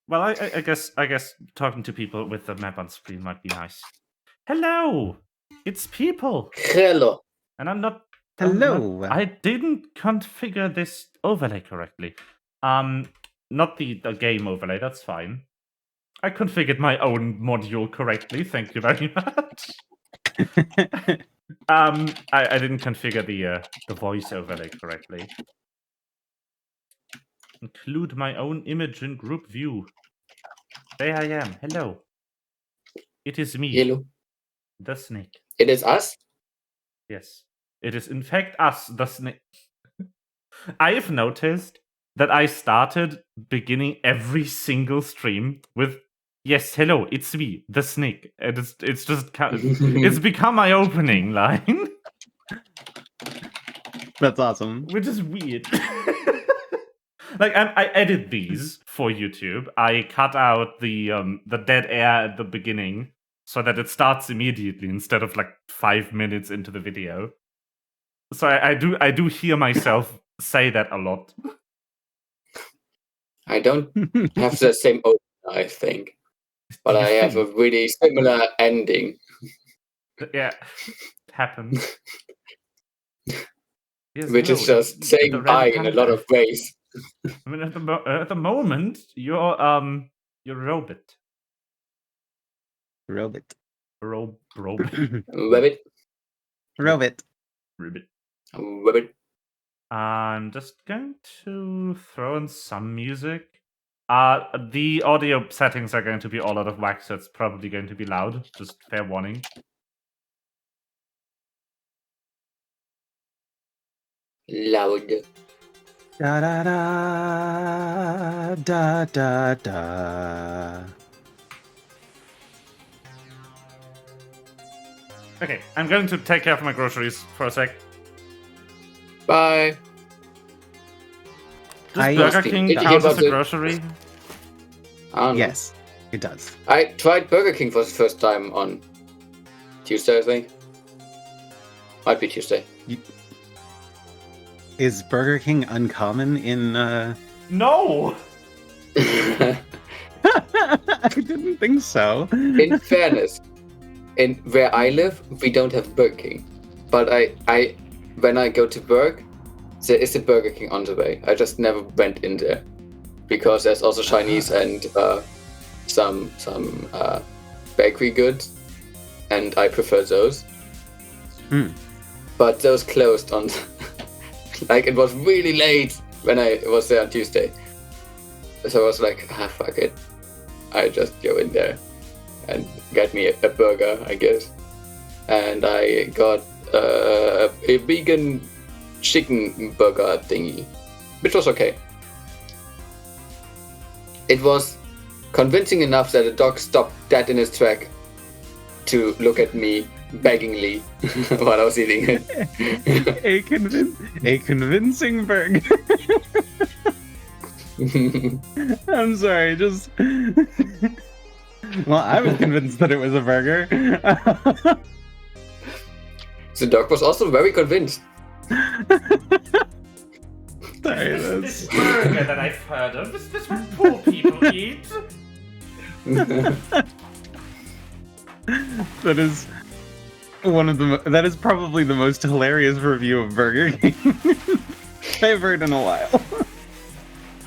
Well, I guess talking to people with the map on screen might be nice. Hello, it's people, Hello. and I'm not. Hello. I didn't configure this overlay correctly. Not the game overlay. That's fine. I configured my own module correctly. Thank you very much. I didn't configure the voice overlay correctly. Include my own image in group view. There I am. Hello. It is me. Hello. The snake. It is us? Yes. It is in fact us, the snake. I've noticed that I started beginning every single stream with yes, hello, it's me, the snake. And it's just it's become my opening line. That's awesome. Which is weird. Like I edit these for YouTube. I cut out the dead air at the beginning so that it starts immediately instead of like 5 minutes into the video. So I do hear myself say that a lot. I don't have the same opening, I think. But I have a really similar ending. Yeah, it happens. Yes, which is just saying bye in a lot of ways. I mean, at the moment, you're robot. Robot. Robot. Rabbit. Robot. Ribbit. Rabbit. I'm just going to throw in some music. The audio settings are going to be all out of whack, so it's probably going to be loud. Just fair warning. Loud. Da da da da da da. Okay, I'm going to take care of my groceries for a sec. Bye. Does Burger King count as a grocery? Yes, it does. I tried Burger King for the first time on Tuesday, I think. Might be Tuesday. Is Burger King uncommon in No! I didn't think so. In fairness, in where I live, we don't have Burger King. But I when I go to Burg, there is a Burger King on the way. I just never went in there. Because there's also Chinese and some bakery goods. And I prefer those. But those closed on like it was really late when I was there on Tuesday. So I was like, fuck it. I just go in there and get me a burger, I guess. And I got a vegan chicken burger thingy, which was okay. It was convincing enough that a dog stopped dead in his track to look at me beggingly while I was eating it. a convincing burger. I'm sorry, just... Well, I was convinced that it was a burger. The dog was also very convinced. Sorry, this burger that I've heard of, is this what poor people eat? That is that is probably the most hilarious review of Burger King I've heard in a while.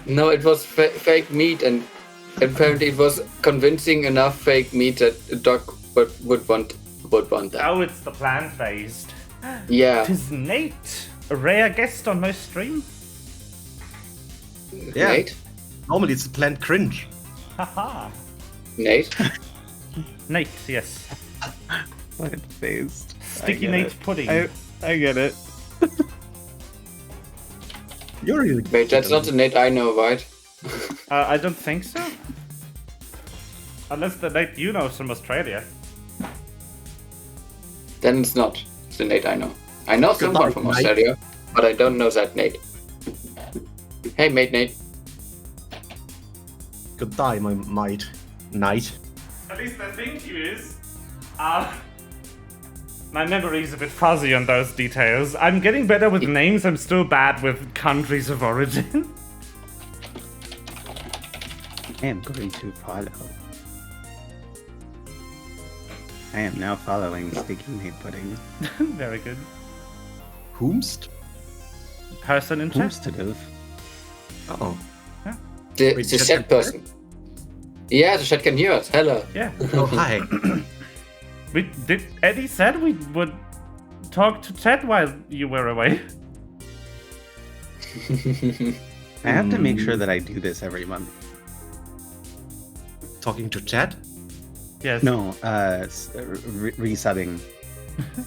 No, it was fake meat, and apparently it was convincing enough fake meat that a dog would want that. Oh, it's the plant-based. Yeah. It is Nate, a rare guest on my stream. Yeah. Nate? Normally it's plant cringe. Haha. Nate? Nate, yes. Plant-based. Sticky Nate pudding. I get it. You're really Wait, that's not the Nate I know, right? I don't think so. Unless the Nate you know is from Australia. Then it's not the Nate I know. I know someone from Australia, but I don't know that Nate. Hey, mate, Nate. Goodbye, my knight. At least I think he is. My memory's a bit fuzzy on those details. I'm getting better with names, I'm still bad with countries of origin. I am going to follow. I am now following Sticky Meat Pudding. Very good. Whomst? Person in chat. Constitutive. Oh. The Wait, chat chat person. Yeah, the chat can hear us. Hello. Yeah. Oh, hi. Eddie said we would talk to chat while you were away. I have to make sure that I do this every month. Talking to chat? Yes. No, resubbing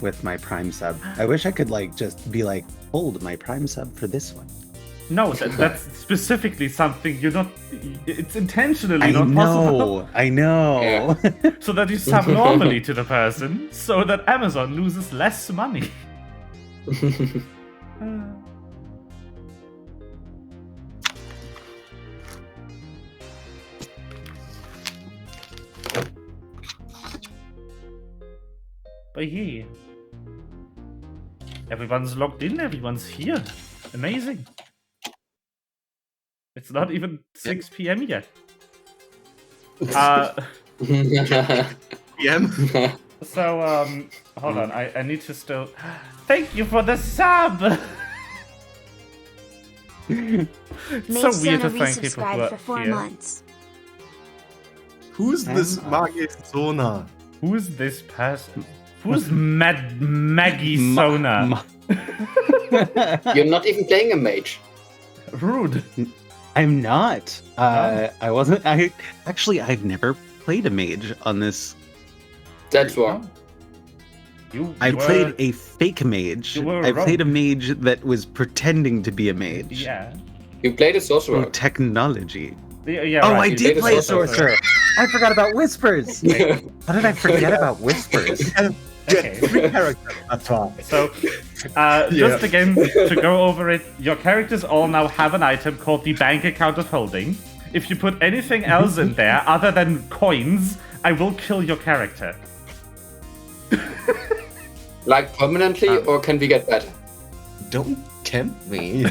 with my Prime sub. I wish I could just be like, hold my Prime sub for this one. No, that's specifically something you're not. It's intentionally not possible. I know. Yeah. So that you sub normally to the person, so that Amazon loses less money. But yeah, everyone's logged in. Everyone's here. Amazing. It's not even 6 p.m. yet. PM? So, hold on. I need to still... Thank you for the sub! It's so weird to thank people who for are 4 here. months. Who's this Maggie Sona? Who is this person? Who's Maggie Sona? You're not even playing a mage. Rude. I'm not. I wasn't. I've never played a mage on this. That's wrong. I played a fake mage. You were I played a wrong. mage that was pretending to be a mage. Yeah. You played a sorcerer. Through technology. Yeah, Oh, right. I did played a play a sorcerer. sorcerer. I forgot about whispers. How did I forget about whispers? Okay. 3 characters. That's why. So, just again, to go over it, your characters all now have an item called the Bank Account of Holding. If you put anything else in there other than coins, I will kill your character. Like permanently, or can we get better? Don't tempt me.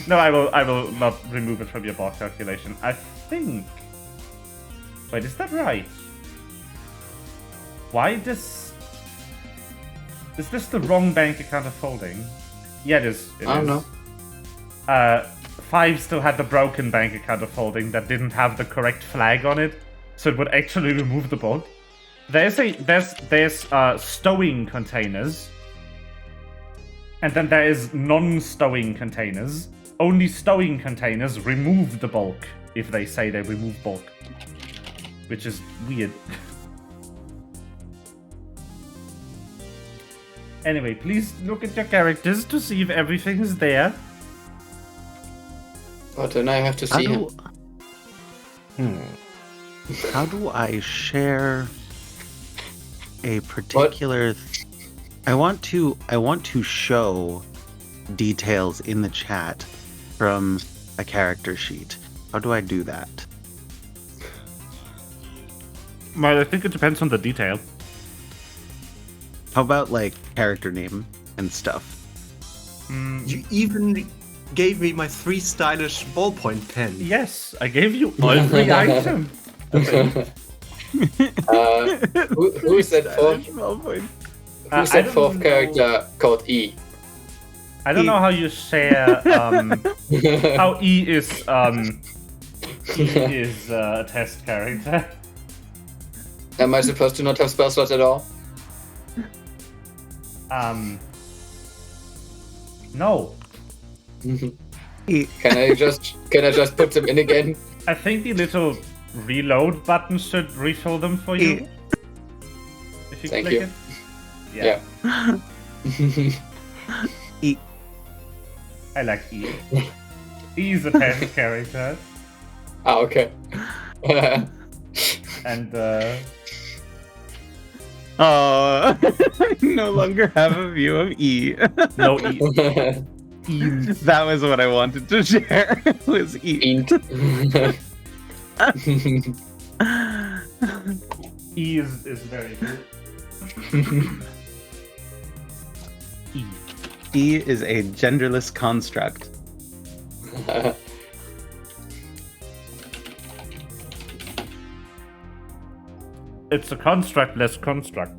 No, I will not remove it from your bot calculation. I think... Wait, is that right? Why this... Is this the wrong bank account of holding? Yeah, it is. I don't know. 5 still had the broken bank account of holding that didn't have the correct flag on it, so it would actually remove the bulk. There's stowing containers, and then there is non-stowing containers. Only stowing containers remove the bulk if they say they remove bulk, which is weird. Anyway, please look at your characters to see if everything is there. But then I have to see him. How do I share a particular? I want to show details in the chat from a character sheet. How do I do that? Well, I think it depends on the detail. How about character name and stuff? You even gave me my 3 stylish ballpoint pen. Yes, I gave you every item. Who's that fourth? Who's that fourth character called E? I don't know how you share. How E is a test character. Am I supposed to not have spell slots at all? No. Can I just put them in again? I think the little reload button should refill them for you. If you Thank click you. it. Yeah. E. I like E. E is a test character. Ah, okay. And Oh, I no longer have a view of E. no E. That was what I wanted to share. Was E. Int. E is very good. E. E is a genderless construct. It's a construct less construct.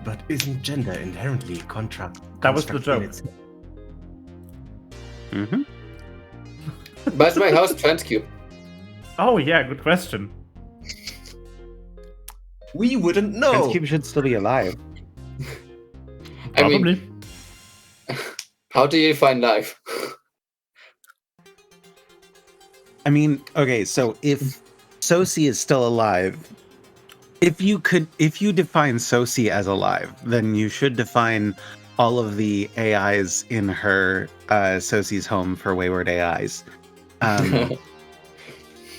But isn't gender inherently a contract? That was the construct in joke. itself? Mm-hmm. By the way, how's Transcube? Oh yeah, good question. We wouldn't know. Transcube should still be alive. I mean, Probably. how do you define life? I mean, okay, so if Sosi is still alive, if you define Sosi as alive, then you should define all of the AIs in her Sosi's home for wayward AIs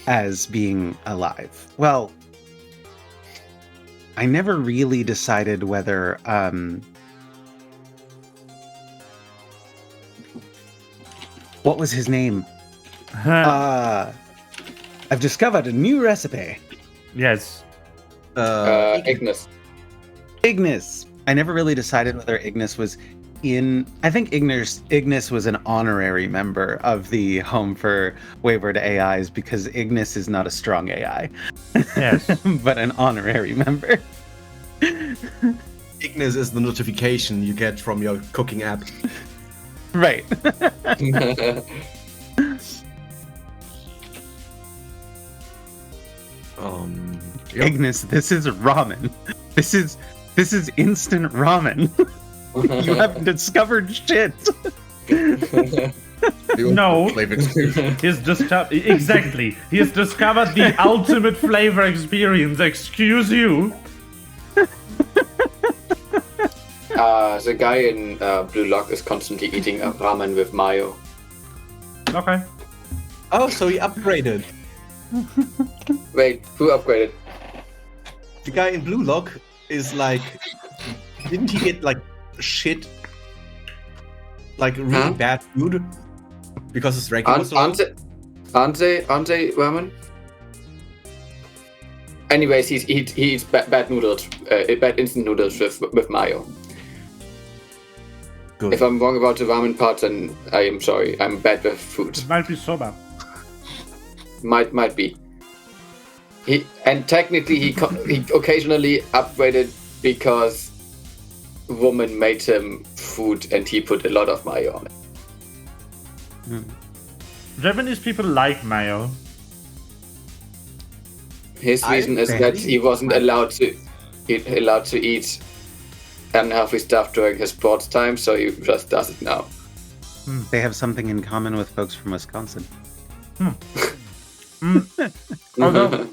as being alive. Well, I never really decided whether what was his name? I've discovered a new recipe. Yes. Ignis. Ignis. I never really decided whether Ignis was in. I think Ignis was an honorary member of the Home for Wayward AIs because Ignis is not a strong AI. Yes. But an honorary member. Ignis is the notification you get from your cooking app. Right. Yep. Ignis, this is ramen. This is instant ramen. You haven't discovered shit. No. Flavor experience. He's exactly. He has discovered the ultimate flavor experience. Excuse you. The guy in Blue Lock is constantly eating ramen with mayo. Okay. Oh, so he upgraded. Wait, who upgraded? The guy in Blue Lock is like, didn't he get like shit, like really bad food because his ranking was low? Aren't they ramen? Anyways, he eats bad noodles, bad instant noodles with mayo. Good. If I'm wrong about the ramen part, then I am sorry. I'm bad with food. It might be soba. Might be. Technically he occasionally upgraded because woman made him food and he put a lot of mayo on it. Japanese people like mayo. His reason is that he wasn't allowed to eat unhealthy stuff during his sports time, so he just does it now. They have something in common with folks from Wisconsin. Although,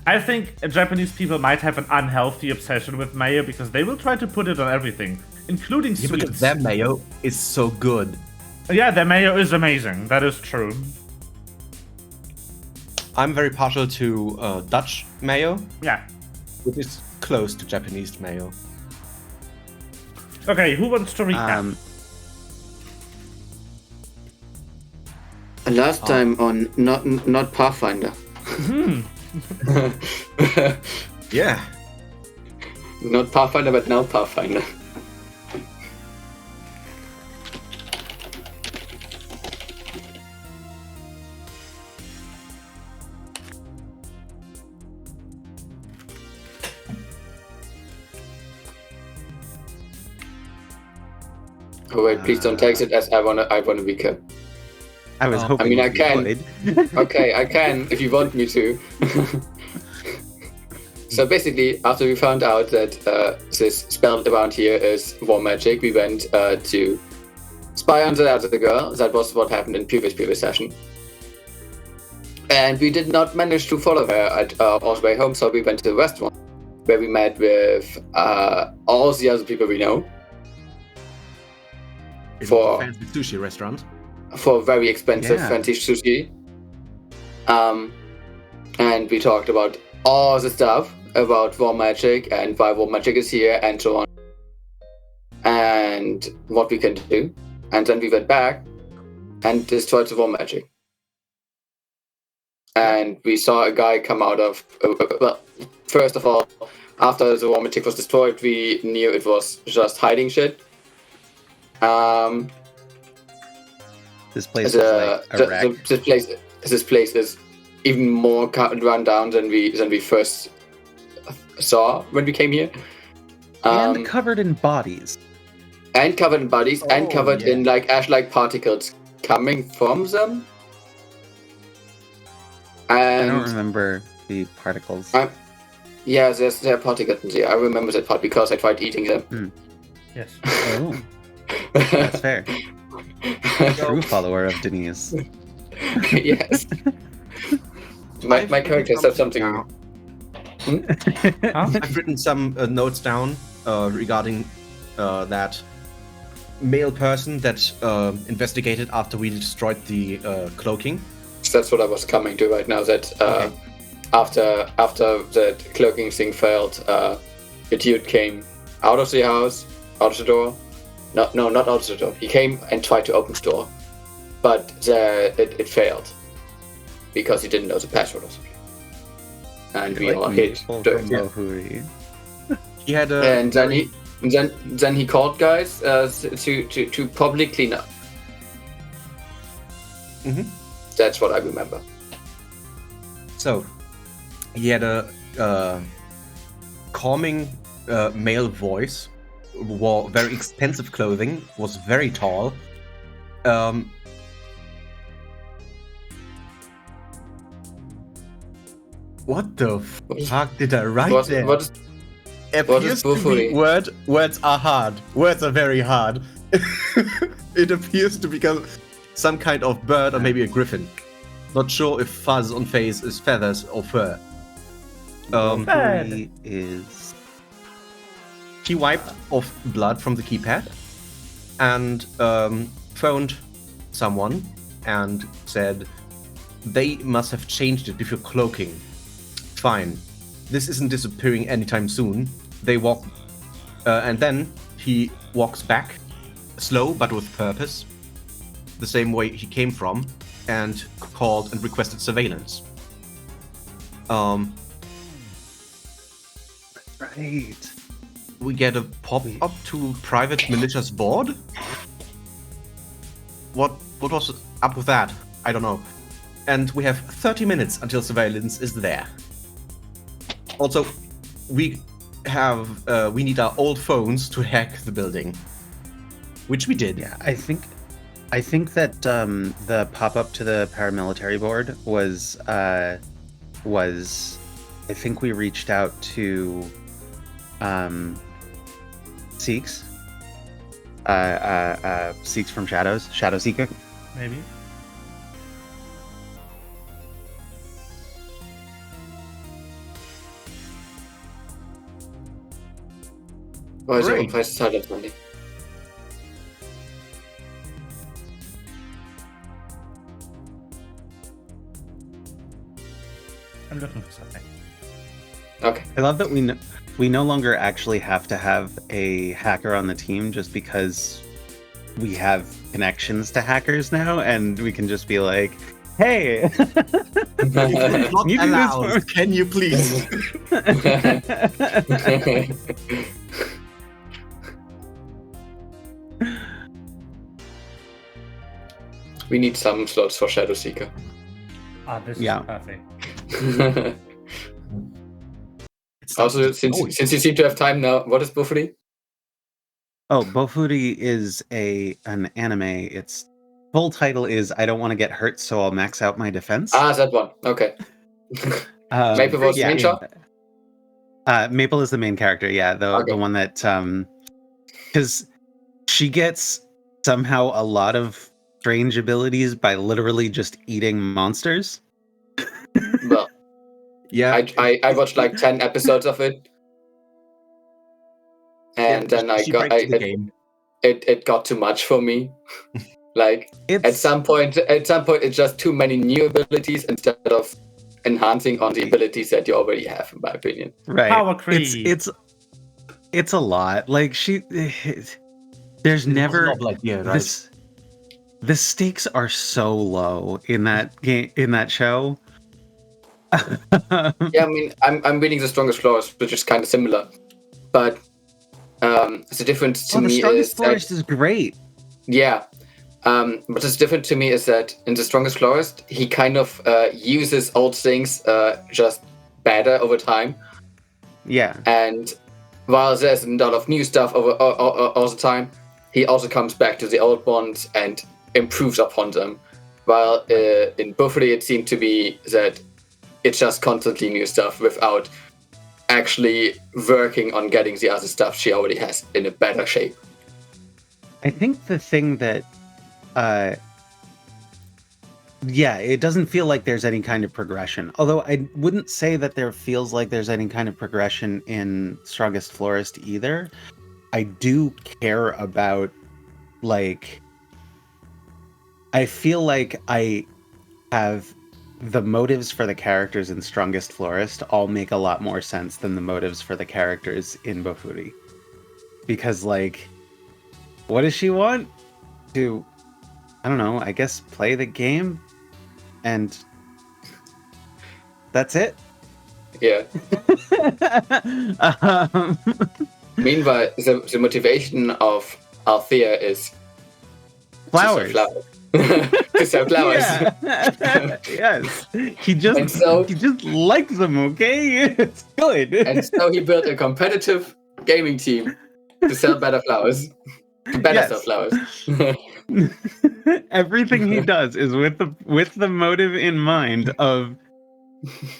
I think Japanese people might have an unhealthy obsession with mayo because they will try to put it on everything, including Yeah, sweets. because their mayo is so good. Yeah, their mayo is amazing. That is true. I'm very partial to Dutch mayo, Yeah. which is close to Japanese mayo. Okay, who wants to recap? Last time on not Pathfinder. Yeah. Not Pathfinder, but now Pathfinder. Oh wait, please don't text it as I wanna recap. I was hoping. I mean, I you can. would. Okay, I can if you want me to. So basically, after we found out that this spell around here is war magic, we went to spy on the other girl. That was what happened in previous session. And we did not manage to follow her at our way home, so we went to the restaurant where we met with all the other people we know. It's For- a fancy sushi restaurant. For very expensive Yeah. fancy sushi. And we talked about all the stuff about war magic and why war magic is here and so on. And what we can do. And then we went back and destroyed the war magic. And we saw a guy come out of... well, first of all, after the war magic was destroyed, we knew it was just hiding shit. Um, This place is like a wreck. This place is even more run down than we first saw when we came here. And covered in bodies. And covered in bodies, and Oh, covered yeah. in like ash-like particles coming from them. I don't And remember the particles. yeah, there are particles in there. I remember that part because I tried eating them. Yes. Oh, that's fair. True follower of Denise. Yes. My character said something. I've written some notes down regarding that male person that investigated after we destroyed the cloaking. That's what I was coming to right now. That after the cloaking thing failed, the dude came out of the house, out of the door. No, not out of the door. He came and tried to open the door, but it failed because he didn't know the password or something. And we all hit dirt. He had a And then he called guys to probably clean up. Mhm. That's what I remember. So he had a calming male voice, wore very expensive clothing, was very tall. What the fuck did I write there? What is Appears to be buffoonery? words are hard. Words are very hard. It appears to be some kind of bird or maybe a griffin. Not sure if fuzz on face is feathers or fur. He is. He wiped off blood from the keypad and phoned someone and said they must have changed it with your cloaking. Fine. This isn't disappearing anytime soon. They walk, and then he walks back, slow but with purpose, the same way he came from, and called and requested surveillance. Right. We get a pop-up to private militia's board. What was up with that? I don't know. And we have 30 minutes until surveillance is there. Also, we need our old phones to hack the building, which we did. Yeah, I think that the pop-up to the paramilitary board was I think we reached out to Seeks. Seeks from Shadows, Shadow Seeker. Maybe. Why is Great. your place silent, Mandy? I'm looking for something. Okay. I love that we no longer actually have to have a hacker on the team just because we have connections to hackers now, and we can just be like, "Hey, Not You do this allowed. for- Can you please? We need some slots for Shadow Seeker. This Yeah. is perfect. Also, since you seem to have time now, what is Buffering? Oh, Bofuri is an anime. Its full title is "I don't want to get hurt, so I'll max out my defense." That one. Okay. Maple was yeah. Ninja? Maple is the main character. Yeah, the one that because she gets somehow a lot of strange abilities by literally just eating monsters. Well, Yeah. I watched like 10 episodes of it. And then she breaks the game. it got too much for me. Like It's at some point it's just too many new abilities instead of enhancing on the abilities that you already have, in my opinion. right. Power creep. It's a lot. Like there's never Not like, yeah, right. this. The stakes are so low in that game, in that show. Yeah, I mean, I'm reading The Strongest Florist, which is kind of similar, but the difference to The me Strongest is Forest is great. Yeah. What is different to me is that in the Strongest Florist, he kind of uses old things just better over time. Yeah. And while there's a lot of new stuff all the time, he also comes back to the old ones and improves upon them. While in Buffalo, it seemed to be that it's just constantly new stuff without actually working on getting the other stuff she already has in a better shape. I think the thing that it doesn't feel like there's any kind of progression. Although I wouldn't say that there feels like there's any kind of progression in Strongest Florist either. I do care about, like, I feel like I have the motives for the characters in Strongest Florist all make a lot more sense than the motives for the characters in Bofuri. Because, like, what does she want? To, I don't know, I guess play the game? And that's it? Yeah. Meanwhile, the motivation of Althea is flowers. To sell flowers. Yeah. Yes. He just likes them, okay? It's good. And so he built a competitive gaming team to sell better flowers. Sell flowers. Everything he does is with the motive in mind of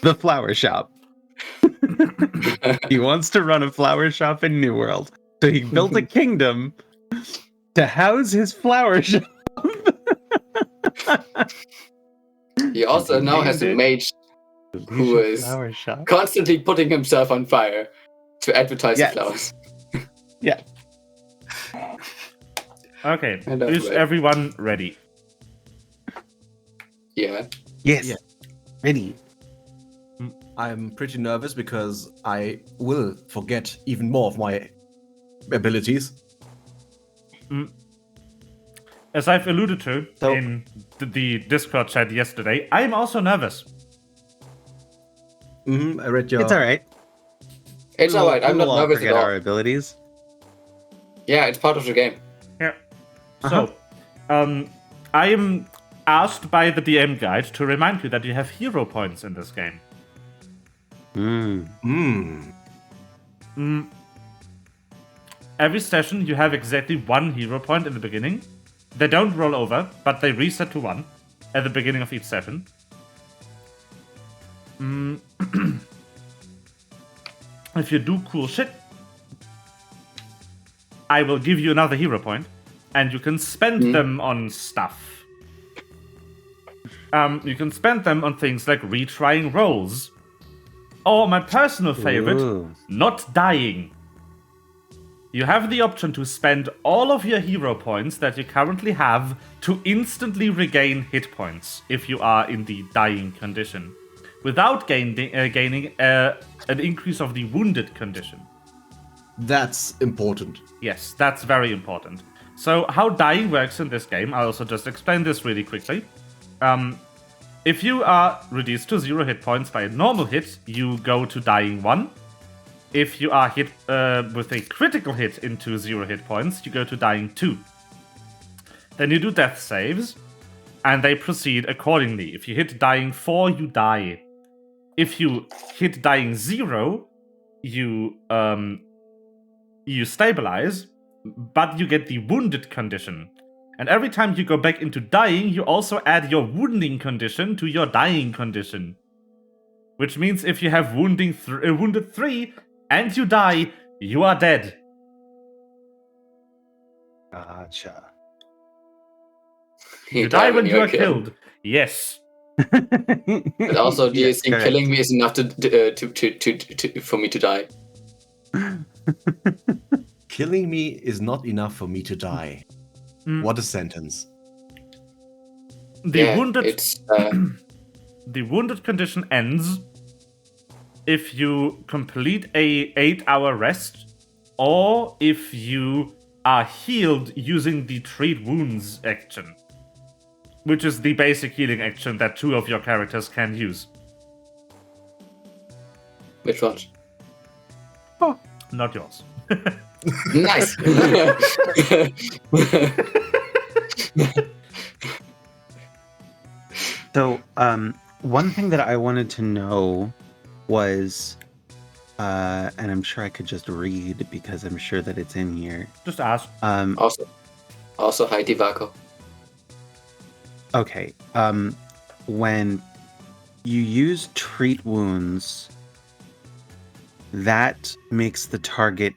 the flower shop. He wants to run a flower shop in New World. So he built a kingdom to house his flower shop. He also now has a mage who is constantly putting himself on fire to advertise the flowers. Yeah. Okay, is everyone ready? Yeah. Yes. Yeah. Ready. I'm pretty nervous because I will forget even more of my abilities. As I've alluded to in the Discord chat yesterday, I am also nervous. I read your... It's alright. It's alright, I'm not nervous forget at all. our abilities. Yeah, it's part of the game. Yeah. So, I am asked by the DM guide to remind you that you have hero points in this game. Every session, you have exactly 1 hero point in the beginning. They don't roll over, but they reset to 1 at the beginning of each session. If you do cool shit, I will give you another hero point, and you can spend them on stuff. You can spend them on things like retrying rolls. Or my personal favorite, not dying. You have the option to spend all of your hero points that you currently have to instantly regain hit points if you are in the dying condition, without gaining an increase of the wounded condition. That's important. Yes, that's very important. So how dying works in this game, I'll also just explain this really quickly. If you are reduced to 0 hit points by a normal hit, you go to dying 1. If you are hit with a critical hit into 0 hit points, you go to dying 2. Then you do death saves, and they proceed accordingly. If you hit dying 4, you die. If you hit dying 0, you stabilize, but you get the wounded condition. And every time you go back into dying, you also add your wounding condition to your dying condition. Which means if you have wounded 3 and you die, you are dead. Gotcha. You die when you are killed. Yes. But also, do you think killing me is enough to for me to die? Killing me is not enough for me to die. What a sentence. The wounded condition ends if you complete a 8-hour rest, or if you are healed using the treat wounds action, which is the basic healing action that 2 of your characters can use. Which ones? Oh, not yours. Nice. So, one thing that I wanted to know was, and I'm sure I could just read because I'm sure that it's in here. Just ask. Also, hi, Divaco. Okay. When you use treat wounds, that makes the target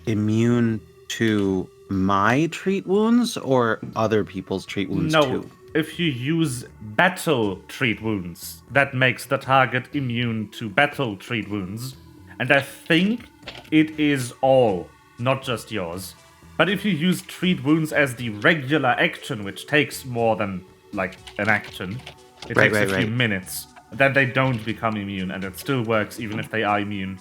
immune to my treat wounds or other people's treat wounds too? If you use battle treat wounds, that makes the target immune to battle treat wounds. And I think it is all, not just yours. But if you use treat wounds as the regular action, which takes more than like an action, it takes a few minutes, then they don't become immune, and it still works even if they are immune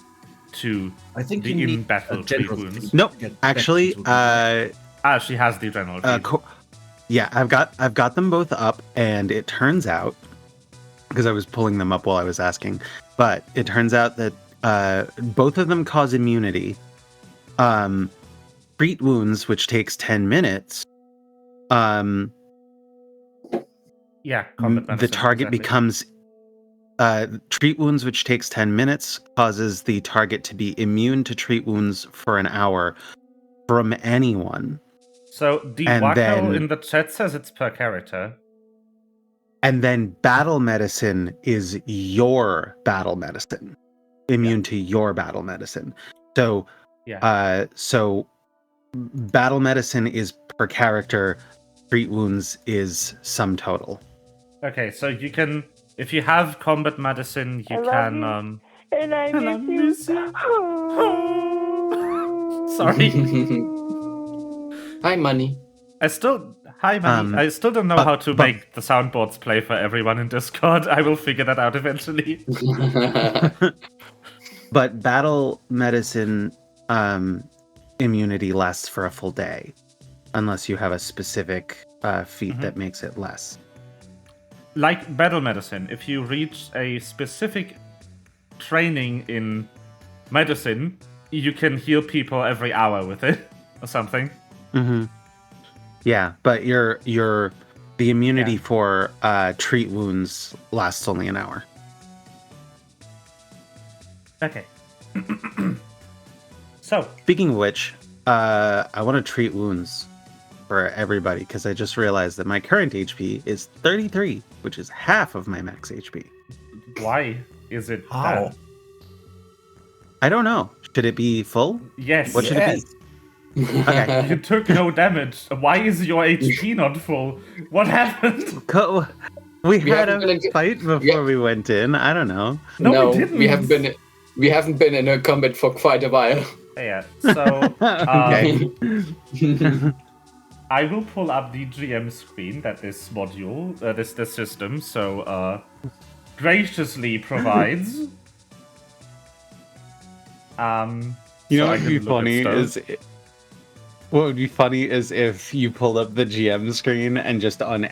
to the in-battle treat wounds. Nope. Actually, she has the general treat. Yeah, I've got them both up, and it turns out, because I was pulling them up while I was asking, but it turns out that both of them cause immunity. Treat wounds, which takes 10 minutes. Combat medicine, the target becomes treat wounds, which takes 10 minutes, causes the target to be immune to treat wounds for an hour from anyone. So Diwako in the chat says it's per character. And then battle medicine is your battle medicine. Immune to your battle medicine. So so battle medicine is per character, treat wounds is sum total. Okay, so you can, if you have combat medicine, you can and I miss you. Sorry. Hi, Money. Hi, Money. I still don't know how to make the soundboards play for everyone in Discord. I will figure that out eventually. But battle medicine immunity lasts for a full day, unless you have a specific feat that makes it less. Like battle medicine, if you reach a specific training in medicine, you can heal people every hour with it or something. Mm-hmm. Yeah, but the immunity for treat wounds lasts only an hour. Okay. So, speaking of which, I want to treat wounds for everybody because I just realized that my current HP is 33, which is half of my max HP. Why is it How? bad? I don't know. Should it be full? Yes. What should it be? Okay. You took no damage. Why is your HP not full? What happened? We had a fight before we went in. I don't know. No, we didn't. We haven't been in a combat for quite a while. Yeah. So okay. I will pull up the GM screen that this module, this system, so graciously provides. You know what would be funny is. What would be funny is if you pulled up the GM screen and just on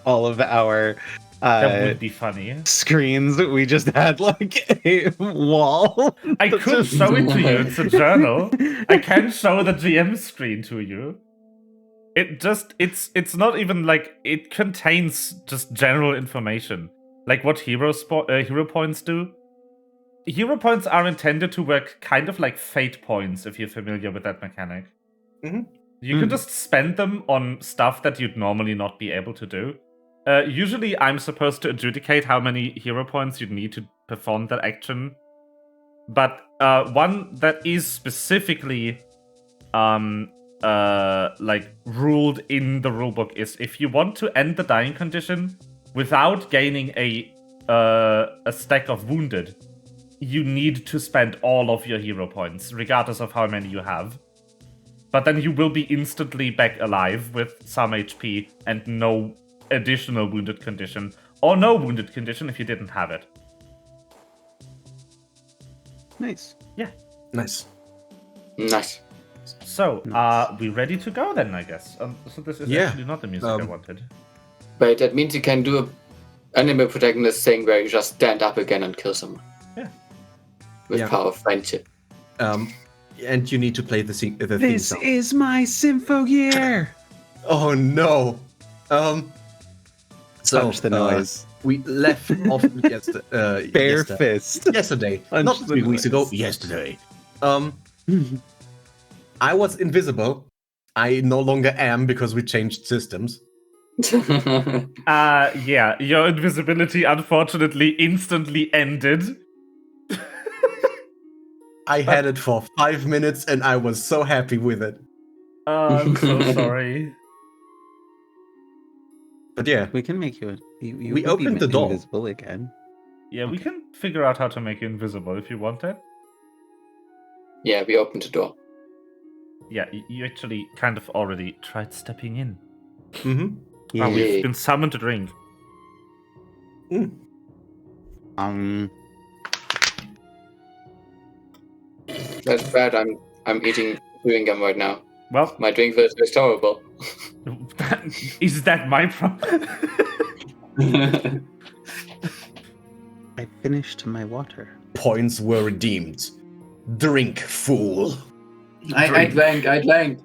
all of our that would be funny. Screens, we just had like a wall. I could show it to you. It's a journal. I can show the GM screen to you. It's not even like it contains just general information, like what hero points do. Hero points are intended to work kind of like fate points, if you're familiar with that mechanic. Mm-hmm. You can just spend them on stuff that you'd normally not be able to do. Usually, I'm supposed to adjudicate how many hero points you'd need to perform that action. But one that is specifically like ruled in the rulebook is if you want to end the dying condition without gaining a stack of wounded, you need to spend all of your hero points, regardless of how many you have. But then you will be instantly back alive with some HP and no additional wounded condition, or no wounded condition if you didn't have it. Nice. Yeah. Nice. So, are we ready to go then, I guess? So this is actually not the music I wanted. But that means you can do an animal protagonist thing where you just stand up again and kill someone. Yeah. With power of friendship. And you need to play the theme This song. is my Sympho year. Oh no. So Punch the noise. we left off Bare fist. yesterday, Punch not the 3 weeks ago. noise. Yesterday. I was invisible. I no longer am because we changed systems. Yeah, your invisibility unfortunately instantly ended. I had it for 5 minutes and I was so happy with it. I'm so sorry. But yeah, We can make you. You We would be opened the door. invisible again. Yeah, we can figure out how to make you invisible if you want it. Yeah, we opened the door. Yeah, you actually kind of already tried stepping in. mm-hmm. Oh, we've Yeah. been summoned to drink. That's bad. I'm eating chewing gum right now. Well, My drink was horrible. is that my problem? I finished my water. Points were redeemed. Drink, fool. I drank.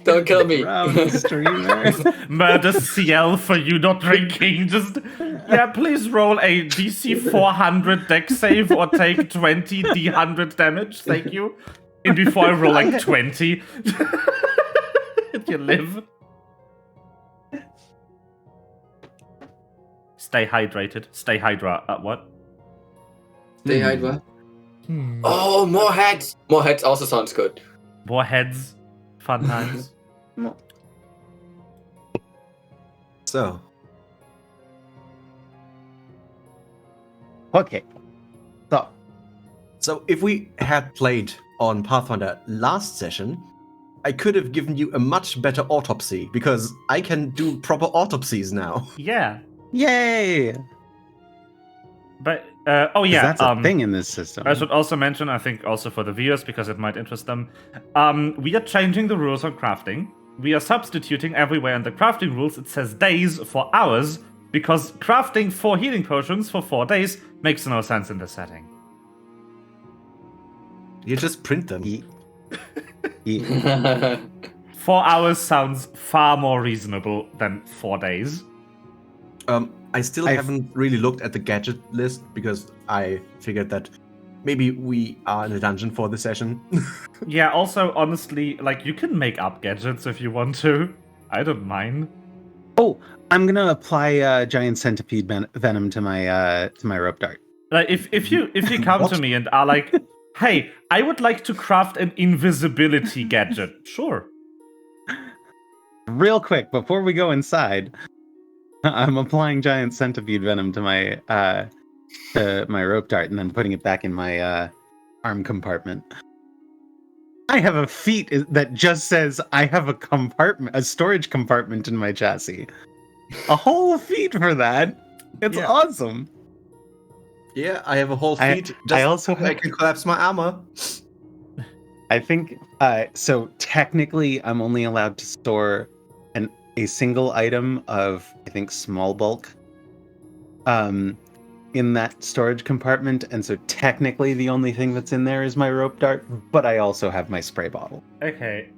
Don't kill me. Round streamer. Murder CL for you not drinking. Just please roll a DC 400 deck save or take 20 D100 damage. Thank you. And before I roll like 20, you live. Stay hydrated. Stay hydra. What? Stay Hydra. Oh, more heads. More heads also sounds good. More heads. Fun times. So, Okay. so if we had played on Pathfinder last session, I could have given you a much better autopsy because I can do proper autopsies now. Yeah. Yay! But, 'Cause that's a thing in this system. I should also mention, I think also for the viewers, because it might interest them, we are changing the rules on crafting. We are substituting everywhere in the crafting rules it says days for hours, because crafting 4 healing potions for 4 days makes no sense in this setting. You just print them. Ye- ye- 4 hours sounds far more reasonable than 4 days. I still I've- haven't really looked at the gadget list because I figured that maybe we are in a dungeon for this session. Yeah, also, honestly, like, you can make up gadgets if you want to. I don't mind. Oh, I'm gonna apply giant centipede venom to my rope dart. Like, if you come to What? me and are like, hey, I would like to craft an invisibility gadget. Sure. Real quick before we go inside, I'm applying giant centipede venom to my rope dart and then putting it back in my arm compartment. I have a feat that just says I have a storage compartment in my chassis. A whole feat for that. It's Yeah. awesome. Yeah, I have a whole I- feat. I also I can collapse my armor. I think so. Technically, I'm only allowed to store a single item of, I think, small bulk in that storage compartment, and so technically the only thing that's in there is my rope dart, but I also have my spray bottle. Okay,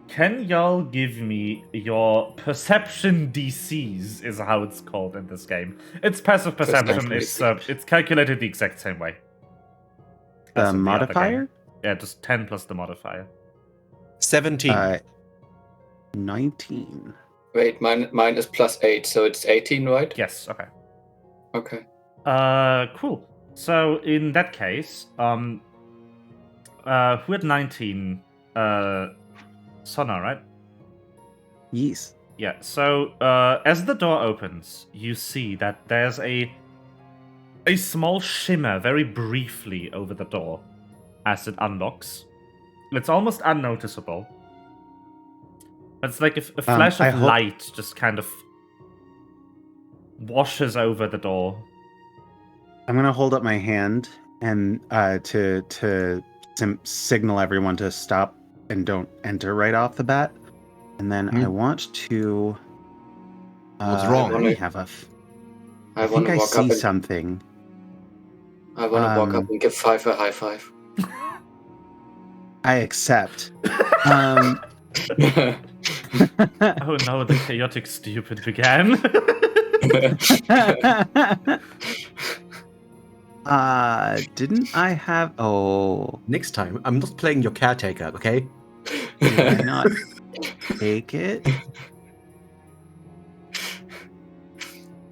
can y'all give me your perception DCs, is how it's called in this game. It's passive perception, Perception it's calculated the exact same way. The as in other modifier? game. Yeah, just 10 plus the modifier. 17. 19. Wait, mine is +8, so it's 18, right? Yes, okay. Okay. Cool. So in that case, who had 19? Sona, right? Yes. Yeah, so as the door opens, you see that there's a small shimmer very briefly over the door as it unlocks. It's almost unnoticeable. It's like a flash I of hope- light just kind of washes over the door. I'm gonna hold up my hand and to signal everyone to stop and don't enter right off the bat. And then I want to. What's wrong? Let me have a. I I want think to I walk up see and something. I want to walk up and give Five a high five. I accept. Oh no, the chaotic stupid began. Didn't I have? Oh, Next time, I'm not playing your caretaker, okay? did I not take it?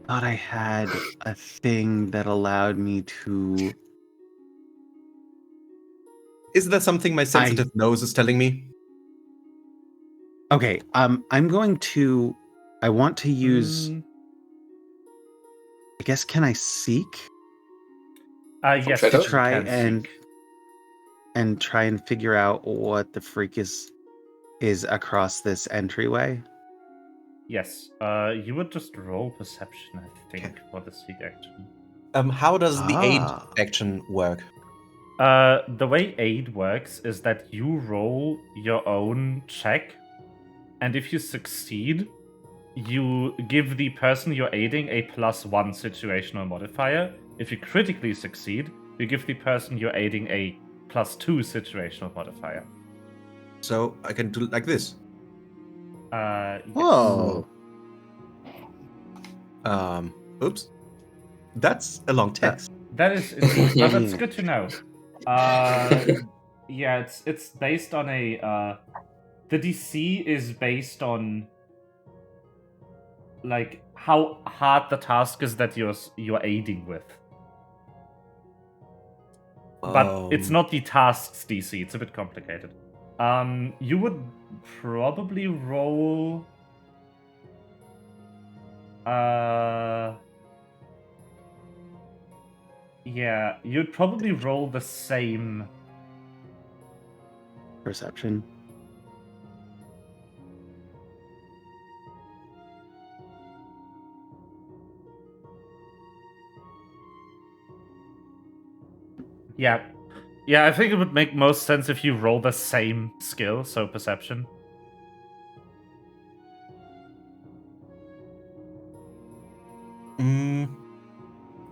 Thought I had a thing that allowed me to. Is there something my sensitive nose is telling me? Okay, I'm going to. I want to use. I guess can I seek? Yes, To you try can seek. and try and figure out what the freak is across this entryway. Yes, you would just roll perception, I think, for the seek action. How does the aid Ah. action work? The way aid works is that you roll your own check, and if you succeed, you give the person you're aiding a +1 situational modifier. If you critically succeed, you give the person you're aiding a +2 situational modifier. So I can do it like this. Yes. Whoa! Oops. That's a long text. That is, but that's good to know. Yeah, it's based on a. The DC is based on like how hard the task is that you're aiding with. But it's not the task's DC. It's a bit complicated. You would probably roll. Yeah, you'd probably roll the same. Perception. Yeah. Yeah, I think it would make most sense if you roll the same skill, so perception.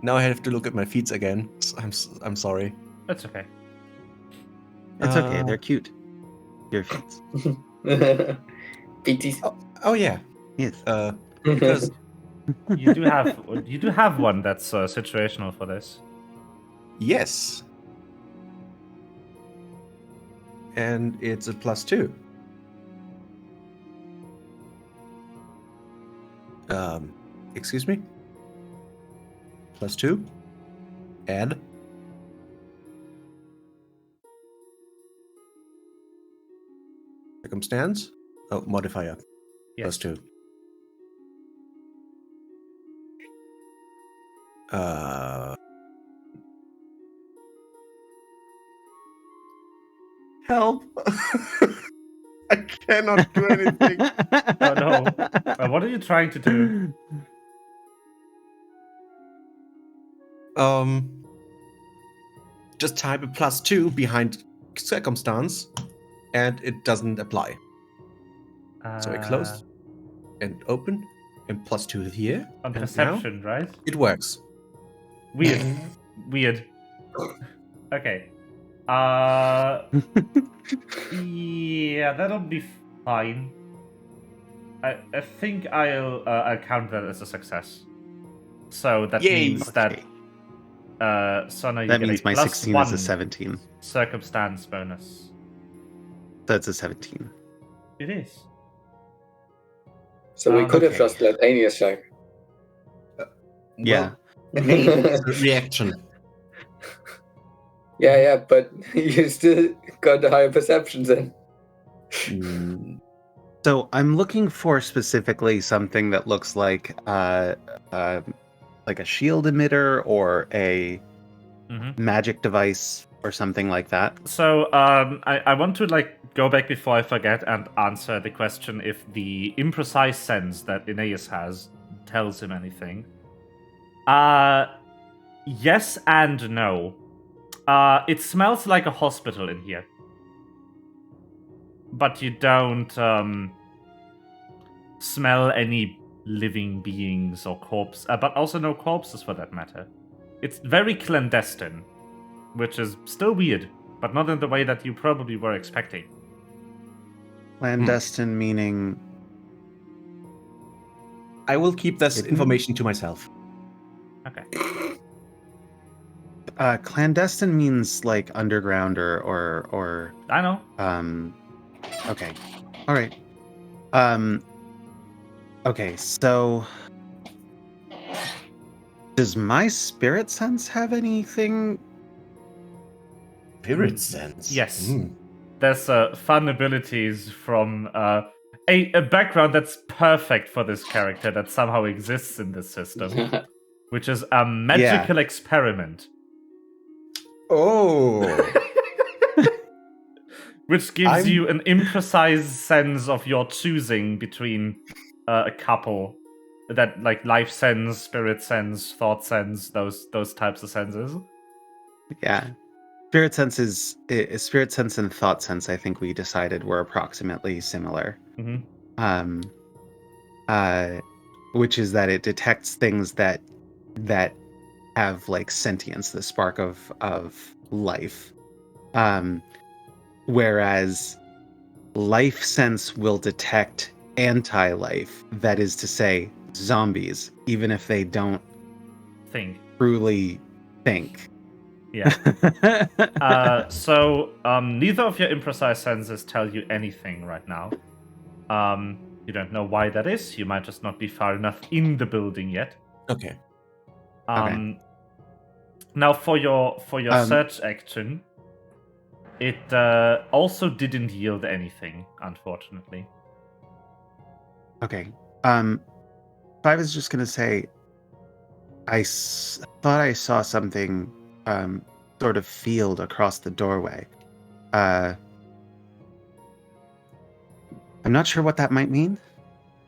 Now I have to look at my feats again. I'm sorry. That's okay. It's okay. They're cute. Your feet. PTs. Oh yeah. Yes. Because You do have one that's situational for this. yes. And it's a +2. Excuse me? +2? Add? Circumstance? Oh, modifier. Yes. +2. Help! I cannot do anything. Oh no. What are you trying to do? Just type a +2 behind circumstance, and it doesn't apply. So I close and open, and +2 here. On and perception, now right? it works. Weird. Weird. Okay. Yeah, that'll be fine. I think I'll count that as a success. So that Yay. means that Sona, you That get means a my 16 is a +1 17. circumstance bonus. That's a 17. It is. So we could have Okay. just let Aeneas check. Yeah. Reaction. Yeah, but you still got the higher perceptions then. So I'm looking for specifically something that looks like a shield emitter or a magic device or something like that. So I want to go back before I forget and answer the question if the imprecise sense that Aeneas has tells him anything. Yes and no. It smells like a hospital in here. But you don't smell any living beings or corpse, but also no corpses for that matter. It's very clandestine, which is still weird, but not in the way that you probably were expecting. Clandestine meaning... I will keep this Hidden? information to myself. Okay. Clandestine means like underground or I know. okay. All right. Okay, so does my spirit sense have anything? Spirit sense. Yes. Hmm. There's fun abilities from a background that's perfect for this character that somehow exists in this system, which is a magical experiment, Oh. which gives I'm- you an imprecise sense of your choosing between a couple that like life sense, spirit sense, thought sense, those types of senses. Yeah. Spirit sense and thought sense, I think we decided were approximately similar. Mm-hmm. Which is that it detects things that have like sentience, the spark of life. Whereas life sense will detect anti-life, that is to say, zombies, even if they don't Think. truly think. Yeah. So neither of your imprecise senses tell you anything right now. You don't know why that is. You might just not be far enough in the building yet. Okay. Okay. Now for your search action, it also didn't yield anything, unfortunately. Okay. Five is just gonna say, thought I saw something sort of field across the doorway. I'm not sure what that might mean.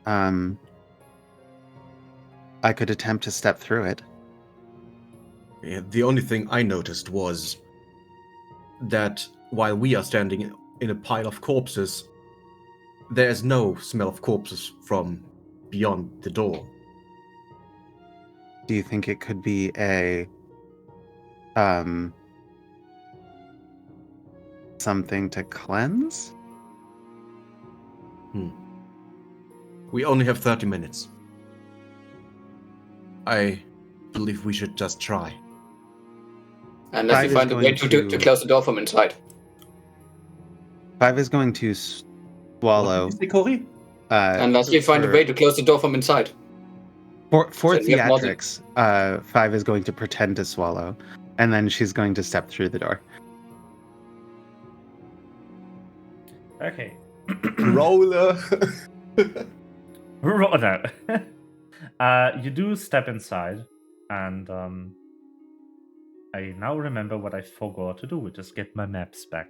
I could attempt to step through it. Yeah, the only thing I noticed was that while we are standing in a pile of corpses, there is no smell of corpses from beyond the door. Do you think it could be a something to cleanse? We only have 30 minutes. I believe we should just try. Unless Five you is find a way going to to- close the door from inside. Five is going to swallow. What did you say, Corey? Unless you find a way to close the door from inside. For So we have more than- theatrics, Five is going to pretend to swallow, and then she's going to step through the door. Okay. Roller. No. You do step inside, and I now remember what I forgot to do, which is get my maps back.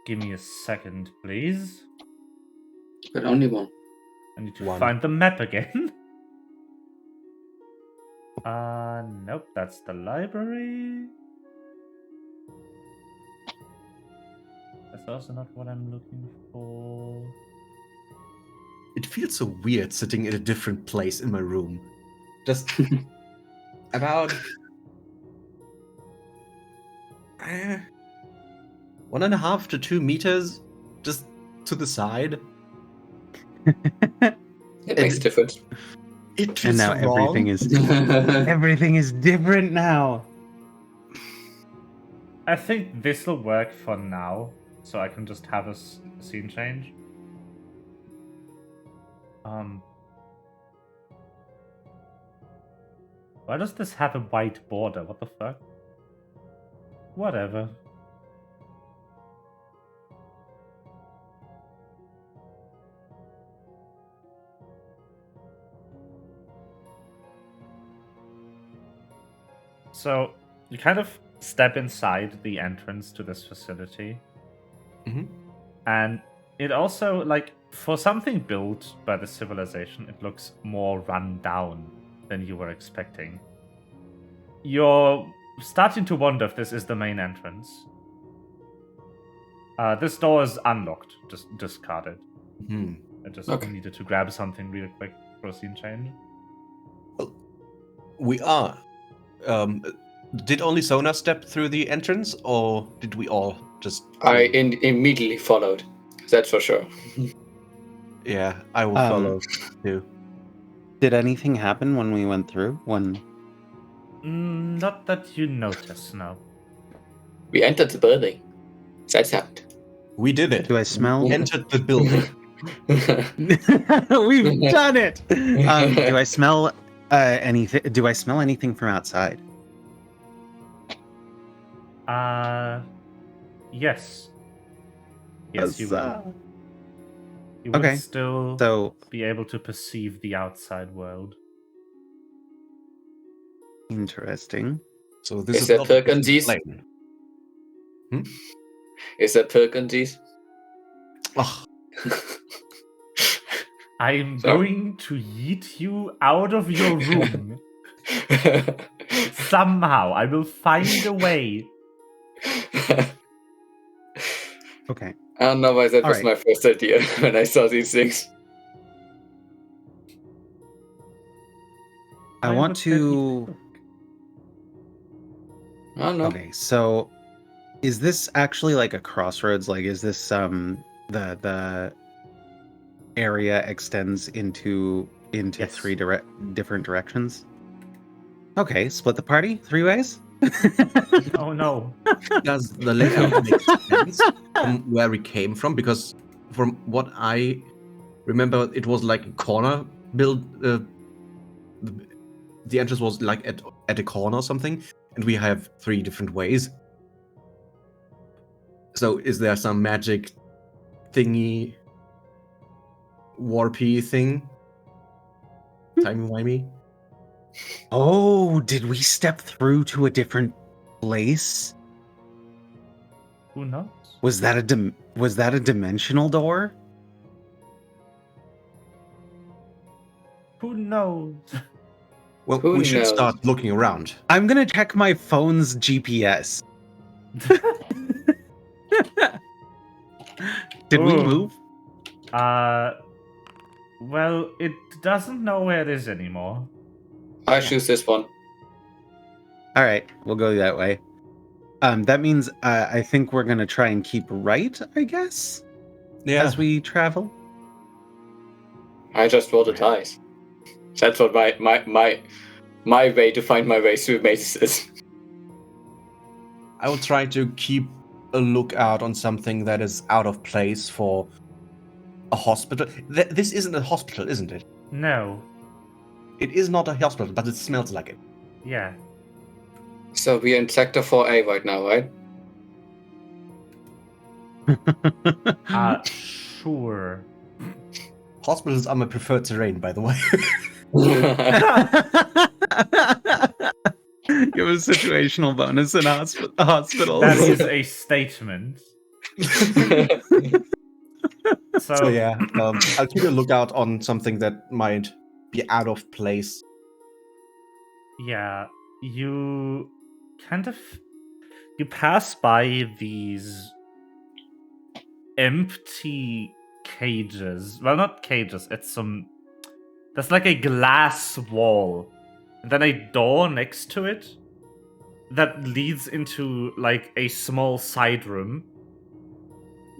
Give me a second, please. But only one. I need to One. find the map again. Nope, that's the library. That's also not what I'm looking for. It feels so weird sitting in a different place in my room. Just about 1.5 to 2 meters just to the side. It makes a difference. It And feels now so wrong. everything is different now. I think this will work for now, so I can just have a scene change. Why does this have a white border? What the fuck? Whatever. So, you kind of step inside the entrance to this facility. Mhm. And it also, like, for something built by the civilization, it looks more run down than you were expecting. You're starting to wonder if this is the main entrance. This door is unlocked, just discarded. I just needed to grab something real quick for a scene change. We are Did only Sona step through the entrance, or did we all just? I immediately followed. That's for sure. Yeah, I will follow too. Did anything happen when we went through? Not that you notice, no. We entered the building. That's happened. We did it. Do I smell? We entered the building. We've done it. Do I smell anything? Do I smell anything from outside? Yes. Yes, you will. You Okay, would still So be able to perceive the outside world. interesting. So this Is is there not Perkinsies? plane. Is that Perkinsies? Ugh, I'm Sorry? going to yeet you out of your room. Somehow, I will find a way. Okay. I don't know why that All was right. my first idea when I saw these things. I Why want would that to. even I don't know. Okay, so is this actually like a crossroads? Like, is this the area extends into Yes. three different directions? Okay, split the party 3 ways. Oh no. does the layout make sense from where we came from? Because from what I remember, it was like a corner build. The entrance was like at a corner or something, and we have 3 different ways. So is there some magic thingy, warpy thing? Timey-wimey? Oh, did we step through to a different place? Who knows? Was that a dimensional door? Who knows? Well, Who we should knows? start looking around. I'm gonna check my phone's GPS. Did we Ooh. move? Well, it doesn't know where it is anymore. I choose this one. All right, we'll go that way. That means I think we're gonna try and keep right, I guess, Yeah. as we travel. I just rolled a dice. That's what my way to find my way through mazes is. I will try to keep a lookout on something that is out of place for a hospital. This isn't a hospital, isn't it? No. It is not a hospital, but it smells like it. Yeah. So we're in Sector 4A right now, right? Sure. Hospitals are my preferred terrain, by the way. Give a situational bonus in hospitals. That is a statement. So yeah, I'll keep a lookout on something that might be out of place. Yeah, you you pass by these empty cages. Well, not cages, there's like a glass wall, and then a door next to it that leads into like a small side room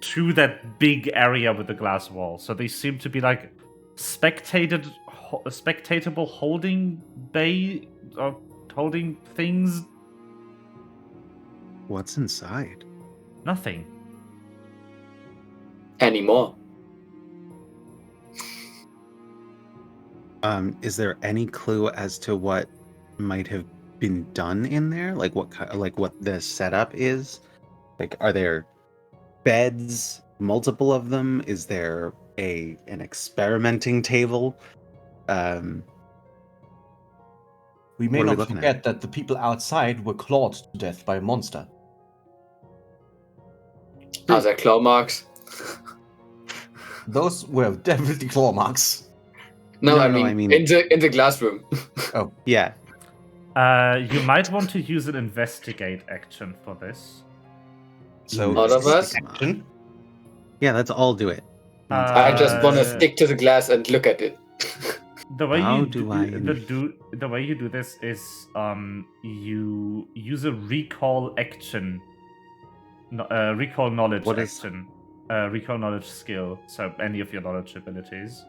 to that big area with the glass wall. So they seem to be like spectatable holding bay or holding things. What's inside? Nothing. Anymore. Is there any clue as to what might have been done in there? Like what the setup is? Like, are there beds, multiple of them? Is there an experimenting table? We may What are we not looking forget that the people outside were clawed to death by a monster. Are there claw marks? Those were definitely claw marks. No, No, I no, mean, I mean- in the glass room. Yeah. You might want to use an investigate action for this. So All of us? action. Yeah, let's all do it. I just want to Uh, stick to the glass and look at it. The way How you do I the way you do this is you use a recall action, recall knowledge What is- action, recall knowledge skill. So any of your knowledge abilities.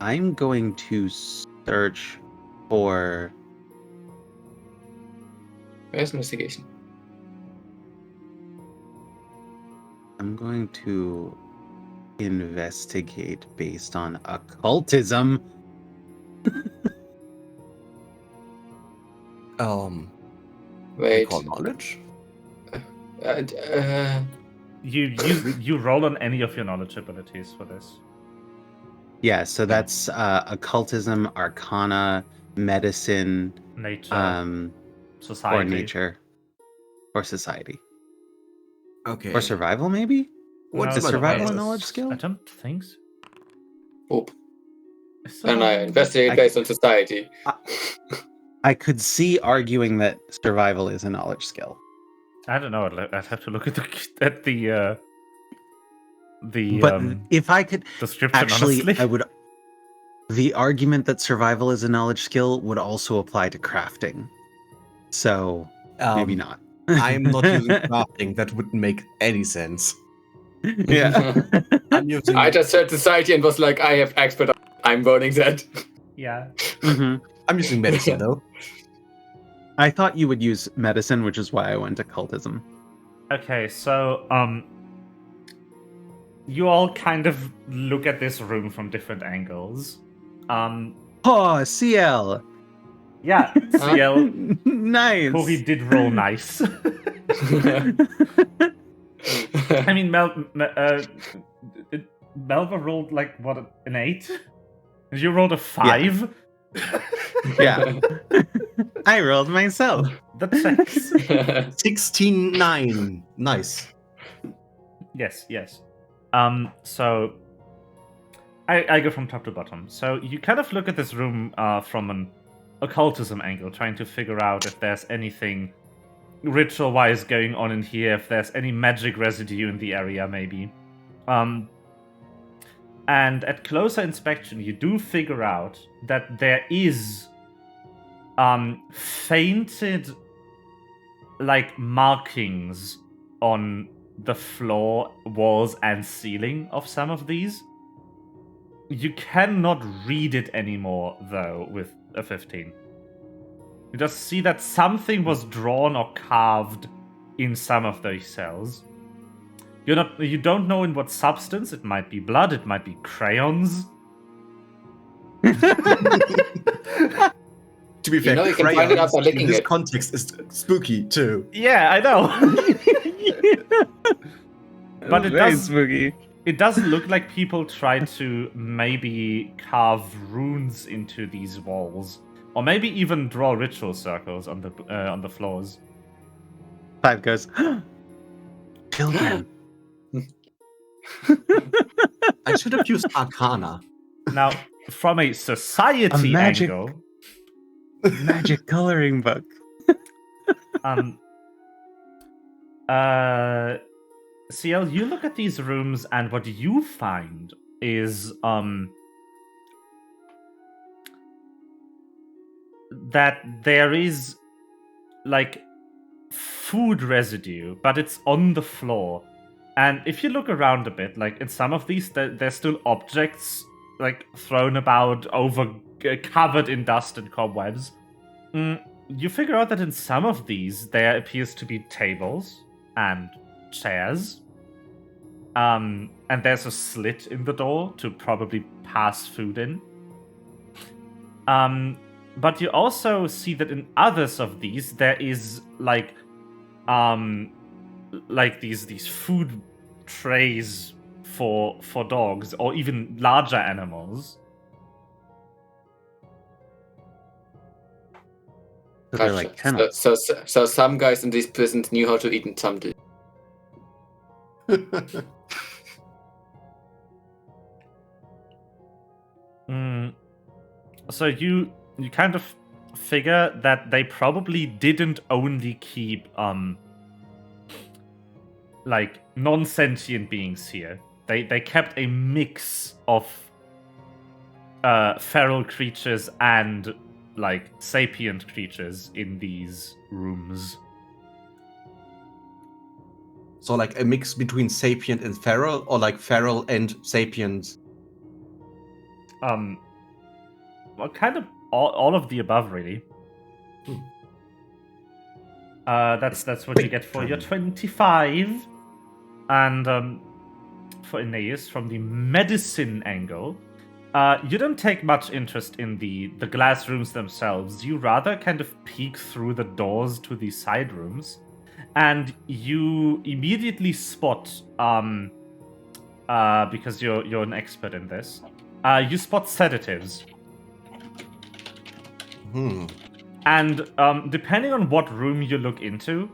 I'm going to search for. Where's investigation? I'm going to investigate based on occultism. Wait. Recall knowledge. You roll on any of your knowledge abilities for this. Yeah, so that's occultism, arcana, medicine, Nature, or society. nature, or society, Okay. or survival. Maybe What's is my survival a bonus? knowledge skill? I don't think so. Oop. Is And I survival- investigate I- based on society. I could see arguing that survival is a knowledge skill, I don't know. I'd have to look at the but if I could description. actually, honestly, I would. The argument that survival is a knowledge skill would also apply to crafting, so maybe not. I'm not using crafting. That wouldn't make any sense. Yeah. I'm using. I just heard society and was like, I have expert. I'm voting that. yeah. Mhm. I'm using medicine though. I thought you would use medicine, which is why I went occultism. Okay, so you all kind of look at this room from different angles. Oh, CL. Yeah, CL. Nice. Corey did roll nice. I mean, Melva rolled like what, an 8? And you rolled a 5. Yeah. I rolled myself. That checks. 16-9. Nice. Yes. So I go from top to bottom. So you kind of look at this room from an occultism angle, trying to figure out if there's anything ritual-wise going on in here, if there's any magic residue in the area, maybe. And at closer inspection, you do figure out that there is fainted like markings on the floor, walls, and ceiling of some of these. You cannot read it anymore, though, with a 15. You just see that something was drawn or carved in some of those cells. You don't know in what substance. It might be blood, it might be crayons. To be fair, You can find it out by crayons licking in this it. context is spooky too. Yeah, I know. But it Very does spooky. It does look like people tried to maybe carve runes into these walls, or maybe even draw ritual circles on the floors. 5 goes. Children. I should have used Arcana. Now, from a society A magic- angle, Magic coloring book. CL, you look at these rooms, and what you find is that there is like food residue, but it's on the floor. And if you look around a bit, like in some of these, there's still objects like thrown about, covered in dust and cobwebs. You figure out that in some of these, there appears to be tables and chairs. And there's a slit in the door to probably pass food in. But you also see that in others of these, there is like these food trays for dogs or even larger animals. So they're like kennels. So some guys in these prisons knew how to eat and some did. So you kind of figure that they probably didn't only keep like non-sentient beings here. They kept a mix of feral creatures and like sapient creatures in these rooms. So like a mix between sapient and feral, or like feral and sapient? Well, kind of all of the above, really. That's what you get for your 25. And for Aeneas, from the medicine angle, you don't take much interest in the glass rooms themselves. You rather kind of peek through the doors to the side rooms, and you immediately spot, because you're an expert in this, you spot sedatives. And depending on what room you look into,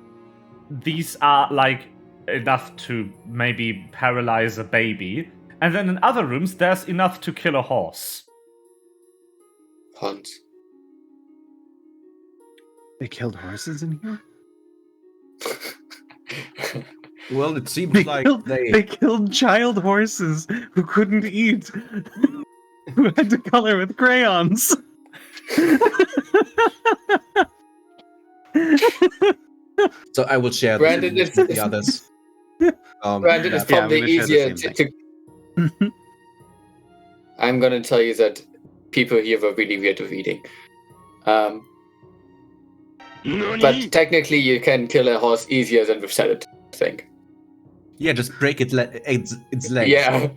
these are like enough to maybe paralyze a baby, and then in other rooms there's enough to kill a horse. Hunt. They killed horses in here? Well, it seems like they killed child horses who couldn't eat, who had to color with crayons. So I will share Brandon, this with the others. Brandon, it's probably easier to. I'm gonna tell you that people here were really weird with eating. But technically, you can kill a horse easier than with salad, I think. Yeah, just break its legs. Yeah.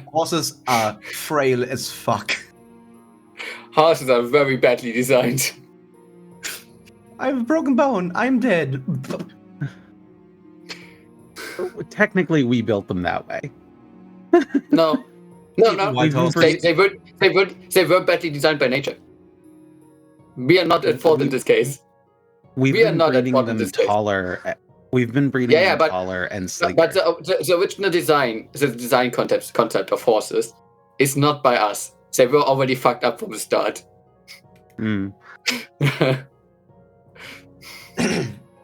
Horses are frail as fuck. Horses are very badly designed. I have a broken bone. I'm dead. Technically, we built them that way. No. White horses. They were badly designed by nature. We are not at fault in this case. We've We are been not at breeding fault in them this case. taller. We've been breeding them but- taller and sleeker. But the original design, the design concept of horses, is not by us. They were already fucked up from the start. Mm.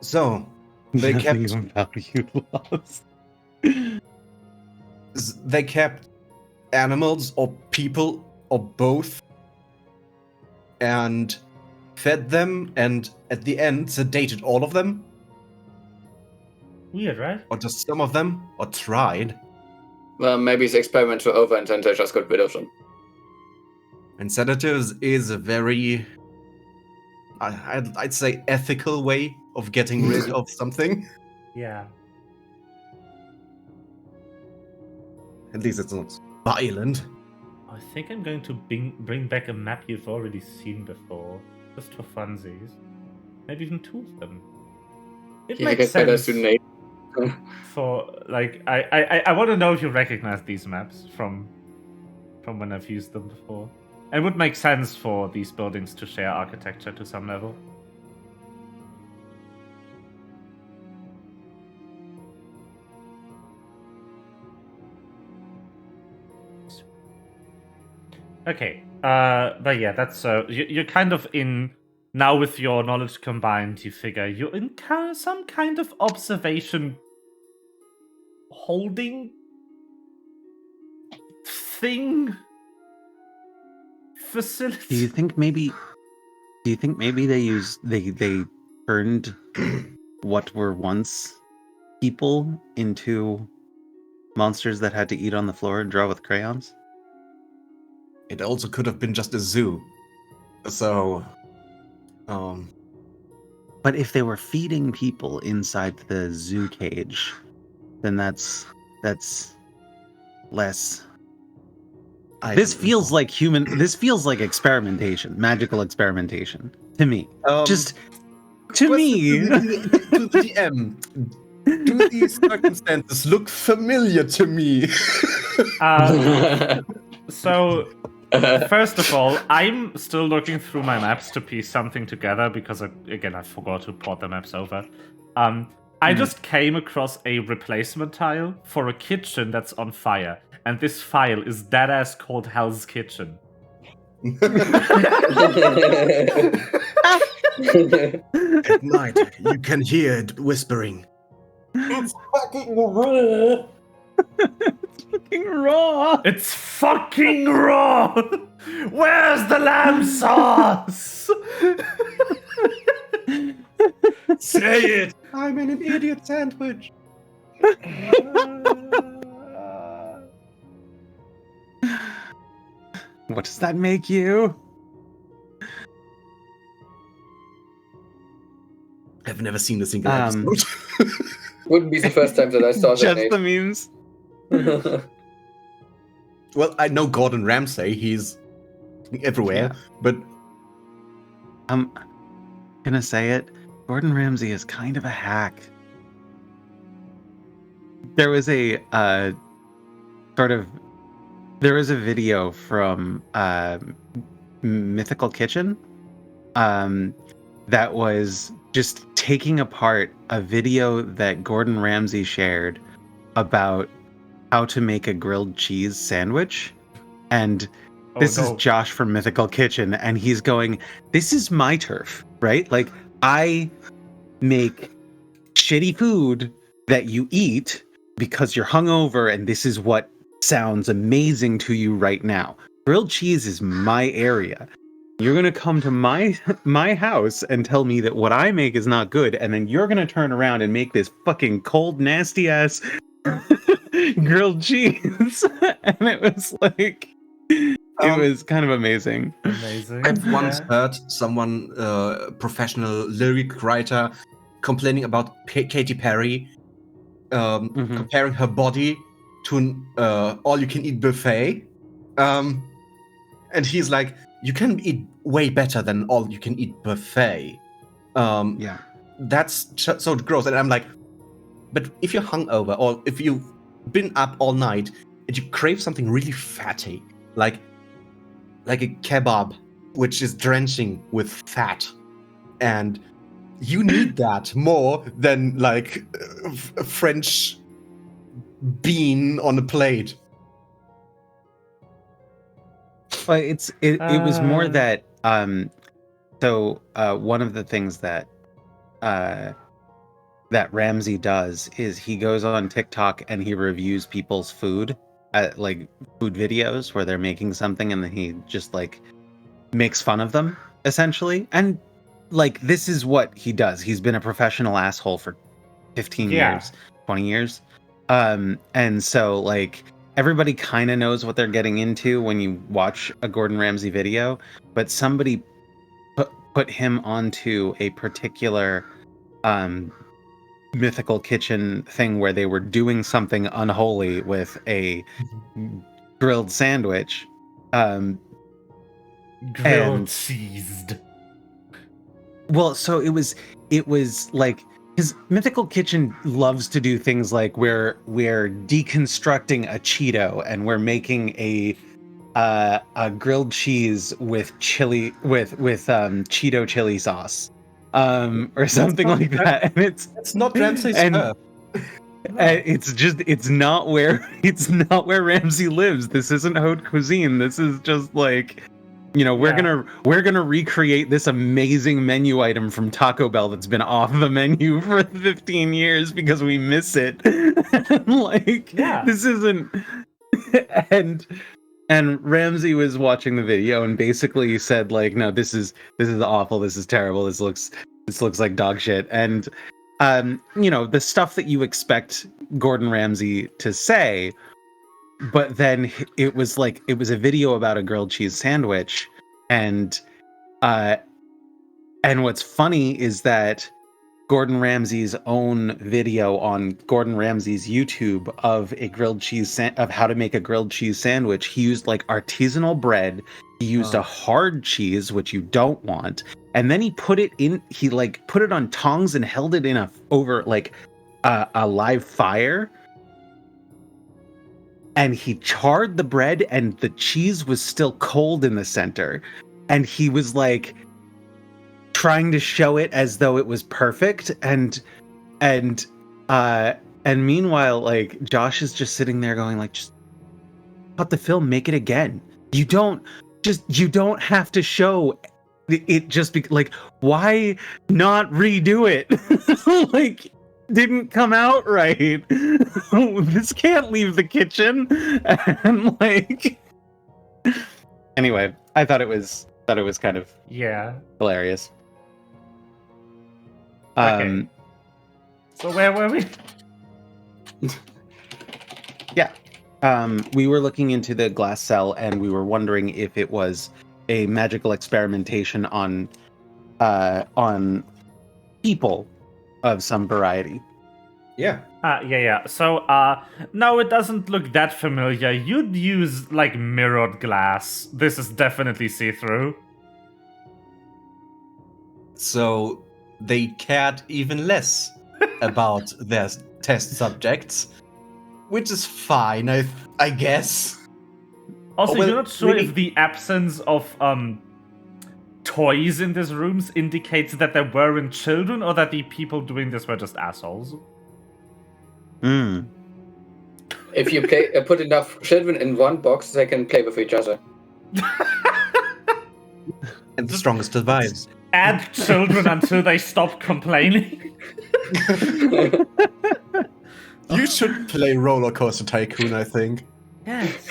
So they kept Nothing about you lost. they kept animals or people or both, and fed them, and at the end sedated all of them, Weird, right? or just some of them, or tried. Well, maybe the experiments were over and then they just got rid of them. And sedatives is a very, I'd say, ethical way of getting rid of something. Yeah. At least it's not violent. I think I'm going to bring back a map you've already seen before, just for funsies. Maybe even two of them. It Yeah, I makes guess better sense. to name. For like, I want to know if you recognize these maps from when I've used them before. It would make sense for these buildings to share architecture to some level. Okay, but yeah, that's so you're kind of in now with your knowledge combined. You figure you're in some kind of observation holding thing facility. Do you think maybe they turned what were once people into monsters that had to eat on the floor and draw with crayons? It also could have been just a zoo. So, But if they were feeding people inside the zoo cage, then that's less. This feels like This feels like experimentation, magical experimentation to me. Just to me. To the DM, do these circumstances look familiar to me? So, first of all, I'm still looking through my maps to piece something together because, again, I forgot to port the maps over. I just came across a replacement tile for a kitchen that's on fire, and this file is deadass called Hell's Kitchen. At night, you can hear it whispering. It's fucking raw. fucking raw. It's fucking raw. Where's the lamb sauce? Say it. I'm in an idiot sandwich. What does that make you? I've never seen a single Um, episode. Wouldn't be the first time that I saw that Just name. the memes. Well, I know Gordon Ramsay. He's everywhere, Yeah. but I'm gonna say it. Gordon Ramsay is kind of a hack. There was a there was a video from Mythical Kitchen that was just taking apart a video that Gordon Ramsay shared about how to make a grilled cheese sandwich. And this is Josh from Mythical Kitchen, and he's going, this is my turf, right? Like, I make shitty food that you eat because you're hungover, and this is what sounds amazing to you right now. Grilled cheese is my area. You're gonna come to my house and tell me that what I make is not good, and then you're gonna turn around and make this fucking cold, nasty ass grilled cheese. And it was like, it was kind of amazing. Amazing. I've once heard someone, professional lyric writer, complaining about Katy Perry, comparing her body to an all-you-can-eat buffet. And he's like, you can eat way better than all-you-can-eat buffet. Yeah. That's so gross. And I'm like, but if you're hungover, or if you've been up all night and you crave something really fatty, like a kebab, which is drenching with fat, and you need that more than like a French bean on a plate. But it was more that one of the things that that Ramsay does is he goes on TikTok and he reviews people's food, like food videos where they're making something, and then he just like makes fun of them essentially. And like, this is what he does. He's been a professional asshole for 15 years, 20 years. And so like, everybody kind of knows what they're getting into when you watch a Gordon Ramsay video, but somebody put him onto a particular Mythical Kitchen thing where they were doing something unholy with a grilled sandwich. Grilled cheesed. Well, so it was like, because Mythical Kitchen loves to do things like we're deconstructing a Cheeto and we're making a grilled cheese with chili with Cheeto chili sauce, or something like that. And It's not Ramsay's and it's not where Ramsay lives. This isn't haute cuisine. This is just like, you know, we're gonna recreate this amazing menu item from Taco Bell that's been off the menu for 15 years because we miss it. Like, this isn't. And Ramsay was watching the video and basically said like, no, this is awful. This is terrible. This looks like dog shit. And you know, the stuff that you expect Gordon Ramsay to say. But then it was a video about a grilled cheese sandwich, and what's funny is that Gordon Ramsay's own video on Gordon Ramsay's YouTube of a grilled cheese of how to make a grilled cheese sandwich, he used like artisanal bread, he used a hard cheese, which you don't want, and then he put it on tongs and held it in over like a live fire. And he charred the bread, and the cheese was still cold in the center. And he was like trying to show it as though it was perfect. And meanwhile, like, Josh is just sitting there going like, just cut the film, make it again. You don't have to show it just like, why not redo it? Like, didn't come out right. This can't leave the kitchen. And like, anyway, I thought it was kind of Yeah. hilarious. Okay. So where were we? We were looking into the glass cell, and we were wondering if it was a magical experimentation on people of some variety. Yeah. Yeah. So, no, it doesn't look that familiar. You'd use, like, mirrored glass. This is definitely see-through. So they cared even less about their test subjects, which is fine, I guess. Also, well, you're not sure really- if the absence of, toys in these rooms indicates that there weren't children, or that the people doing this were just assholes. Mm. If you put enough children in one box, they can play with each other. And the strongest survives. Add children until they stop complaining. You should play Roller Coaster Tycoon, I think. Yes.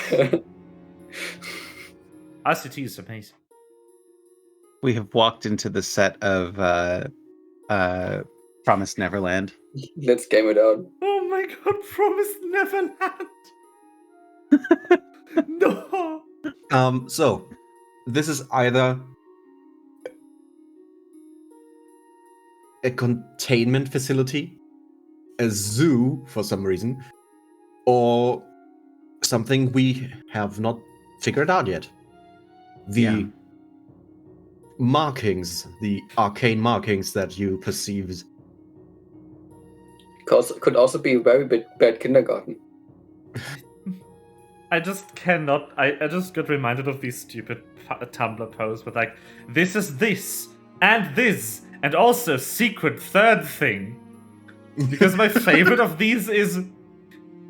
ICT is amazing. We have walked into the set of Promised Neverland. Let's game it out. Oh my god, Promised Neverland! No! So this is either a containment facility, a zoo for some reason, or something we have not figured out yet. The markings, the arcane markings that you perceive. Could also be a very bad kindergarten. I just cannot. I just got reminded of these stupid Tumblr posts with like, this is this, and also secret third thing. Because my favorite of these is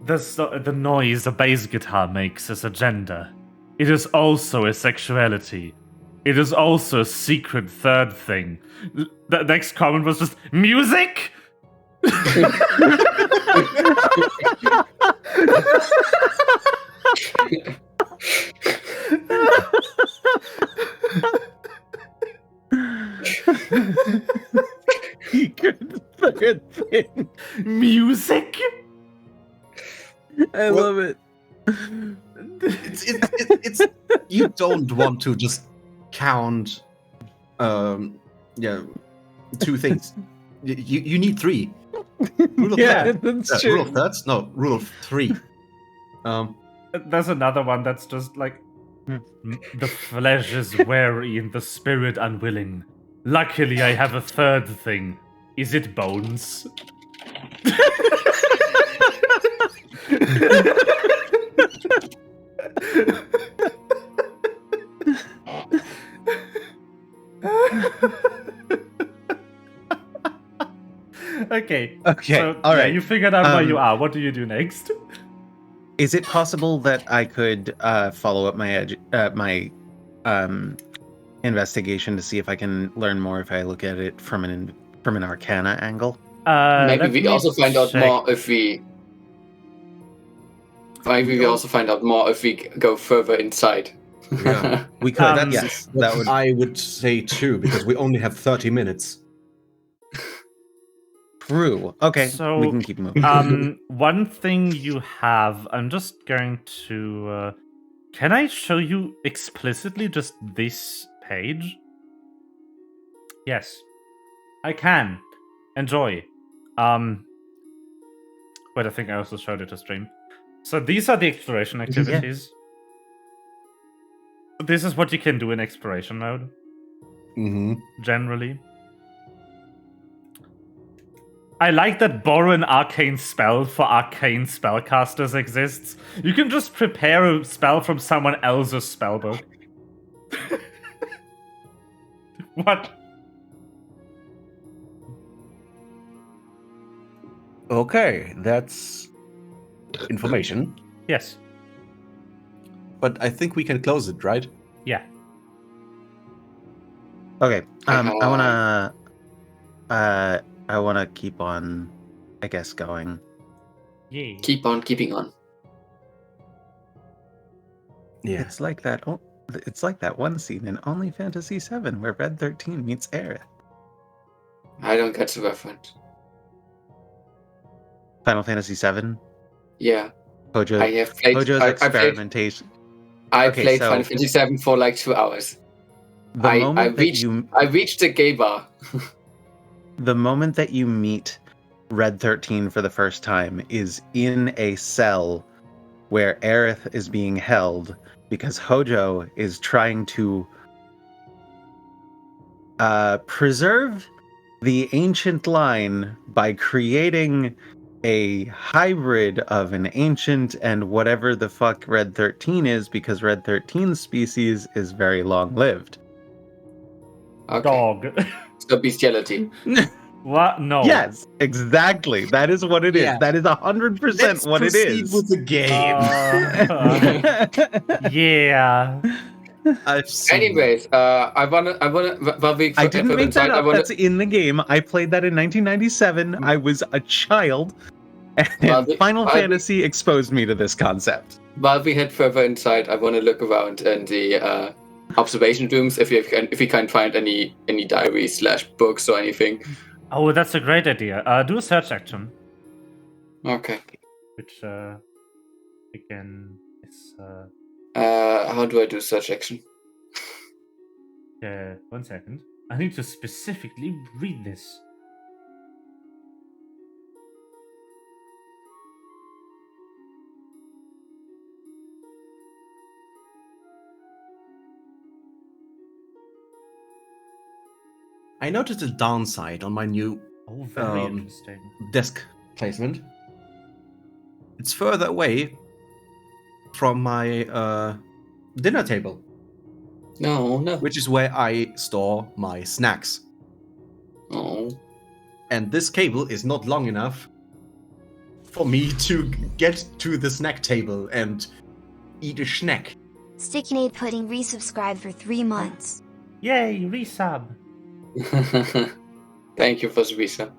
the noise a bass guitar makes is a gender. It is also a sexuality. It is also a secret third thing. The next comment was just, music? Secret third thing. Music? I love it. It's you don't want to just count two things. You need three. Rule of that's true. Rule of thirds? No, rule of three. There's another one that's just like, the flesh is weary and the spirit unwilling. Luckily, I have a third thing. Is it bones? Okay. Okay, So, all yeah, right. you figured out where you are. What do you do next? Is it possible that I could follow up my investigation to see if I can learn more if I look at it from an Arcana angle? Maybe let we me also find out check. more if we. Maybe we also find out more if we go further inside. Yeah. We could. Um, Yes, that would. I would say too, because we only have 30 minutes. True. Okay, So, we can keep moving. One thing you have, I'm just going to. Can I show you explicitly just this page? Yes, I can. Enjoy. But I think I also showed it to stream. So these are the exploration activities. This is what you can do in exploration mode, Mm-hmm. generally. I like that borrow an arcane spell for arcane spellcasters exists. You can just prepare a spell from someone else's spellbook. What? Okay, that's information. Yes. But I think we can close it, right? Yeah. Okay. I wanna keep on I guess, going. Yay. Keep on keeping on. Yeah. It's like that. It's like that one scene in Only Fantasy VII where Red 13 meets Aerith. I don't get the reference. Final Fantasy VII. Yeah. Hojo's I have played. experimentation. I Okay, played so- Final Fantasy VII for like 2 hours. The I moment reached the gay bar. the moment that you meet Red 13 for the first time is in a cell where Aerith is being held because Hojo is trying to preserve the ancient line by creating a hybrid of an ancient and whatever the fuck Red 13 is, because Red 13's species is very long-lived. Okay. Dog. So bestiality. What? No. Yes, exactly. That is what it is. Yeah. That is 100% what it is. with the game. Yeah. I've seen Anyways, I wanna. While we I didn't make that I up. wanna, That's in the game. I played that in 1997. I was a child, and Final Fantasy exposed me to this concept. while we head further inside, I want to look around in the observation rooms if we can find any diaries / books or anything. Oh, that's a great idea. Do a search action, Okay. which again is How do I do search action? 1 second. I need to specifically read this. I noticed a downside on my new Oh, very interesting. desk placement. It's further away from my dinner table, No. which is where I store my snacks. Oh. And this cable is not long enough for me to get to the snack table and eat a snack. Stickinade Pudding resubscribed for 3 months. Yay, resub. Thank you for the visa.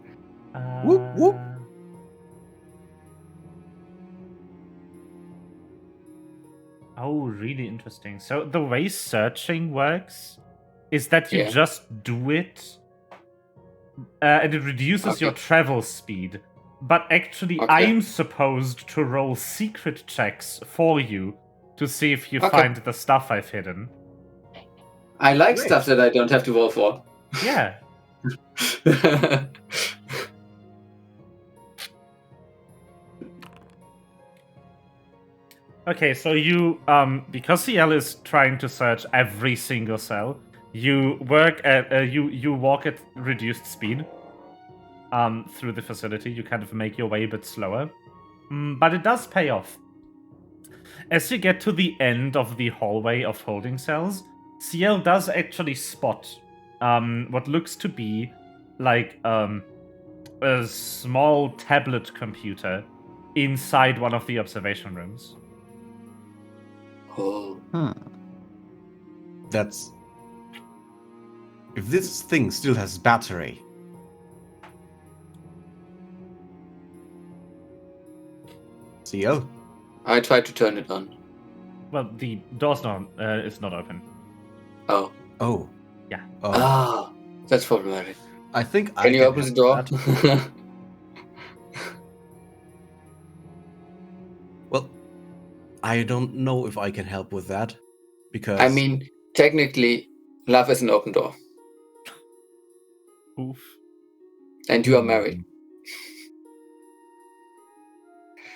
Whoop, whoop. Oh, really interesting. So the way searching works is that you Yeah. just do it, and it reduces your Okay. travel speed. But actually, Okay. I'm supposed to roll secret checks for you to see if you Okay. find the stuff I've hidden. I like Great. stuff that I don't have to roll for. Yeah. Okay, so you, because CL is trying to search every single cell, you work at, you walk at reduced speed, through the facility. You kind of make your way a bit slower, but it does pay off. As you get to the end of the hallway of holding cells, CL does actually spot, what looks to be like, a small tablet computer inside one of the observation rooms. Oh. That's... If this thing still has battery... CL? I tried to turn it on. Well, the door's not, it's not open. Oh. Oh. Yeah. Oh. Ah, that's problematic. I think I Can you open the help door? that. Well, I don't know if I can help with that. Because... I mean, technically, love is an open door. Oof. And you are married.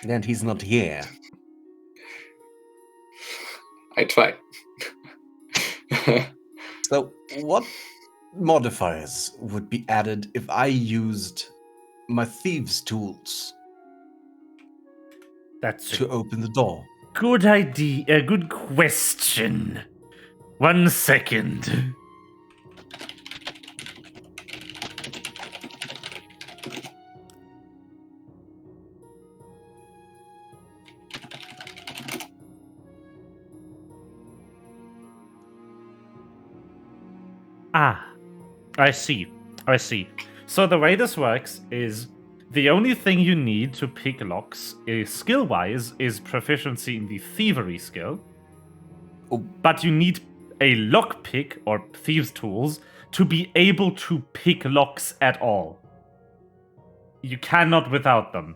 And he's not here. I tried. So, what modifiers would be added if I used my thieves' tools That's to open the door? good idea. A good question. 1 second. Ah, I see. So the way this works is The only thing you need to pick locks, skill-wise, is proficiency in the thievery skill. Oh. But you need a lock pick, or thieves' tools, to be able to pick locks at all. You cannot without them.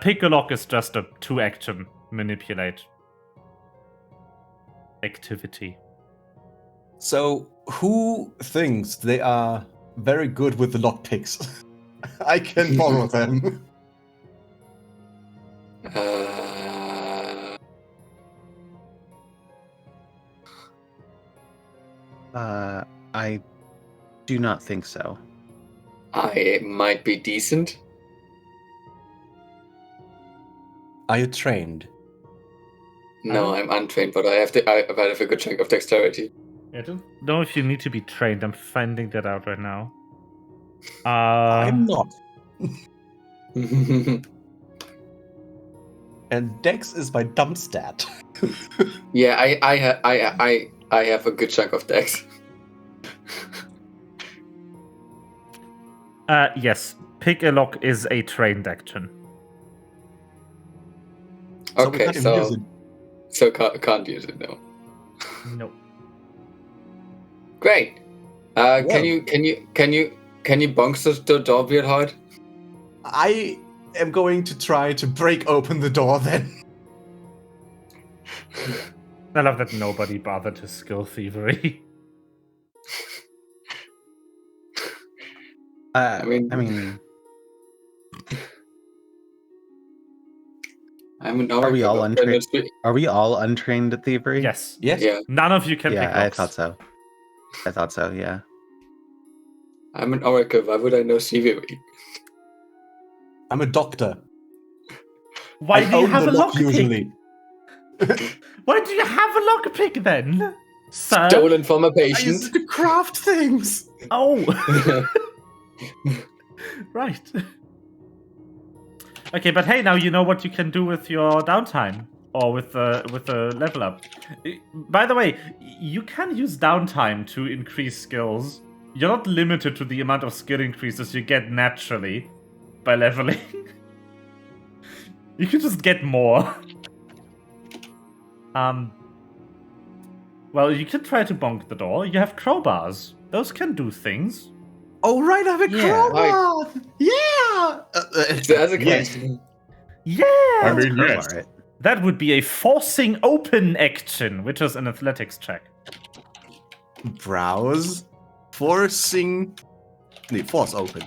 Pick a lock is just a 2-action manipulate activity. So, who thinks they are very good with the lockpicks? I can borrow them. I do not think so. I might be decent. Are you trained? No, I'm untrained, but I have a good chunk of dexterity. I don't know if you need to be trained. I'm finding that out right now. I'm not. And Dex is my dump stat. Yeah, I have a good chunk of dex. Yes. Pick a lock is a trained action. Okay, we can't use it. so can't use it now. No. Great. Can you bonk the door real hard? I am going to try to break open the door then. I love that nobody bothered to skill thievery. I mean, I'm an are we all oracle, but untrained? Are we all untrained at thievery? Yes. Yes? Yeah, None of you can Yeah, pick I locks. thought so. Yeah. I'm an oracle. Why would I know thievery? I'm a doctor. Why I do you own have the a lock lockpick? usually. Why do you have a lockpick then? Sir? Stolen from a I use patient. it to craft things. Oh. Right. Okay, but hey, now you know what you can do with your downtime. Or with the level up. By the way, you can use downtime to increase skills. You're not limited to the amount of skill increases you get naturally by leveling. You can just get more. Well, you can try to bonk the door. You have crowbars. Those can do things. Oh, right, I have a Yeah. crowbar. Yeah. That's a case. Yeah! Let's mean, crowbar yes. it. That would be a forcing open action, which is an athletics check. Browse. Forcing. Nee, force open.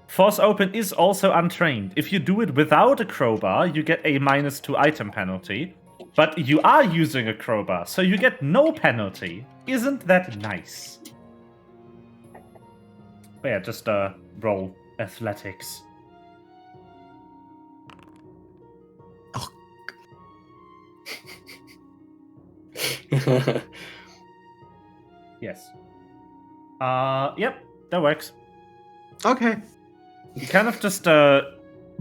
Force open is also untrained. If you do it without a crowbar, you get a -2 item penalty. But you are using a crowbar, so you get no penalty. Isn't that nice? But yeah, just roll athletics. Yes. Yep, that works. Okay. You kind of just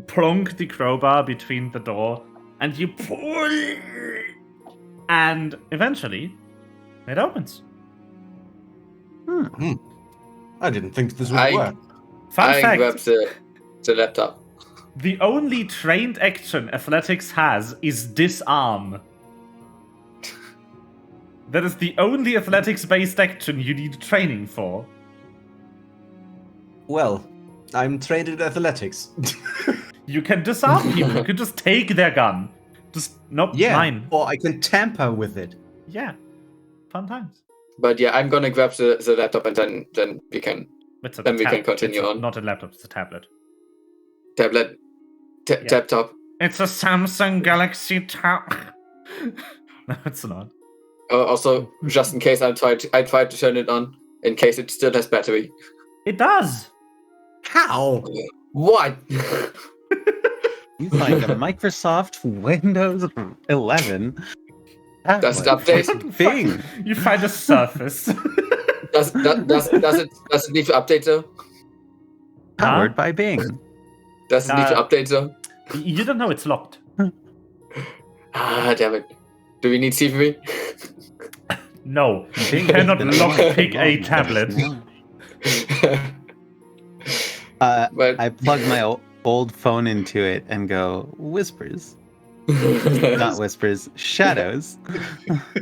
plonk the crowbar between the door, and you pull, and eventually, it opens. I didn't think this would I- work. Fun I fact: grab the laptop. the only trained action athletics has is disarm. That is the only athletics-based action you need training for. Well, I'm trained in athletics. You can disarm people. You can just take their gun. Just nope, Yeah, mine. or I can tamper with it. Yeah, fun times. But yeah, I'm gonna grab the laptop and then we can It's a Then we can continue on. Not a laptop, it's a tablet. tablet Yeah. laptop. It's a Samsung Galaxy Tab. No, it's not. Also, just in case I tried to turn it on in case it still has battery. It does. How? What? You find a Microsoft Windows 11. Does it update? Thing. You find a Surface. Does it need to update though? Powered by Bing. Does it need to update though? You don't know it's locked. Ah, damn it. Do we need CV? No, you cannot lockpick a tablet. But I plug my old phone into it and go, whispers. Not whispers, shadows.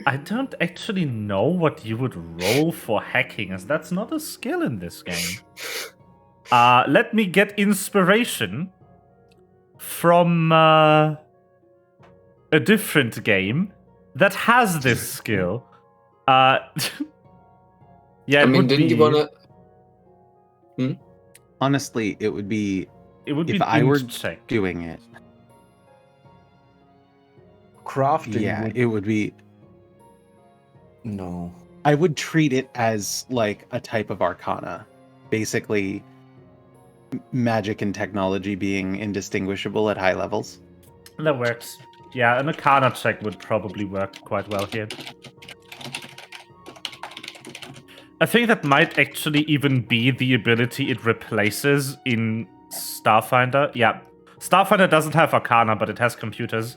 I don't actually know what you would roll for hacking, as that's not a skill in this game. Let me get inspiration from a different game that has this skill. Yeah, I mean, didn't you wanna? Honestly, it would be It would if be I were check. doing it. Crafting. Yeah, it would be. No. I would treat it as like a type of arcana, basically. Magic and technology being indistinguishable at high levels. That works. Yeah, an Arcana check would probably work quite well here. I think that might actually even be the ability it replaces in Starfinder. Yeah, Starfinder doesn't have Arcana, but it has computers.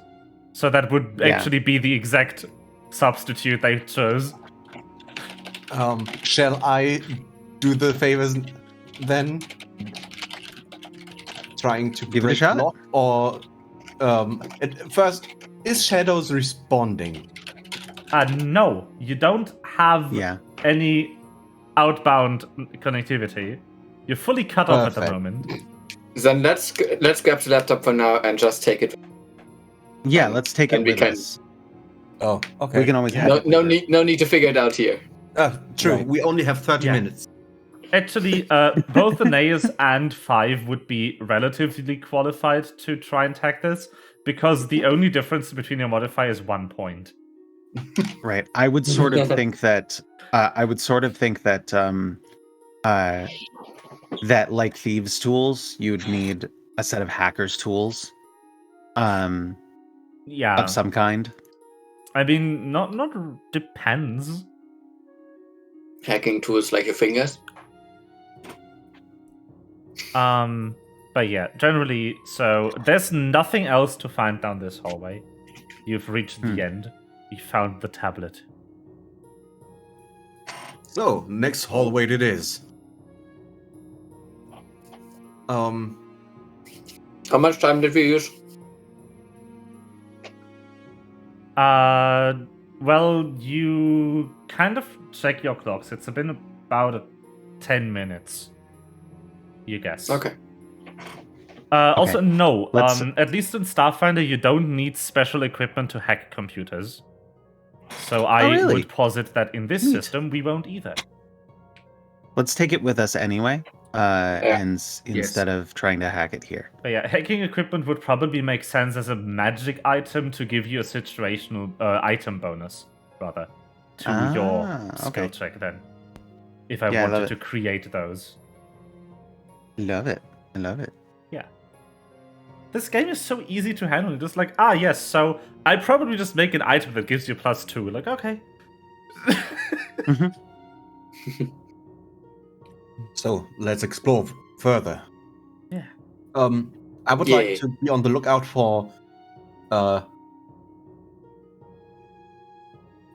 So that would actually be the exact substitute they chose. Shall I do the favors then? Trying to Give it a break shot? lock, or first, is Shadows responding? No, you don't have any outbound connectivity. You're fully cut off at the moment. Then let's grab the laptop for now and just take it. Yeah, let's take it And we with can- us. Oh, okay. We can always have it. No need to figure it out here. True. Right. We only have 30 Yeah. minutes. Actually, both Aeneas and 5 would be relatively qualified to try and hack this, because the only difference between your modifier is 1 point. Right. I would sort of think that. That like thieves' tools, you'd need a set of hackers' tools, Yeah, of some kind. I mean, not depends. Hacking tools like your fingers. But yeah, generally, so there's nothing else to find down this hallway. You've reached the end. You found the tablet. So, next hallway it is. How much time did we use? Well, you kind of check your clocks. It's been about 10 minutes. You guess. Okay. Also, no. Let's- At least in Starfinder, you don't need special equipment to hack computers. So I really? would posit that in this Neat. system, we won't either. Let's take it with us anyway, instead of trying to hack it here. But yeah, hacking equipment would probably make sense as a magic item to give you a situational item bonus, rather, to your skill check then. If I Yeah, I love wanted it. to create those. Love it. I love it. Yeah. This game is so easy to handle. It's just like, yes, so I probably just make an item that gives you +2. Like, okay. So, let's explore further. Yeah. I would like to be on the lookout for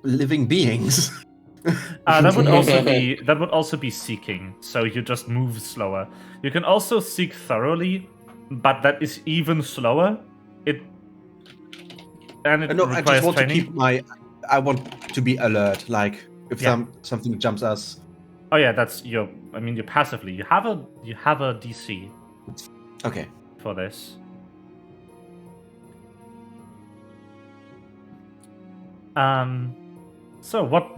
living beings. That would also be seeking. So you just move slower. You can also seek thoroughly, but that is even slower. No, I requires just want training. to keep I want to be alert. Like if something jumps us. Oh yeah, that's your. I mean, you passively. You have a DC Okay. for this. So what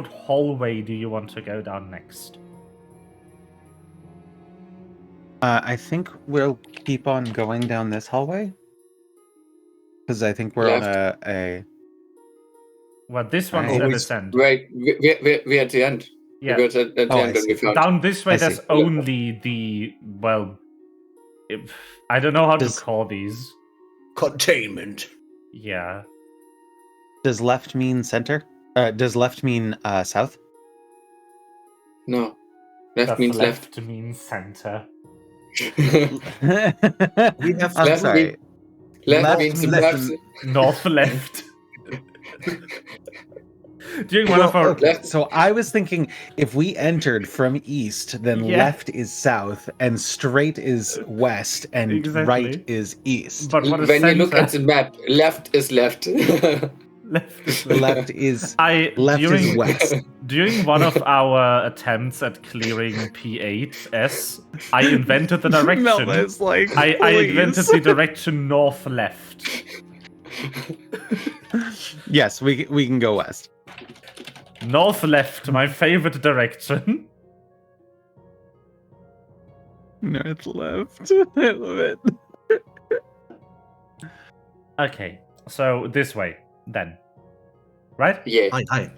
hallway do you want to go down next? I think we'll keep on going down this hallway. Because I think we're on a... Well, this one's at its end. Right, we're at the end. Yeah. Because at the Oh, end I when we see. found. Down this way, I there's see. only the I don't know how Does- to call these. Containment. Yeah. Does left mean center? Does left mean south? No, left Does means left. to mean center. We have I'm left sorry. Left Left means means perhaps. North left. During one of our Okay, so I was thinking if we entered from east, then Yeah. left is south, and straight is west, and Exactly. right is east. But what is When you look center? at the map, left is left. Left is Left is left is west. During one of our attempts at clearing P8S, I invented the direction. Melba is like, I invented "Please." the direction north-left. Yes, we can go west. North-left, my favorite direction. North left. I love it. Okay, so this way, then. Right? Yeah. Hi.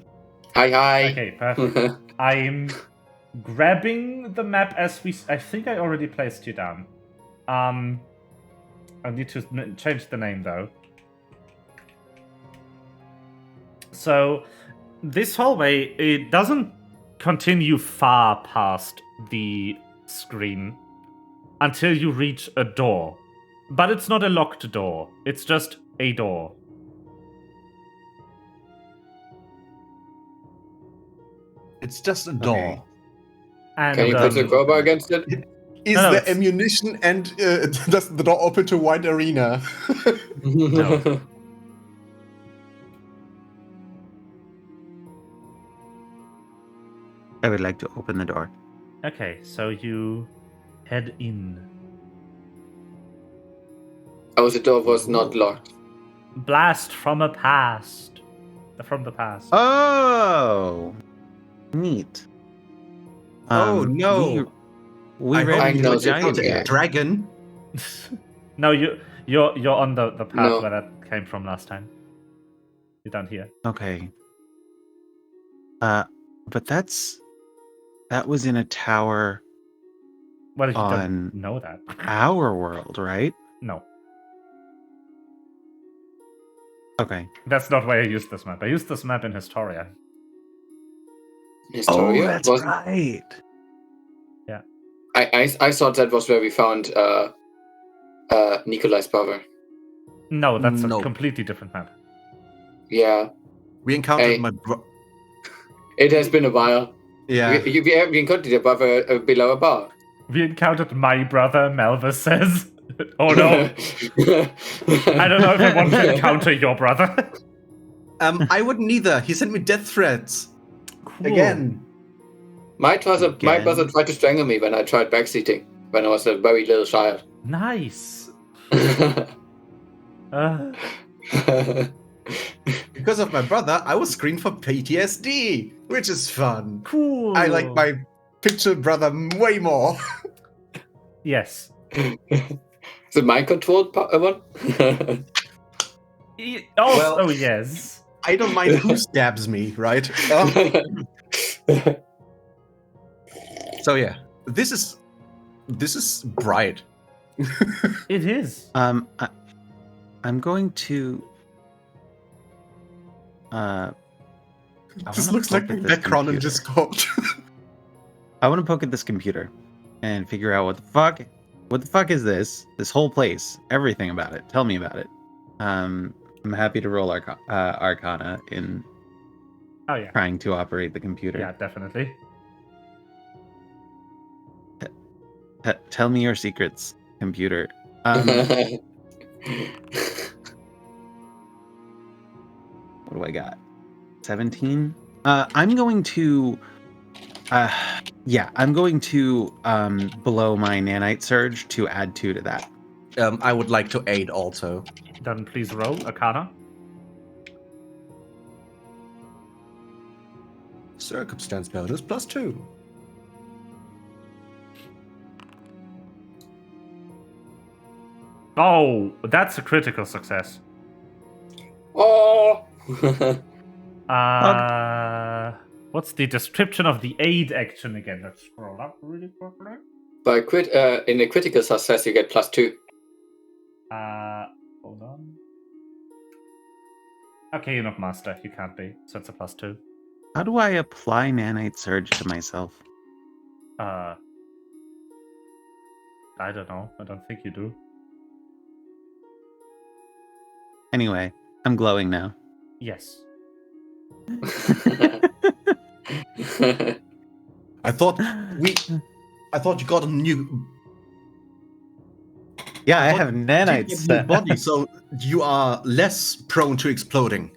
Hi. Okay, perfect. I'm grabbing the map as we... I think I already placed you down. I need to change the name, though. So, this hallway, it doesn't continue far past the screen until you reach a door. But it's not a locked door. It's just a door. It's just a door. Okay. And, Can you put the crowbar against it? Is No, there it's- ammunition and does the door open to wide arena? No. I would like to open the door. Okay, so you head in. Oh, the door was not locked. Blast from a past. From the past. Oh, neat. Oh, no. We I ran I into know a the giant thing, here. yeah. Dragon. No, you're on the path No. where that came from last time. You're down here. Okay. But that was in a tower Well, you On- don't know that. our world, right? No, Okay. that's not why I used this map. I used this map in Historia. Historia? Oh, that's Was- right. I thought that was where we found Nikolai's brother. No, that's No. a completely different map. Yeah. We encountered Hey. my It has been a while. Yeah. We have encountered your brother below a bar. We encountered my brother, Malva says. Oh no, I don't know if I want to encounter your brother. I wouldn't either. He sent me death threats. Cool. Again. My brother Again. tried to strangle me when I tried backseating when I was a very little child. Nice. Because of my brother, I was screened for PTSD, which is fun. Cool. I like my picture brother way more. Yes. The mind controlled one? Also, Well- yes. I don't mind who stabs me, right? So yeah, this is bright. It is. I'm going to. This wanna looks like poke my at this background in computer. Discord. I want to poke at this computer and figure out what the fuck is this? This whole place, everything about it. Tell me about it. I'm happy to roll Arcana in Oh yeah. trying to operate the computer. Yeah, definitely. Tell me your secrets, computer. What do I got? 17. I'm going to. I'm going to blow my nanite surge to add 2 to that. I would like to aid also. Then please roll Arcana. Circumstance bonus +2. Oh, that's a critical success. Oh! What's the description of the aid action again? Let's scroll up really quickly. By in a critical success, you get +2. Hold on. Okay, you're not master. You can't be. So it's a +2. How do I apply nanite surge to myself? I don't know. I don't think you do. Anyway, I'm glowing now. Yes. I thought you got a new. Yeah, I thought have you got nanites. a new body, so you are less prone to exploding.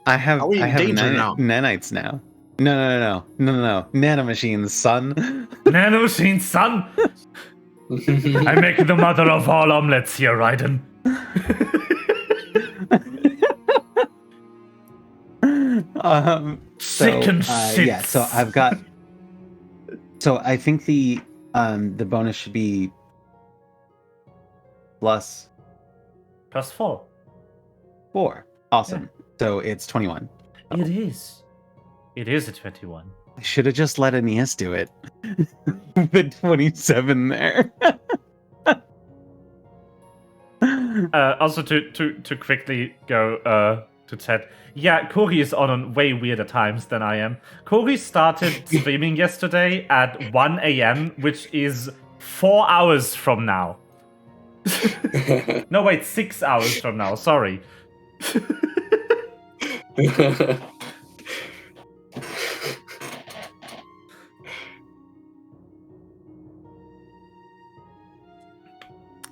I have Are we in danger now? nanites now. No. Nanomachines, son. Nanomachine, son! I make the mother of all omelets here, Raiden. Chicken shit. Yeah, so I've got. So I think the bonus should be plus +4. 4. Awesome. So it's 21. It is. It is a 21. I should have just let Aeneas do it. The 27 there. Also, to quickly go to chat. Yeah, Corey is on way weirder times than I am. Corey started streaming yesterday at 1 a.m., which is 4 hours from now. No, wait, 6 hours from now. Sorry.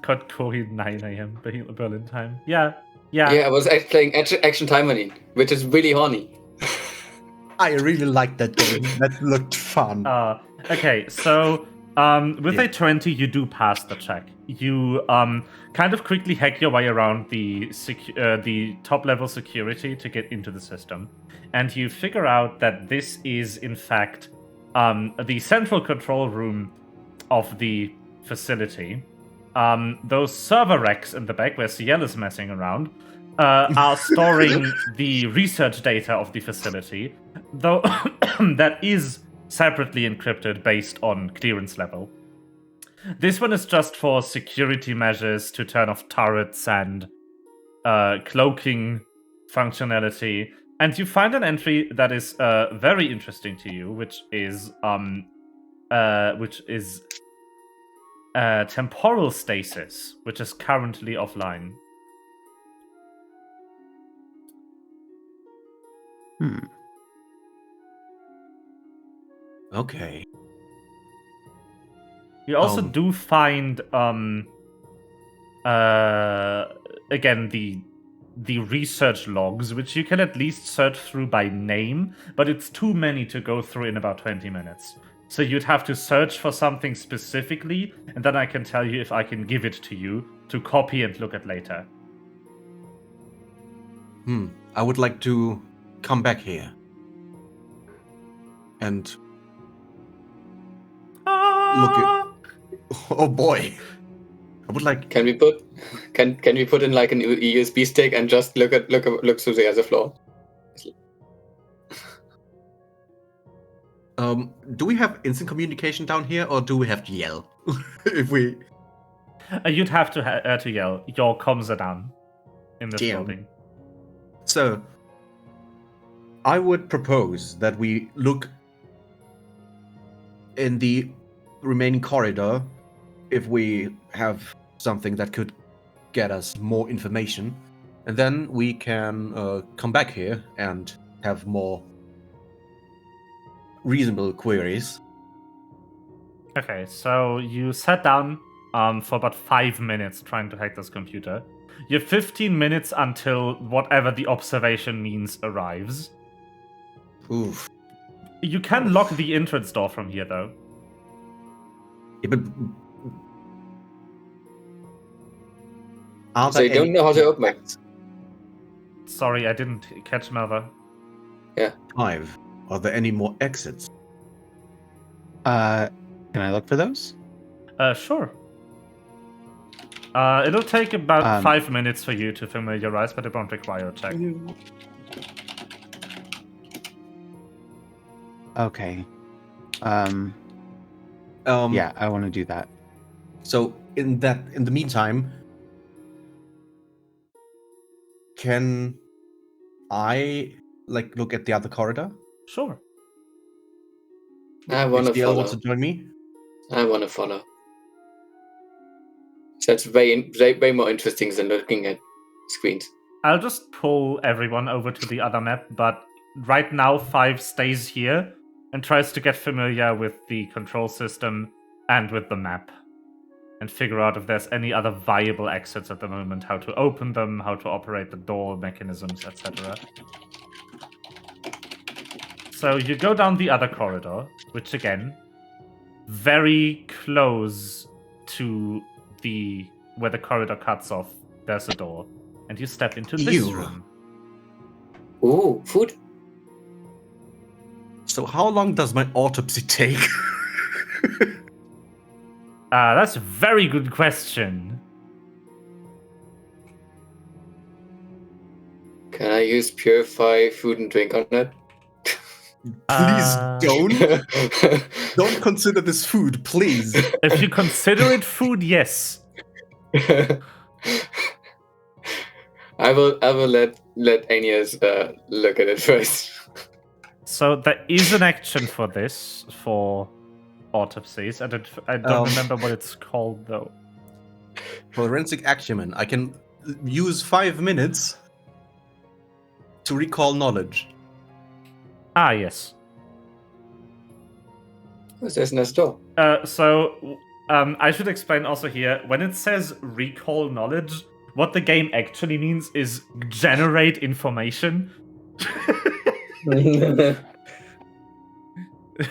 Got Corey 9 a.m. Berlin time. Yeah. Yeah, I was playing Action Time Machine, which is really horny. I really liked that game. That looked fun. Okay, so with a 20, you do pass the check. You kind of quickly hack your way around the top level security to get into the system, and you figure out that this is in fact the central control room of the facility. Those server racks in the back where CL is messing around are storing the research data of the facility, though that is separately encrypted based on clearance level. This one is just for security measures to turn off turrets and cloaking functionality. And you find an entry that is very interesting to you, which is temporal stasis, which is currently offline. Okay. You also do find again the research logs, which you can at least search through by name, but it's too many to go through in about 20 minutes. So you'd have to search for something specifically, and then I can tell you if I can give it to you to copy and look at later. I would like to come back here and look at. Oh boy! I would like. Can we put in like an USB stick and just look through the other floor? Do we have instant communication down here, or do we have to yell if we? You'd have to yell. Your comms are down in this Damn. building. So, I would propose that we look in the remaining corridor if we have something that could get us more information, and then we can come back here and have more reasonable queries. Okay, so you sat down for about 5 minutes trying to hack this computer. You have 15 minutes until whatever the observation means arrives. Oof. You can lock the entrance door from here, though. Yeah, but are So there you don't any know how to open it. Sorry, I didn't catch Melva. 5? Are there any more exits? Can I look for those? Sure. It'll take about 5 minutes for you to familiarize, but it won't require a check. Okay. Yeah, I want to do that. So in the meantime, can I look at the other corridor? Sure. I want to If DL follow. wants to join me? I want to follow. That's way more interesting than looking at screens. I'll just pull everyone over to the other map, but right now 5 stays here and tries to get familiar with the control system and with the map and figure out if there's any other viable exits at the moment, how to open them, how to operate the door mechanisms, etc. So you go down the other corridor, which again, very close to where the corridor cuts off, there's a door. And you step into this Ew. room. Ooh, food. So how long does my autopsy take? That's a very good question. Can I use purify food and drink on that? Please don't. I Don't consider this food, please. If you consider it food, yes. will let Aeneas look at it first. So there is an action for this, for autopsies. I don't remember what it's called, though. Forensic acumen. I can use 5 minutes to recall knowledge. Ah, yes. What's this next door? I should explain also here, when it says recall knowledge, what the game actually means is generate information.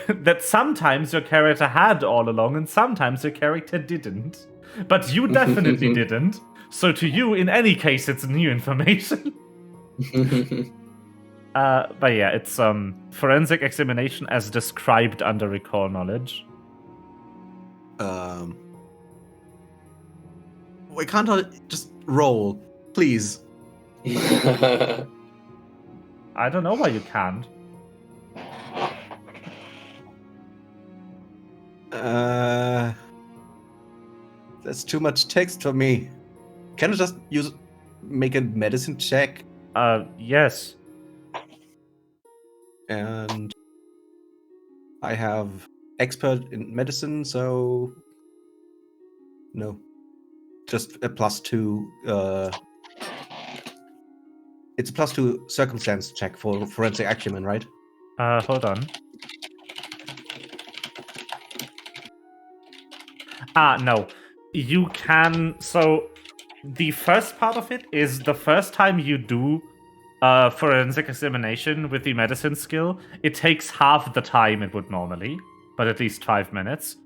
That sometimes your character had all along and sometimes your character didn't. But you definitely didn't. So to you, in any case, it's new information. But yeah, it's forensic examination as described under recall knowledge. Why can't I just roll, please? I don't know why you can't. That's too much text for me. Can I just make a medicine check? Yes. And I have expert in medicine, so no. Just a +2. It's a +2 circumstance check for forensic acumen, right? Hold on. No. You can... So, the first part of it is the first time you do forensic examination with the medicine skill, it takes half the time it would normally, but at least 5 minutes.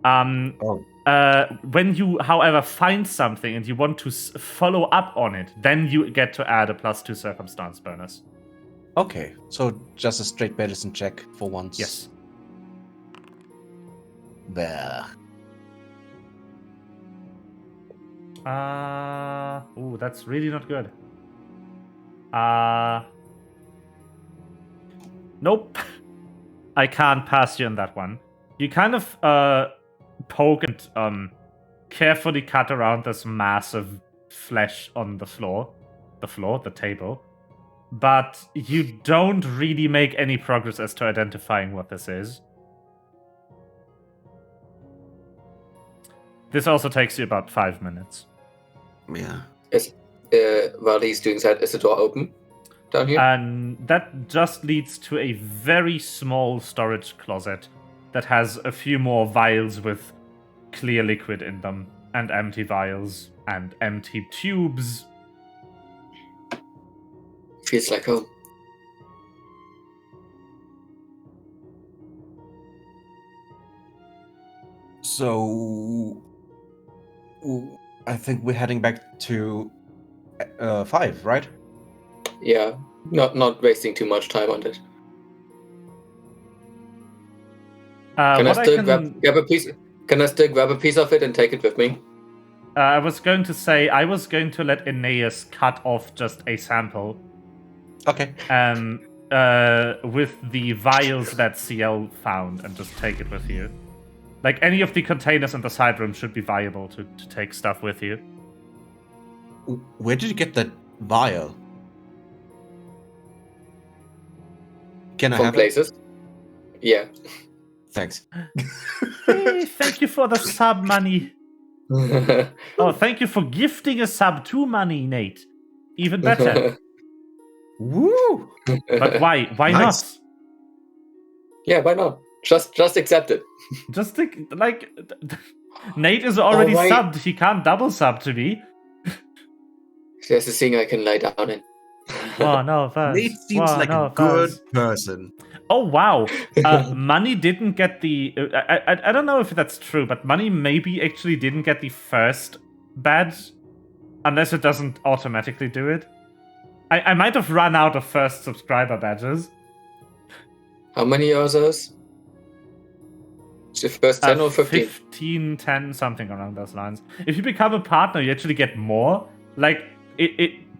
When you, however, find something and you want to follow up on it, then you get to add a +2 circumstance bonus. Okay, so just a straight medicine check for once. Yes. There. Ooh, that's really not good. Nope. I can't pass you on that one. You kind of poke and carefully cut around this mass of flesh on the table. But you don't really make any progress as to identifying what this is. This also takes you about 5 minutes. Yeah. While he's doing that, is the door open down here? And that just leads to a very small storage closet that has a few more vials with clear liquid in them, and empty vials, and empty tubes. Feels like home. So I think we're heading back to 5, right? Yeah, not wasting too much time on this. Can I still grab a piece? Can I still grab a piece of it and take it with me? I was going to say, I was going to let Aeneas cut off just a sample. Okay. With the vials that CL found, and just take it with you. Like, any of the containers in the side room should be viable to take stuff with you. Where did you get that vial? Can I From have places? Yeah. it? Thanks. Hey, thank you for the sub money. Oh, thank you for gifting a sub to money, Nate. Even better. Woo! But why? Why Nice. not? Yeah, why not? Just accept it. Just like Nate is already Alright. subbed. He can't double sub to me. There's a thing I can lie down in. Well, no offense. Nate seems Well, like no a good offense. person. Oh wow! Money didn't get the. I don't know if that's true, but Money maybe actually didn't get the first badge, unless it doesn't automatically do it. I might have run out of first subscriber badges. How many are those? Is the first 10 or 15? 15, 10, something around those lines. If you become a partner, you actually get more. Like,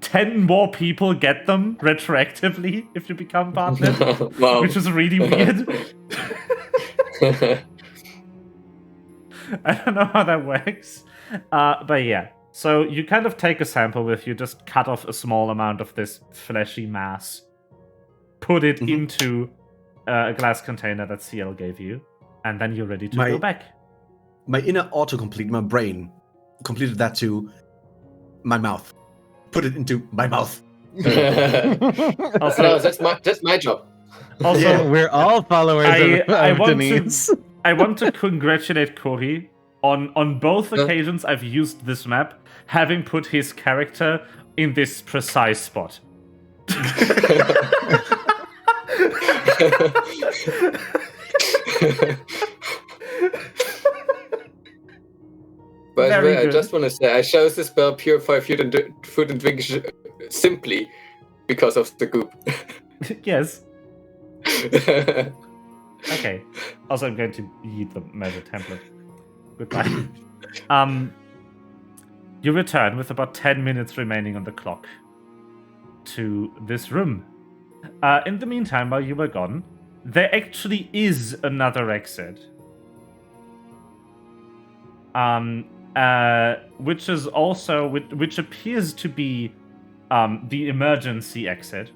10 more people get them retroactively if you become partner, Wow. which is really weird. I don't know how that works. But yeah. So you kind of take a sample with you, just cut off a small amount of this fleshy mass, put it into a glass container that CL gave you, and then you're ready to go back. My inner autocomplete, my brain, completed that to my mouth. Put it into my mouth. Also, No, that's my job. Also, Yeah, we're all followers I of want Denise. I want to congratulate Corey. On both occasions I've used this map, having put his character in this precise spot. By the Very way, I good. just want to say I chose this spell Purify Food and Drink simply because of the goop. Yes. Okay. Also, I'm going to eat the measure template. Goodbye. You return with about 10 minutes remaining on the clock to this room. In the meantime, while you were gone, there actually is another exit. Which is also which appears to be the emergency exit.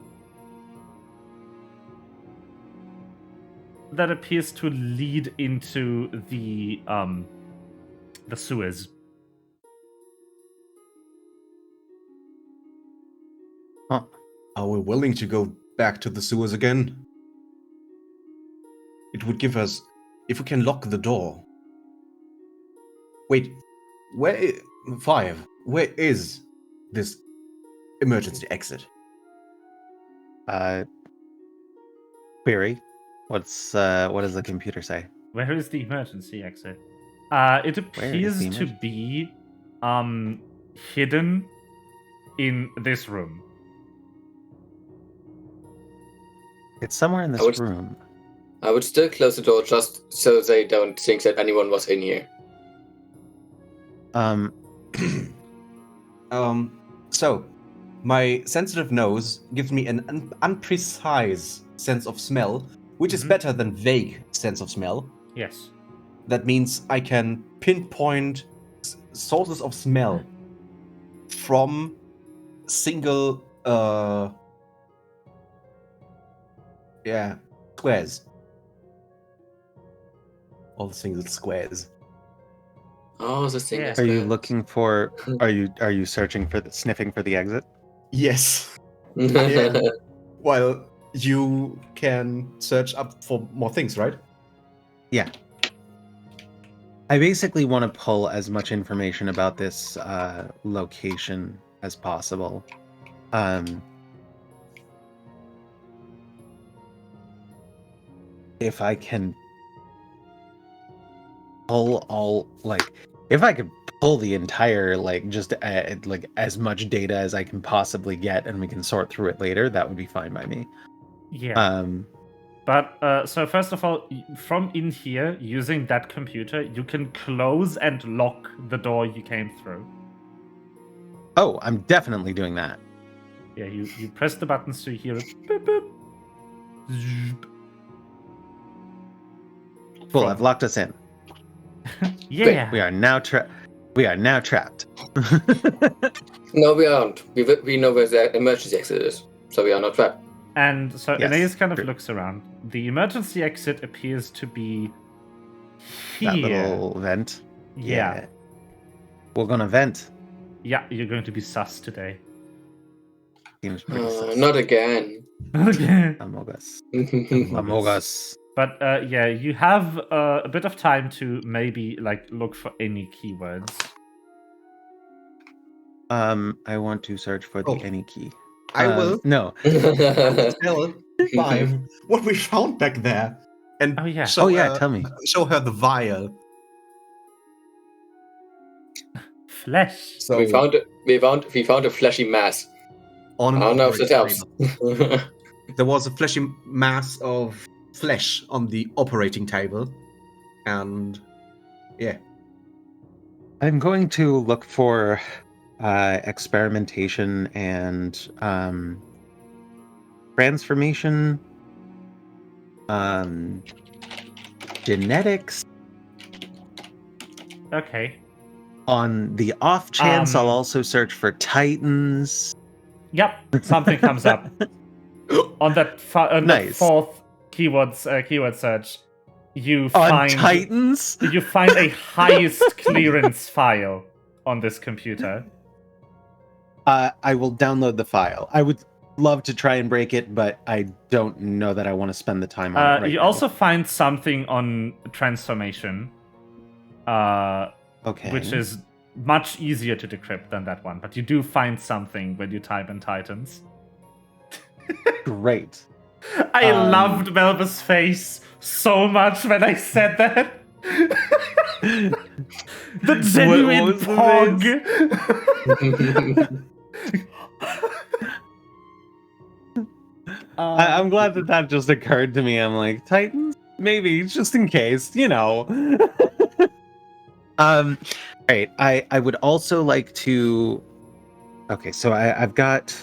That appears to lead into the sewers. Huh. Are we willing to go back to the sewers again? It would give us... If we can lock the door... Wait, Five, where is this emergency exit? Query. What does the computer say? Where is the emergency exit? It appears the to be hidden in this room. It's somewhere in this room. I would still close the door just so they don't think that anyone was in here. So, my sensitive nose gives me an unprecise sense of smell, which is better than vague sense of smell. Yes. That means I can pinpoint sources of smell from single, squares. All single squares. Oh, the thing. Yeah. is Are you bad. looking for? Are you searching for sniffing for the exit? Yes. Yeah. Well, you can search up for more things, right? Yeah. I basically want to pull as much information about this location as possible. If I can pull if I could pull the entire just as much data as I can possibly get, and we can sort through it later, that would be fine by me. Yeah. But so first of all, from in here, using that computer, you can close and lock the door you came through. Oh, I'm definitely doing that. Yeah, you press the buttons to hear it. Boop, boop. Zoop. Cool, I've locked us in. Yeah. We are now trapped. No, we aren't. We know where the emergency exit is, so we are not trapped. And so Yes, Anais kind of true. looks around. The emergency exit appears to be here. That little vent. Yeah. We're gonna vent. Yeah, you're going to be sus today. Seems pretty sus. Not again. Okay. Amogus. Amogus. Amogus. But yeah, you have a bit of time to maybe like look for any keywords. I want to search for the Oh. any key. I will No. tell Five what we found back there, and Oh, yeah. Oh, yeah, tell me. Show her the vial. Flesh. So we found a fleshy mass. on I an don't know if that operating helps. table. There was a fleshy mass of flesh on the operating table, and yeah, I'm going to look for experimentation and transformation, genetics. Okay. On the off chance, I'll Um, also search for titans. Yep. Something comes up on that on Nice. the fourth keyword search. You On find titans? you find a highest clearance file on this computer. I will download the file. I would love to try and break it, but I don't know that I want to spend the time on it right You now. also find something on transformation, Okay. which is much easier to decrypt than that one. But you do find something when you type in Titans. Great. I loved Melba's face so much when I said that. The genuine was the pog. I'm glad that just occurred to me. I'm like, titans? Maybe, just in case, you know. Right. I would also like to... Okay, so I've got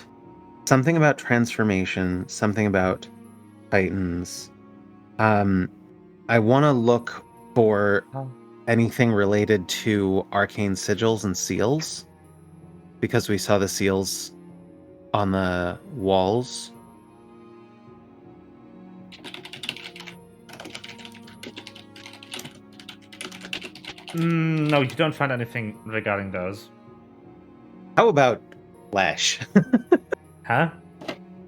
something about transformation, something about titans. I want to look for anything related to arcane sigils and seals, because we saw the seals on the walls. No, you don't find anything regarding those. How about flesh? Huh?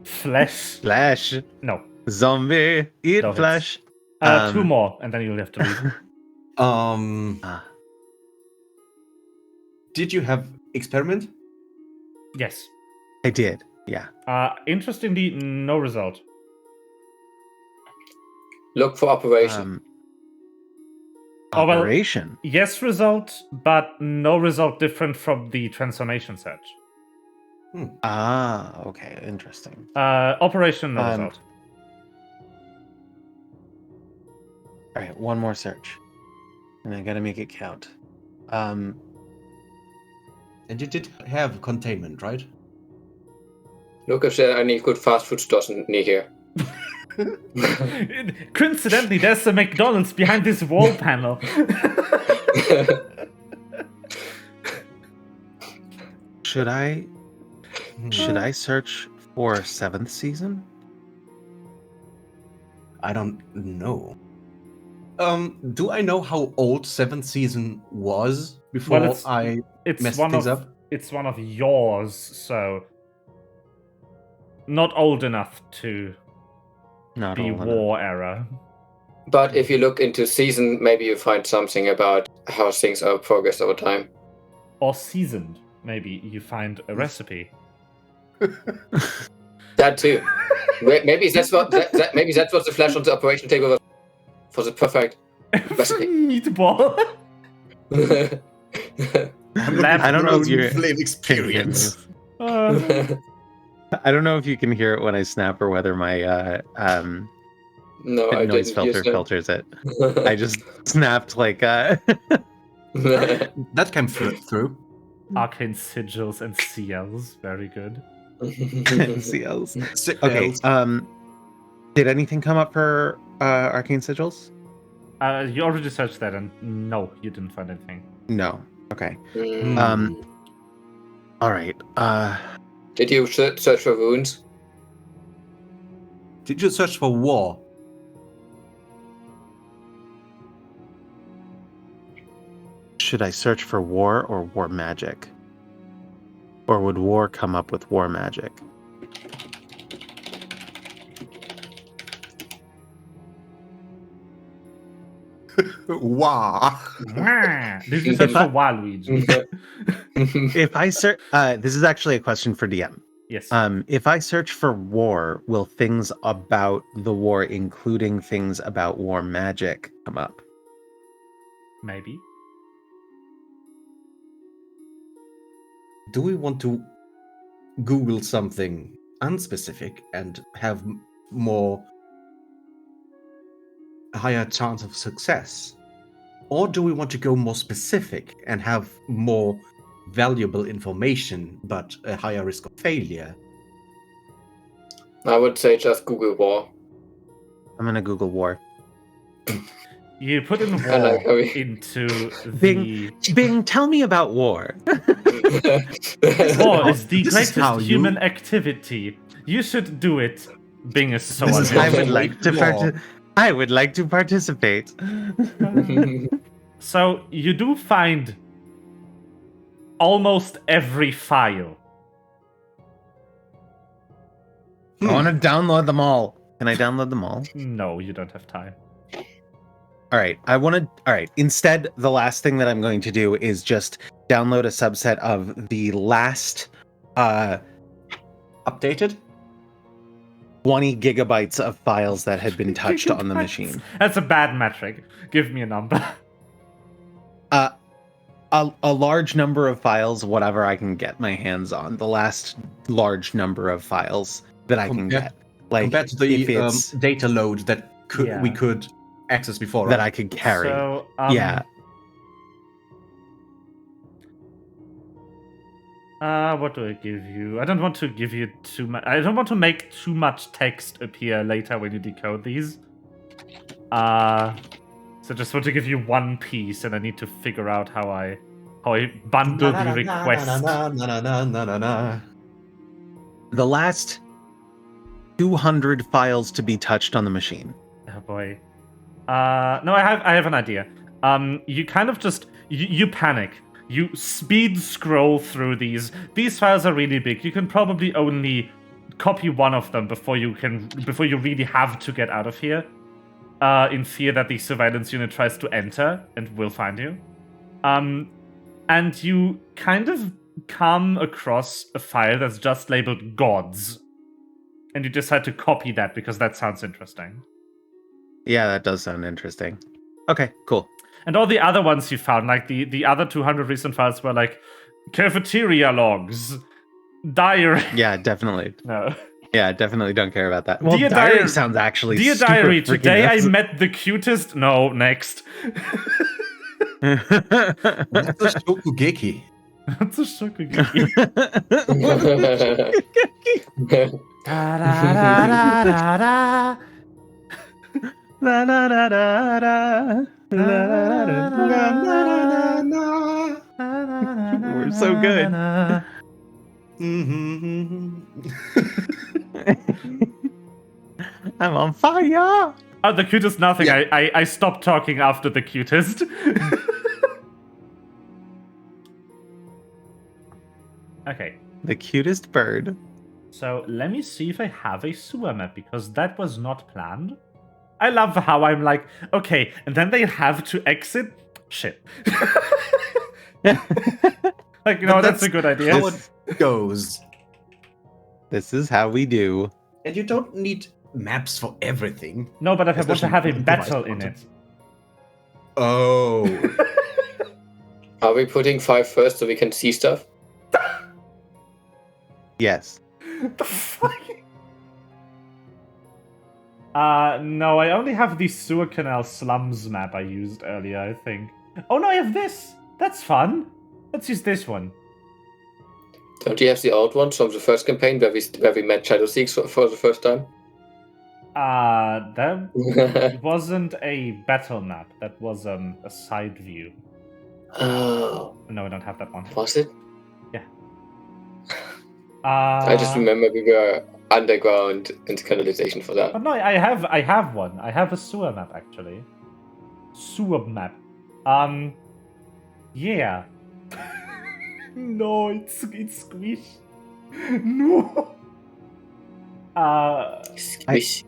Flesh? Flesh. No. Zombie. Eat No hits. flesh. Two more, and then you'll have to leave. Did you have experiment? Yes. I did. Yeah. Interestingly, no result. Look for operation. Oh, well, Operation. Yes result, but no result different from the transformation search. Okay. Interesting. Operation, no result. All right, one more search, and I gotta make it count. And you did have containment, right? Look if there are any good fast food stores near here. Coincidentally, there's a McDonald's behind this wall panel. Should I search for 7th season? I don't know. Do I know how old 7th season was before I messed things up? It's one of yours, so not old enough to Not be old enough. war era. But if you look into season, maybe you find something about how things are progressed over time. Or seasoned. Maybe you find a recipe. That too. Maybe that's what the flash on the operation table was for the perfect recipe. Meatball. I don't know if you're Flame experience. I don't know if you can hear it when I snap or whether my No, I noise didn't use filters it. I just snapped like That came through. Arcane sigils and seals. Very good. seals. Okay. Did anything come up for arcane sigils? You already searched that, and no, you didn't find anything. No. Okay. Mm. All right. Did you search for wounds? Did you search for war? Should I search for war or war magic? Or would war come up with war magic? Wah. Did you search for Waluigi? If I search, this is actually a question for DM. Yes. If I search for war, will things about the war, including things about war magic, come up? Maybe. Do we want to Google something unspecific and have more higher chance of success? Or do we want to go more specific and have more valuable information but a higher risk of failure? I would say just Google war. I'm gonna Google war. You put in I like war how we- into Bing, the... Bing, tell me about war. War is the This is greatest how you- human activity. You should do it. Bing is so This is I unhappy. would like to I would like to participate. So you do find almost every file. I want to download them all. Can I download them all? No, you don't have time. All right. All right. Instead, the last thing that I'm going to do is just download a subset of the last Updated? 20 gigabytes of files that had been touched on the machine. That's a bad metric. Give me a number. A large number of files, whatever I can get my hands on. The last large number of files that I can Compared- get. Like Compared to if the it's data load that Yeah. we could access before. that right? I could carry. So, Yeah. What do I give you? I don't want to give you too much. I don't want to make too much text appear later when you decode these. So just want to give you one piece, and I need to figure out how I bundle the request. The last 200 files to be touched on the machine. Oh boy. No, I have an idea. You kind of just you panic. You speed scroll through these. These files are really big. You can probably only copy one of them before you really have to get out of here. In fear that the surveillance unit tries to enter and will find you. And you kind of come across a file that's just labeled gods. And you decide to copy that because that sounds interesting. Yeah, that does sound interesting. Okay, cool. And all the other ones you found, like the other 200 recent files were like cafeteria logs, diary. Yeah, definitely. No. Yeah, definitely don't care about that. Well, Dear diary diary- sounds actually Dear super diary, freaking today I awesome. met the cutest. No, next. That's a Shokugeki. That's a shokugeki. La, la, la, la, la. La, la, la, la, la. We're so good. I'm on fire. Oh, the cutest nothing. Yeah. I stopped talking after the cutest. Okay. The cutest bird. So let me see if I have a sewer map, because that was not planned. I love how I'm like, okay, and then they have to exit? Shit. Like, no, that's a good idea. How it goes. This is how we do. And you don't need maps for everything. No, but I want to Especially have a device battle in content. it. Oh. Are we putting 5 first so we can see stuff? Yes. The fuck? No, I only have the sewer canal slums map I used earlier, I think. Oh no, I have this! That's fun! Let's use this one. Don't you have the old ones from the first campaign where we met Shadow Seeks for the first time? That wasn't a battle map. That was a side view. Oh, No, I don't have that one. was it? Yeah. I just remember we were underground and canalization for that. Oh no, I have one. I have a sewer map actually. Sewer map. Yeah. No, it's squish. No. Squish.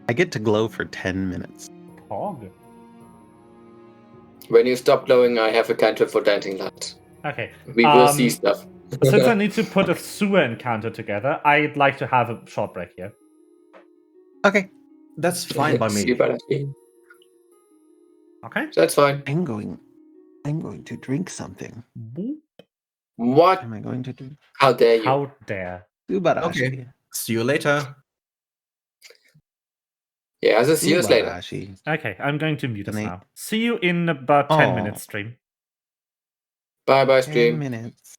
I get to glow for 10 minutes. Hog. When you stop glowing, I have a cantrip for dancing lights. Okay. We will see stuff. Since I need to put a sewer encounter together, I'd like to have a short break here. Okay. That's fine by See me. you, Balaji. Okay. That's fine. I'm going to drink something. Boop. What? Am I going to drink? How dare you? How dare. Subarashi. Okay. See you later. Yeah, I'll see you later. Subarashi. Okay, I'm going to mute us Can I- now. See you in about 10 Oh. minutes stream. Bye bye, 10 stream. minutes.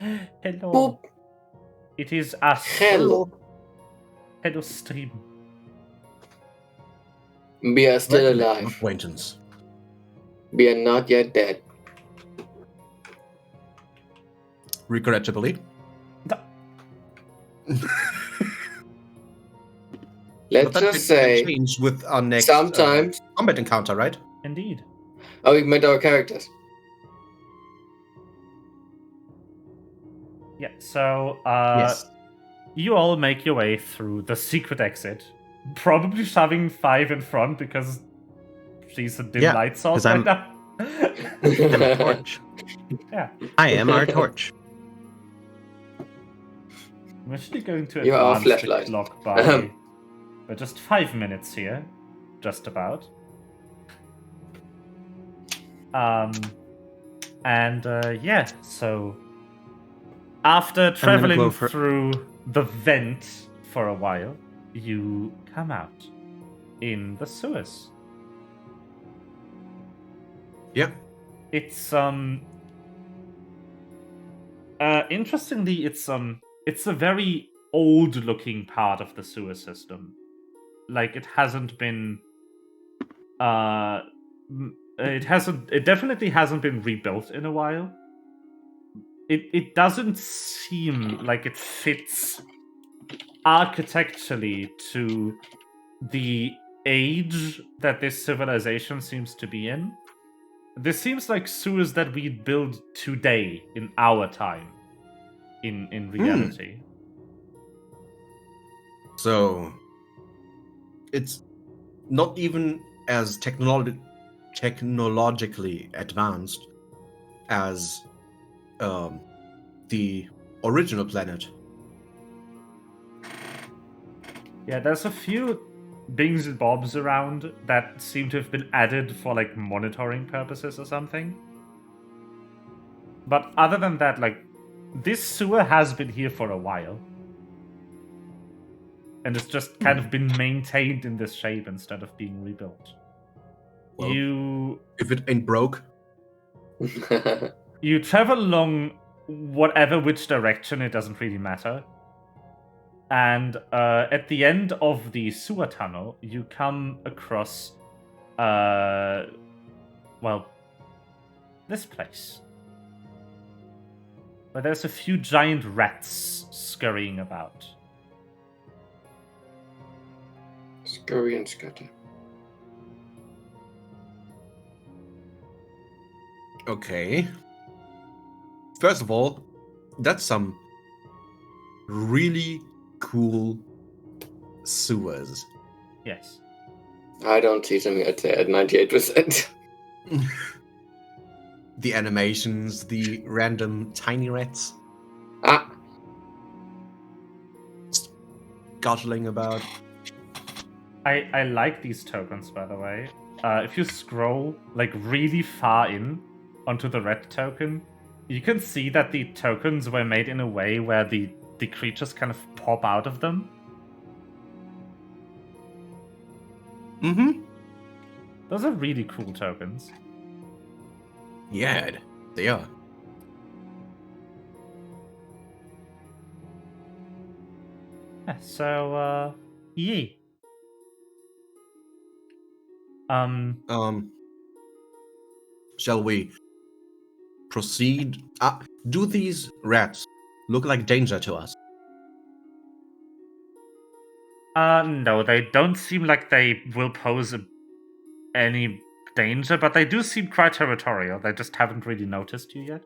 Hello. Boop. It is us. Hello. Hello, stream. We are still Recollect an alive. acquaintance. We are not yet dead. Regrettably. Let's But that just can say, change with our next sometimes. combat encounter, right? Indeed. Oh, we met our characters. Yeah, so Yes. you all make your way through the secret exit, probably shoving 5 in front because she's a dim Yeah, light source 'cause right I'm- now. I'm a torch. Yeah. I am our torch. I'm actually going to You are a advance the flashlight. clock by just 5 minutes here, just about. Yeah, so after traveling go for- through the vent for a while, you come out in the sewers. Yep. It's interestingly, it's a very old looking part of the sewer system. Like it hasn't been it definitely hasn't been rebuilt in a while. It doesn't seem like it fits architecturally to the age that this civilization seems to be in. This seems like sewers that we'd build today in our time, in reality. So it's not even as technologically advanced as the original planet. Yeah, there's a few bings and bobs around that seem to have been added for like monitoring purposes or something. But other than that, like this sewer has been here for a while. And it's just kind of been maintained in this shape instead of being rebuilt. Well, if it ain't broke. You travel along which direction, it doesn't really matter. And at the end of the sewer tunnel, you come across, this place. Where there's a few giant rats scurrying about. Scurry and scatter. Okay. First of all, that's some really cool sewers. Yes. I don't see them yet at 98%. The animations, the random tiny rats Ah, scuttling about. I like these tokens, by the way. If you scroll like really far in onto the red token, you can see that the tokens were made in a way where the creatures kind of pop out of them. Mm-hmm. Those are really cool tokens. Yeah, they are. Yeah, so yee. Shall we proceed? Do these rats look like danger to us? No, they don't seem like they will pose any danger, but they do seem quite territorial. They just haven't really noticed you yet.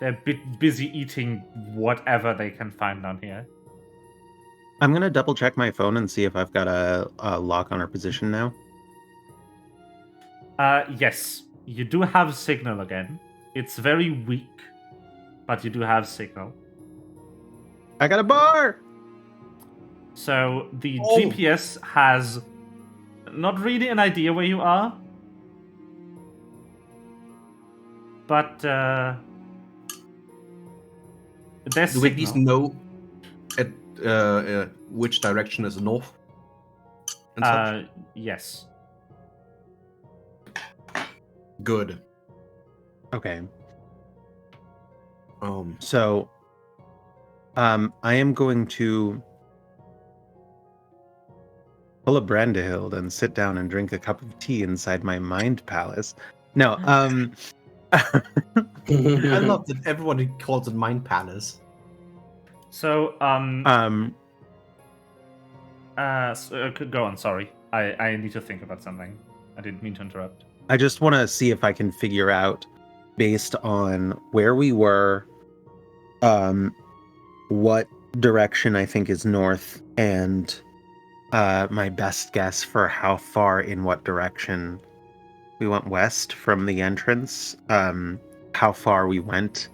They're busy eating whatever they can find down here. I'm gonna double check my phone and see if I've got a lock on our position now. Yes, you do have signal again. It's very weak, but you do have signal. I got a bar! So the GPS has not really an idea where you are, but there's Do we at least signal. know at which direction is north? And such? Yes. Good. Okay. Um, So, I am going to pull a Brandehild and sit down and drink a cup of tea inside my mind palace. No, I love that everybody calls it Mind Palace. So, go on. Sorry, I need to think about something. I didn't mean to interrupt. I just want to see if I can figure out, based on where we were, what direction I think is north, and my best guess for how far in what direction we went west from the entrance, how far we went,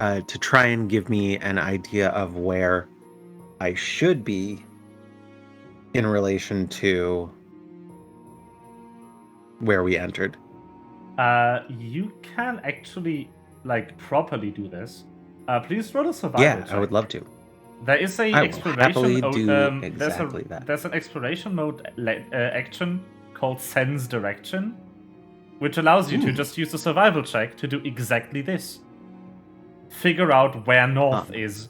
to try and give me an idea of where I should be in relation to where we entered. You can actually properly do this. Please roll a survival check. I would love to. There is a I will exploration. happily do exactly that. that. There's an exploration mode action called Sense Direction, which allows you to just use a survival check to do exactly this. Figure out where north is.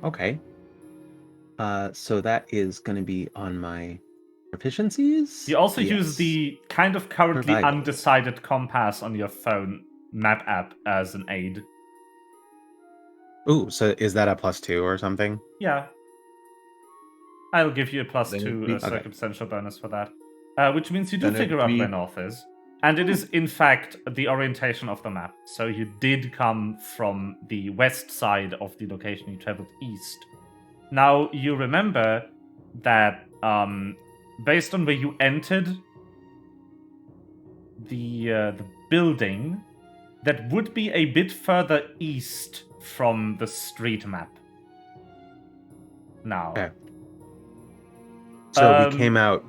Okay. So that is going to be on my proficiencies. You also use the kind of currently Survival. undecided compass on your phone map app as an aid. Ooh, so is that a +2 or something? Yeah. I'll give you a Then it'd +2 be- Okay. circumstantial bonus for that. Which means you do Then it'd figure out be- where north is. And it is, in fact, the orientation of the map. So you did come from the west side of the location. You traveled east. Now, you remember that based on where you entered the building, that would be a bit further east from the street map. Now. Okay. So we came out.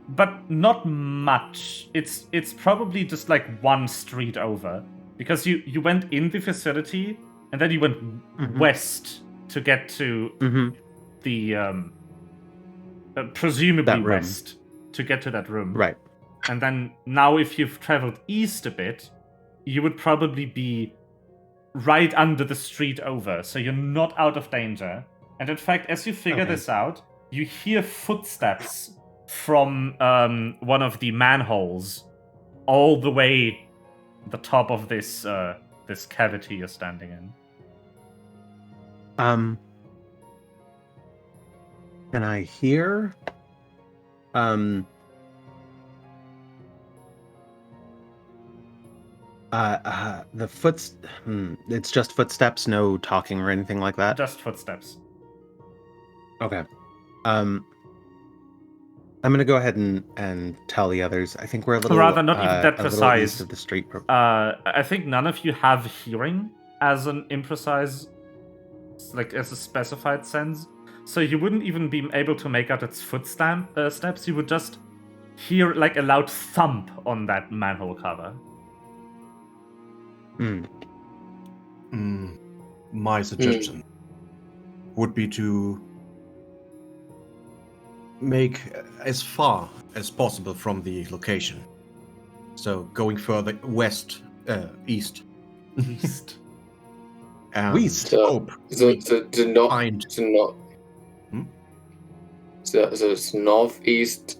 But not much. It's probably just like one street over. Because you went in the facility, and then you went west to get to the presumably That room. west to get to that room. Right. And then now if you've traveled east a bit, you would probably be right under the street over, so you're not out of danger. And in fact, as you figure this out, you hear footsteps from one of the manholes all the way the top of this this cavity you're standing in. Can I hear the it's just footsteps, no talking or anything like that? Just footsteps. Okay. I'm gonna go ahead and tell the others. I think we're a little Rather, not even that a little precise. east of the street. I think none of you have hearing as an imprecise, like as a specified sense. So you wouldn't even be able to make out its steps. You would just hear like a loud thump on that manhole cover. My suggestion would be to make as far as possible from the location. So going further west, east. East. And West. hope find So it's northeast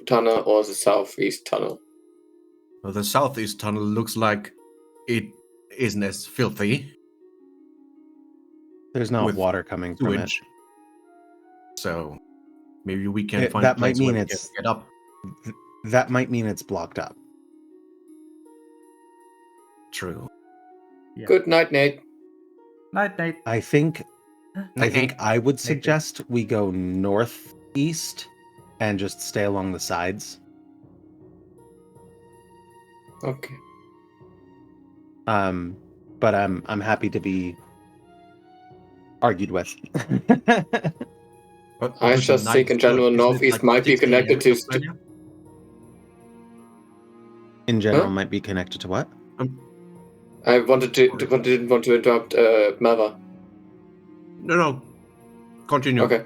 tunnel or the southeast tunnel? well, the southeast tunnel looks like it isn't as filthy. There's not with water coming from it. sewage. So maybe we can find that a might place where mean we can it's get up. That might mean it's blocked up. True. Yeah. Good night, Nate. Night, Nate. I think I would suggest we go northeast and just stay along the sides. Okay. But I'm happy to be argued with. But I obviously just night think in is good. general Isn't it northeast like might be 6 a.m. connected to in Australia? In general, Huh? might be connected to what? I didn't want to interrupt Mava. No. Continue. Okay.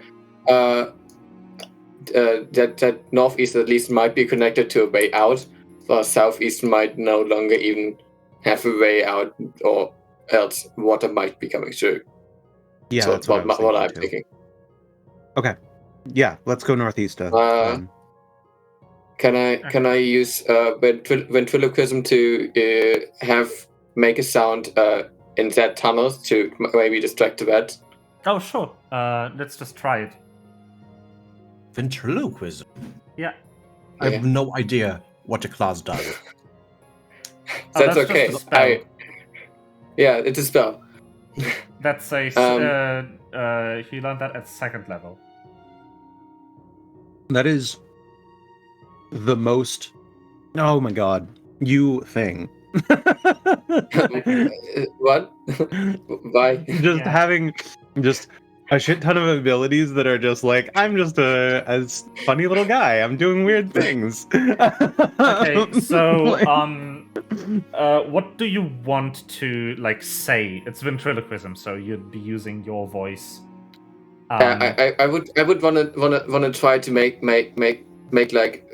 That northeast at least might be connected to a way out, or southeast might no longer even have a way out, or else water might be coming through. Yeah, So that's what I'm thinking. Okay. Yeah, let's go northeast. Can I use ventriloquism to make a sound in that tunnel to maybe distract the bats? Oh, sure. Let's just try it. Ventriloquism? Yeah. I have no idea what a class does. That's just okay. a spell. Yeah, it's a spell. That's a. He learned that at 2nd level. That is the most. Oh my god, you thing. What? Why? Just having just a shit ton of abilities that are just like, I'm just a funny little guy. I'm doing weird things. Okay, so Like- what do you want to like say? It's ventriloquism, so you'd be using your voice. I would wanna try to make like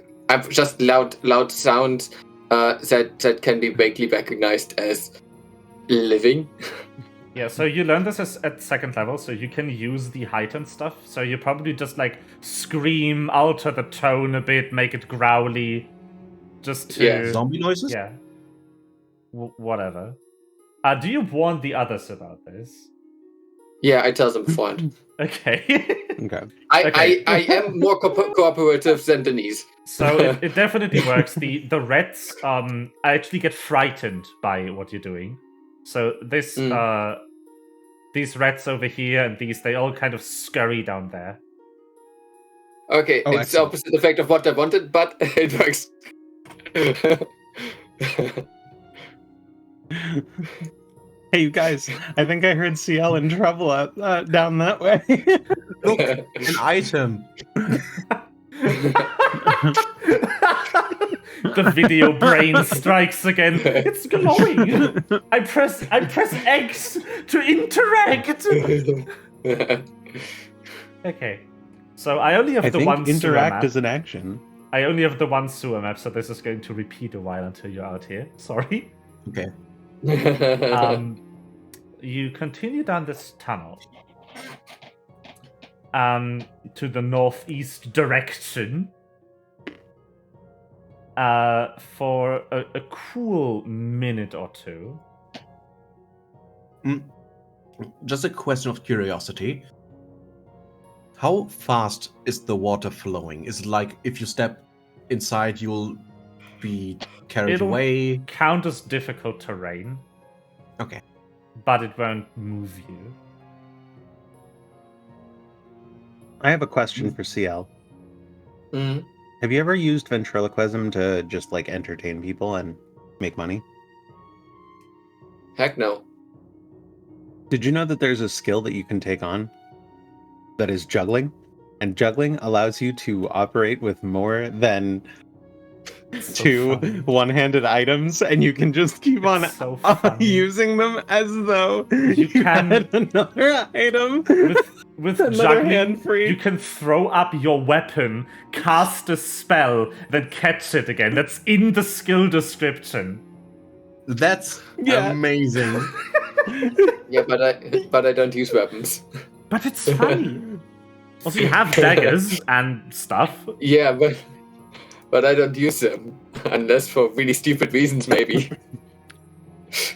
just loud sounds that can be vaguely recognized as living. Yeah, so you learn this at 2nd level, so you can use the heightened stuff. So you probably just like scream, alter the tone a bit, make it growly, just to Yeah. Zombie noises? yeah, whatever. Do you warn the others about this? Yeah, I tell them beforehand. Okay. okay. I am more cooperative than Denise. So it definitely works. The rats actually get frightened by what you're doing. So this these rats over here and they all kind of scurry down there. Okay, Oh, it's excellent. the opposite effect of what I wanted, but it works. Hey, you guys! I think I heard CL in trouble down that way. Look, an item. The video brain strikes again. It's glowing. I press X to interact. Okay. So I only have I the think one sewer interact map. is an action. I only have the one sewer map, so this is going to repeat a while until you're out here. Sorry. Okay. You continue down this tunnel to the northeast direction for a cool minute or two. Just a question of curiosity. How fast is the water flowing? Is it like if you step inside, you'll be carried It'll away? count as difficult terrain. Okay. But it won't move you. I have a question for CL. Mhm. Have you ever used ventriloquism to just like entertain people and make money? Heck no. Did you know that there's a skill that you can take on that is juggling? And juggling allows you to operate with more than So two funny. one-handed items, and you can just keep on It's so funny. using them as though You can- had another item With another juggling, hand free. you can throw up your weapon, cast a spell, then catch it again. That's in the skill description. That's Yeah. amazing. Yeah, but I don't use weapons. But it's funny. Also, you have daggers and stuff. Yeah, but I don't use them unless for really stupid reasons, maybe.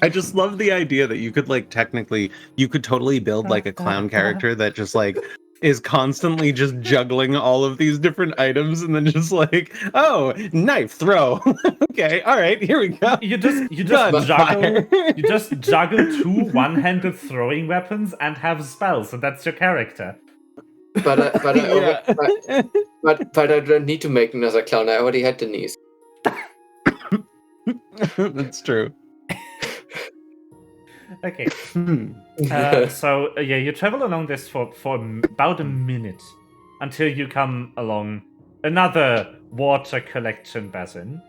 I just love the idea that you could like technically you could totally build like a clown character that just like is constantly just juggling all of these different items and then just like, oh, knife throw. Okay, all right, here we go. You just Gunfire. juggle. You just juggle two one-handed throwing weapons and have spells, and that's your character. But Yeah. but I don't need to make another clown. I already had Denise. That's true. Okay. Hmm. Yeah, you travel along this for about a minute until you come along another water collection basin.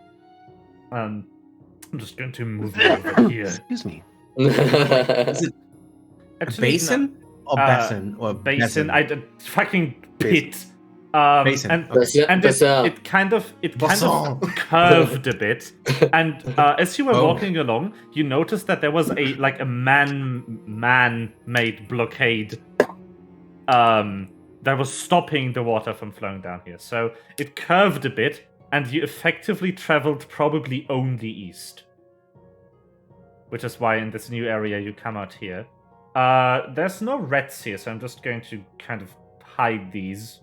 I'm just going to move you over here. Excuse me. Is it a Actually, basin? Or basin? Or basin. Fucking pit. Basin, And okay. and it kind of Bassin. curved a bit. And as you were Oh. walking along, you noticed that there was a man-made blockade that was stopping the water from flowing down here. So it curved a bit, and you effectively traveled probably only east. Which is why in this new area you come out here. There's no rats here, so I'm just going to kind of hide these.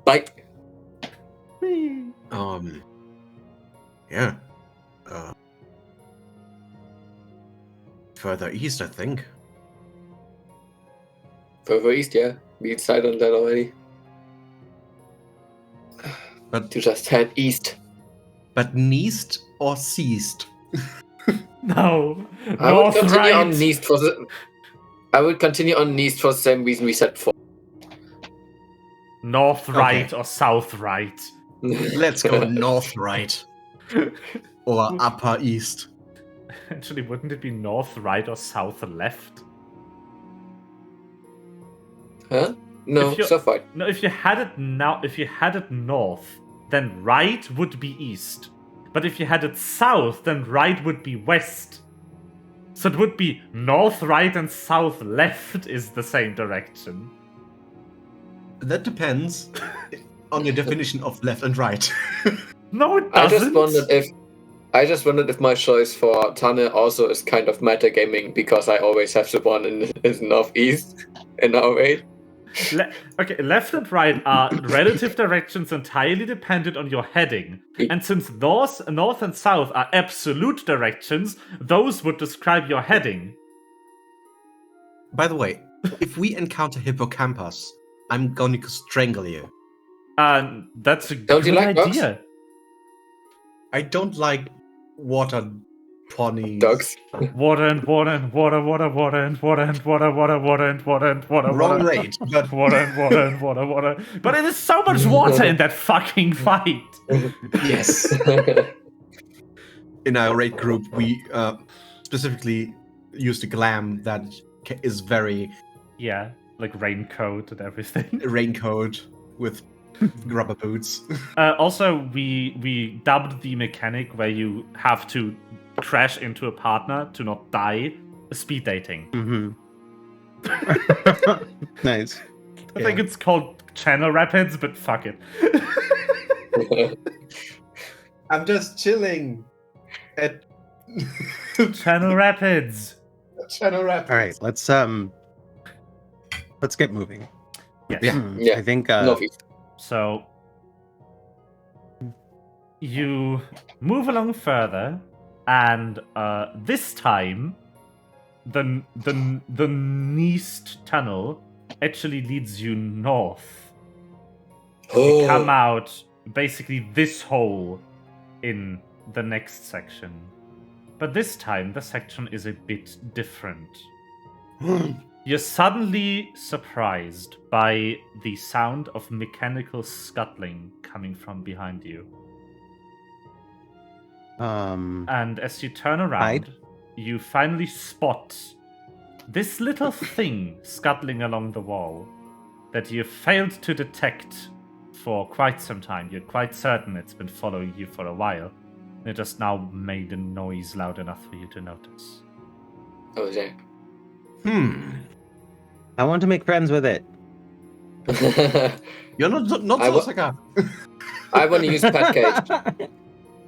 Like, Yeah. Further east, I think. further east, yeah. We decided on that already. But To just head east. neast or seast? No, I would north continue right. on east for the. I would continue on east for the same reason we said before. North right Okay. or south right. Let's go north right. Or upper east. Actually, wouldn't it be north right or south left? Huh? No, If you're- so far. No, if you had it north, then right would be east. But if you had it south, then right would be west. So it would be north right and south left is the same direction. That depends on your definition of left and right. No, it I doesn't. just wondered if my choice for Tanne also is kind of metagaming because I always have the one in northeast in our way. Okay, left and right are relative directions entirely dependent on your heading. And since north and south are absolute directions, those would describe your heading. By the way, if we encounter hippocampus, I'm going to strangle you. That's a Don't good you like dogs? idea. I don't like water ponies. Dogs. Water and water and water, water, water and water and water, water, water and water and water. Wrong water. rate, but Water and water and water, water. But it is so much water in that fucking fight. yes. In our raid group, we specifically used a glam that is very Yeah, like raincoat and everything. raincoat with rubber boots. Also, we dubbed the mechanic where you have to crash into a partner to not die speed dating. Nice. I think it's called Channel Rapids, but fuck it. I'm just chilling at Channel Rapids. Channel Rapids. All right, let's get moving. Yes. Yeah. Yeah. I think Northeast. So you move along further, and this time the Neast tunnel actually leads you north. You come out basically this hole in the next section. But this time the section is a bit different. You're suddenly surprised by the sound of mechanical scuttling coming from behind you. And as you turn around, Hide. you finally spot this little thing scuttling along the wall that you failed to detect for quite some time. You're quite certain it's been following you for a while. It just now made a noise loud enough for you to notice. Oh, yeah. I want to make friends with it. You're not I wa- Sosaka. I want to use pet cage.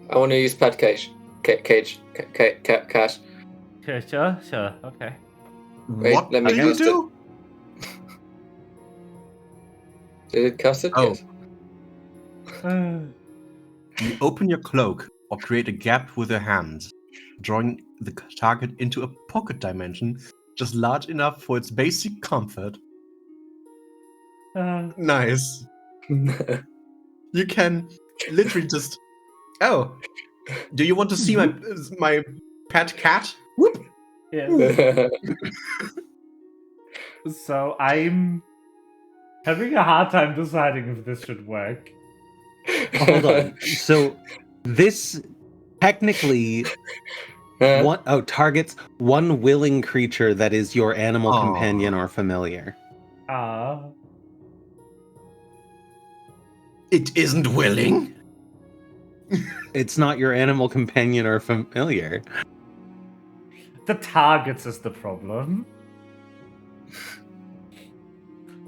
I want to use pet cage. Cash. Okay, sure, okay. Wait, What let me do you cast it. do? Did it cast it? Oh. Yes. You open your cloak or create a gap with your hands, drawing the target into a pocket dimension just large enough for its basic comfort. Nice. You can literally just. Oh, do you want to see my pet cat? Whoop. Yeah. So I'm having a hard time deciding if this should work. Hold on. So this technically targets one willing creature that is your animal Aw. companion or familiar. It isn't willing. It's not your animal companion or familiar. The targets is the problem.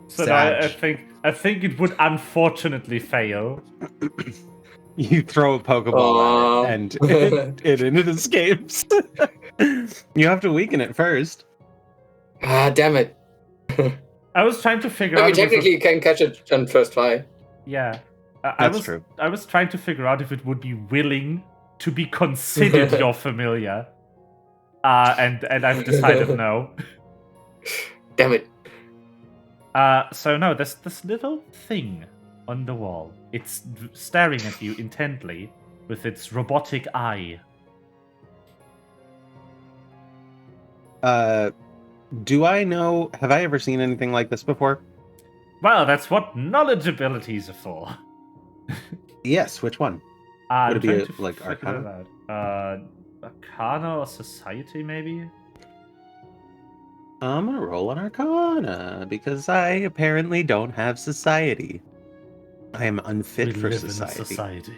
So no, I think it would unfortunately fail. You throw a Pokeball at it, and it escapes. You have to weaken it first. Ah, damn it. I was trying to figure I out. mean, technically, you can catch it on first try. Yeah. That's true. I was trying to figure out if it would be willing to be considered your familiar. And I've decided no. Damn it. So no, there's this little thing on the wall. It's staring at you intently with its robotic eye. Do I know? Have I ever seen anything like this before? Well, that's what knowledge abilities are for. Yes. Which one? Would it be like Arcana? Arcana or Society, maybe? I'm gonna roll an Arcana because I apparently don't have society. I am unfit for society.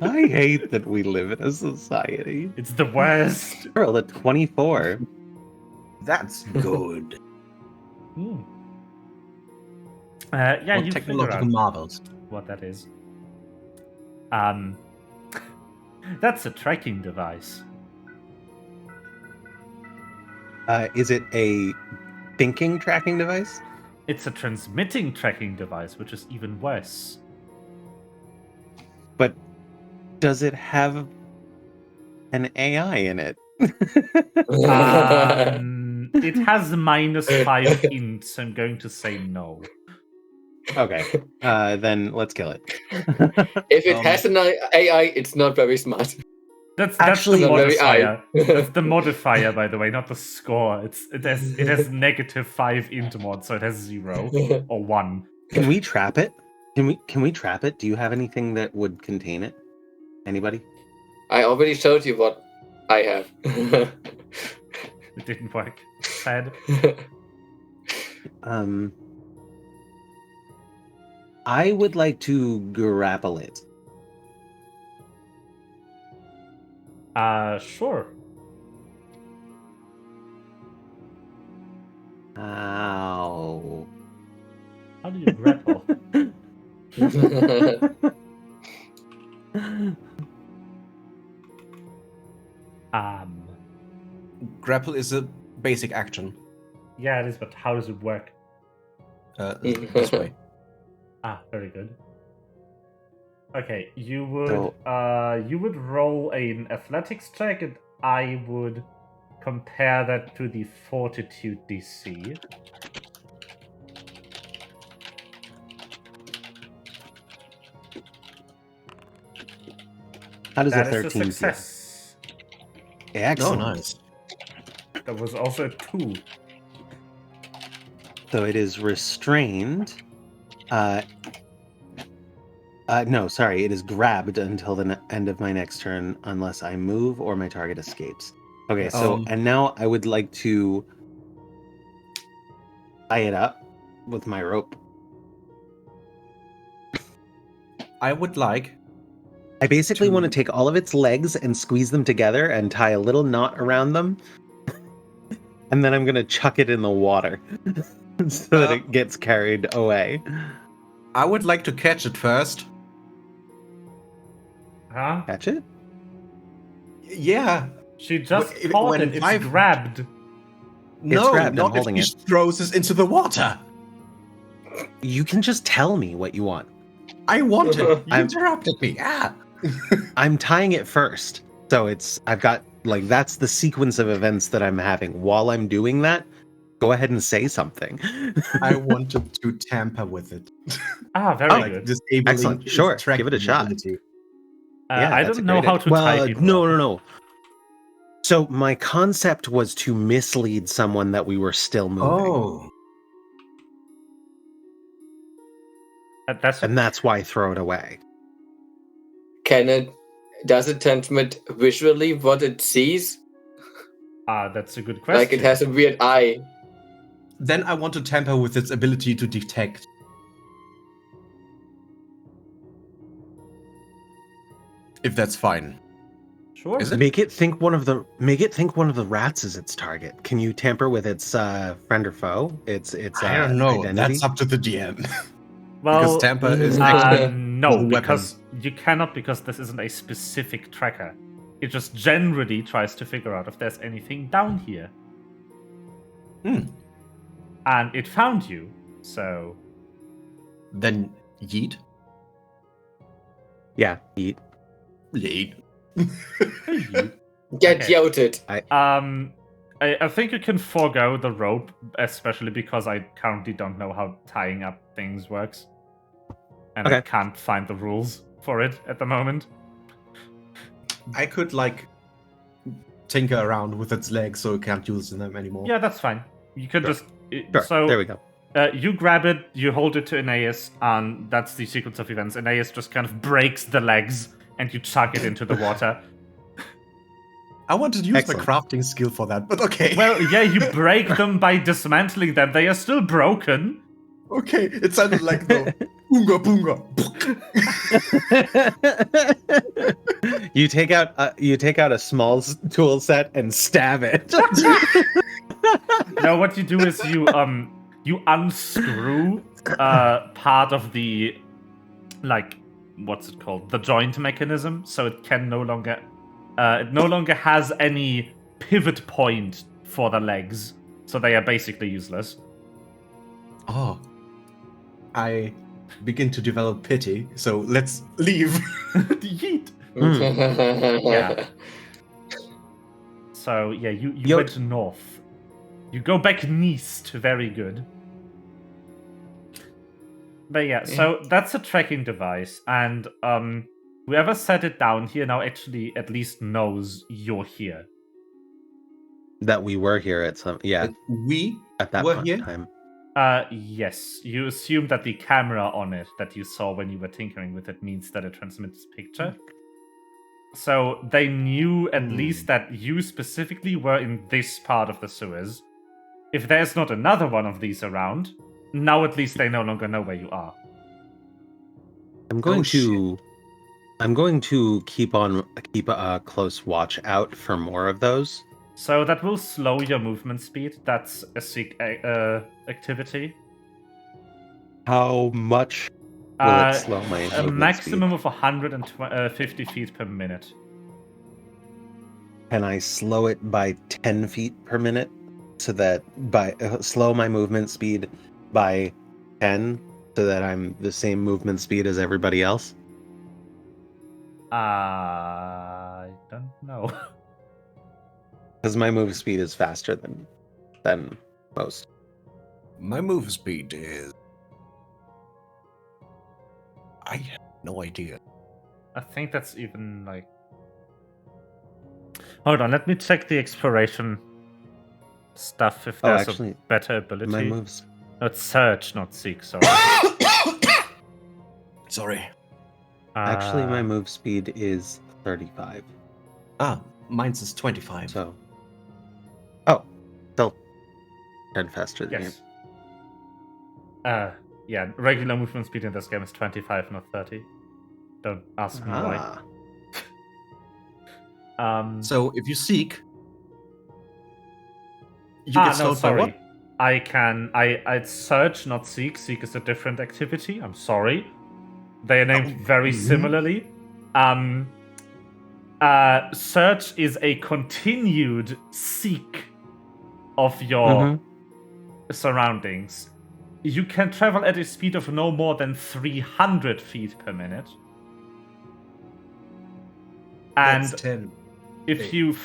I hate that we live in a society. It's the worst. I rolled a 24. That's good. Yeah, you figure technological out marvels. what that is. That's a tracking device. Is it a thinking tracking device? It's a transmitting tracking device, which is even worse. But does it have an AI in it? It has -5 int, so I'm going to say no. Okay, then let's kill it. If it has an AI, it's not very smart. That's Actually, the not very modifier. high. That's the modifier, by the way, not the score. It has -5 int mod, so it has 0 or 1. Can we trap it? Can we trap it? Do you have anything that would contain it? Anybody? I already showed you what I have. It didn't work. Sad. I would like to grapple it. Sure. Ow. How do you grapple? Grapple is a basic action. Yeah, it is, but how does it work? This way. Very good. Okay, you would roll an athletics check, and I would compare that to the fortitude DC. How does That a is 13 feel? success. Excellent. Oh, nice. That was also 2. So it is restrained. No, sorry. It is grabbed until the end of my next turn unless I move or my target escapes. Okay, so and now I would like to tie it up with my rope. I would like. I basically want to take all of its legs and squeeze them together and tie a little knot around them. And then I'm going to chuck it in the water so that it gets carried away. I would like to catch it first. Huh? Catch it? Yeah. She just When caught it. It's I've- grabbed. No, grabbed, I'm not if holding he it. throws us into the water. You can just tell me what you want. I wanted. You I'm- interrupted me. I'm tying it first. So I've got, like, that's the sequence of events that I'm having. While I'm doing that, go ahead and say something. I wanted to tamper with it. Very good. Disabling Excellent. its Sure, tracking give it a shot. ability. I that's don't a know great how idea. to tie people up. No. So my concept was to mislead someone that we were still moving. Oh. And that's why I throw it away. Does it transmit visually what it sees? That's a good question. Like it has a weird eye. Then I want to tamper with its ability to detect. If that's fine. Sure. Is it? Make it think one of the rats is its target. Can you tamper with its friend or foe? It's I don't know. identity. That's up to the DM. Well, because Tampa is actually no, a because you cannot, because this isn't a specific tracker. It just generally tries to figure out if there's anything down here. And it found you, so... Then yeet. Yeah, eat. Yeet. Get Okay. youted. I think you can forego the rope, especially because I currently don't know how tying up things works. And I Okay. can't find the rules for it at the moment. I could like tinker around with its legs so it can't use them anymore. Yeah, that's fine. You can Sure. just... Sure. So, There we go. you grab it, you hold it to Aeneas, and that's the sequence of events. Aeneas just kind of breaks the legs, and you chuck it into the water. I wanted to use Excellent. my crafting skill for that, but okay. Well, yeah, you break them by dismantling them. They are still broken. okay. It sounded like the boonga boonga. You take out a small tool set and stab it. No, what you do is you unscrew part of the, like, what's it called? The joint mechanism, so it can no longer has any pivot point for the legs, so they are basically useless. Oh. I begin to develop pity, so let's leave. Yeet. Yeah. So yeah, you Yo- went north. You go back east. Very good. But yeah, so that's a tracking device, and whoever set it down here now actually at least knows you're here. That we were here at some We at that were point here? in time. Yes. You assume that the camera on it that you saw when you were tinkering with it means that it transmits picture. So they knew at least that you specifically were in this part of the sewers. If there's not another one of these around, now at least they no longer know where you are. I'm going to keep a close watch out for more of those. So that will slow your movement speed. That's a seek activity. How much will it slow my A movement maximum speed? of 150 feet per minute. Can I slow it by 10 feet per minute? So that slow my movement speed by 10 so that I'm the same movement speed as everybody else? I don't know. Because my move speed is faster than most. My move speed is... I have no idea. I think that's even like... Hold on, let me check the exploration stuff if there's actually, a better ability. My moves. No, it's search, not seek, sorry. Sorry. Actually, my move speed is 35. Ah, mine's is 25. So. Oh, still 10 faster than Yes. Yeah, regular movement speed in this game is 25, not 30. Don't ask you. me why. So if you seek, you get no, slowed by sorry. what? I'd search, not seek. Seek is a different activity. I'm sorry. They are named very similarly. Search is a continued seek of your surroundings. You can travel at a speed of no more than 300 feet per minute. And That's 10. if you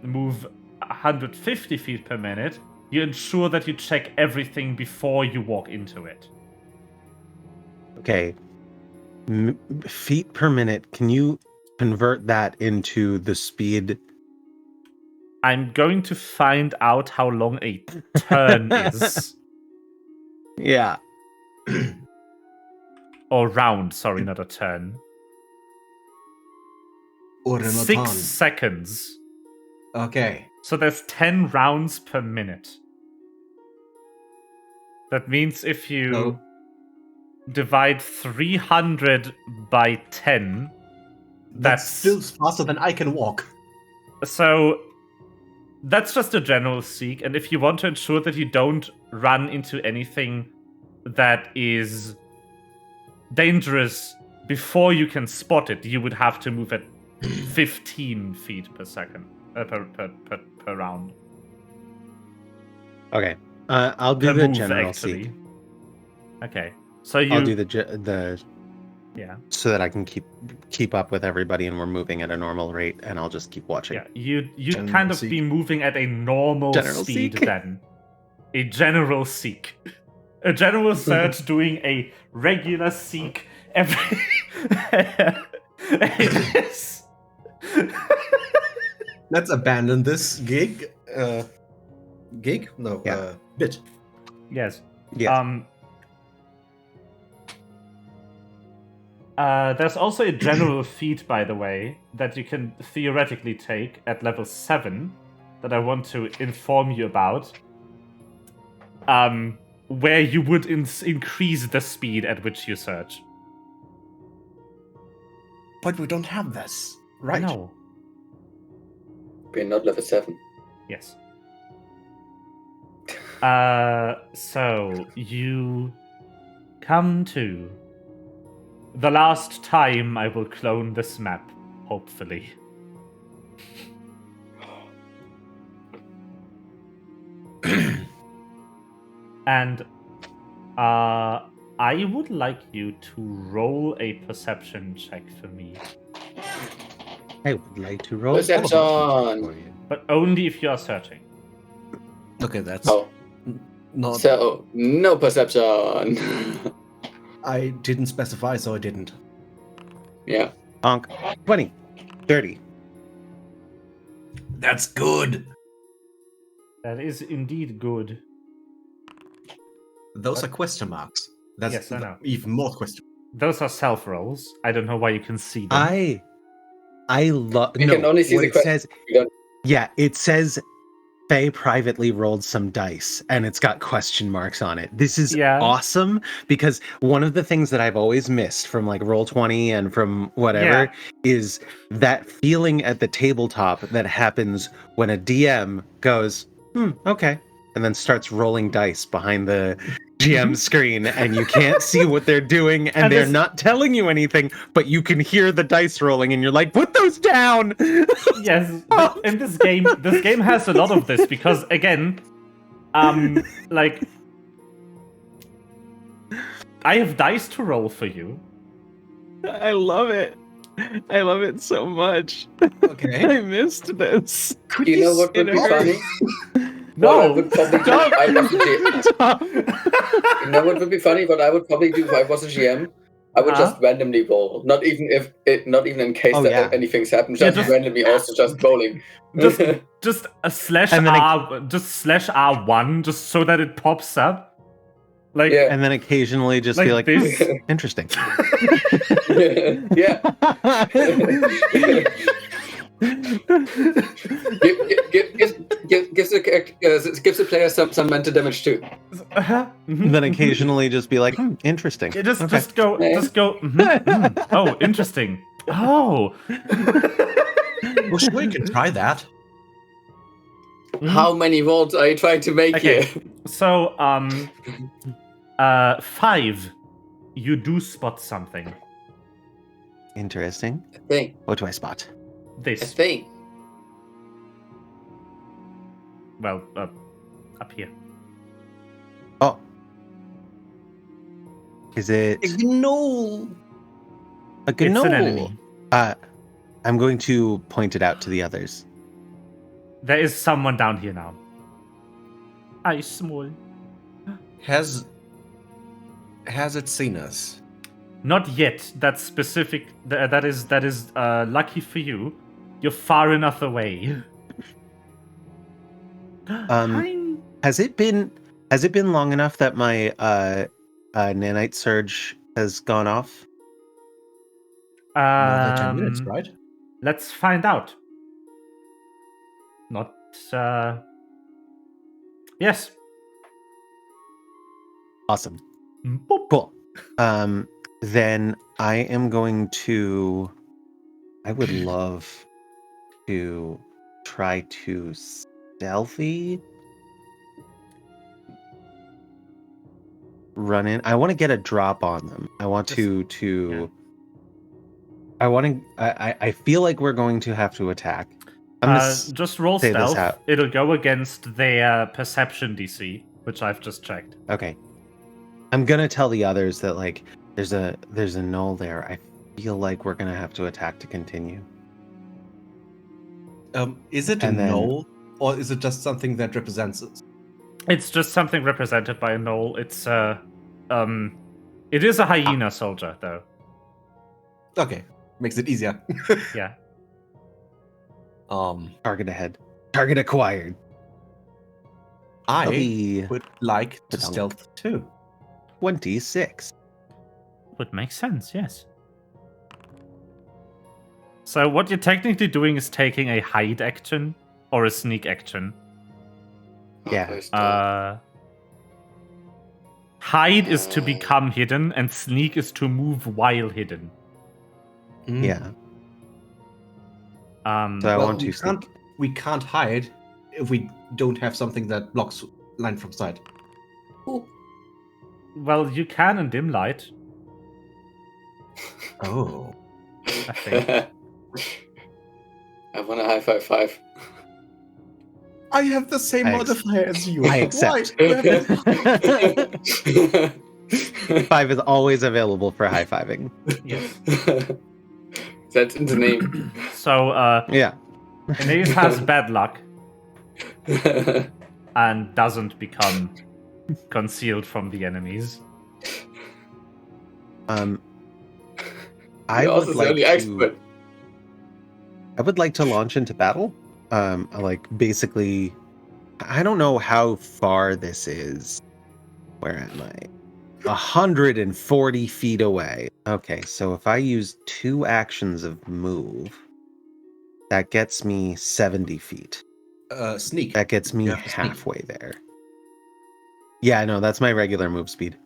move 150 feet per minute, you ensure that you check everything before you walk into it. Okay. Feet per minute. Can you convert that into the speed? I'm going to find out how long a turn is. Yeah. Or round, sorry, not a turn. Or an 6 auton. seconds. Okay. So there's 10 rounds per minute. That means if you divide 300 by 10, That's still faster than I can walk. So that's just a general seek, and if you want to ensure that you don't run into anything that is dangerous before you can spot it, you would have to move at 15 feet per second per round. Okay. I'll do Per the move, general actually. seek. Okay, so you. I'll do the Yeah. so that I can keep up with everybody and we're moving at a normal rate, and I'll just keep watching. Yeah, you'd General kind of seek. be moving at a normal General speed seek. then. A general seek. A general search doing a regular seek every... Yes. Let's abandon this gig. Gig? No, Yeah. bit. Yes. Yeah. There's also a general feat, by the way, that you can theoretically take at level 7 that I want to inform you about. Where you would increase the speed at which you search. But we don't have this, right? No. We're not level 7. Yes. So you come to the last time I will clone this map, hopefully. And I would like you to roll a perception check for me. I would like to roll Perception! for you. But only if you are searching. Okay, that's Oh, not. so no perception. I didn't specify, so I didn't. Yeah. Honk. 20. 30. That's good. That is indeed good. Those are question marks. That's Yes, I know. even more question. Those are self rolls. I don't know why you can see them. I love. You No, can only see what the it que- says. you don't- Yeah, it says Faye privately rolled some dice, and it's got question marks on it. This is awesome because one of the things that I've always missed from like Roll20 and from whatever is that feeling at the tabletop that happens when a DM goes, okay, and then starts rolling dice behind the GM screen, and you can't see what they're doing, and they're not telling you anything, but you can hear the dice rolling, and you're like, put those down! Yes, and this game has a lot of this, because, again, like, I have dice to roll for you. I love it. I love it so much. Okay. I missed this. You know what would be funny? No, What I would probably do, I wasn't you know what would be funny? What I would probably do if I was a GM, I would just randomly roll. Not even in case anything's happened. Just randomly, also just rolling. Just a slash R, just slash R1, just so that it pops up. Like, and then occasionally just like be like, this. interesting. Yeah. Gives the player some mental damage too. Then occasionally just be like, interesting. Yeah, just go. Oh, interesting. Oh. Well, sure, we can try that. How many rolls are you trying to make here? So, 5. You do spot something. Interesting. A thing. What do I spot? A This. thing. Well, up here. Oh. Is it No. a gnoll? It's an enemy. I'm going to point it out to the others. There is someone down here now. I small. Has it seen us? Not yet. That's specific. That is lucky for you. You're far enough away. Has it been long enough that my nanite surge has gone off? More than 10 minutes, right? Let's find out. Not. Yes. Awesome. Boop. Cool. Then I am going to I would love to try to stealthy run in. I want to get a drop on them. I want I feel like we're going to have to attack. I'm gonna just roll say this stealth. out. It'll go against their perception DC, which I've just checked. Okay. I'm gonna tell the others that like there's a null there. I feel like we're gonna have to attack to continue. Is it a And then- null, or is it just something that represents it? It's just something represented by a knoll. It's it is a hyena soldier though. Okay, makes it easier. Yeah. Target ahead. Target acquired. I Be would like to Badunk. stealth too. 26. Would make sense, yes. So what you're technically doing is taking a hide action or a sneak action. Yeah. Hide is to become hidden, and sneak is to move while hidden. Mm. Yeah. Um, So I Well, want to we can't hide if we don't have something that blocks line from sight. well, you can in dim light, Oh. I think. I want a high five 5. I have the same I modifier as you. I accept. Why? 5 is always available for high fiving. Yes. That's in the name. So, Yeah. Inez has bad luck and doesn't become concealed from the enemies. I You're also would the like only to. expert. I would like to launch into battle. Like basically, I don't know how far this is. Where am I? 140 feet away. Okay, so if I use 2 actions of move, that gets me 70 feet. Sneak. That gets me You have to sneak. halfway there. Yeah, no, that's my regular move speed.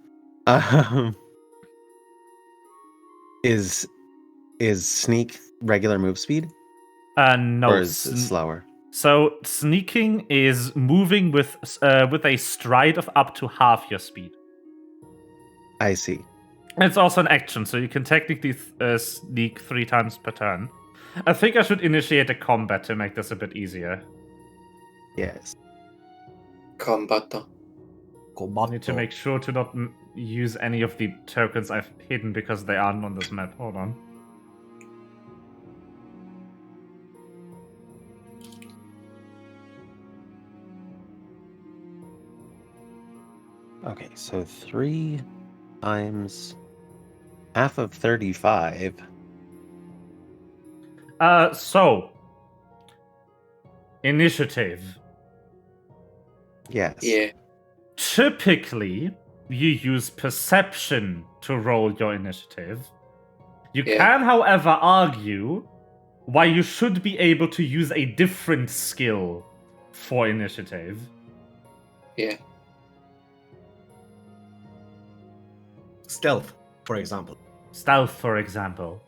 Is sneak regular move speed? No. Or is it slower? So sneaking is moving with a stride of up to half your speed. I see. It's also an action, so you can technically sneak 3 times per turn. I think I should initiate a combat to make this a bit easier. Yes. Combato. I need to make sure to not use any of the tokens I've hidden because they aren't on this map. Hold on. Okay, so 3 times half of 35. So initiative. Yes. Yeah. Typically, you use perception to roll your initiative. You Yeah. can, however, argue why you should be able to use a different skill for initiative. Yeah. Stealth, for example. Stealth, for example.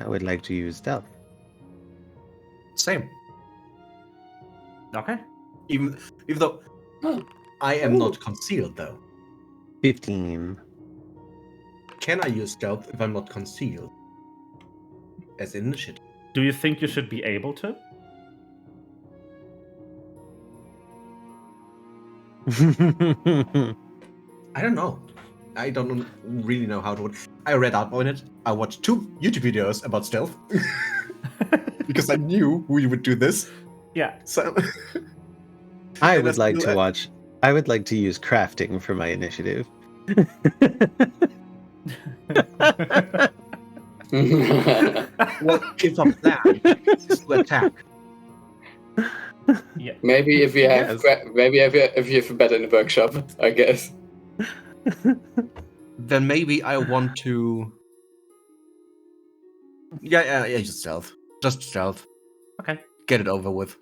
I would like to use stealth. Same. Okay. Even though I am not concealed, though. 15. Can I use stealth if I'm not concealed? As initiative. Do you think you should be able to? I don't know. I don't really know how to work. I read up on it. I watched 2 YouTube videos about stealth. Because I knew we would do this. Yeah. So I Let's would like do to it. watch. I would like to use crafting for my initiative. What if a plan is to attack? Yeah. Maybe if you have, Yes. maybe if you have better in the workshop, I guess. Then maybe I want to. Yeah, just stealth. Just stealth. Okay. Get it over with.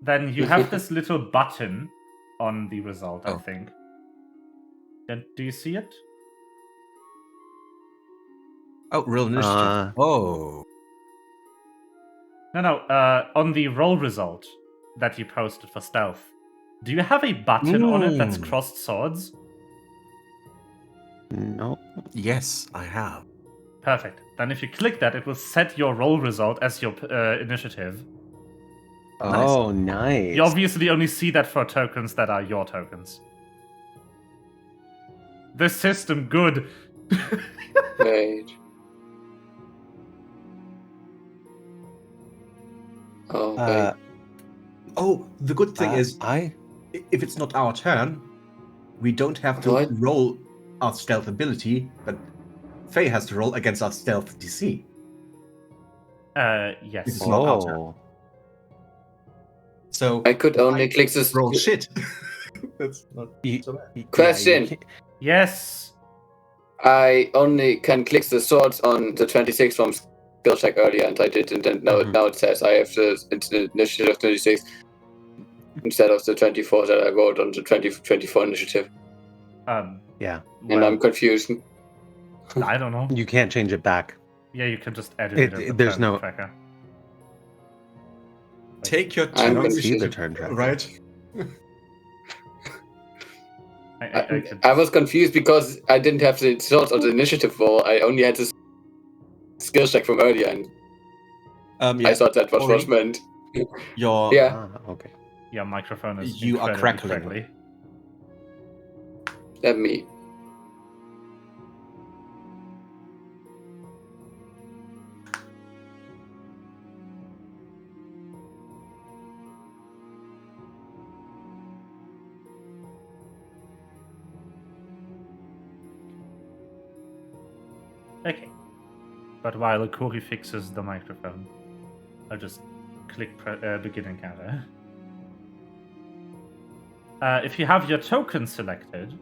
Then you have this little button on the result, I Oh. think. Do you see it? Oh, real initiative. Oh. No. On the roll result that you posted for stealth, do you have a button on it that's crossed swords? No. Yes, I have. Perfect. Then if you click that, it will set your roll result as your initiative. Oh, nice. You obviously only see that for tokens that are your tokens. This system good. Wait. Oh, wait. Oh, the good thing is, if it's not our turn, we don't have to What? roll our stealth ability, but Faye has to roll against our stealth DC. Yes. This is not our turn. Oh. So I could only click this. roll shit. That's not so bad. Question. Yes. I only can click the swords on the 26 from skill check earlier, and I didn't. And now, now it says I have the initiative of 26 instead of the 24 that I rolled on the 24 initiative. Yeah. And I'm confused. I don't know. You can't change it back. Yeah, you can just edit it. As a There's turn no tracker. Take your I'm turn. I don't see confused. the turn tracker. Right. I was confused because I didn't have the swords on the initiative roll. I only had the skill check from earlier, and Yeah. I thought that was Ori, what meant. Your Yeah. Okay. Your microphone is You are incredibly crackling. crackly. Let me. Okay. But while Corey fixes the microphone, I'll just click begin encounter. If you have your token selected,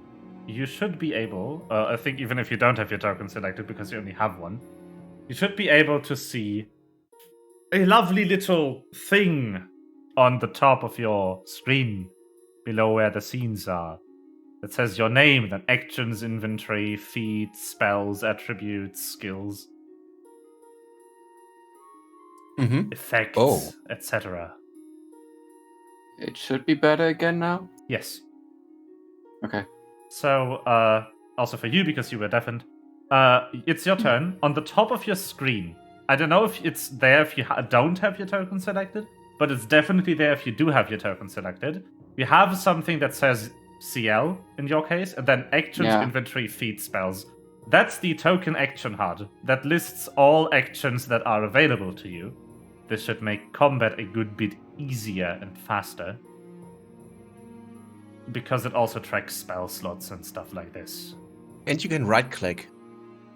you should be able, I think even if you don't have your token selected because you only have one, you should be able to see a lovely little thing on the top of your screen below where the scenes are. It says your name, then actions, inventory, feats, spells, attributes, skills, effects, etc. It should be better again now. Yes. Okay. So, also for you, because you were deafened, it's your turn. On the top of your screen, I don't know if it's there if you don't have your token selected, but it's definitely there if you do have your token selected. You have something that says CL in your case, and then actions, inventory, feat, spells. That's the token action HUD that lists all actions that are available to you. This should make combat a good bit easier and faster, because it also tracks spell slots and stuff like this. And you can right click.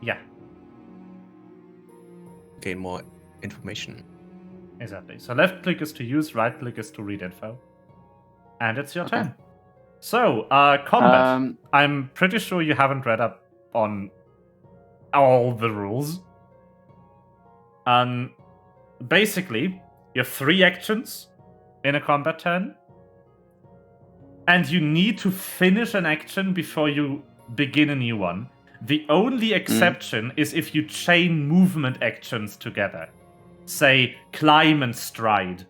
Yeah. Gain more information. Exactly. So left click is to use, right click is to read info. And it's your turn. So, combat. I'm pretty sure you haven't read up on all the rules. Basically, you have 3 actions in a combat turn. And you need to finish an action before you begin a new one. The only exception is if you chain movement actions together. Say, climb and stride.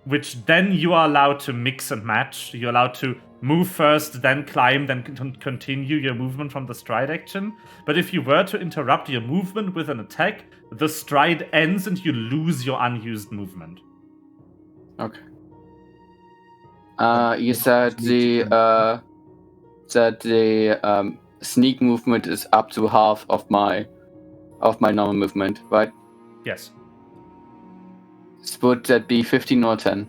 Which then you are allowed to mix and match. You're allowed to move first, then climb, then continue your movement from the stride action. But if you were to interrupt your movement with an attack, the stride ends and you lose your unused movement. Okay. You said the sneak movement is up to half of my normal movement, right? Yes. Would that be 15 or 10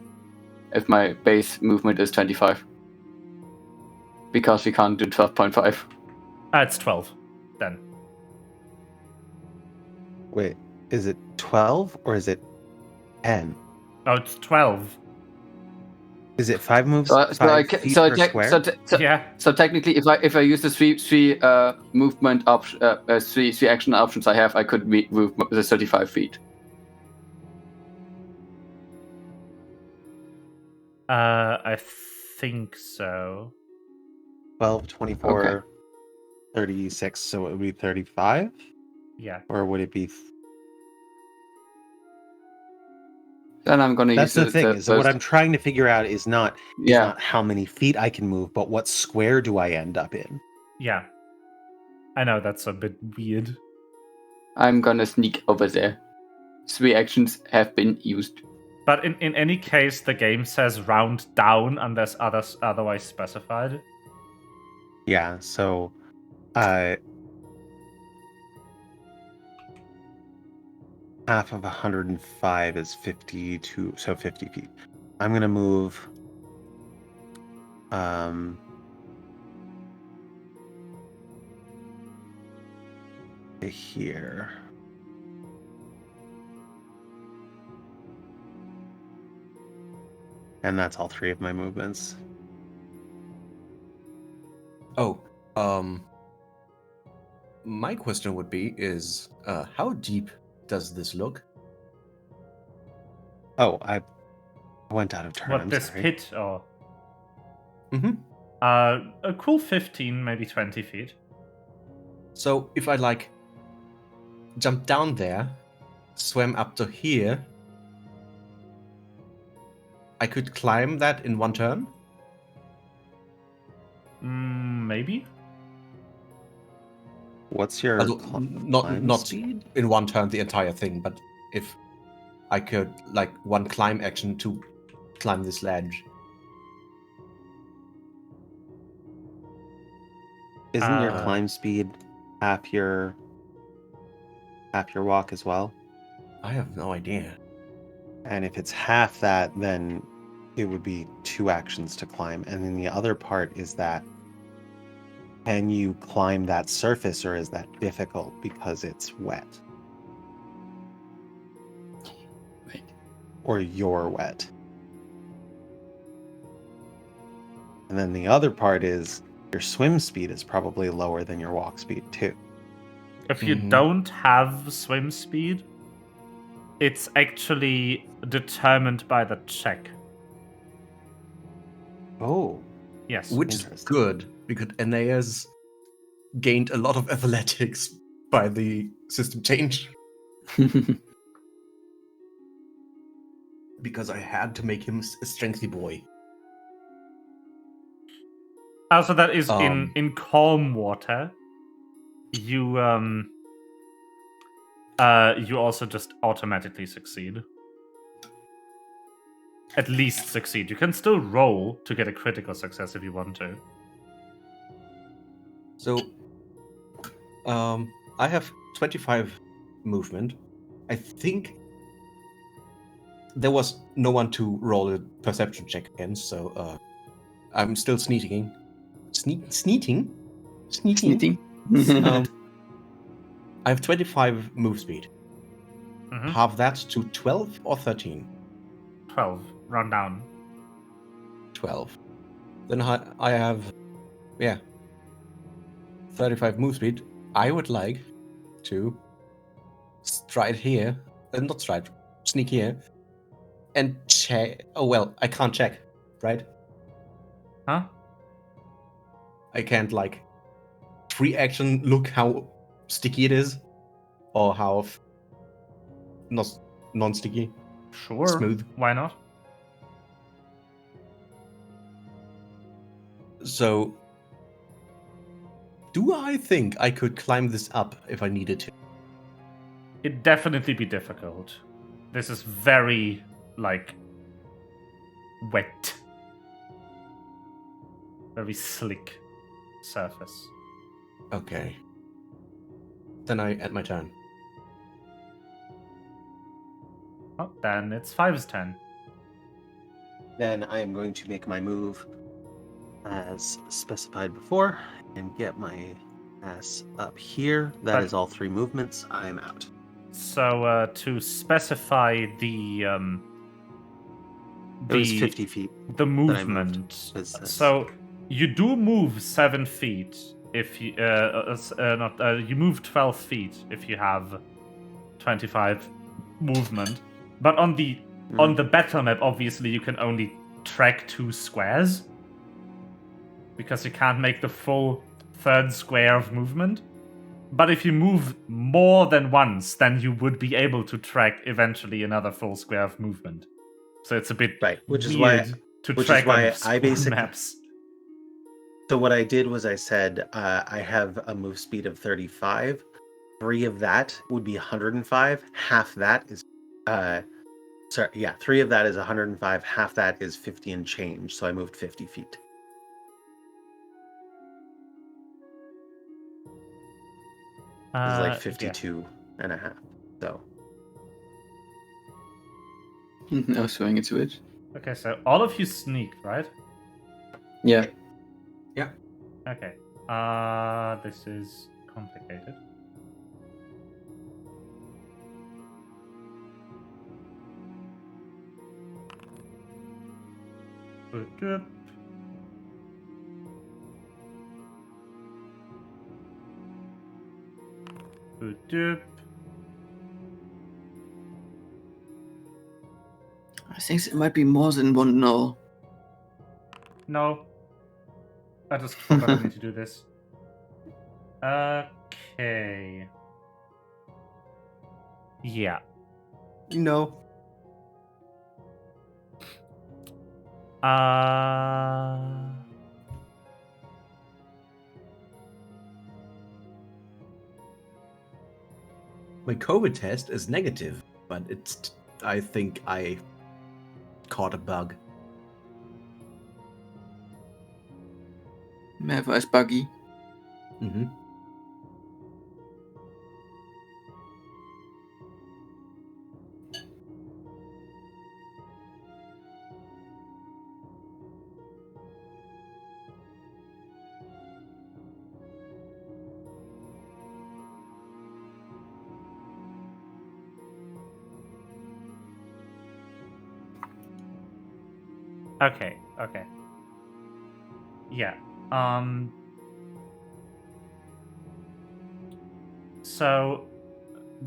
if my base movement is 25? Because we can't do 12.5. It's 12 then. Wait, is it 12 or is it 10? Oh, it's 12. Is it 5 moves? So feet per square? Yeah. So technically, if I use the three movement option, three action options I have, I could move the 35 feet. I think so. 12, 24, 36, so it would be 35? Yeah. Or would it be? Then I'm gonna That's use the thing. Is what I'm trying to figure out is not how many feet I can move, but what square do I end up in? Yeah. I know that's a bit weird. I'm gonna sneak over there. 3 actions have been used. But in any case, the game says round down unless otherwise specified. Yeah, so half of 105 is 52, so 50 feet. I'm going to move to here. And that's all 3 of my movements. Oh, my question would be is how deep does this look? Oh, I went out of turn. What, this pit or? Mm-hmm. A cool 15, maybe 20 feet. So if I like jump down there, swim up to here, I could climb that in 1 turn? Maybe. What's your not speed? in 1 turn the entire thing, but if I could like 1 climb action to climb this ledge. Isn't your climb speed half your walk as well? I have no idea. And if it's half that, then it would be 2 actions to climb. And then the other part is that can you climb that surface, or is that difficult because it's wet? Wait. Or you're wet. And then the other part is your swim speed is probably lower than your walk speed too. If you don't have swim speed, it's actually determined by the check. Oh. Yes. Which is good, because Aeneas gained a lot of athletics by the system change. Because I had to make him a strengthy boy. Also, that is in calm water. You you also just automatically succeed. At least succeed. You can still roll to get a critical success if you want to. So, I have 25 movement. I think there was no one to roll a perception check against, so I'm still sneaking. Sneaking? I have 25 move speed. Mm-hmm. Half that to 12 or 13? 12. Run down. 12. Then I have, 35 move speed. I would like to stride here, not stride, sneak here, and check. Oh well, I can't check, right? Huh? I can't like free action look how sticky it is, or how non-sticky. Sure. Smooth. Why not? So, do I think I could climb this up if I needed to? It'd definitely be difficult. This is very, like, wet. Very slick surface. Okay. Then I end my turn. Oh, then it's 5's turn. Then I am going to make my move as specified before and get my ass up here. That is all 3 movements. I am out. So to specify the It was 50 feet. The movement. So you do move 7 feet if you you move 12 feet if you have 25 movement. But on the battle map, obviously you can only track 2 squares because you can't make the full 3rd square of movement. But if you move more than once, then you would be able to track eventually another full square of movement. So it's a bit which is weird why to which track is why on I school basically maps. So what I did was I said I have a move speed of 35. 3 of that would be 105. Half that is 3 of that is 105. Half that is 50 and change. So I moved 50 feet. This is like 52 and a half. So No swing and switch. Okay, so all of you sneak, right? Yeah. Yeah. Okay. This is complicated. Good. I think it might be more than one null. No. I just forgot I need to do this. Okay. Yeah. No. My COVID test is negative, but I think I caught a bug. Mava is buggy. Mm-hmm. Okay. Yeah. So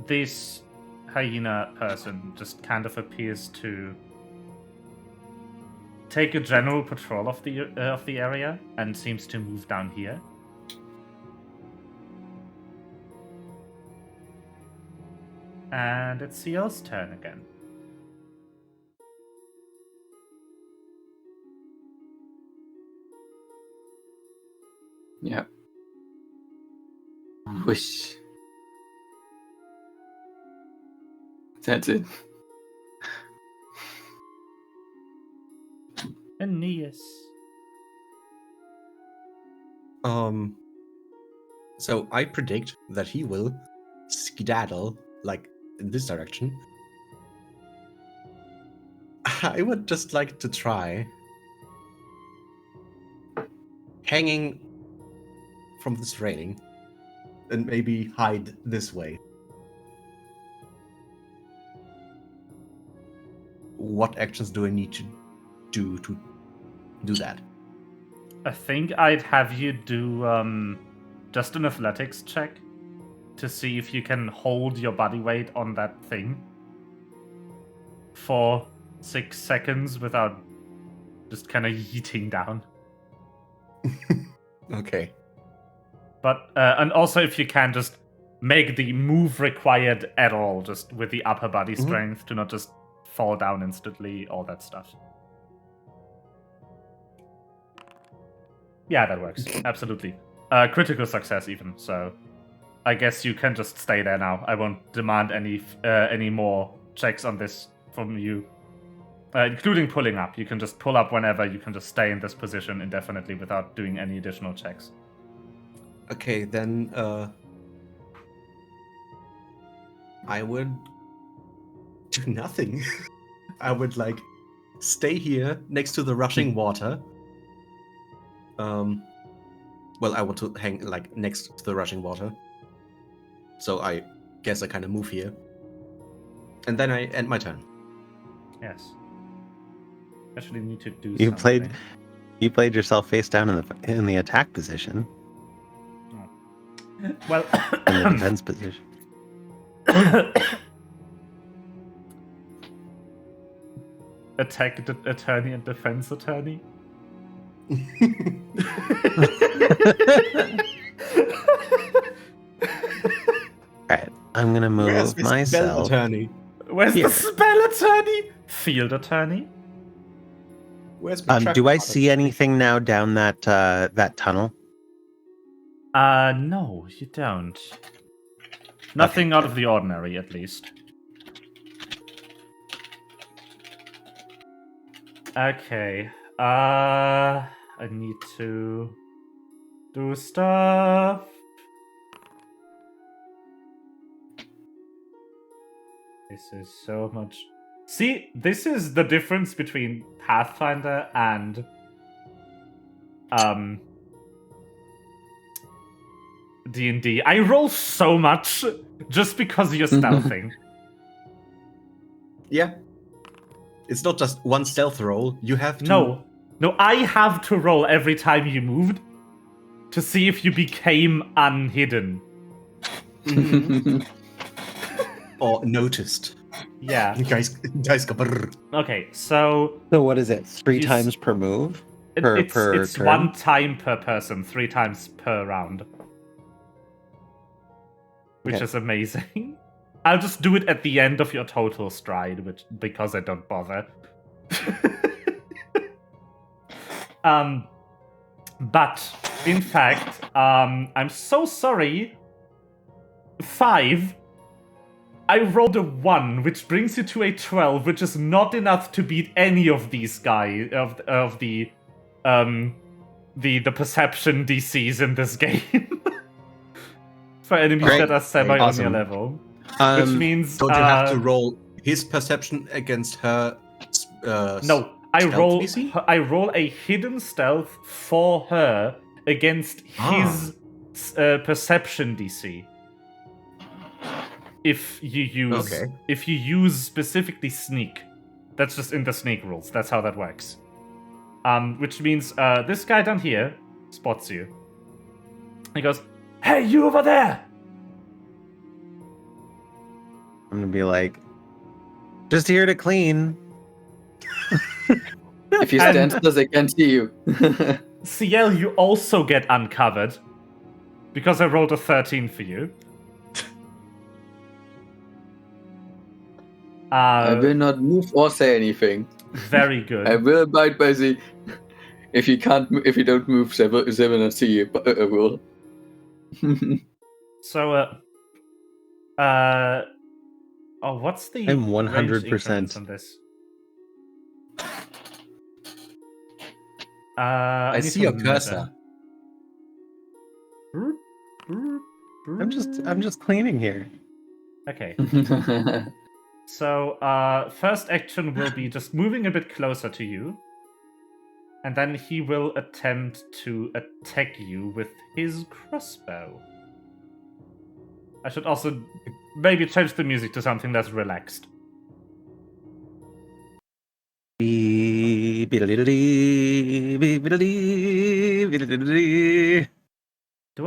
this hyena person just kind of appears to take a general patrol of the area and seems to move down here. And it's Ciel's turn again. Yeah. Whoosh. That's it. Aeneas. So I predict that he will skedaddle, like, in this direction. I would just like to try hanging from this railing and maybe hide this way. What actions do I need to do that? I think I'd have you do just an athletics check to see if you can hold your body weight on that thing for 6 seconds without just kind of yeeting down. Okay. But and also if you can just make the move required at all, just with the upper body strength to not just fall down instantly, all that stuff. Yeah, that works. Absolutely. Critical success even, so I guess you can just stay there now. I won't demand any more checks on this from you. Including pulling up. You can just pull up whenever. You can just stay in this position indefinitely without doing any additional checks. Okay, then I would do nothing. I would like stay here next to the rushing water. Well, I want to hang like next to the rushing water. So I guess I kind of move here. And then I end my turn. Yes. Actually need to do You something. played yourself face down in the attack position. Well, In the defense position. Attack attorney and defense attorney. I'm gonna Where's move my spell myself. attorney? Where's Here. the spell attorney? Field attorney? Where's my track Do I card? see anything now down that that tunnel? No, you don't. Nothing out of the ordinary, at least. Okay. I need to do stuff. This is so much. See, this is the difference between Pathfinder and D&D. I roll so much just because you're stealthing. Yeah. It's not just one stealth roll. You have to. No, I have to roll every time you moved to see if you became unhidden. Or noticed. Yeah. Guys go brrr. Okay, so So what is it? 3 You s- times per move? it's turn? 1 time per person, 3 times per round. Which Okay. is amazing. I'll just do it at the end of your total stride, because I don't bother. But in fact, I'm so sorry. 5. I rolled a 1, which brings you to a 12, which is not enough to beat any of these guys of the perception DCs in this game. For enemies Great. that are semi on Awesome. your level. Which means Don't you have to roll his perception against her? No, I stealth roll DC? I roll a hidden stealth for her against his perception DC. If you use specifically sneak, that's just in the sneak rules. That's how that works. Which means this guy down here spots you. He goes, "Hey, you over there!" I'm gonna be like, just here to clean. If you stand still, they can't see you. CL, you also get uncovered because I rolled a 13 for you. I will not move or say anything. Very good. I will abide by the. If you don't move, they will not see you. Rule. So, what's the I'm range 100%. increments on this? I I need see to your measure. cursor. I'm just cleaning here. Okay. So, first action will be just moving a bit closer to you. And then he will attempt to attack you with his crossbow. I should also maybe change the music to something less relaxed. Do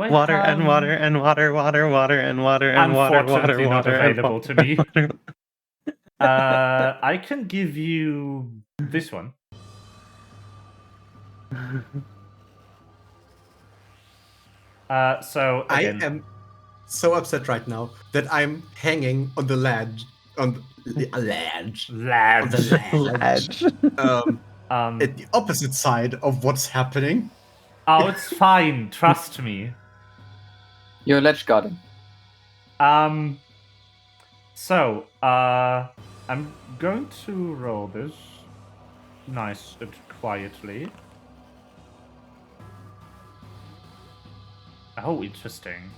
I Water have... and water and water, water, water and water and water, water, Unfortunately not water, and available to me. I can give you this one. So again, I am so upset right now that I'm hanging on the ledge. On the ledge. Lad. On the ledge. At the opposite side of what's happening. Oh, it's fine. Trust me. You're ledge guarding. So, I'm going to roll this nice and quietly. Oh, interesting.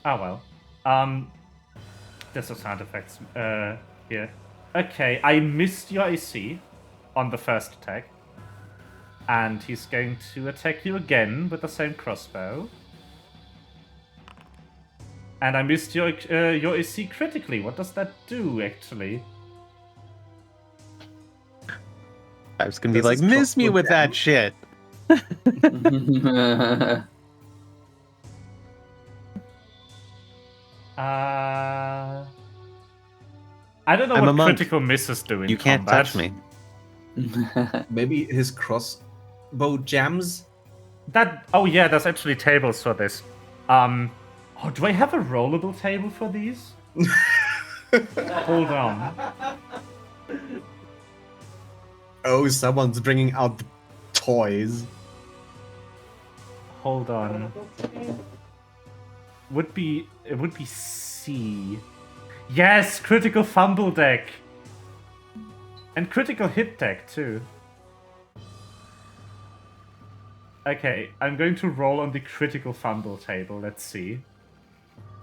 Oh well. There's some sound effects here. Okay, I missed your AC on the first attack. And he's going to attack you again with the same crossbow. And I missed your AC critically. What does that do, actually? I was gonna be Does like, his miss me crossbow with that damage? shit. I don't know I'm a what monk. critical misses do in You can't combat. touch me. Maybe his crossbow jams. Oh yeah, there's actually tables for this. Hold Oh, do I have a rollable table for these? Hold on. Oh, someone's bringing out the toys. Hold on. It would be C. Yes, critical fumble deck. And critical hit deck too. Okay, I'm going to roll on the critical fumble table. Let's see.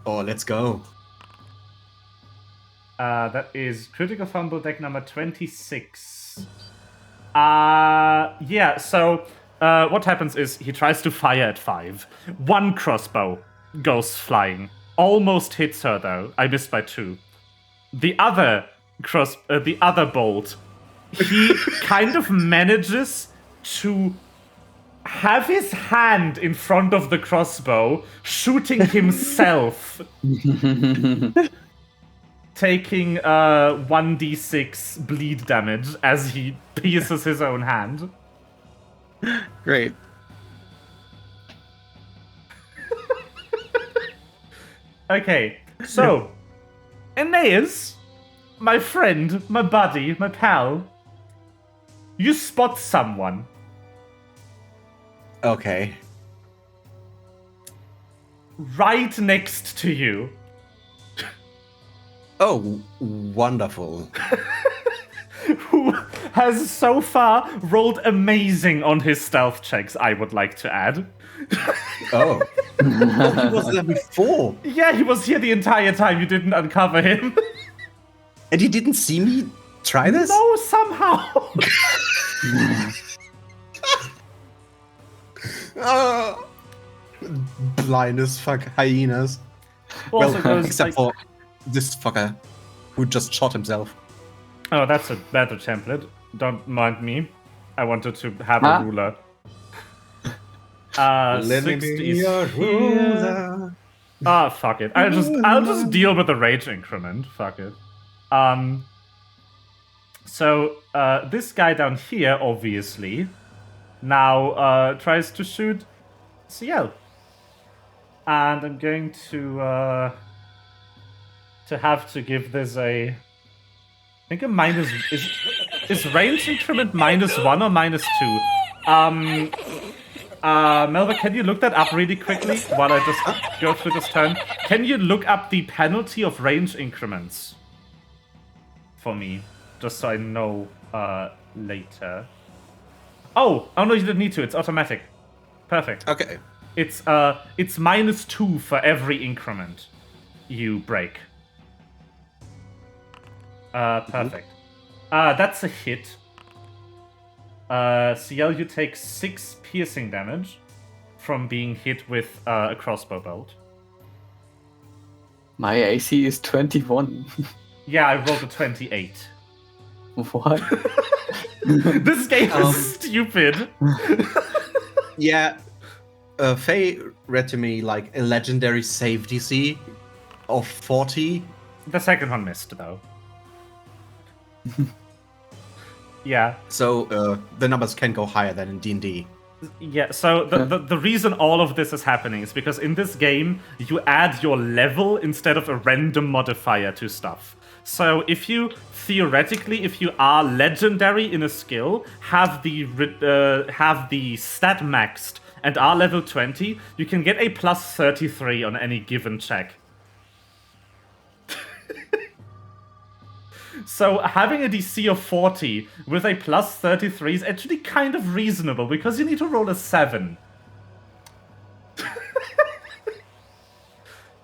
Oh, let's go. That is critical fumble deck number 26. Yeah, so what happens is he tries to fire at 5. One crossbow goes flying. Almost hits her though. I missed by 2. The other bolt, he kind of manages to have his hand in front of the crossbow, shooting himself. Taking 1d6 bleed damage as he pierces his own hand. Great. Okay, so Aeneas, my friend, my buddy, my pal, you spot someone. Okay. Right next to you. Oh, wonderful. Who has so far rolled amazing on his stealth checks, I would like to add. Oh. Oh, he was there before. Yeah, he was here the entire time. You didn't uncover him. And he didn't see me try this? No, somehow. Blind as fuck hyenas. Also Well, goes, except for this fucker who just shot himself. Oh, that's a better template. Don't mind me. I wanted to have a ruler. 60 is here. Ah, fuck it. I'll just deal with the rage increment. Fuck it. So this guy down here, obviously, now tries to shoot CL. And I'm going to have to give this a... I think a minus... Is range increment -1 or -2? Melva, can you look that up really quickly while I just go through this turn? Can you look up the penalty of range increments for me? Just so I know later. Oh no, you didn't need to. It's automatic. Perfect. Okay. It's -2 for every increment you break. Perfect. That's a hit. CL, you take 6 piercing damage from being hit with a crossbow bolt. My AC is 21. Yeah, I rolled a 28. What? This game is stupid. Yeah. Faye read to me like a legendary save DC of 40. The second one missed, though. Yeah. So the numbers can go higher than in D&D. Yeah, so the reason all of this is happening is because in this game, you add your level instead of a random modifier to stuff. So if you, theoretically, if you are legendary in a skill, have the stat maxed, and are level 20, you can get a plus 33 on any given check. So having a DC of 40 with a plus 33 is actually kind of reasonable, because you need to roll a 7.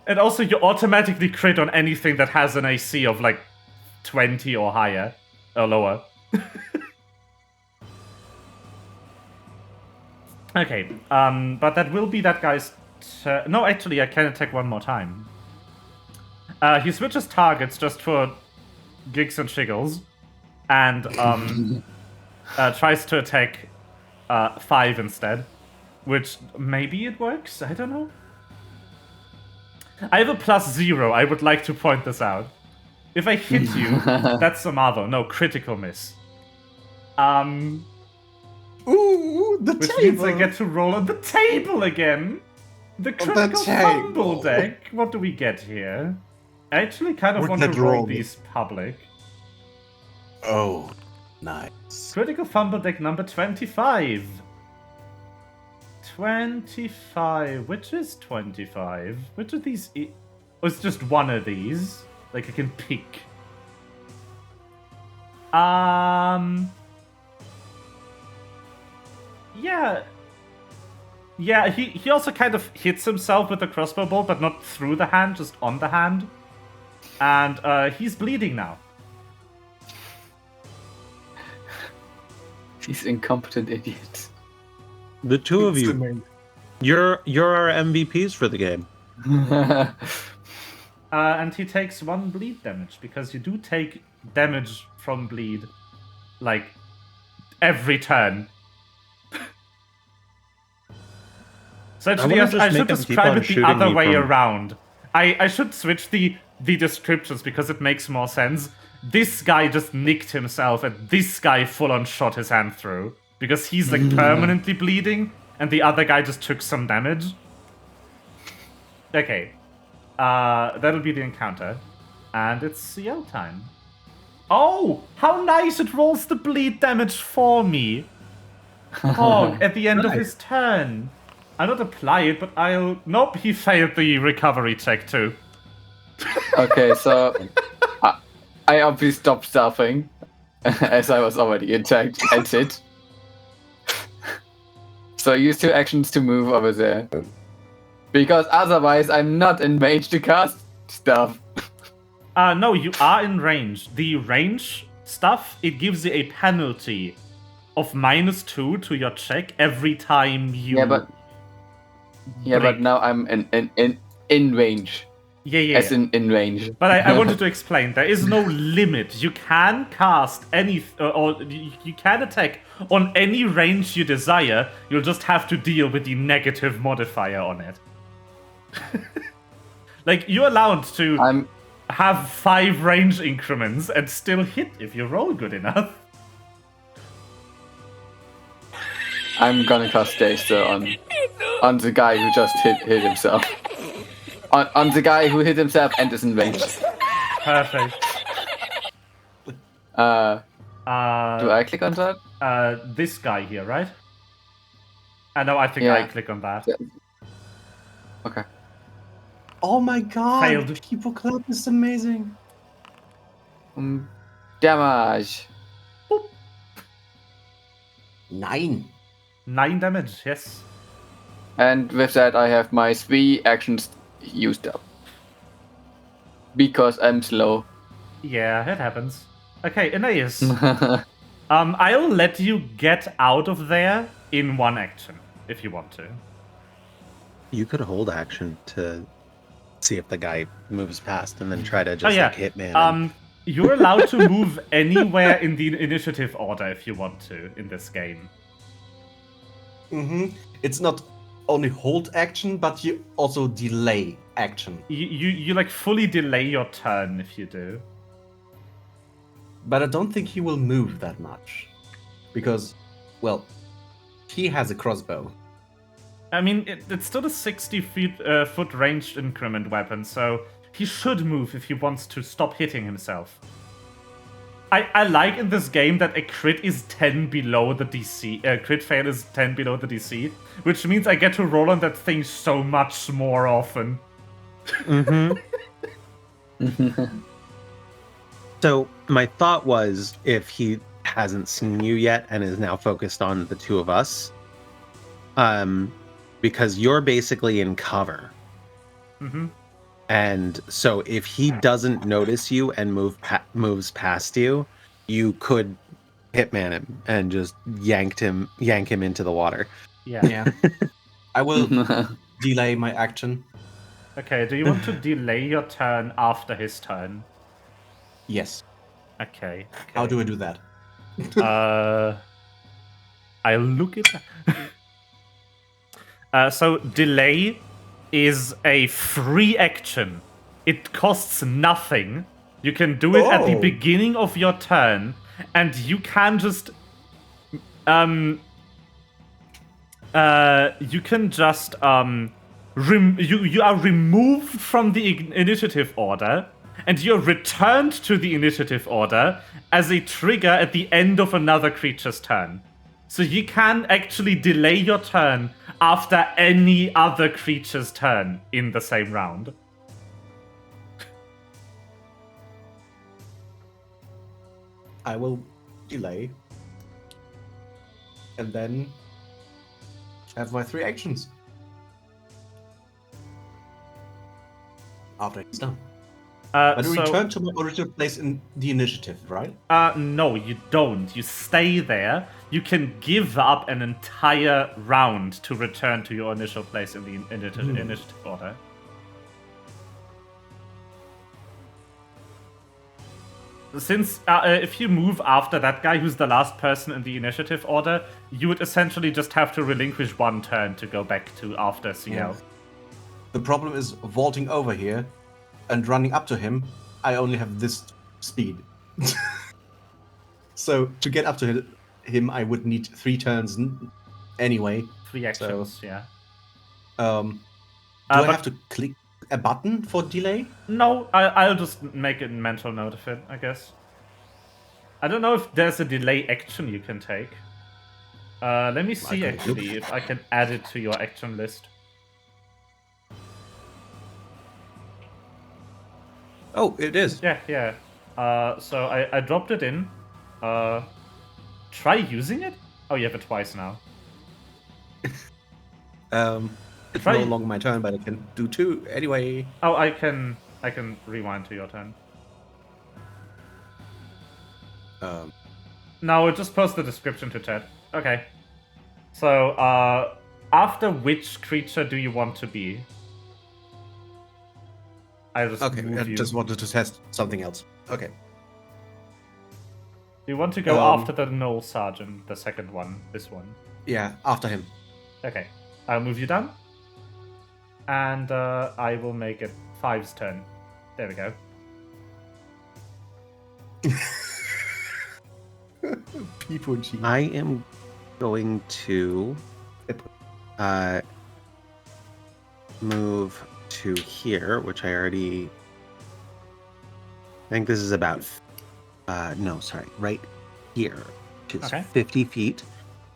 And also you automatically crit on anything that has an AC of like 20 or higher, or lower. Okay, but that will be that guy's turn. No, actually, I can attack one more time. He switches targets just for gigs and shiggles, and tries to attack 5 instead, which maybe it works, I don't know. I have a +0, I would like to point this out. If I hit you, that's a marvel. No, critical miss. Ooh, the Which table! means I get to roll on the table again. The the critical fumble table. deck. What do we get here? I actually kind of Would want to that roll roll? these public. Oh, nice. Critical fumble deck number 25. 25. Which is 25? Which of these? Oh, it's just one of these. Like I can pick. Yeah. Yeah, he also kind of hits himself with the crossbow bolt, but not through the hand, just on the hand. And he's bleeding now. These incompetent idiots. The two of It's you, amazing. you're our MVPs for the game. And he takes 1 bleed damage, because you do take damage from bleed, like, every turn. So actually, wanna just I should make him keep describe on it the shooting other me way from- around. I should switch the descriptions, because it makes more sense. This guy just nicked himself, and this guy full-on shot his hand through. Because he's, like, permanently bleeding, and the other guy just took some damage. Okay. That'll be the encounter. And it's yell time. Oh! How nice it rolls the bleed damage for me! Hog, at the end of his turn. I'll not apply it, but I'll... Nope, he failed the recovery check too. Okay, so I obviously stopped stuffing as I was already attacked and hit. So I used 2 actions to move over there. Because otherwise I'm not in range to cast stuff. No, you are in range. The range stuff, it gives you a penalty of -2 to your check every time you... Yeah, but break. now I'm in range. Yeah. As in range. But I wanted to explain, there is no limit. You can cast any, or you can attack on any range you desire. You'll just have to deal with the negative modifier on it. Like, you're allowed to have 5 range increments and still hit if you roll good enough. I'm gonna cast Stay Still on the guy who just hit himself. On the guy who hit himself and is in range. Perfect. Do I click on that? This guy here, right? No, I think Yeah. I click on that. Okay. Oh my god! Failed. People clap is amazing. Damage. 9. 9 damage, yes. And with that, I have my 3 actions used up. Because I'm slow. Yeah, it happens. Okay, Aeneas. I'll let you get out of there in 1 action, if you want to. You could hold action to see if the guy moves past and then try to just like hitman him. You're allowed to move anywhere in the initiative order if you want to in this game. It's not only hold action, but you also delay action. You like fully delay your turn if you do. But I don't think he will move that much. Because, well, he has a crossbow. I mean, it's still a 60-foot ranged increment weapon, so he should move if he wants to stop hitting himself. I like in this game that a crit is 10 below the DC. Crit fail is 10 below the DC, which means I get to roll on that thing so much more often. So my thought was, if he hasn't seen you yet and is now focused on the two of us, because you're basically in cover. And so if he doesn't notice you and moves past you, you could hitman him and just yank him into the water. Yeah. I will delay my action. Okay, do you want to delay your turn after his turn? Yes. Okay. How do I do that? I'll look it up. So delay is a free action. It costs nothing. You can do it at the beginning of your turn, and you can just you are removed from the initiative order, and you're returned to the initiative order as a trigger at the end of another creature's turn. So you can actually delay your turn after any other creature's turn in the same round. I will delay. And then have my 3 actions. After it's done. But return to my original place in the initiative, right? No, you don't. You stay there. You can give up an entire round to return to your initial place in the initiative order. Since if you move after that guy who's the last person in the initiative order, you would essentially just have to relinquish 1 turn to go back to after CL. Yeah. The problem is vaulting over here and running up to him. I only have this speed. So to get up to him, I would need 3 turns anyway. 3 actions, So, yeah. Do I have to click a button for delay? No, I'll just make a mental note of it, I guess. I don't know if there's a delay action you can take. Let me see actually if I can add it to your action list. Oh, it is. Yeah. So I dropped it in. Try using it? Oh, you have it twice now. It's no longer my turn, but I can do 2 anyway. Oh, I can rewind to your turn. No, just post the description to chat. Okay. So, after which creature do you want to be? I just wanted to test something else. Okay. Do you want to go after the Null Sergeant, the second one, this one? Yeah, after him. Okay. I'll move you down. And I will make it 5's turn. There we go. P4G. I am going to move to here, which I already... I think this is about... right here, which is 50 feet.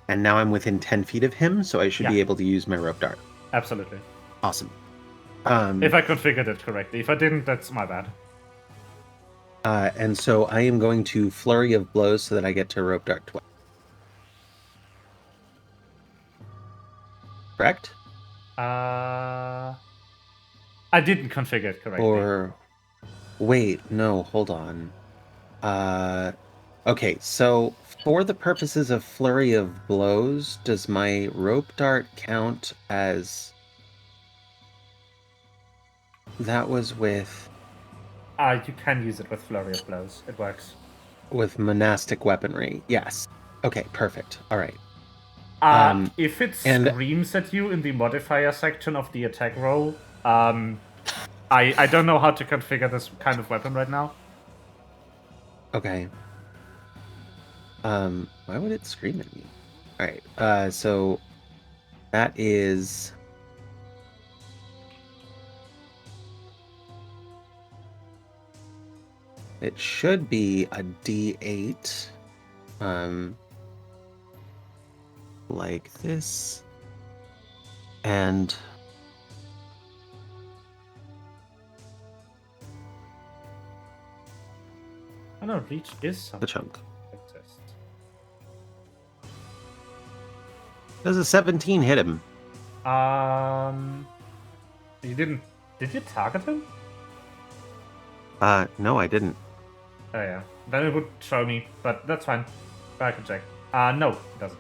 And now I'm within 10 feet of him, so I should be able to use my rope dart. Absolutely. Awesome. If I configured it correctly. If I didn't, that's my bad. And so I am going to flurry of blows so that I get to rope dart twice. Correct? I didn't configure it correctly. Or wait, no, hold on. Okay, so for the purposes of flurry of blows, does my rope dart count as... That was with... You can use it with flurry of blows. It works. With monastic weaponry, yes. Okay, perfect. All right. If it screams at you in the modifier section of the attack roll, I don't know how to configure this kind of weapon right now. Okay. Why would it scream at me? All right. So that is... It should be a D8. Like this. And I know reach is something. the chunk. Does a 17 hit him? You didn't. Did you target him? No, I didn't. Oh yeah. Then it would show me, but that's fine. I can check. No, it doesn't.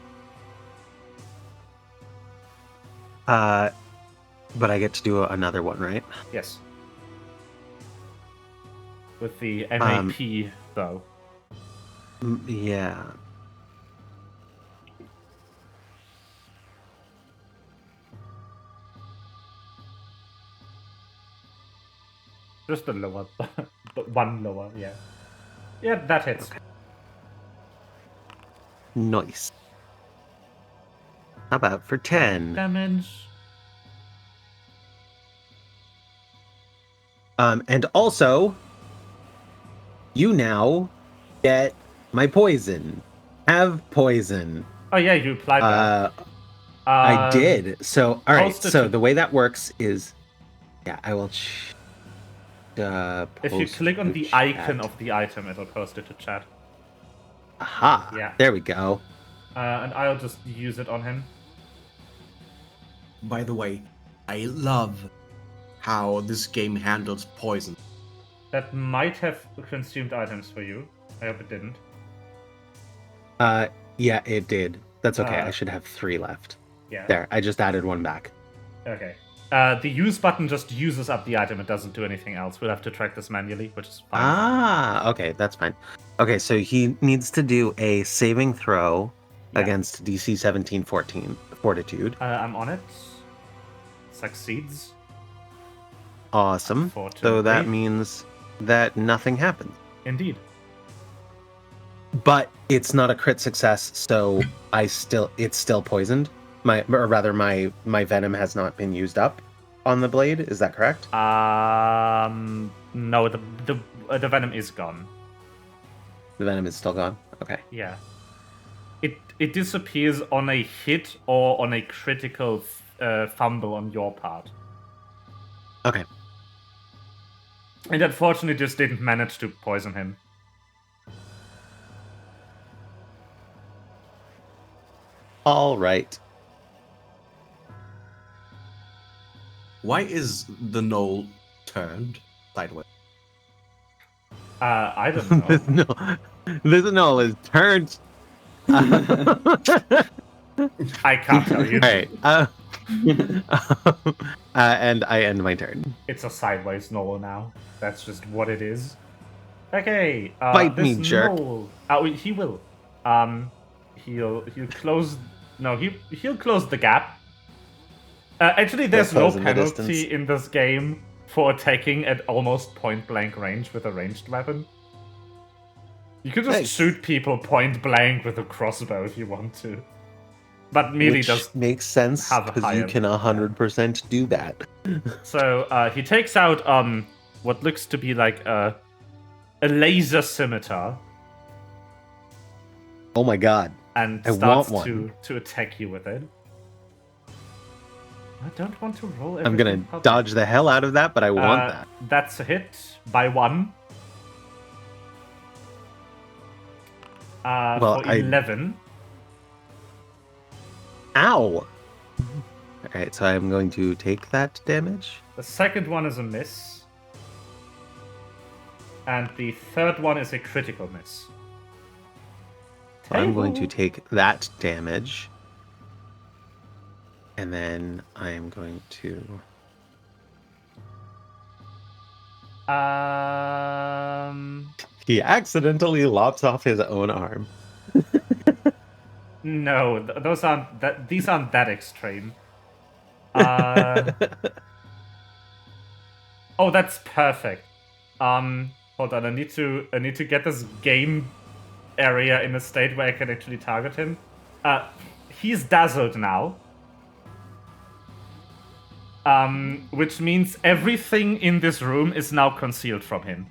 But I get to do another one, right? Yes. With the MAP, though. Yeah. Just the lower, one lower, yeah. Yeah, that hits. Okay. Nice. How about for 10? Damage. And also, you now get my poison. Have poison. Oh yeah, you applied that. I did. So, all right. post it So to- the way that works is, yeah, I will. If you Post click on to the chat. icon of the item, it'll post it to chat. Aha. Yeah. There we go. And I'll just use it on him. By the way, I love how this game handles poison. That might have consumed items for you. I hope it didn't. Yeah, it did. That's okay. Uh, I should have 3 left. Yeah. There, I just added 1 back. Okay. The use button just uses up the item. It doesn't do anything else. We'll have to track this manually, which is fine. Ah, okay, that's fine. Okay, so he needs to do a saving throw against DC 17/14 Fortitude. I'm on it. Succeeds. Awesome. So that means that nothing happens. Indeed. But it's not a crit success, so it's still poisoned. My venom has not been used up on the blade. Is that correct? No, the venom is gone. The venom is still gone. Okay. Yeah. It disappears on a hit or on a critical fumble on your part. Okay. And unfortunately, just didn't manage to poison him. All right. Why is the knoll turned sideways? I don't know. This knoll is turned. I can't tell you. All right. And I end my turn. It's a sideways knoll now. That's just what it is. Okay. Bite me, this jerk. knoll- he will. He'll close. No, he'll close the gap. Actually, there's no close in the penalty distance. in this game for attacking at almost point blank range with a ranged weapon. You could just Nice. shoot people point blank with a crossbow if you want to. But melee Which does. makes sense have a because you higher- can 100% do that. So he takes out what looks to be like a laser scimitar Oh my god. and I starts want one. to attack you with it. I don't want to roll. I'm gonna everything public. dodge the hell out of that, but I want that. That's a hit by 1. Well, For 11. Ow! Alright, so I'm going to take that damage. The second one is a miss. And the third one is a critical miss. So I'm going to Table. take that damage. And then I am going to... He accidentally lops off his own arm. No, those aren't that. These aren't that extreme. Oh, that's perfect. Hold on. I need to get this game area in a state where I can actually target him. He's dazzled now. Which means everything in this room is now concealed from him.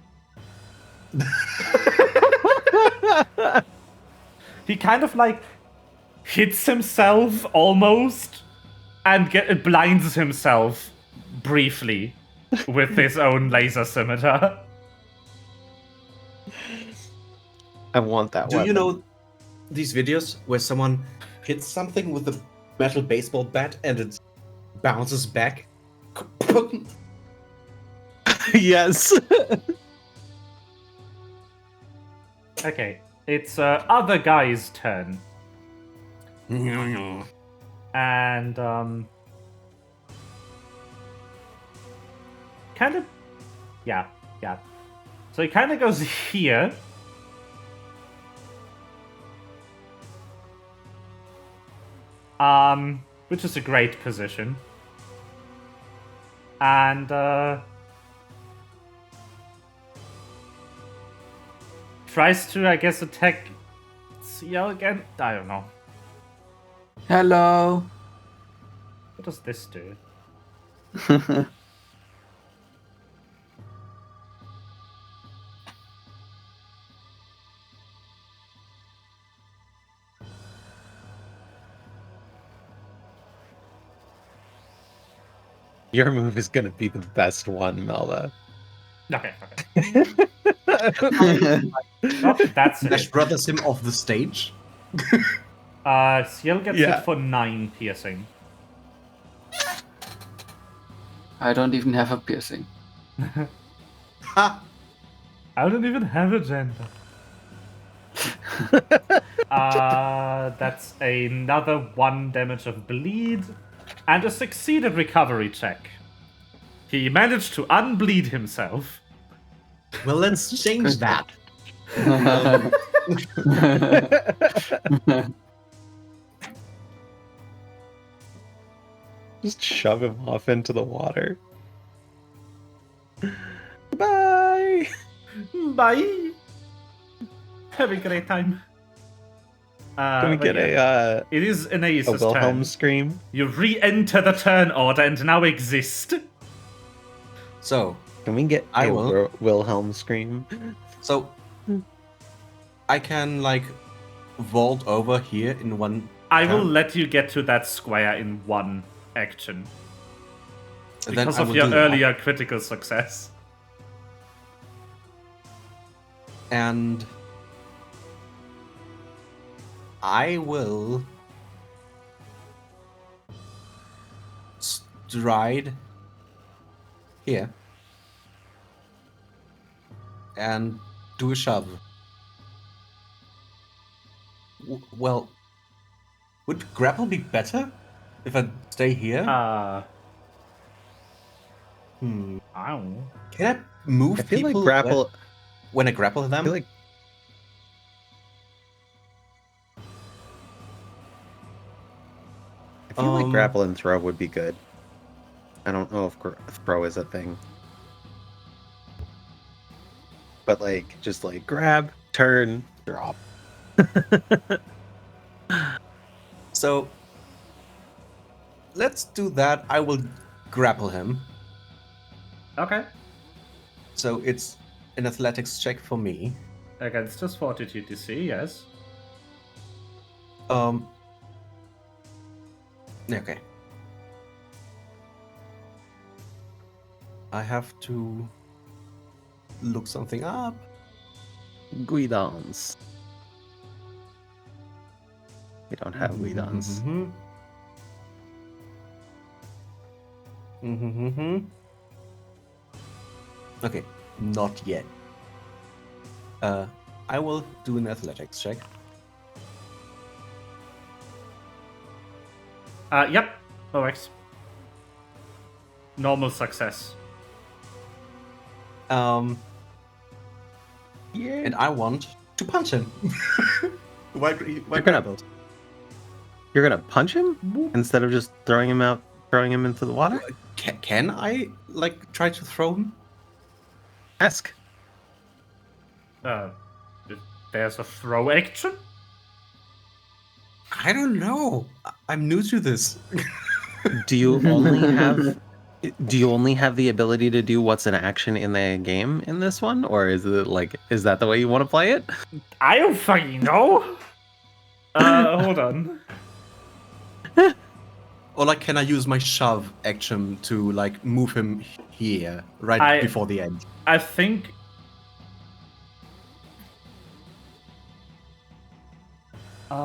He kind of like hits himself almost and blinds himself briefly with his own laser scimitar. I want that Do weapon. you know these videos where someone hits something with a metal baseball bat and it bounces back? Yes. Okay, it's other guy's turn. And kind of yeah. So he kind of goes here. Which is a great position. And tries to, I guess, attack CL again. I don't know. Hello. What does this do? Your move is gonna be the best one, Melba. Okay. Well, that's Dash it. brothers him off the stage. Ciel gets Yeah. hit for 9 piercing. I don't even have a piercing. Ha! I don't even have a gender. That's another 1 damage of bleed, and a succeeded recovery check. He managed to unbleed himself. Well, let's change that. Just shove him off into the water. Bye. Bye. Have a great time. Can we get it is a Aeneas' Wilhelm turn. scream? You re-enter the turn order and now exist. So, Can we get I a will. Wilhelm scream? so I can like vault over here in one. I will turn, let you get to that square in 1 action. and then Because I of will your do that. earlier critical success. And I will stride here and do a shove. Well, would grapple be better if I stay here? Ow. Can I move I feel like people grapple. when I grapple them? I feel like grapple and throw would be good. I don't know if throw is a thing, but like just like grab, turn, drop. So let's do that. I will grapple him. Okay. So it's an athletics check for me. Against his fortitude DC, yes. Okay. I have to look something up. Guidons. We don't have guidons. Okay, not yet. I will do an athletics check. Yep. Works. Normal success. Yeah. Yeah. And I want to punch him. Why You're gonna punch him instead of just throwing him into the water? Can I like try to throw him? Ask. There's a throw action? I don't know. I'm new to this. Do you only have the ability to do what's an action in the game in this one, or is that the way you want to play it? I don't fucking know. Hold on. Or like, can I use my shove action to like move him here right before the end? I think. Hold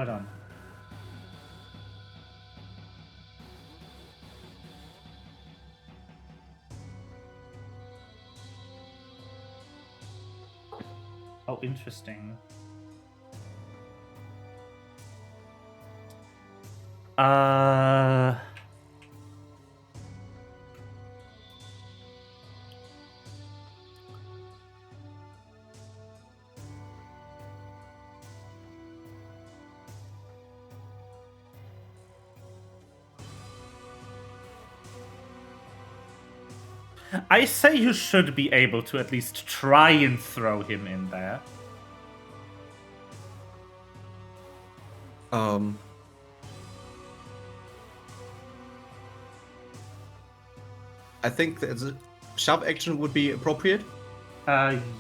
on. Oh, interesting. I say you should be able to at least try and throw him in there. I think that a shove action would be appropriate.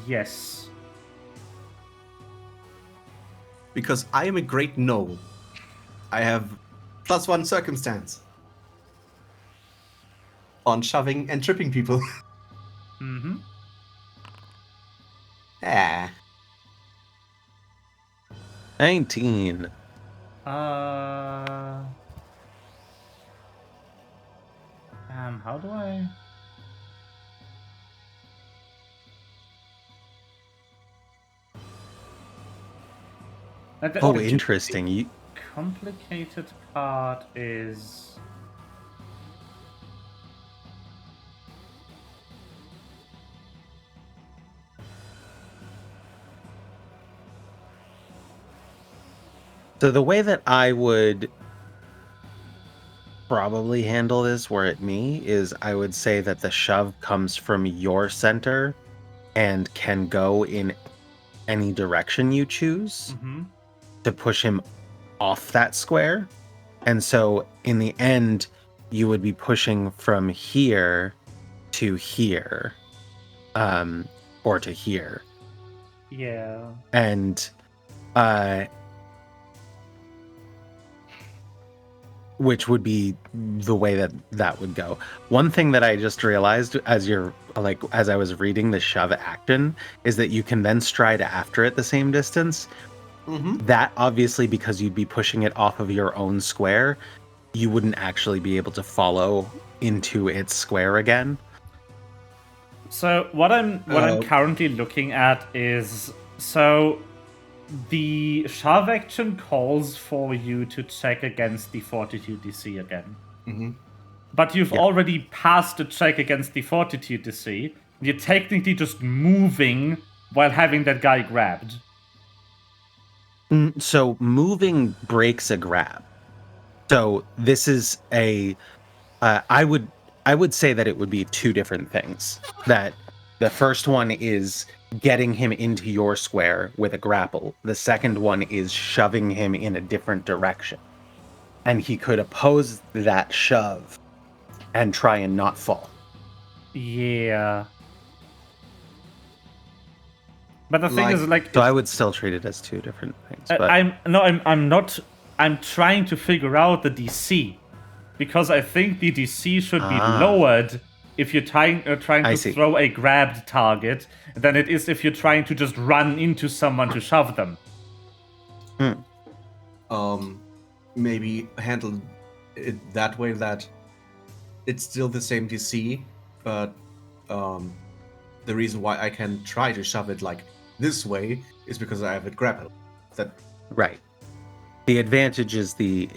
Yes. because I am a great gnoll. I have +1 circumstance on shoving and tripping people. Mm-hmm. Ah. 19. How do I? Like Oh, interesting. The complicated part is. So the way that I would probably handle this were it me is I would say that the shove comes from your center and can go in any direction you choose to push him off that square. And so in the end, you would be pushing from here to here, or to here. Yeah. And which would be the way that would go. One thing that I just realized as I was reading the shove action is that you can then stride after it the same distance. Mm-hmm. That obviously, because you'd be pushing it off of your own square, you wouldn't actually be able to follow into its square again. So what I'm currently looking at is the shove action calls for you to check against the Fortitude DC again. Mm-hmm. But you've already passed the check against the Fortitude DC. You're technically just moving while having that guy grabbed. So moving breaks a grab. So this is I would say that it would be two different things. That the first one is getting him into your square with a grapple. The second one is shoving him in a different direction. And he could oppose that shove and try and not fall. Yeah. But the thing is, so I would still treat it as two different things. But I'm trying to figure out the DC, because I think the DC should be lowered if you're trying to throw a grabbed target than it is if you're trying to just run into someone to shove them. Maybe handle it that way, that it's still the same DC, but the reason why I can try to shove it like this way is because I have it grappled. Right. The advantage is the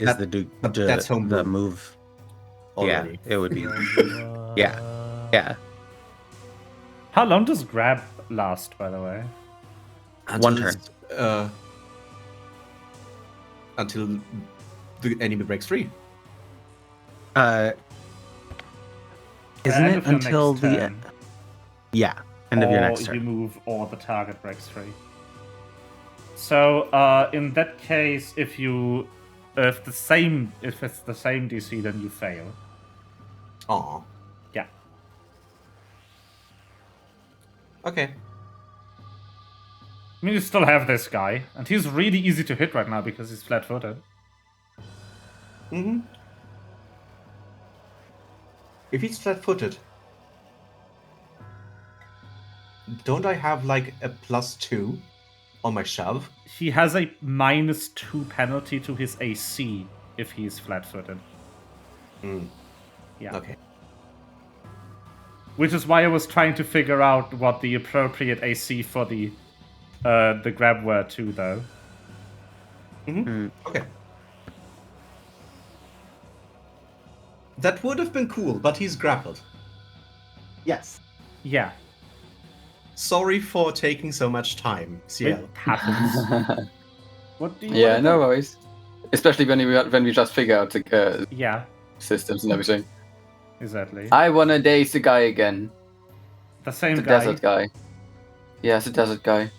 move. Already. Yeah, it would be. Yeah. How long does grab last, by the way? One turn. Until the enemy breaks free. Isn't it until the end? Yeah, end of your next turn. You move or the target breaks free. So in that case, if it's the same DC, then you fail. Aww. Yeah. Okay. I mean, you still have this guy, and he's really easy to hit right now because he's flat-footed. Mm-hmm. If he's flat-footed, don't I have like a +2 on my shove? He has a -2 penalty to his AC if he's flat-footed. Yeah. Okay. Which is why I was trying to figure out what the appropriate AC for the grab were too, though. Okay. That would have been cool, but he's grappled. Yes. Yeah. Sorry for taking so much time, CL. It happens. What do you Yeah, want? no worries. Especially when we just figure out the Yeah, systems and everything. exactly. I wanna daze the guy again. The same The guy. desert guy. Yeah, it's a desert guy.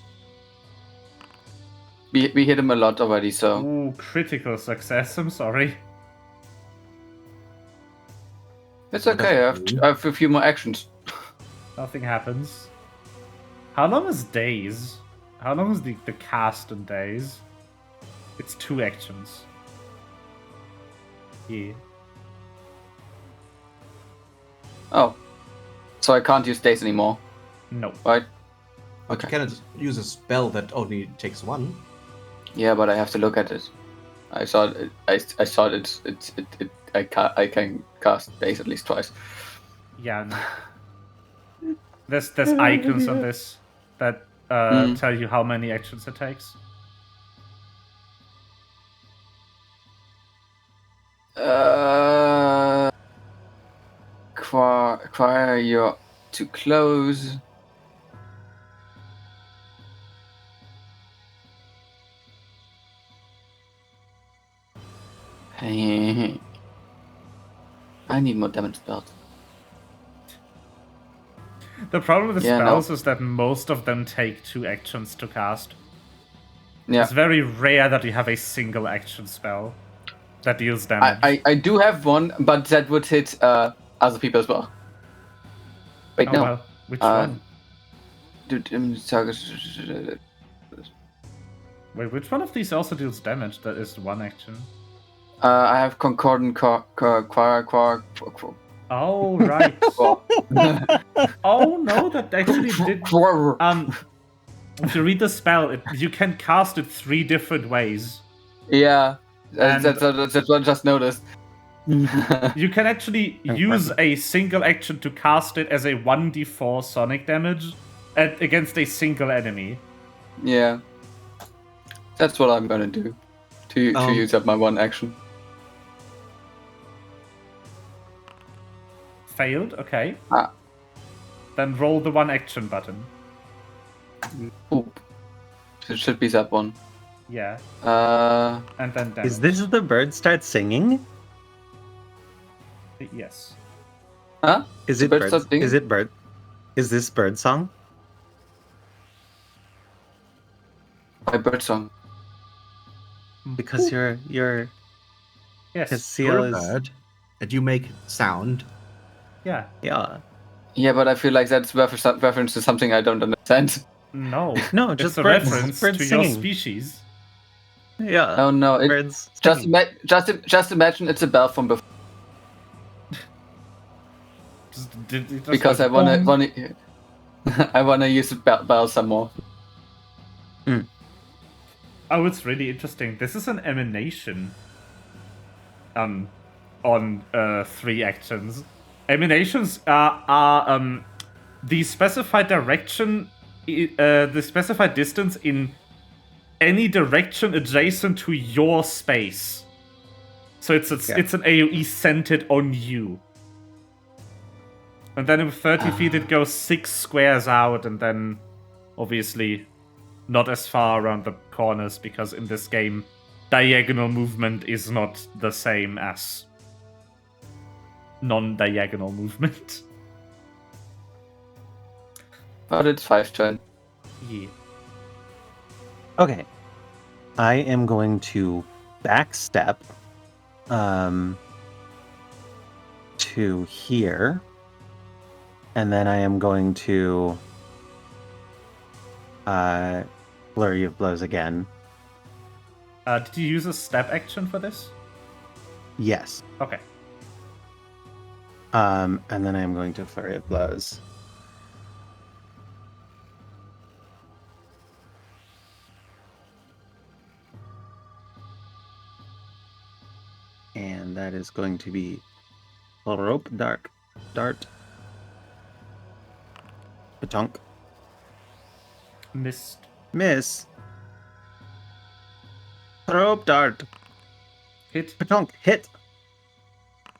We hit him a lot already, so... Ooh, critical success. I'm sorry. It's okay, I have a few more actions. Nothing happens. How long is days? How long is the cast in days? It's 2 actions. Yeah. Oh. So I can't use days anymore, No. right? But you cannot use a spell that only takes 1. Yeah, but I have to look at it. I saw it. I saw it. I can cast days at least twice. Yeah. No. There's icons on this that tell you how many actions it takes. Require you to close. I need more damage spells. The problem with Yeah, spells is that most of them take 2 actions to cast. Yeah. It's very rare that you have a single action spell that deals damage. I do have one, but that would hit other people as well. Wait, no. Well, which one? Wait, which one of these also deals damage? That is 1 action. I have Concordant Oh, right. Oh, no, that actually did... If you read the spell, you can cast it 3 different ways. Yeah, And- that's what I just noticed. You can actually use a single action to cast it as a 1d4 sonic damage against a single enemy. Yeah. That's what I'm gonna do. To use up my 1 action. Failed? Okay. Ah. Then roll the 1 action button. Oop. It should be that one. Yeah. And then damage. Is this the bird starts singing? Yes. Huh? Is The it bird bird? starts singing? Is it bird? Is this bird song? My bird song. Because your Yes. seal You're a is bird, and you make sound. Yeah. yeah. Yeah, but I feel like that's reference to something I don't understand. No. No, It's just a birds, reference birds to singing. your species. Yeah. Oh no! Birds. Just singing. just imagine it's a bell from before. Just Because like, I wanna boom. I wanna use the bell some more. Oh, it's really interesting. This is an emanation. On 3 actions. Emanations are the specified direction, the specified distance in any direction adjacent to your space. So it's an AoE centered on you. And then in 30 feet it goes 6 squares out, and then obviously not as far around the corners, because in this game diagonal movement is not the same as non-diagonal movement. But it's 5 turn. Yeah. Okay. I am going to backstep to here. And then I am going to Flurry of Blows again. Did you use a step action for this? Yes. Okay. And then I'm going to Flurry of Blows. And that is going to be Rope Dart. Patonk. Missed. Miss. Rope Dart. Hit. Patonk. Hit.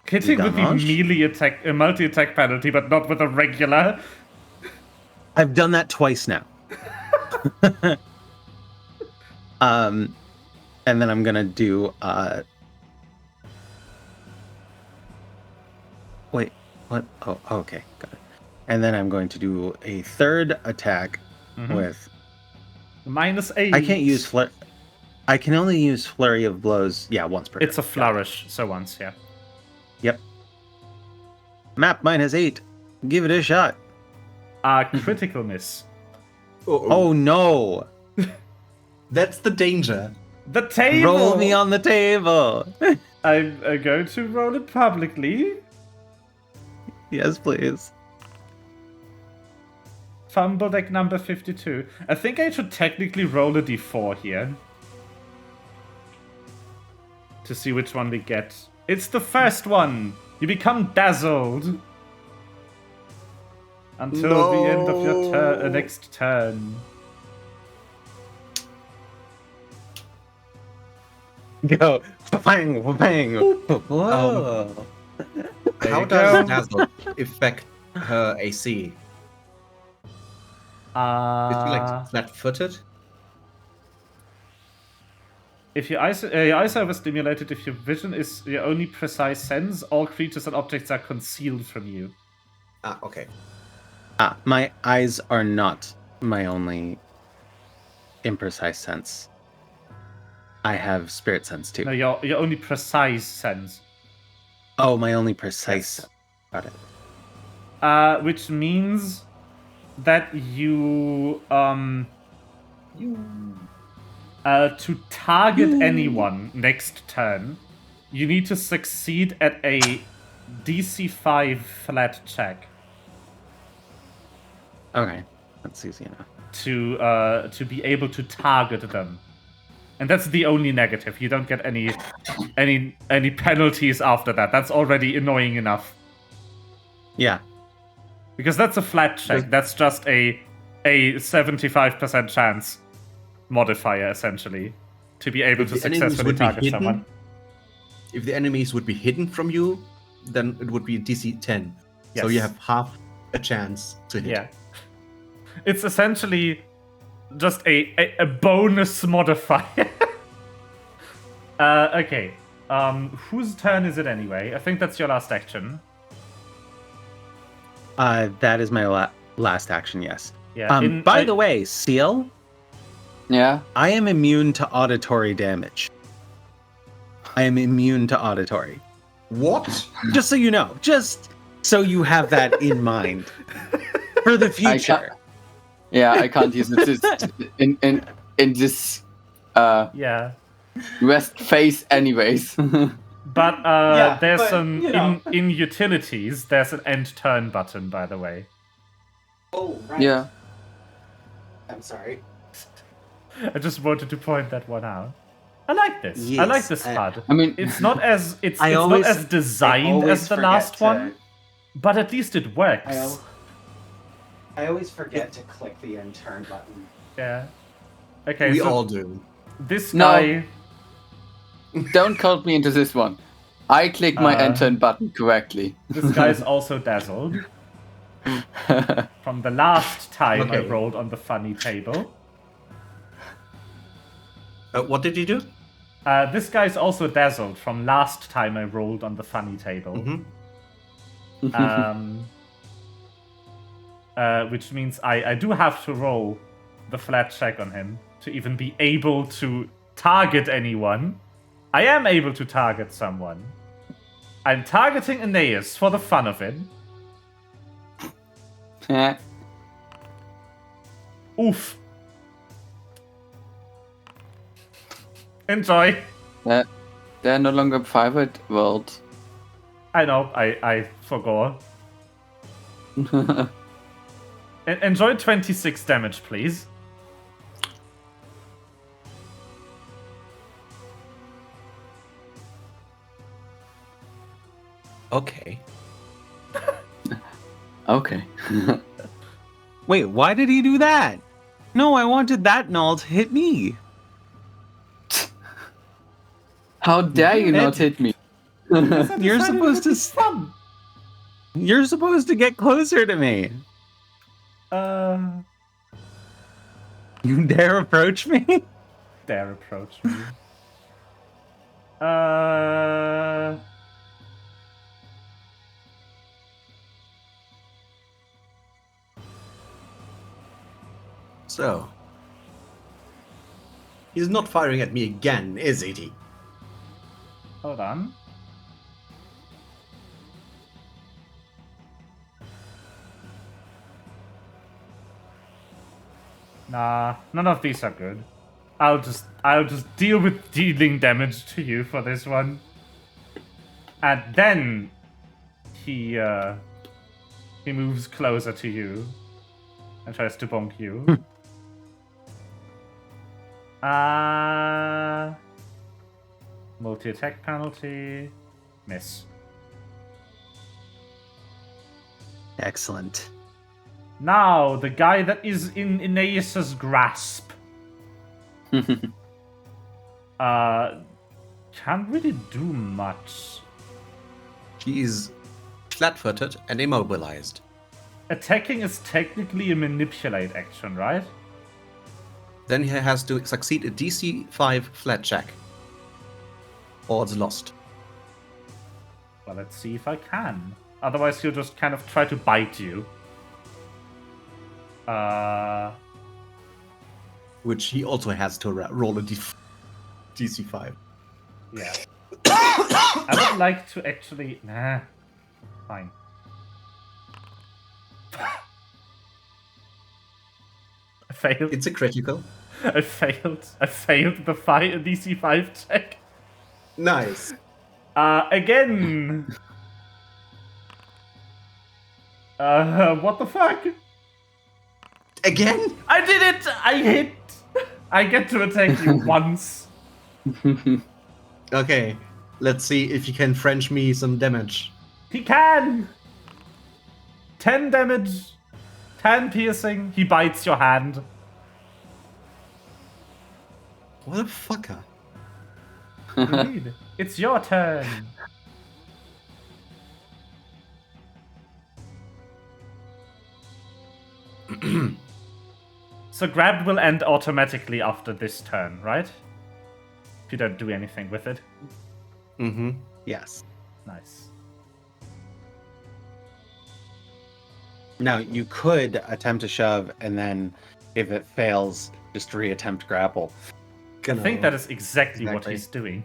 Hitting with the Damage? melee attack, multi-attack penalty, but not with a regular. I've done that twice now. And then I'm gonna do wait, what? Oh, okay, got it. And then I'm going to do a third attack with -8. I can't use I can only use Flurry of Blows, once per It's a turn. flourish, so once, yeah. Yep. Map -8. Give it a shot. Critical miss. Oh no. That's the danger. The table! Roll me on the table. I'm going to roll it publicly. Yes, please. Fumble deck number 52. I think I should technically roll a d4 here. To see which one we get. It's the first one! You become dazzled! Until the end of your next turn. Go. Bang, bang. Whoa. How does Dazzle affect her AC? Is she like flat-footed? If your eyes are overstimulated, if your vision is your only precise sense, all creatures and objects are concealed from you. Ah, okay. My eyes are not my only imprecise sense. I have spirit sense too. No, your only precise sense. Oh, my only precise. Yes. Got it. Which means that you to target anyone next turn, you need to succeed at a DC 5 flat check Okay, that's easy enough. to be able to target them. And that's the only negative. You don't get any penalties after that. That's already annoying enough. Yeah. Because that's a flat check. That's just a 75% chance modifier, essentially, to be able to successfully target someone. If the enemies would be hidden from you, then it would be DC 10. Yes. So you have half a chance to hit. Yeah. It's essentially just a bonus modifier. Okay. Whose turn is it anyway? I think that's your last action. That is my last action, yes. Yeah. By the way, Seal, Yeah. I am immune to auditory damage. I am immune to auditory. What? Just so you know. Just so you have that in mind. For the future. I can't use it in this Yeah. rest phase anyways. But there's but, some you know. in utilities. There's an end turn button, by the way. Oh, right. Yeah. I'm sorry. I just wanted to point that one out. I like this. I like Yes, this HUD. I mean, It's not as I not always- as designed I as the always last forget one, but at least it works. I always forget to click the end turn button. Yeah. Okay. We so all do. this No. guy. don't count me into this one. I clicked my enter button correctly. This guy's also dazzled from the last time I Okay. rolled on the funny table. What did you do? This guy's also dazzled from last time I rolled on the funny table. Mhm. Which means I do have to roll the flat check on him to even be able to target anyone. I am able to target someone. I'm targeting Aeneas for the fun of it. Yeah. Oof. Enjoy. They're no longer private world. I know, I forgot. Enjoy 26 damage, please. Okay. Okay. Wait, why did he do that? No, I wanted that null to hit me. How dare you not hit me? You're supposed to. You're supposed to get closer to me. You dare approach me? Dare approach me. So. He's not firing at me again, is he? Hold on. Nah, none of these are good. I'll just deal with dealing damage to you for this one. And then he moves closer to you and tries to bonk you. Multi-attack penalty. Miss. Excellent. Now, the guy that is in Aeneas's grasp. Can't really do much. He is flat-footed and immobilized. Attacking is technically a manipulate action, right? Then he has to succeed a DC 5 flat check. Or it's lost. Well, let's see if I can. Otherwise, he'll just kind of try to bite you. Which he also has to roll a DC 5. Yeah. I would like to actually... Nah. Fine. I failed. It's a critical. I failed the DC 5 check. Nice. Again. What the fuck? Again? I did it! I hit! I get to attack you once. Okay, let's see if he can French me some damage. He can! 10 damage. 10 piercing. He bites your hand. What a fucker. Indeed. It's your turn. So grabbed will end automatically after this turn, right? If you don't do anything with it. Mm-hmm. Yes. Nice. Now, you could attempt to shove, and then, if it fails, just reattempt grapple. I think that is exactly what he's doing.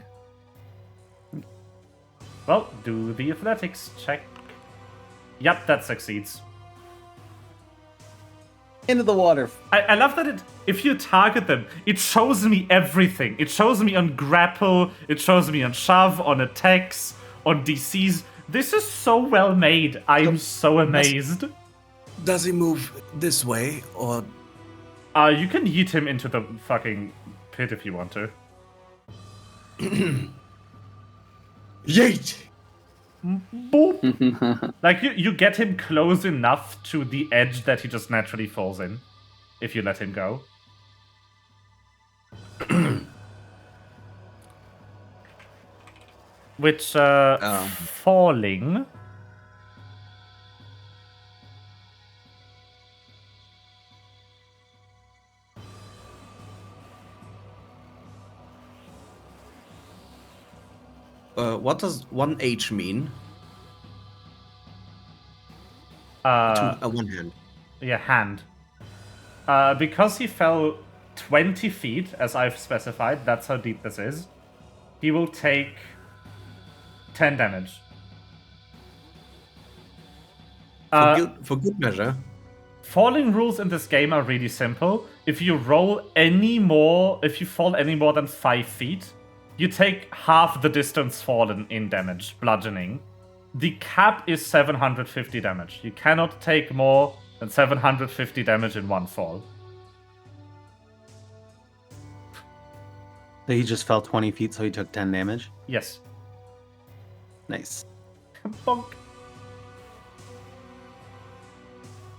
Well, do the athletics check. Yep, that succeeds. Into the water. I love that if you target them, it shows me everything. It shows me on grapple, it shows me on shove, on attacks, on DCs. This is so well made. I'm so amazed. Does he move this way, or... You can yeet him into the fucking pit if you want to. Yeet! Boop. Like, you get him close enough to the edge that he just naturally falls in, if you let him go. Which, falling... What does 1H mean? One hand. Yeah, hand. Because he fell 20 feet, as I've specified, that's how deep this is, he will take 10 damage. For good measure. Falling rules in this game are really simple. If you fall any more than 5 feet, you take half the distance fallen in damage, bludgeoning. The cap is 750 damage. You cannot take more than 750 damage in one fall. So he just fell 20 feet, so he took 10 damage? Yes. Nice. Bonk.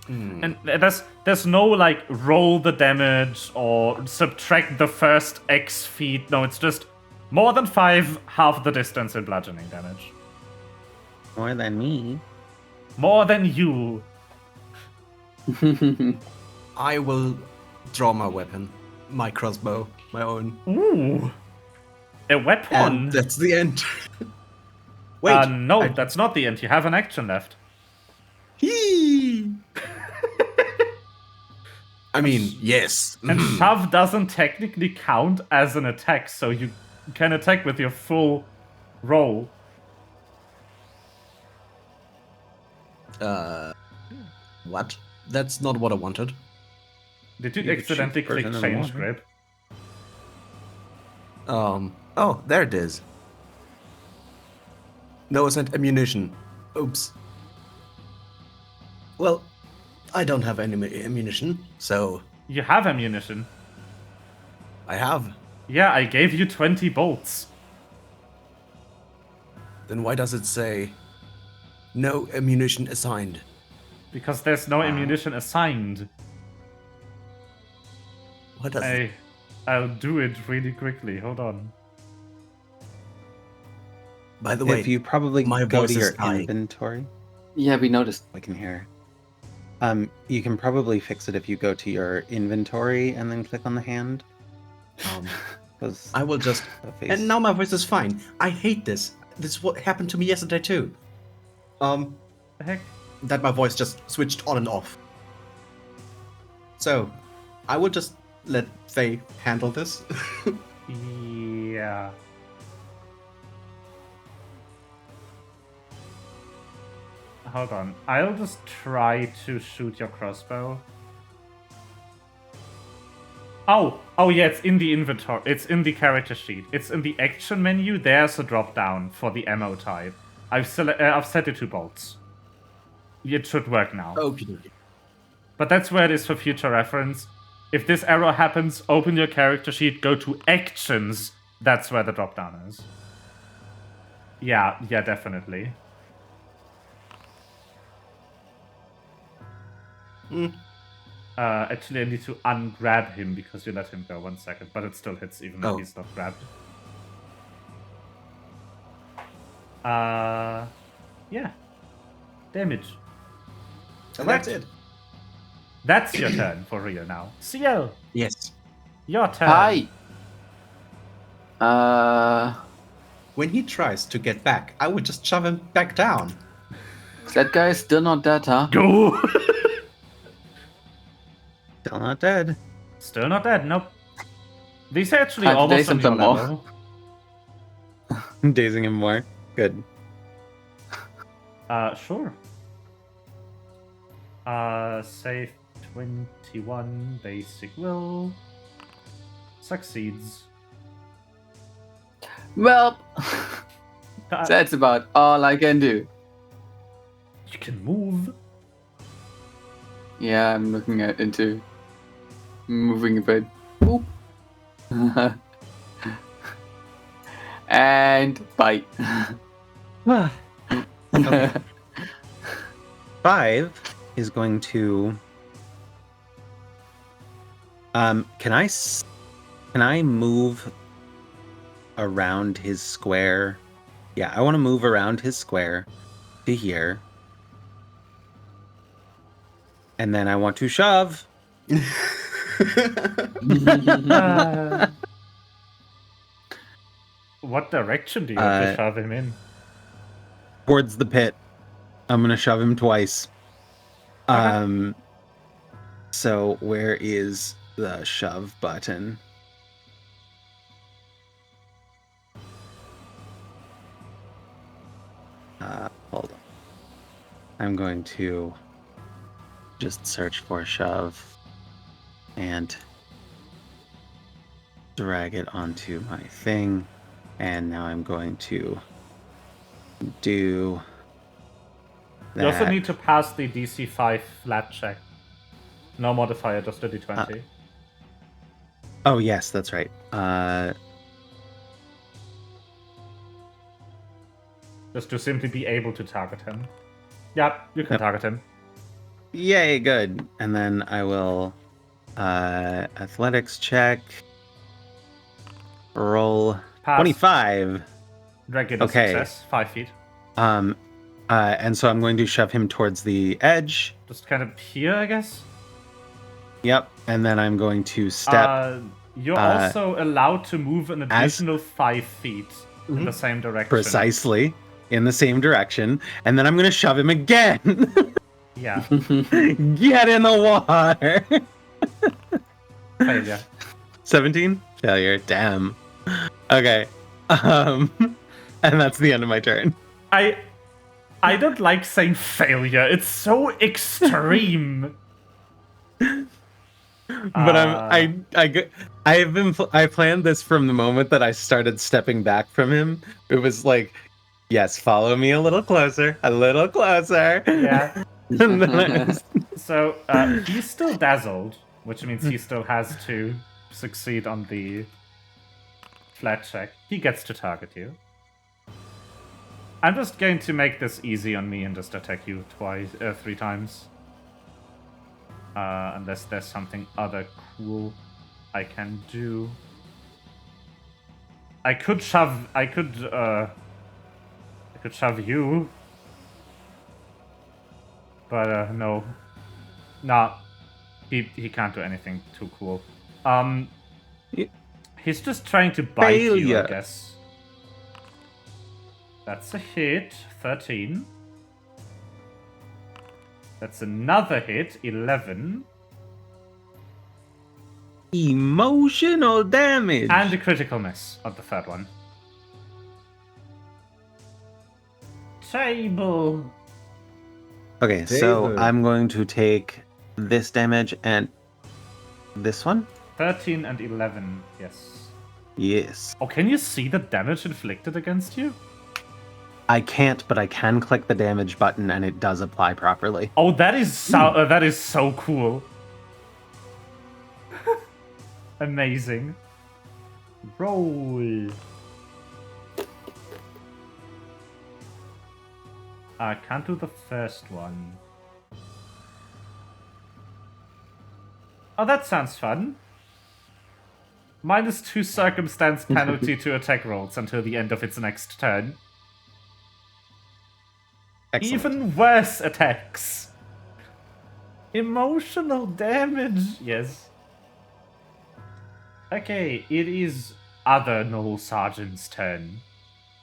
And there's no, like, roll the damage or subtract the first X feet. No, it's just more than 5, half the distance in bludgeoning damage. More than me. More than you. I will draw my weapon. My crossbow. My own. Ooh. A weapon. And that's the end. Wait. No, that's not the end. You have an action left. I mean, yes. And shove doesn't technically count as an attack, so you can attack with your full roll. What? That's not what I wanted. Did you You could accidentally shoot click person in the change water. grip? Oh, there it is. No, isn't ammunition. Oops. Well, I don't have any ammunition, so You have ammunition. I have. Yeah, I gave you 20 bolts. Then why does it say no ammunition assigned? Because there's no ammunition assigned. What does it? I'll do it really quickly. Hold on. By the way, If you probably my go voice to is your dying. inventory, Yeah, we noticed. I can hear. You can probably fix it if you go to your inventory and then click on the hand. 'Cause I will just. the face- And now my voice is fine. I hate this. This is what happened to me yesterday too. The heck? That my voice just switched on and off. So, I will just let Faye handle this. Yeah. Hold on. I'll just try to shoot your crossbow. Oh yeah, it's in the inventory. It's in the character sheet. It's in the action menu. There's a drop down for the ammo type. I've set it to bolts. It should work now. Okay. But that's where it is for future reference. If this error happens, open your character sheet, go to actions. That's where the drop down is. Yeah, definitely. Actually, I need to ungrab him because you let him go 1 second, but it still hits even though he's not grabbed. Yeah. Damage. And that's it. That's your turn for real now. CL, Yes. your turn. Hi. When he tries to get back, I would just shove him back down. That guy is still not dead, huh? Go! Still not dead. Still not dead, nope. These are actually Time to almost daze on him your some more. level. Dazing him more. Good. Sure. Save 21, basic will. Succeeds. Well, Uh, that's about all I can do. You can move. Yeah, I'm looking into moving a bit. Boop. And bite. Okay. 5 is going to. Can I move around his square? Yeah, I want to move around his square to here. And then I want to shove. What direction do you want to shove him in? Towards the pit. I'm gonna shove him twice. So where is the shove button? Hold on. I'm going to just search for shove and drag it onto my thing. And now I'm going to do that. You also need to pass the DC 5 flat check. No modifier, just a d20. Oh, yes, that's right. Just to simply be able to target him. Yeah, you can target him. Yay, good. And then I will athletics check. Roll Pass. 25. Regular Okay. success, 5 feet. And so I'm going to shove him towards the edge. Just kind of here, I guess. Yep. And then I'm going to step You're also allowed to move an additional 5 feet in the same direction. precisely in the same direction. And then I'm going to shove him again. Yeah. Get in the water. Failure. 17? Failure. Damn. Okay. And that's the end of my turn. I don't like saying failure. It's so extreme. But I planned this from the moment that I started stepping back from him. It was like, yes, follow me a little closer. Yeah. And then So he's still dazzled, which means he still has to succeed on the flat check. He gets to target you. I'm just going to make this easy on me and just attack you 3 times. Unless there's something other cool I can do. I could shove you. But no. Nah. He can't do anything too cool. He's just trying to bite you, I Failure. guess. That's a hit, 13. That's another hit, 11. emotional damage. And a critical miss on the third one. Table. Okay, so David. I'm going to take this damage and this one. 13 and 11, yes. Yes. Oh, can you see the damage inflicted against you? I can't, but I can click the damage button and it does apply properly. Oh, that is so cool. Amazing. Roll. I can't do the first one. Oh, that sounds fun. -2 circumstance penalty to attack rolls until the end of its next turn. Excellent. Even worse attacks. Emotional damage. Yes. Okay, it is other Noel Sergeant's turn.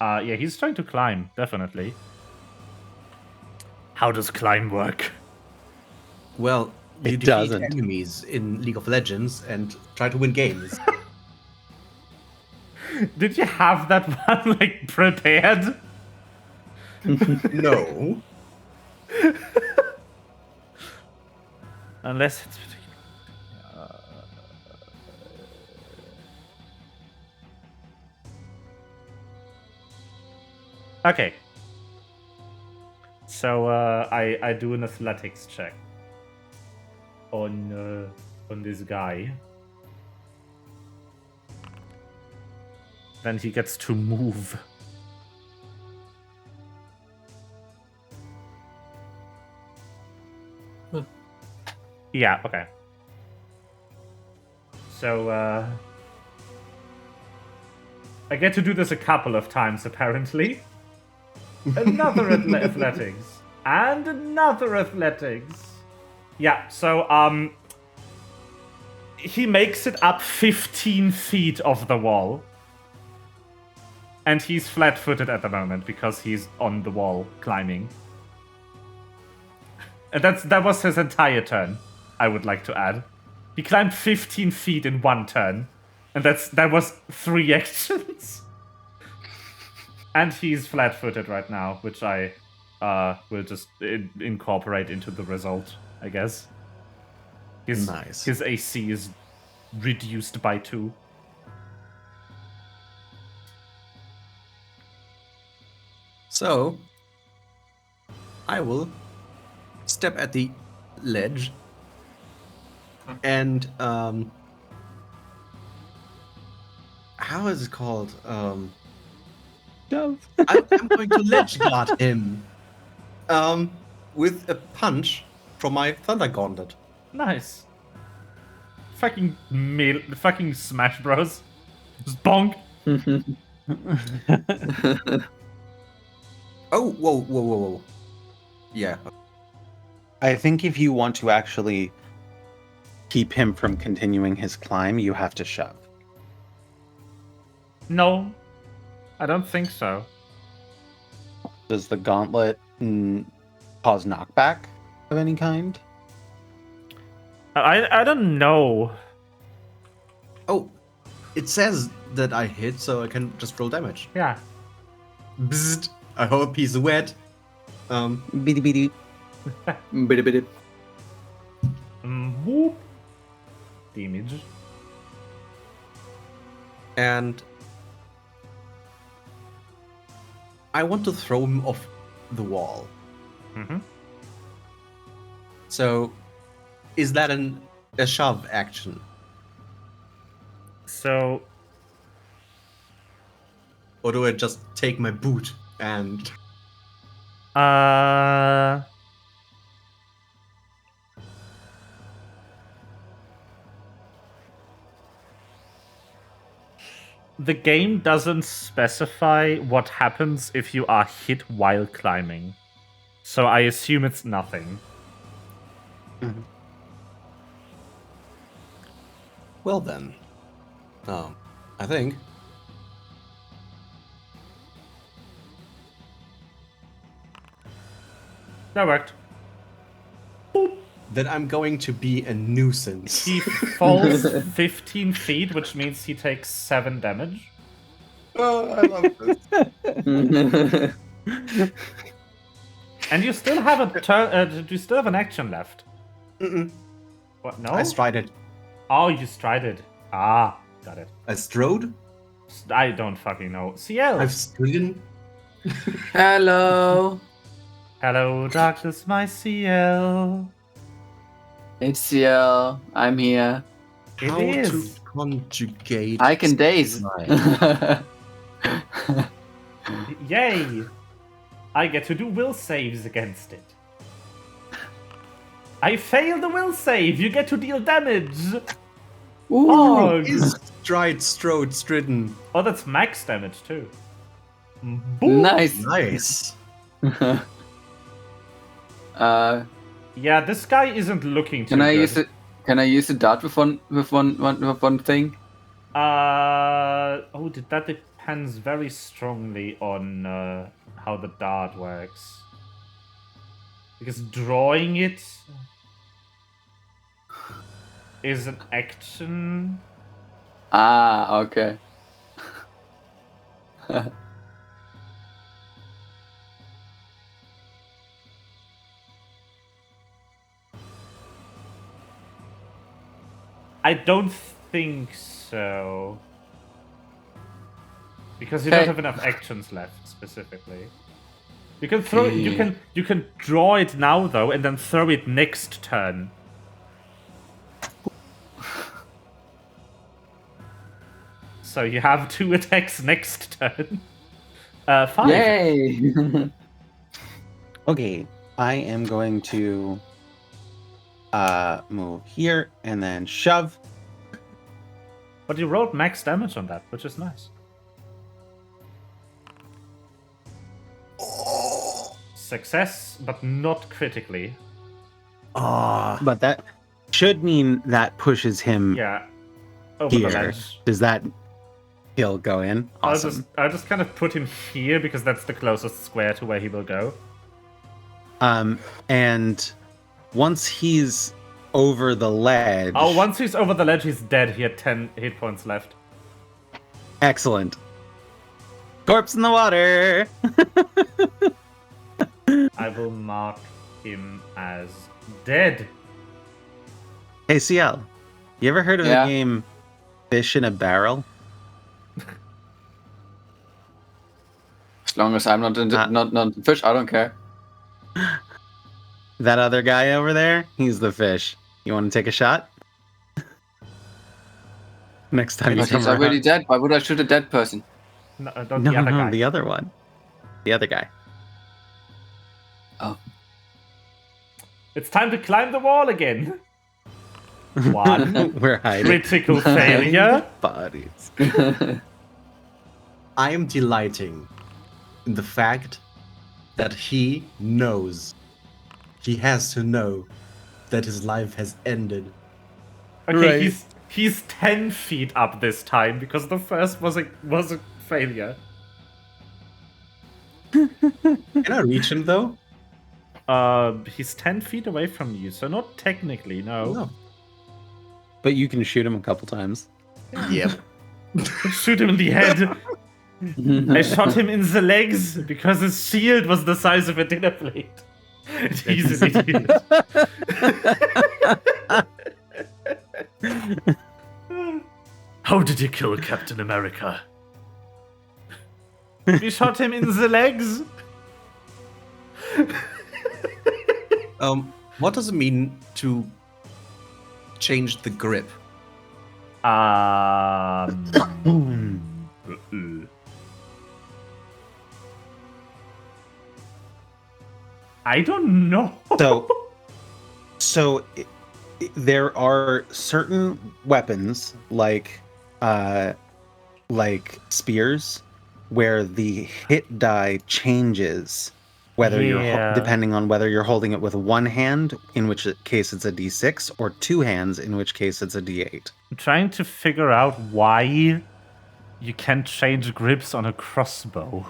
Yeah, he's trying to climb, definitely. How does climb work? Well, you It defeat doesn't. enemies in League of Legends and try to win games. Did you have that one, like, prepared? No. Unless it's... Okay. So I do an athletics check on this guy. Then he gets to move. Yeah, okay. So I get to do this a couple of times apparently. Another athletics. And another athletics. Yeah, so he makes it up 15 feet off the wall. And he's flat-footed at the moment because he's on the wall climbing. And that was his entire turn, I would like to add. He climbed 15 feet in one turn. And that was 3 actions. And he's flat-footed right now, which I will just incorporate into the result, I guess. Nice. His AC is reduced by 2. So, I will step at the ledge and how is it called? I'm going to ledge guard him with a punch from my Thunder Gauntlet. Nice. Fucking Smash Bros. Just bonk. Oh, whoa. Yeah. I think if you want to actually keep him from continuing his climb, you have to shove. No, I don't think so. Does the gauntlet cause knockback of any kind? I don't know. Oh, it says that I hit, so I can just roll damage. Yeah. Bzzzt. I hope he's wet. Bitty bitty. Bitty bitty. Whoop. damage. And I want to throw him off the wall. Mm-hmm. So, is that a shove action? So, Or do I just take my boot and... the game doesn't specify what happens if you are hit while climbing. So I assume it's nothing. Mhm. Well then. I think. That worked. That I'm going to be a nuisance. He falls 15 feet, which means he takes 7 damage. Oh, I love this. And you still have a turn. You still have an action left. Mm-mm. What? No. I strided. Oh, you strided. Ah, got it. I strode. I don't fucking know. CL. I've stridden. Hello. Hello, darkness, my CL. It's CL. I'm here. It How is. to conjugate. I can daze. Yay! I get to do will saves against it. I failed the will save. You get to deal damage. Oh, Is strode stridden. oh, that's max damage too. Boom. Nice. Nice. Yeah, this guy isn't looking too Can I good. use it? Can I use the dart with one thing? Oh, that depends very strongly on how the dart works. Because drawing it is an action. Ah, okay. I don't think so. Because you Hey. don't have enough actions left specifically. You can throw it, you can draw it now though and then throw it next turn. So you have 2 attacks next turn. 5. Yay! Okay, I am going to move here and then shove. But you rolled max damage on that, which is nice. Success, but not critically. But that should mean that pushes him Yeah. Over the here. ledge. Does that kill go in? Awesome. I'll just kind of put him here because that's the closest square to where he will go. And once he's over the ledge. Oh, once he's over the ledge, he's dead. He had 10 hit points left. Excellent. Corpse in the water. I will mark him as dead. Hey CL, you ever heard of Yeah. the game Fish in a Barrel? As long as I'm not not fish, I don't care. That other guy over there, he's the fish. You want to take a shot? Next time you But come he's around. already dead. Why would I shoot a dead person? No, don't No, the other no, guy. the other one. The other guy. Oh. It's time to climb the wall again. 1 We're hiding. critical failure. Bodies. I am delighting in the fact that he knows. He has to know that his life has ended. Okay, Right. he's 10 feet up this time because the first was a failure. Can I reach him though? He's 10 feet away from you, so not technically, no. No. But you can shoot him a couple times. Yep. Shoot him in the head. I shot him in the legs because his shield was the size of a dinner plate. He's an idiot. How did you kill Captain America? We shot him in the legs. What does it mean to change the grip? I don't know. So there are certain weapons like spears where the hit die changes whether Yeah. depending on whether you're holding it with one hand, in which case it's a D6, or two hands, in which case it's a D8. I'm trying to figure out why you can change grips on a crossbow.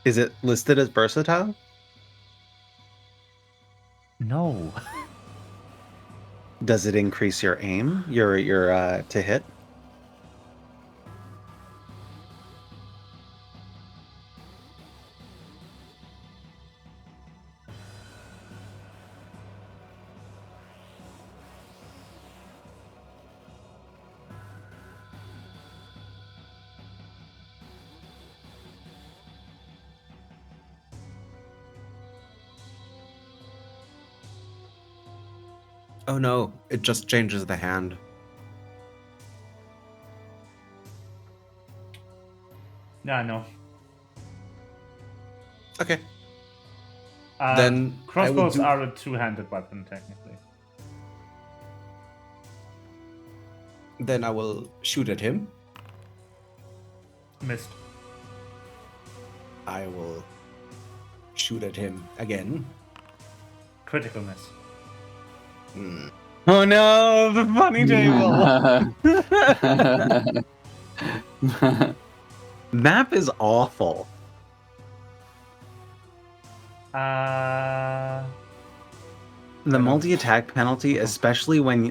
Is it listed as versatile? No. Does it increase your aim, your to hit? Oh no, it just changes the hand. Yeah, no. Okay. Then I will crossbows do- are a two-handed weapon, technically. Then I will shoot at him. Missed. I will shoot at him again. Critical miss. Oh no, the funny table. Map is awful. Uh, The multi-attack penalty, especially when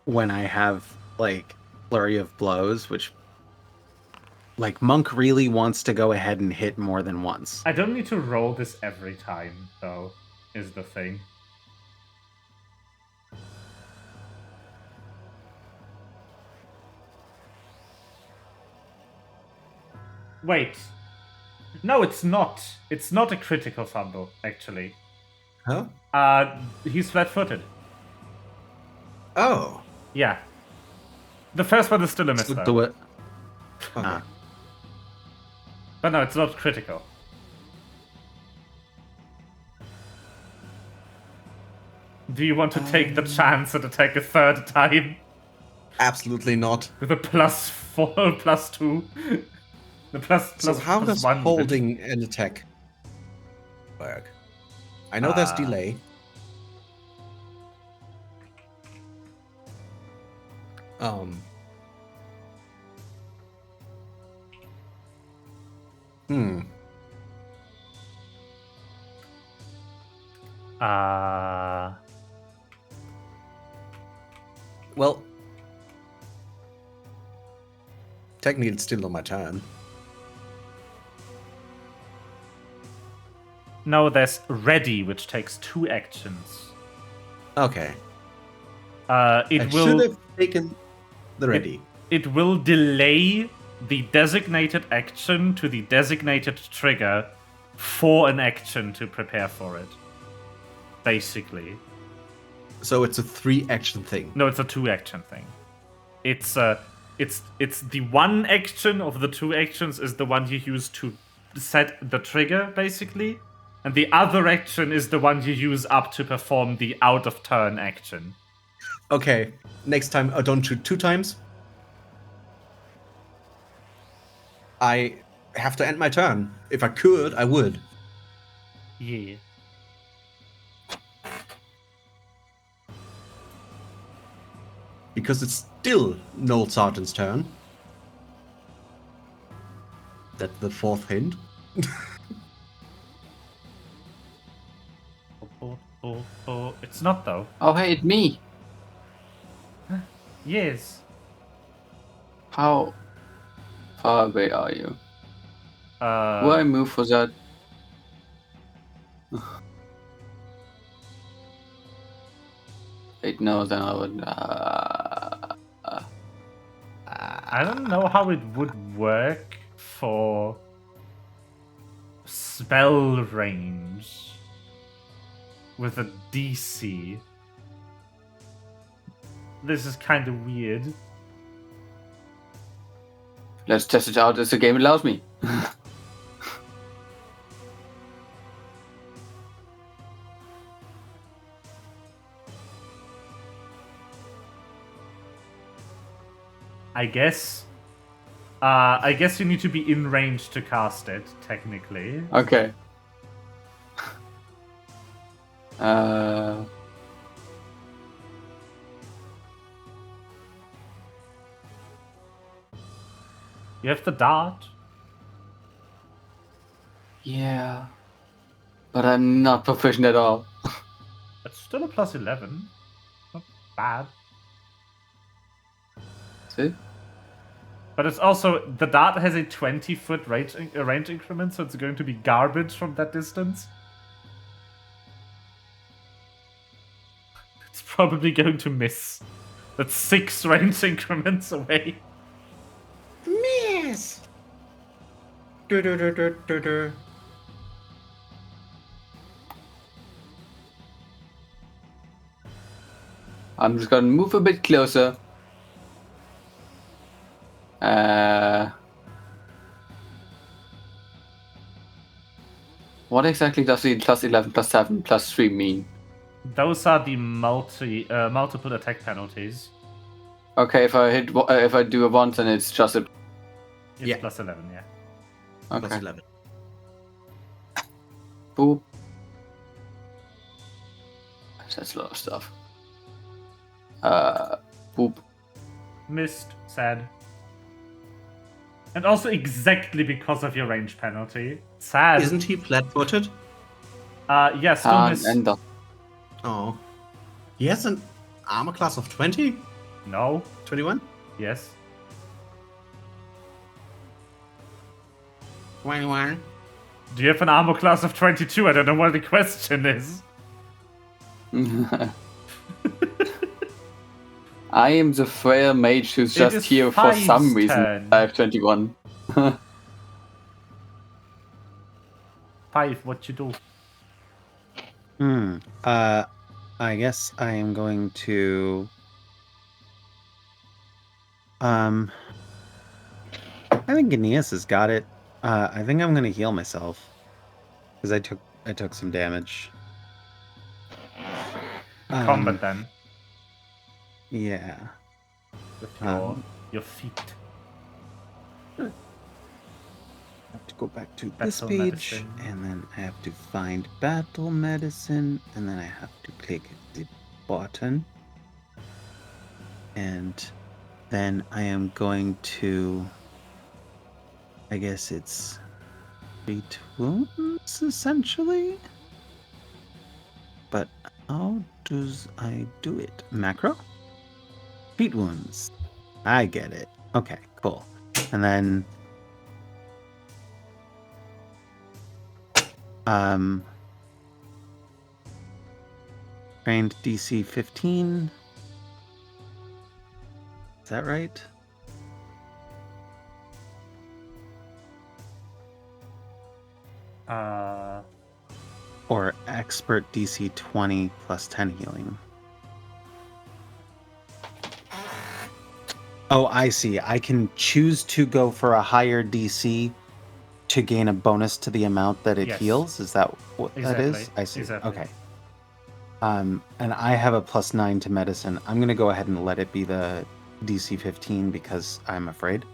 when I have like flurry of blows, which like Monk really wants to go ahead and hit more than once. I don't need to roll this every time, though, is the thing. Wait. No, it's not. It's not a critical fumble, actually. Huh? He's flat-footed. Oh. Yeah. The first one is still a miss, though. Do it. Okay. But no, it's not critical. Do you want to take the chance and attack a third time? Absolutely not. With a +4, +2? The plus So how plus does one holding an attack work? I know there's delay. Hmm. Well, technically it's still on my turn. No, there's ready, which takes 2 actions. Okay. It I will should have taken the ready. it will delay the designated action to the designated trigger for an action to prepare for it. Basically. So it's a 3-action thing. No, it's a 2-action thing. It's the one action of the 2 actions is the one you use to set the trigger, basically. And the other action is the one you use up to perform the out-of-turn action. Okay, next time I don't shoot 2 times. I have to end my turn. If I could, I would. Yeah. Because it's still Noel Sergeant's turn. That's the 4th hint. It's not, though. Oh, hey, it's me. Yes. How far away are you? Will I move for that? Wait, no, then I would. I don't know how it would work for spell range with a DC. This is kind of weird. Let's test it out as the game allows me. I guess you need to be in range to cast it, technically. Okay. You have the dart. Yeah. But I'm not proficient at all. It's still a plus 11. Not bad. See? But it's also, the dart has a 20-foot range increment, so it's going to be garbage from that distance. It's probably going to miss. That's 6 range increments away. Miss. Du-du-du-du-du-du. I'm just gonna move a bit closer. What exactly does the plus 11, plus 7, plus 3 mean? Those are the multiple attack penalties. Okay, if I do a once, then it's just a. It's Yeah. plus 11, yeah. Plus Okay. 11. Boop. That's a lot of stuff. Boop. Missed, sad. And also exactly because of your range penalty. Sad. Isn't he flat-footed? Yeah, still miss. And Oh. He has an armor class of 20? No. 21? Yes. 21. Do you have an armor class of 22? I don't know what the question is. I am the frail mage who's It just is here for Five's some reason. turn. I have 21. 5, what you do? I guess I am going to. I think Aeneas has got it. I think I'm gonna heal myself because I took some damage. Combat then. Yeah. With your feet. I have to go back to this Battle page, medicine. and then I have to find battle medicine, and then I have to click the button, and then I am going to. I guess it's treat wounds essentially. But how does I do it? Macro? Treat wounds. I get it. Okay, cool. And then trained DC 15. Is that right? Or expert DC 20 plus 10 healing. Oh, I see. I can choose to go for a higher DC to gain a bonus to the amount that it Yes. heals. Is that what that is? Exactly. I see. Exactly. Okay. And I have a plus 9 to medicine. I'm going to go ahead and let it be the DC 15 because I'm afraid.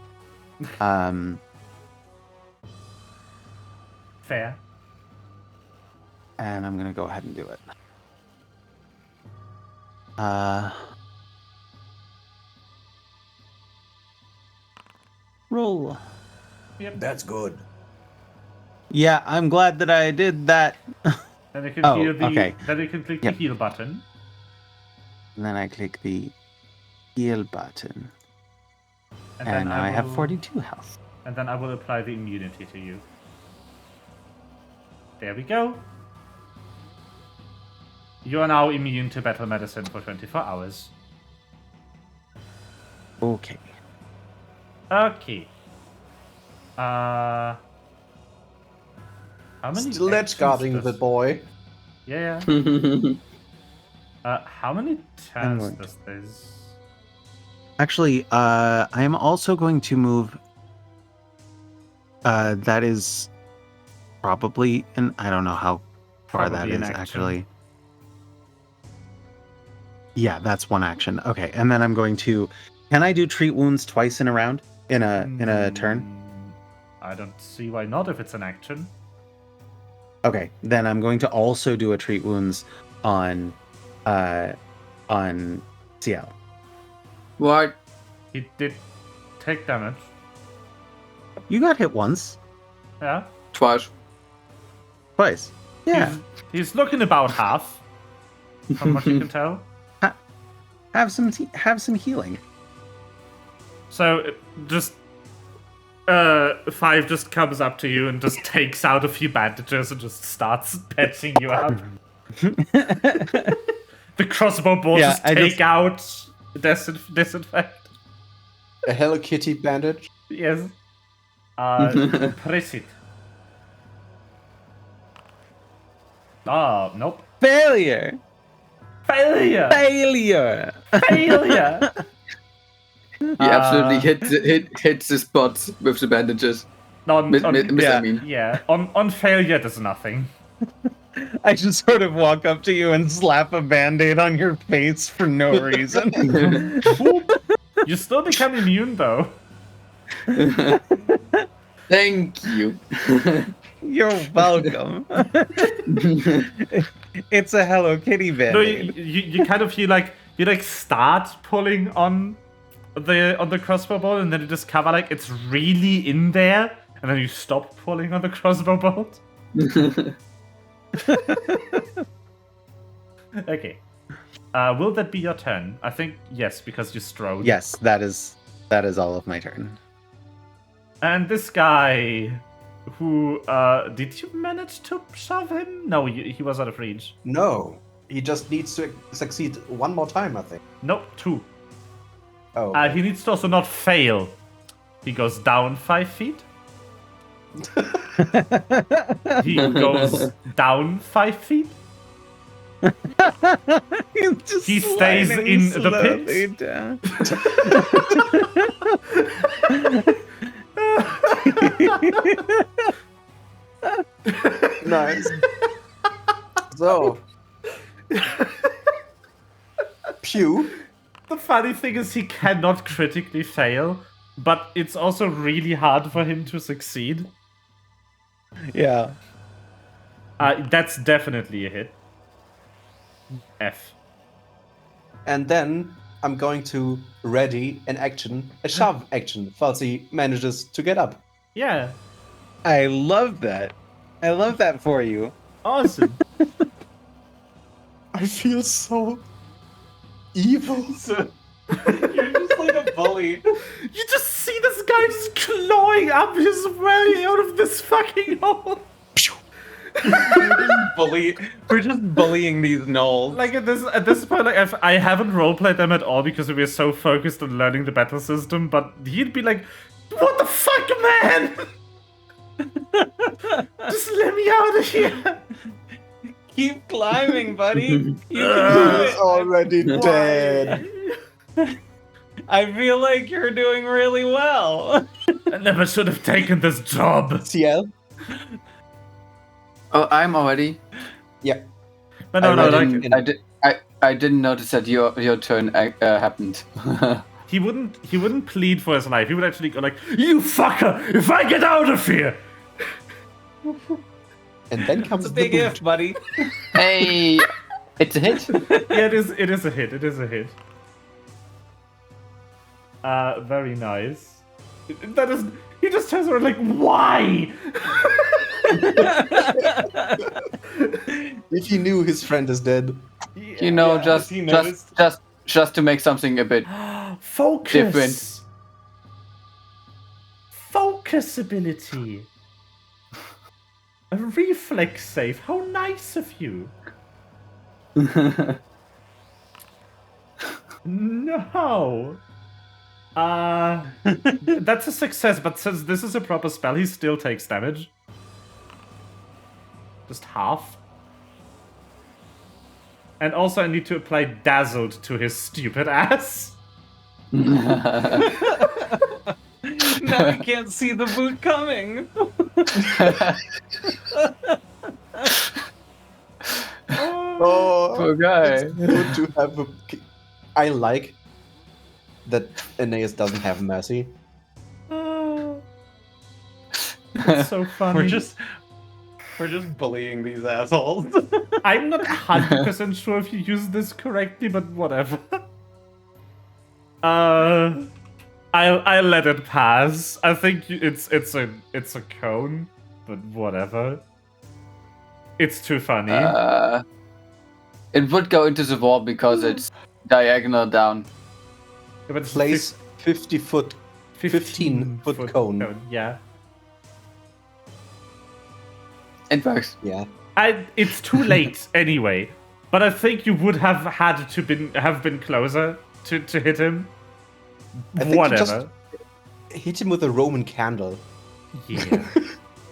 Fair. And I'm going to go ahead and do it. Roll. Yep. That's good. Yeah, I'm glad that I did that. Then you can Oh, heal the. okay. Then you can click Yep. the heal button. And then I click the heal button. And And then now I have will- 42 health. And then I will apply the immunity to you. There we go. You are now immune to battle medicine for 24 hours. Okay. Okay. How many Still edge actions guarding does- the boy. Yeah. How many turns going does this? Actually, I am also going to move. That is probably, and I don't know how far that Probably an is action. actually. Yeah, that's one action. Okay, and then I'm going to. Can I do treat wounds twice in a round in a turn? I don't see why not if it's an action. Okay, then I'm going to also do a treat wounds on CL. What? He did take damage. You got hit once, Yeah. Twice. twice. Yeah, He's looking about half, from what you can tell. have some healing. So just 5 just comes up to you and just takes out a few bandages and just starts patching you up. The crossbow bolts Yeah, just I take just- out disinfect. A Hello Kitty bandage. Yes. Press it. Nope. Failure. Failure. Failure. Failure. He absolutely hits the spots with the bandages. On, I mean. yeah. On failure, there's nothing. I just sort of walk up to you and slap a band-aid on your face for no reason. You still become immune though. Thank you. You're welcome. It's a Hello Kitty No, band-aid. you kind of you start pulling on the crossbow bolt and then you discover like it's really in there and then you stop pulling on the crossbow bolt. Okay. Will that be your turn? I think yes, because you strode. Yes, that is all of my turn. And this guy, who did you manage to shove him? No, he was out of reach. No, he just needs to succeed one more time, I think. Nope, 2. Oh, He needs to also not fail. He goes down 5 feet. He goes down 5 feet. He stays in the pit. Down. nice. So, pew. The funny thing is he cannot critically fail, but it's also really hard for him to succeed. Yeah. That's definitely a hit. F. And then I'm going to ready an action, a shove action, falls he manages to get up. Yeah. I love that. I love that for you. Awesome. I feel so evil. You're just like a bully. You just see this guy just clawing up his way out of this fucking hole. We're just bullying these gnolls. Like at this point, like I haven't roleplayed them at all because we were so focused on learning the battle system. But he'd be like, "What the fuck, man? Just let me out of here." Keep climbing, buddy. You can do He's it. already dead. I feel like you're doing really well. I never should have taken this job. CL? Oh, I'm already. Yeah. But no, I like read I didn't notice that your turn happened. he wouldn't plead for his life. He would actually go like, "You fucker! If I get out of here." And then comes It's a the big boot. if, buddy. Hey, it's a hit. Yeah, it is a hit. It is a hit. Very nice. That is. He just turns around like, why? If he knew his friend is dead. You know, Yeah, he noticed. just to make something a bit. Focus. Different. Focus ability. A reflex save. How nice of you. No. That's a success, but since this is a proper spell, he still takes damage. Just half. And also I need to apply Dazzled to his stupid ass. Now you can't see the boot coming. Oh, Poor guy. it's good to have a. I like that Aeneas doesn't have mercy. It's so funny. We're just bullying these assholes. I'm not 100% sure if you use this correctly, but whatever. I'll let it pass. I think it's a cone, but whatever. It's too funny. It would go into the wall because it's diagonal down. Yeah, but it's Place 15 foot cone. Yeah. It works. Yeah. It's too late anyway. But I think you would have had to have been closer to hit him. I think Whatever. you just hit him with a Roman candle. Yeah.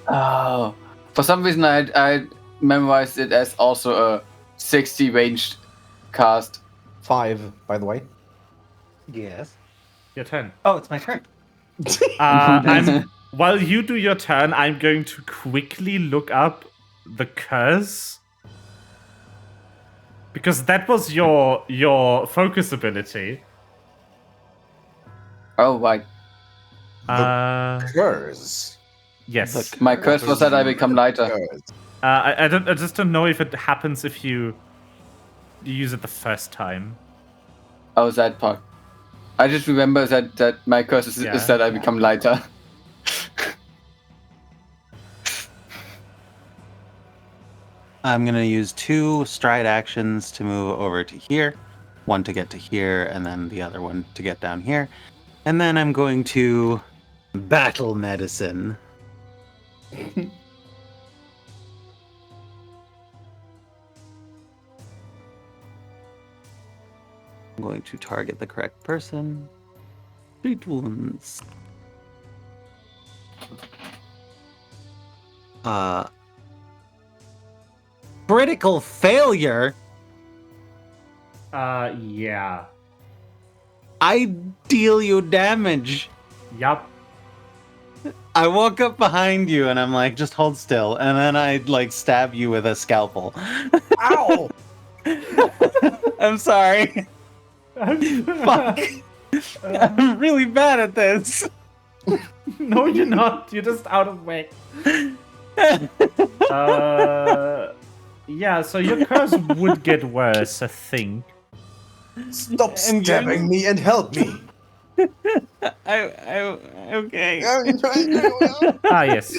Oh. For some reason I memorized it as also a 60 ranged cast. 5, by the way. Yes. Your turn. Oh, it's my turn. While you do your turn, I'm going to quickly look up the curse. Because that was your focus ability. Oh, right. Curse. Yes. My curse was that I become lighter. Curse. I just don't know if it happens if you use it the first time. Oh, that part. I just remember that my curse is that I become lighter. I'm going to use 2 stride actions to move over to here. One to get to here, and then the other one to get down here. And then I'm going to battle medicine. I'm going to target the correct person. Treat wounds. Critical failure? Yeah. I deal you damage. Yup. I walk up behind you and I'm like, just hold still. And then I like stab you with a scalpel. Ow! I'm sorry. Fuck. I'm really bad at this. No, you're not. You're just out of way. Yeah, so your curse would get worse, I think. Stop stabbing me and help me! Okay. Yes.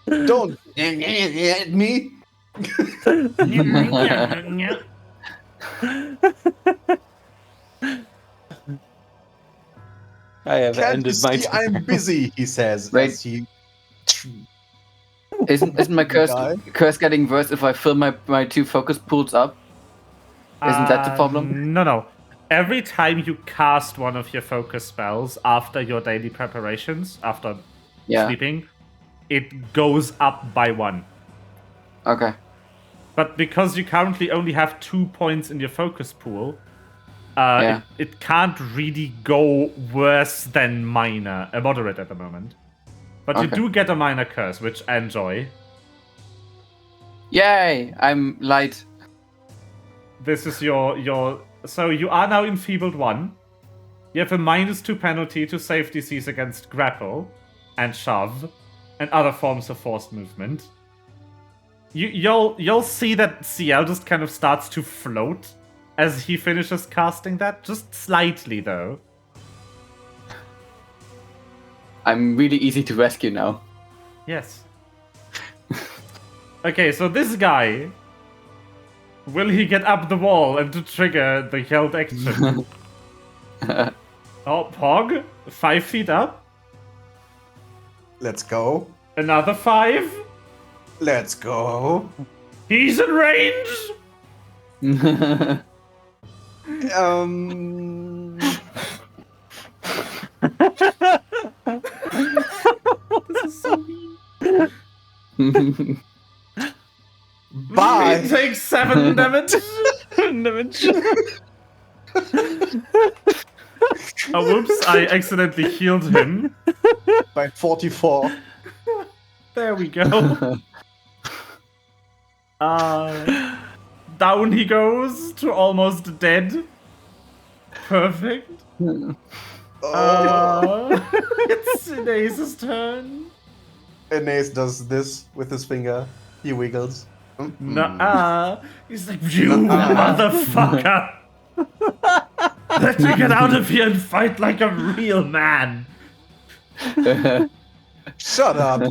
Don't hit me! I have Can't you ended my see I'm busy, he says. Wait. As he... Isn't my Guy? curse getting worse if I fill my 2 focus pools up? Isn't that the problem? No. Every time you cast one of your focus spells after your daily preparations, after sleeping, it goes up by 1. Okay. But because you currently only have 2 points in your focus pool, it can't really go worse than moderate at the moment. But you do get a minor curse, which I enjoy. Yay! I'm light. This is your... So you are now enfeebled 1. You have a -2 penalty to save DCs against grapple and shove and other forms of forced movement. You'll see that CL just kind of starts to float as he finishes casting that, just slightly though. I'm really easy to rescue now. Yes. Okay, so this guy, will he get up the wall and to trigger the held action? Oh, Pog, 5 feet up. Let's go. Another 5. Let's go. He's in range! This is so mean. Bye. He takes 7 damage. Oh, whoops, I accidentally healed him. By 44. There we go. Down he goes to almost dead. Perfect. It's Inace's turn. Inace does this with his finger. He wiggles. Nuh-uh. He's like, you motherfucker! Let me get out of here and fight like a real man. Shut up.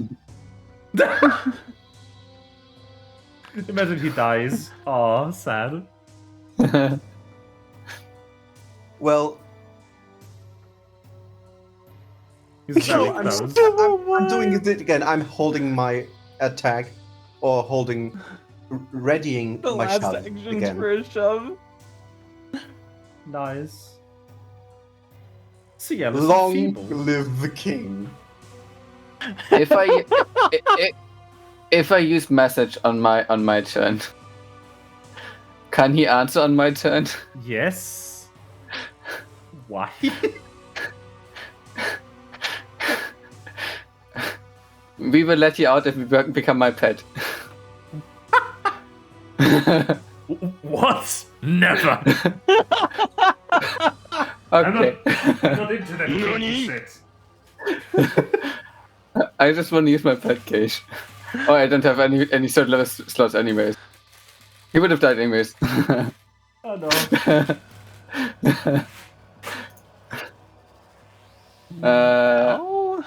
Imagine he dies. Aw, sad. Well, He's very I'm close. doing it again. I'm holding my attack or readying The my last shove actions again. for a shove. Nice. So yeah, Long feeble. live the king. If I use message on my turn, can he answer on my turn? Yes. Why? We will let you out if you become my pet. What? Never. Okay. I'm not into that kinky shit. I just want to use my pet cage. Oh, I don't have any third level slots anyways. He would have died anyways. Oh no. Oh.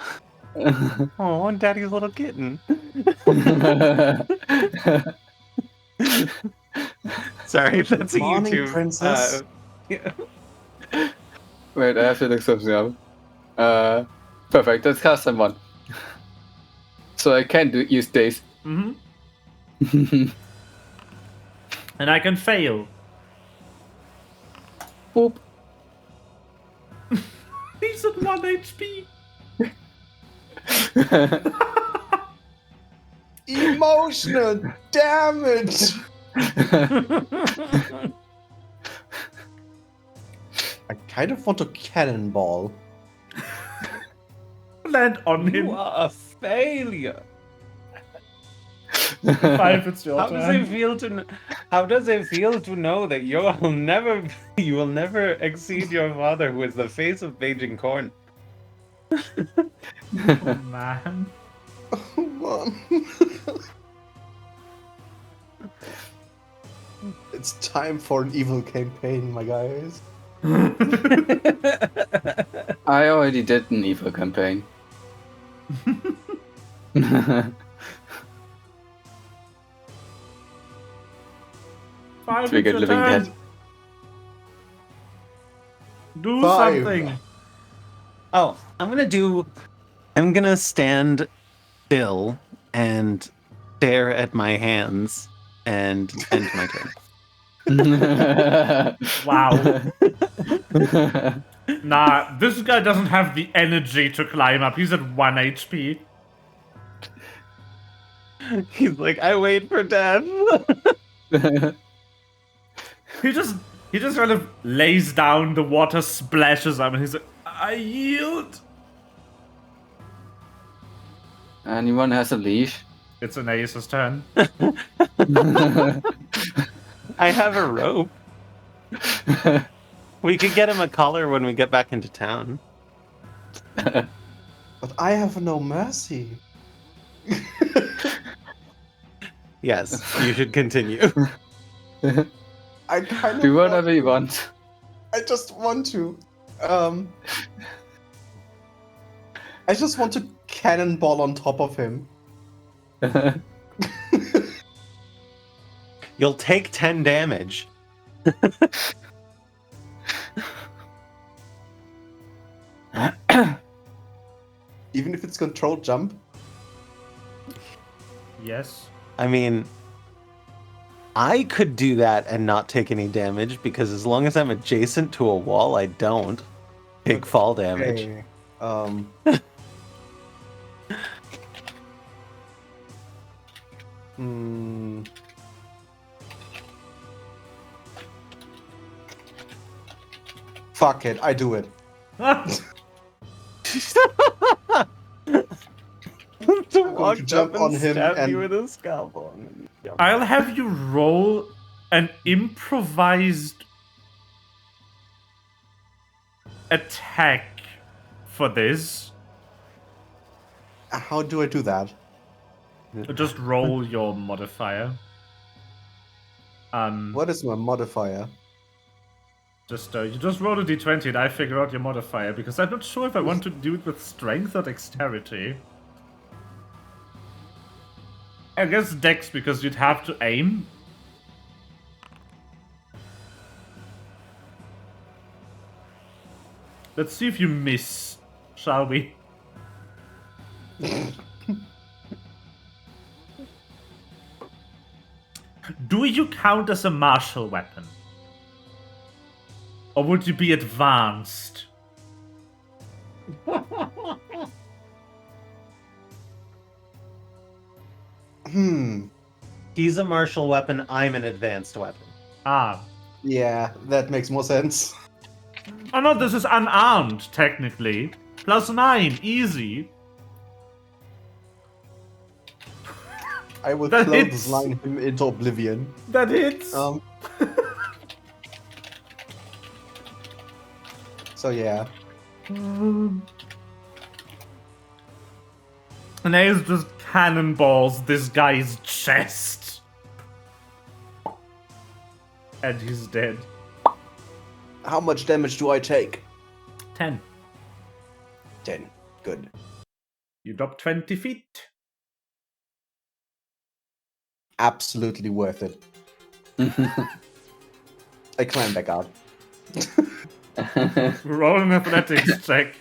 Oh, and Daddy's little kitten. Sorry, that's a Morning, YouTube. princess. Yeah. Wait, I have to look something up. Perfect. Let's cast someone. So I can use days. Mm-hmm. And I can fail. Boop. He's at 1 HP. Emotional damage. I kind of want to cannonball. Land on him. You are a failure. 5, it's your How turn. does it feel to? How does it feel to know that you will never exceed your father, who is the face of Beijing corn? Oh, man. It's time for an evil campaign, my guys. I already did an evil campaign. Five, Triggered it's your living turn. dead. Do 5. something. Oh, I'm gonna stand still and stare at my hands and end my turn. Wow. Nah, this guy doesn't have the energy to climb up. He's at 1 HP. He's like, I wait for death. He just kind of lays down, the water splashes him, and he's like, I yield. Anyone has a leash? It's Anais's turn. I have a rope. We could get him a collar when we get back into town. But I have no mercy. Yes, you should continue. I kind of Do whatever you want. I just want to I just want to cannonball on top of him. You'll take 10 damage. Even if it's controlled jump. Yes. I mean, I could do that and not take any damage because as long as I'm adjacent to a wall, I don't take fall damage. Okay. Fuck it, I do it. To walk walk jump up on and him stab and- you with a scalpel. I'll have you roll an improvised attack for this. How do I do that? Just roll your modifier. What is my modifier? You just roll a d20 and I figure out your modifier because I'm not sure if I want to do it with strength or dexterity. I guess dex because you'd have to aim. Let's see if you miss, shall we? Do you count as a martial weapon? Or would you be advanced? He's a martial weapon, I'm an advanced weapon. Ah. Yeah, that makes more sense. Oh no, this is unarmed, technically. +9, easy. I will That hits. clothesline him into oblivion. That hits. So yeah. And Ace just cannonballs this guy's chest. And he's dead. How much damage do I take? 10. 10. Good. You drop 20 feet. Absolutely worth it. I climb back out. Roll an athletics check.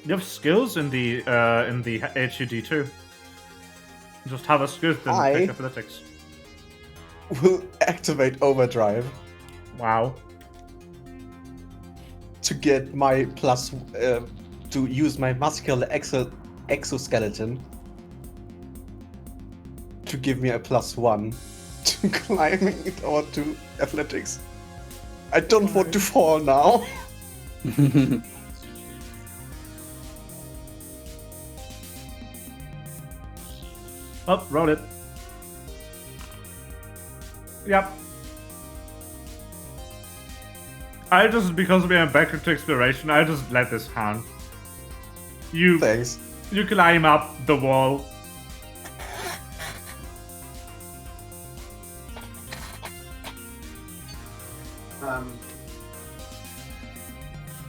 You have skills in the HUD too. Just have a skill then pick athletics. Will activate overdrive Wow. to get my to use my muscular exoskeleton to give me a +1 to climbing or to athletics. I don't want to fall now. Oh, roll it. Yep. Because we are back to exploration, I'll just let this hand. Thanks. You climb up the wall.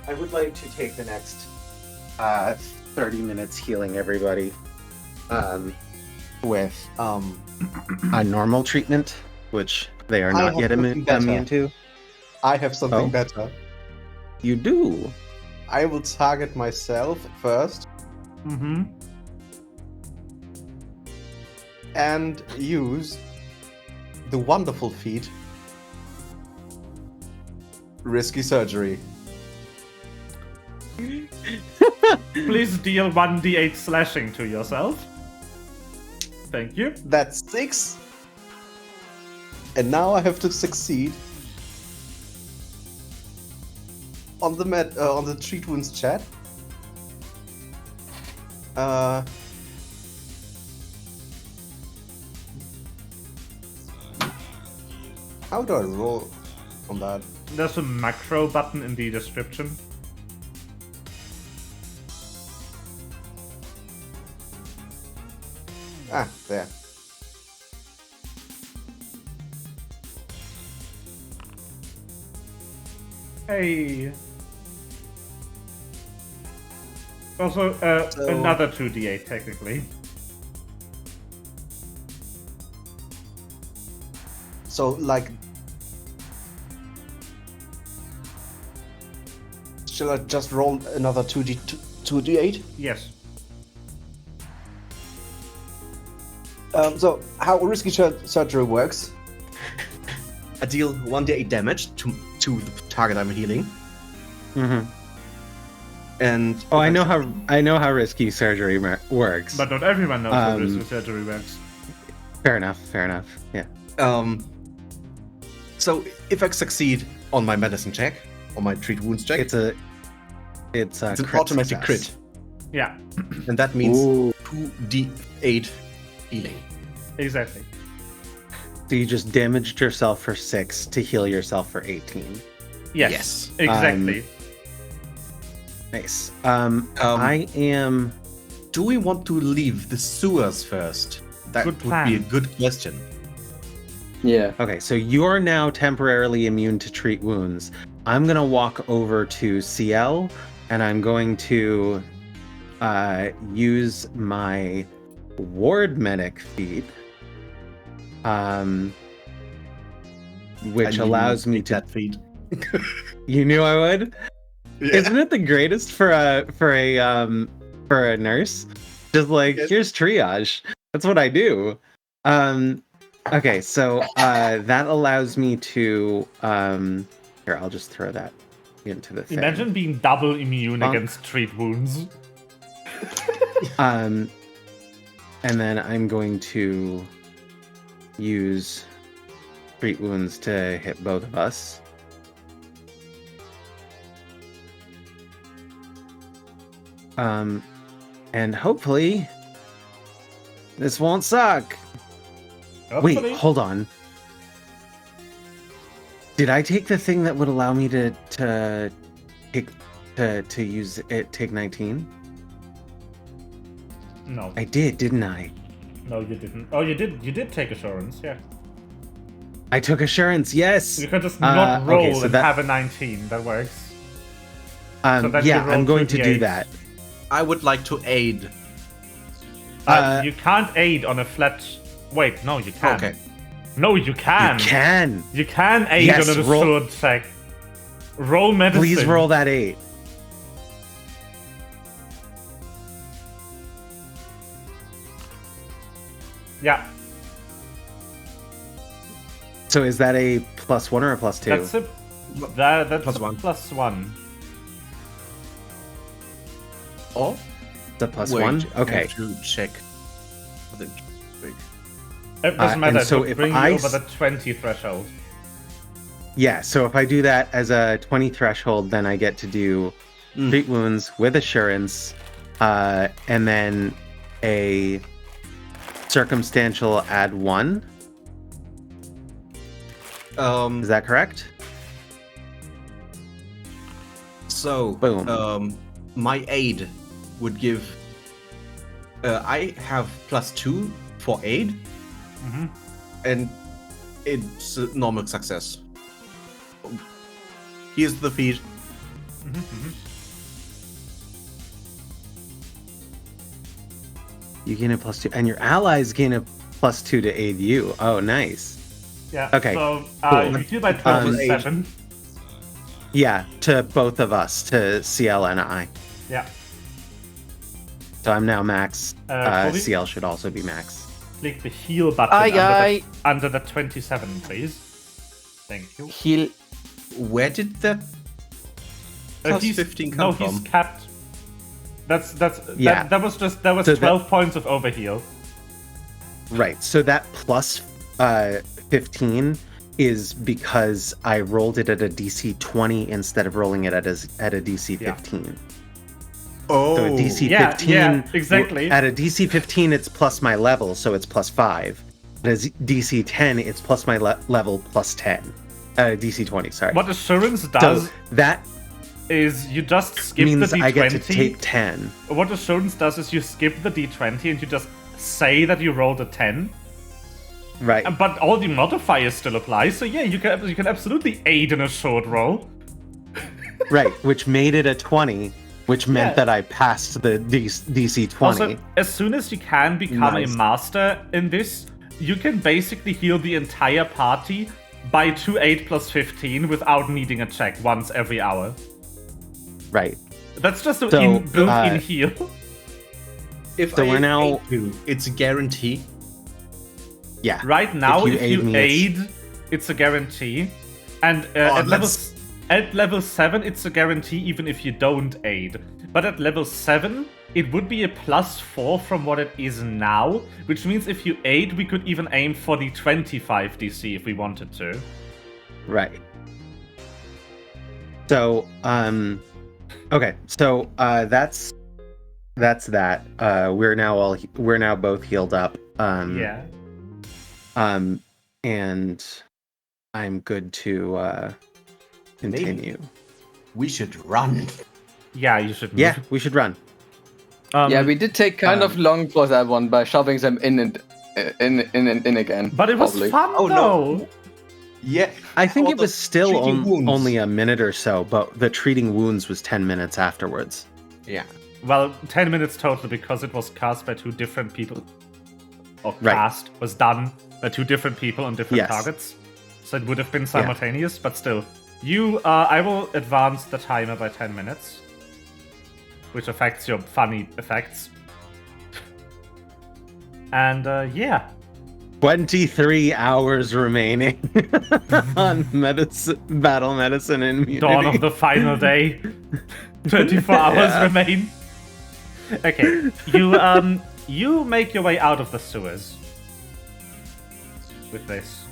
I would like to take the next 30 minutes healing everybody with a normal treatment, which they are not yet immune to. I have something better. You do? I will target myself first. Mm-hmm. And use the wonderful feat, Risky Surgery. Please deal 1d8 slashing to yourself. Thank you. That's 6. And now I have to succeed on the treat wounds chat. How do I roll on that? There's a macro button in the description. Ah, there. Hey. Also, another 2d8 technically. So like, shall I just roll another 2d8? Yes. So how risky surgery works? I deal 1d8 damage to the target I'm healing, Mm-hmm. and Oh, I know how risky surgery works. But not everyone knows how risky surgery works. Fair enough. Yeah. So if I succeed on my medicine check, or my treat wounds check, It's an automatic success. crit, Yeah, and that means Ooh. 2d8 healing. exactly. So you just damaged yourself for 6 to heal yourself for 18. Yes, exactly. Nice. I am. Do we want to leave the sewers first? That Good would be plan. a good question. Yeah. Okay, so you're now temporarily immune to treat wounds. I'm gonna walk over to CL, and I'm going to use my ward medic feat, which I knew allows you'd me pick to. that feat. You knew I would. Isn't it the greatest for a nurse? Just like, Yes. here's triage. That's what I do. Okay, so that allows me to here, I'll just throw that into the thing. Imagine being double immune Bonk. against treat wounds. And then I'm going to use treat wounds to hit both of us. And hopefully this won't suck. Hopefully. Wait, hold on. Did I take the thing that would allow me to use it? Take 19. No, I did, didn't I? no, you didn't. Oh, you did. You did take assurance. Yeah, I took assurance. Yes. you could just not roll okay, so and that- have a 19. That works. so then yeah, you roll I'm going to do 2d8s. that. I would like to aid. You can't aid on a flat. Wait, no, you can. Okay. No, you can. You can. You can aid Yes, on a roll- assured check. Roll medicine. Please roll that 8. Yeah, So is that a +1 or a +2? that's a that's Plus a one. +1. Oh, It's a +1. wait, I Okay. have to check. Wait. It doesn't and matter. so So if bring I you s- over the 20 threshold. Yeah. So if I do that as a 20 threshold, then I get to do treat wounds with assurance, and then a circumstantial add 1. Is that correct? So, Boom. My aid would give. I have +2 for aid, Mm-hmm. and it's a normal success. Here's the feat. You gain a +2, and your allies gain a +2 to aid you. Oh, nice. Yeah. Okay, So cool. you do by 12 Um, 7. Yeah, to both of us, to CL and I. Yeah. So I'm now max. Colby? CL should also be max. Click the heal button Hi, guy. under the 27, please. Thank you. Heal. Where did that plus 15 come no, from? he's capped. Yeah. That was So 12 points of overheal. Right. So that plus 15 is because I rolled it at a DC 20 instead of rolling it at a DC 15. Oh, So a DC Yeah, 15. yeah, exactly. At a DC 15, it's plus my level, so it's +5. At a DC 10, it's plus my level plus 10. DC 20, sorry. What assurance does So that is you just skip the means D20. I get to take 10. What assurance does is you skip the D20 and you just say that you rolled a 10. Right. But all the modifiers still apply, so yeah, you can absolutely aid in a short roll. Right, which made it a 20, which meant Yeah. that I passed the DC 20. Also, as soon as you can become Nice. a master in this, you can basically heal the entire party by 2 8 plus 15 without needing a check once every hour. Right. That's just an So, built-in heal. If So I we're now- aid you, it's a guarantee. Yeah. Right now, If you if aid you me, aid, it's a guarantee. And at level 7, it's a guarantee even if you don't aid. But at level 7, it would be a +4 from what it is now, which means if you aid, we could even aim for the 25 DC if we wanted to. Right. So, okay. So, that's that. We're now both healed up. Yeah. And I'm good to continue. We should run. Yeah, you should move. Yeah, we should run. Yeah, we did take kind of long for that one by shoving them in and in again. But it was probably. fun, Oh, though. no. Yeah. I think all it the was still treating wounds. only a minute or so, but the treating wounds was 10 minutes afterwards. Yeah. Well, 10 minutes total because it was cast by 2 different people. Or Right. cast was done by 2 different people on different Yes. targets. So it would have been simultaneous, but still. I will advance the timer by 10 minutes. Which affects your funny effects. And yeah. 23 hours remaining on battle medicine and immunity. Dawn of the final day. 24 hours remain. Okay. You make your way out of the sewers. With this.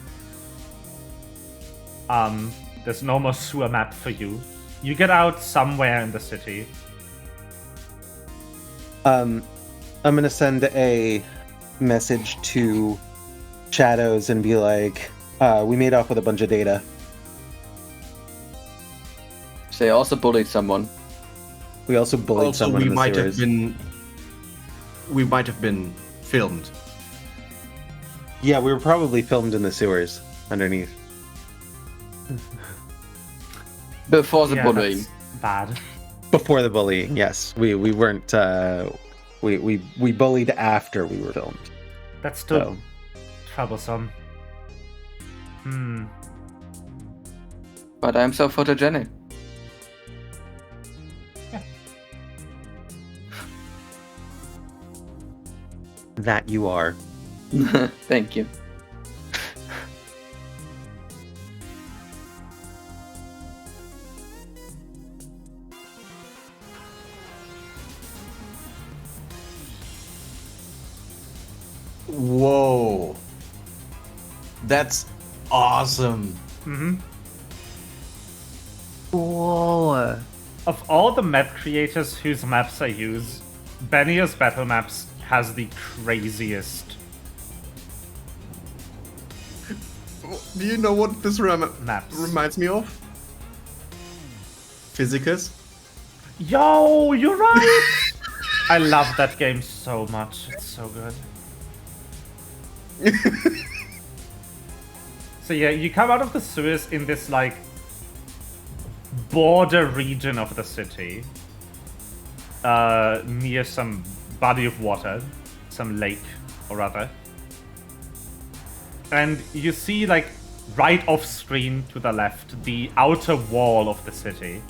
There's no more sewer map for you. You get out somewhere in the city. I'm gonna send a message to Shadows and be like, we made off with a bunch of data. They also bullied someone. We also bullied Also, someone we in the might sewers. have been filmed. Yeah, we were probably filmed in the sewers underneath. Before the Yeah, bullying. that's bad. Before the bullying, yes. We weren't we bullied after we were filmed. That's still So troublesome. But I'm so photogenic. that you are. Thank you. Whoa. That's awesome. Whoa. Of all the map creators whose maps I use, Benio's Battle Maps has the craziest Do you know what this maps. reminds me of? Physicus? Yo, you're right! I love that game so much. It's so good. So yeah, you come out of the sewers in this, like, border region of the city. Near some body of water. Some lake, or rather. And you see, like, right off screen to the left, the outer wall of the city.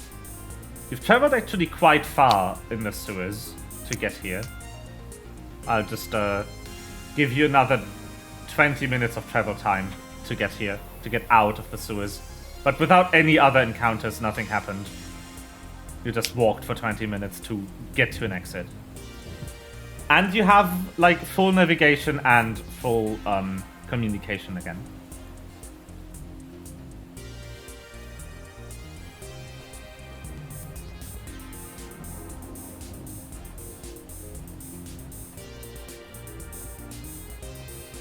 You've traveled actually quite far in the sewers to get here. I'll just give you another 20 minutes of travel time to get here, to get out of the sewers. But without any other encounters, nothing happened. You just walked for 20 minutes to get to an exit. And you have, like, full navigation and full communication again.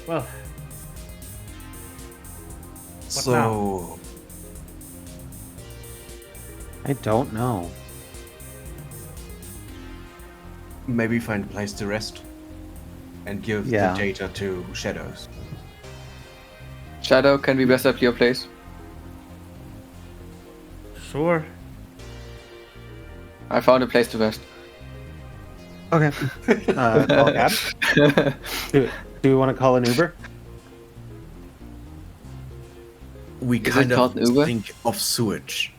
Well, So, I don't know. maybe find a place to rest and give Yeah. the data to Shadows. Shadow, can we rest up your place? sure. I found a place to rest. Okay. Call a cab? Do we want to call an Uber? we Is it kind of called Uber? think of sewage.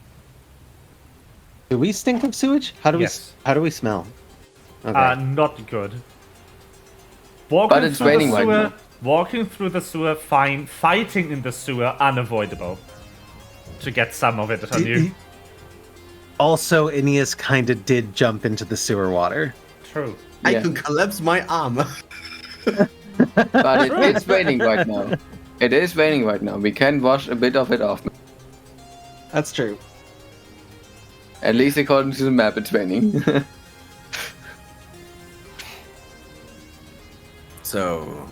Do we stink of sewage? How do Yes. we smell? Okay. Not good. But it's raining right now. Walking through the sewer, fine. Fighting in the sewer, unavoidable. To get some of it on you. Also, Aeneas kind of did jump into the sewer water. True. I Yeah. can collapse my arm. But it's raining right now. It is raining right now. We can wash a bit of it off. That's true. At least according to the map, it's raining. So,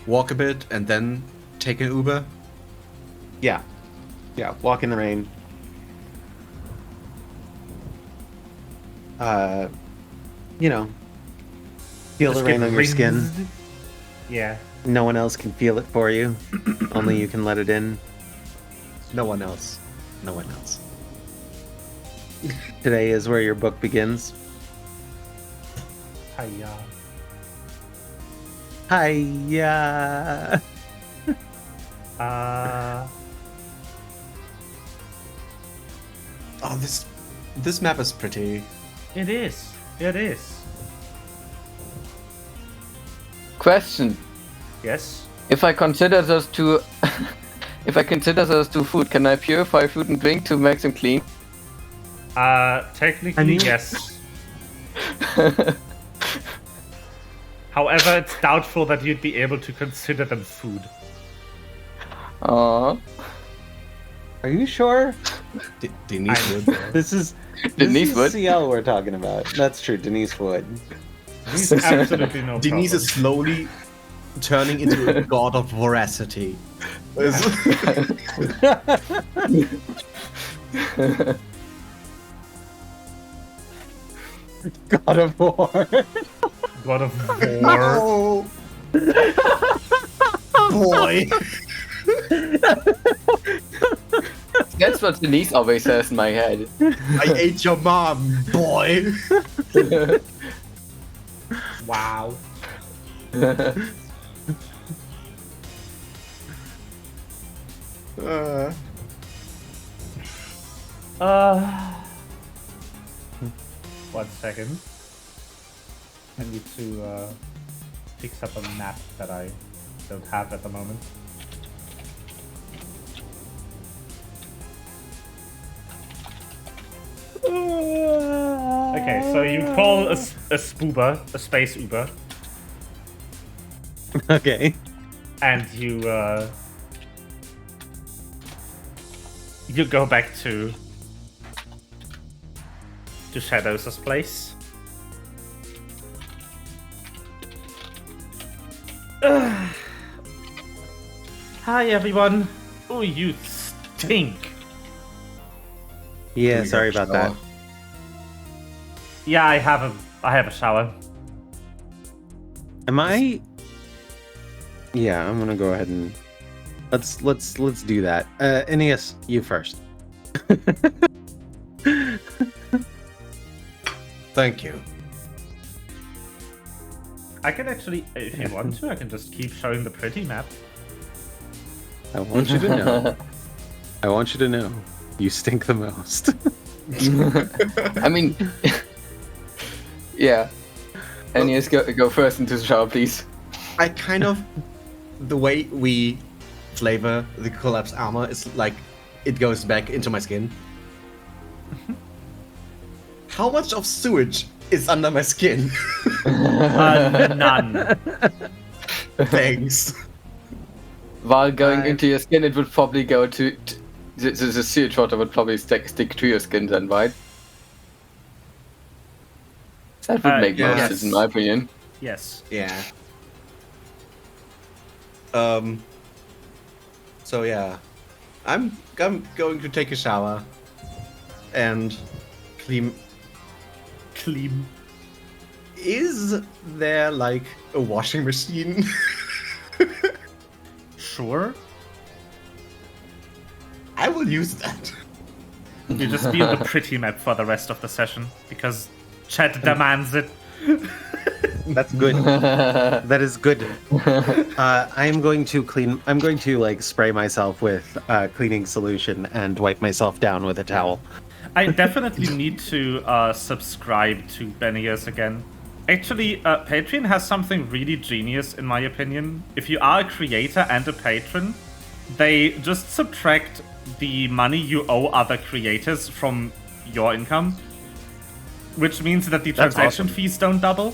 walk a bit and then take an Uber. Yeah. Yeah, walk in the rain. You know, feel Just the rain get on your skin. rinsed. Yeah. No one else can feel it for you. Only you can let it in. No one else. No one else. Today is where your book begins. Hiya. Hiya. Oh, this map is pretty. It is. It is. Question: Yes. If I consider those two, if I consider those two food, can I purify food and drink to make them clean? Technically, I mean- yes. However, it's doubtful that you'd be able to consider them food. Aww. Are you sure? Denise would. This is Denise would. CL we're talking about. That's true. Denise would. There's absolutely no Denise problem. is slowly turning into a god of voracity. God of War. God of War. No! Boy! That's what Denise always says in my head. I ate your mom, boy! Wow. One second. I need to fix up a map that I don't have at the moment. Okay, so you call a spoober, a space Uber, Okay. and you go back to Shadows' place. Hi everyone. Oh, you stink. Yeah, sorry about that. Yeah, I have a shower. Am I? Yeah, I'm gonna go ahead and let's do that. Aeneas, you first. Thank you. I can actually, if you want to, I can just keep showing the pretty map. I want you to know. I want you to know. You stink the most. I mean, yeah. Aeneas, go first into the shower, please. I kind of. The way we flavor the collapsed armor is like it goes back into my skin. How much of sewage is under my skin? None. Thanks. While going into your skin, it would probably go to the sewage water would probably stick to your skin then, right? That would make more yes. sense in my opinion. Yes. Yeah. So yeah, I'm going to take a shower and clean. Clean. Is there like a washing machine? Sure. I will use that. You just build a pretty map for the rest of the session because chat demands it. That's good. That is good. I'm going to like spray myself with cleaning solution and wipe myself down with a towel. I definitely need to subscribe to Benio's again. Actually, Patreon has something really genius, in my opinion. If you are a creator and a patron, they just subtract the money you owe other creators from your income, which means that the transaction fees don't double,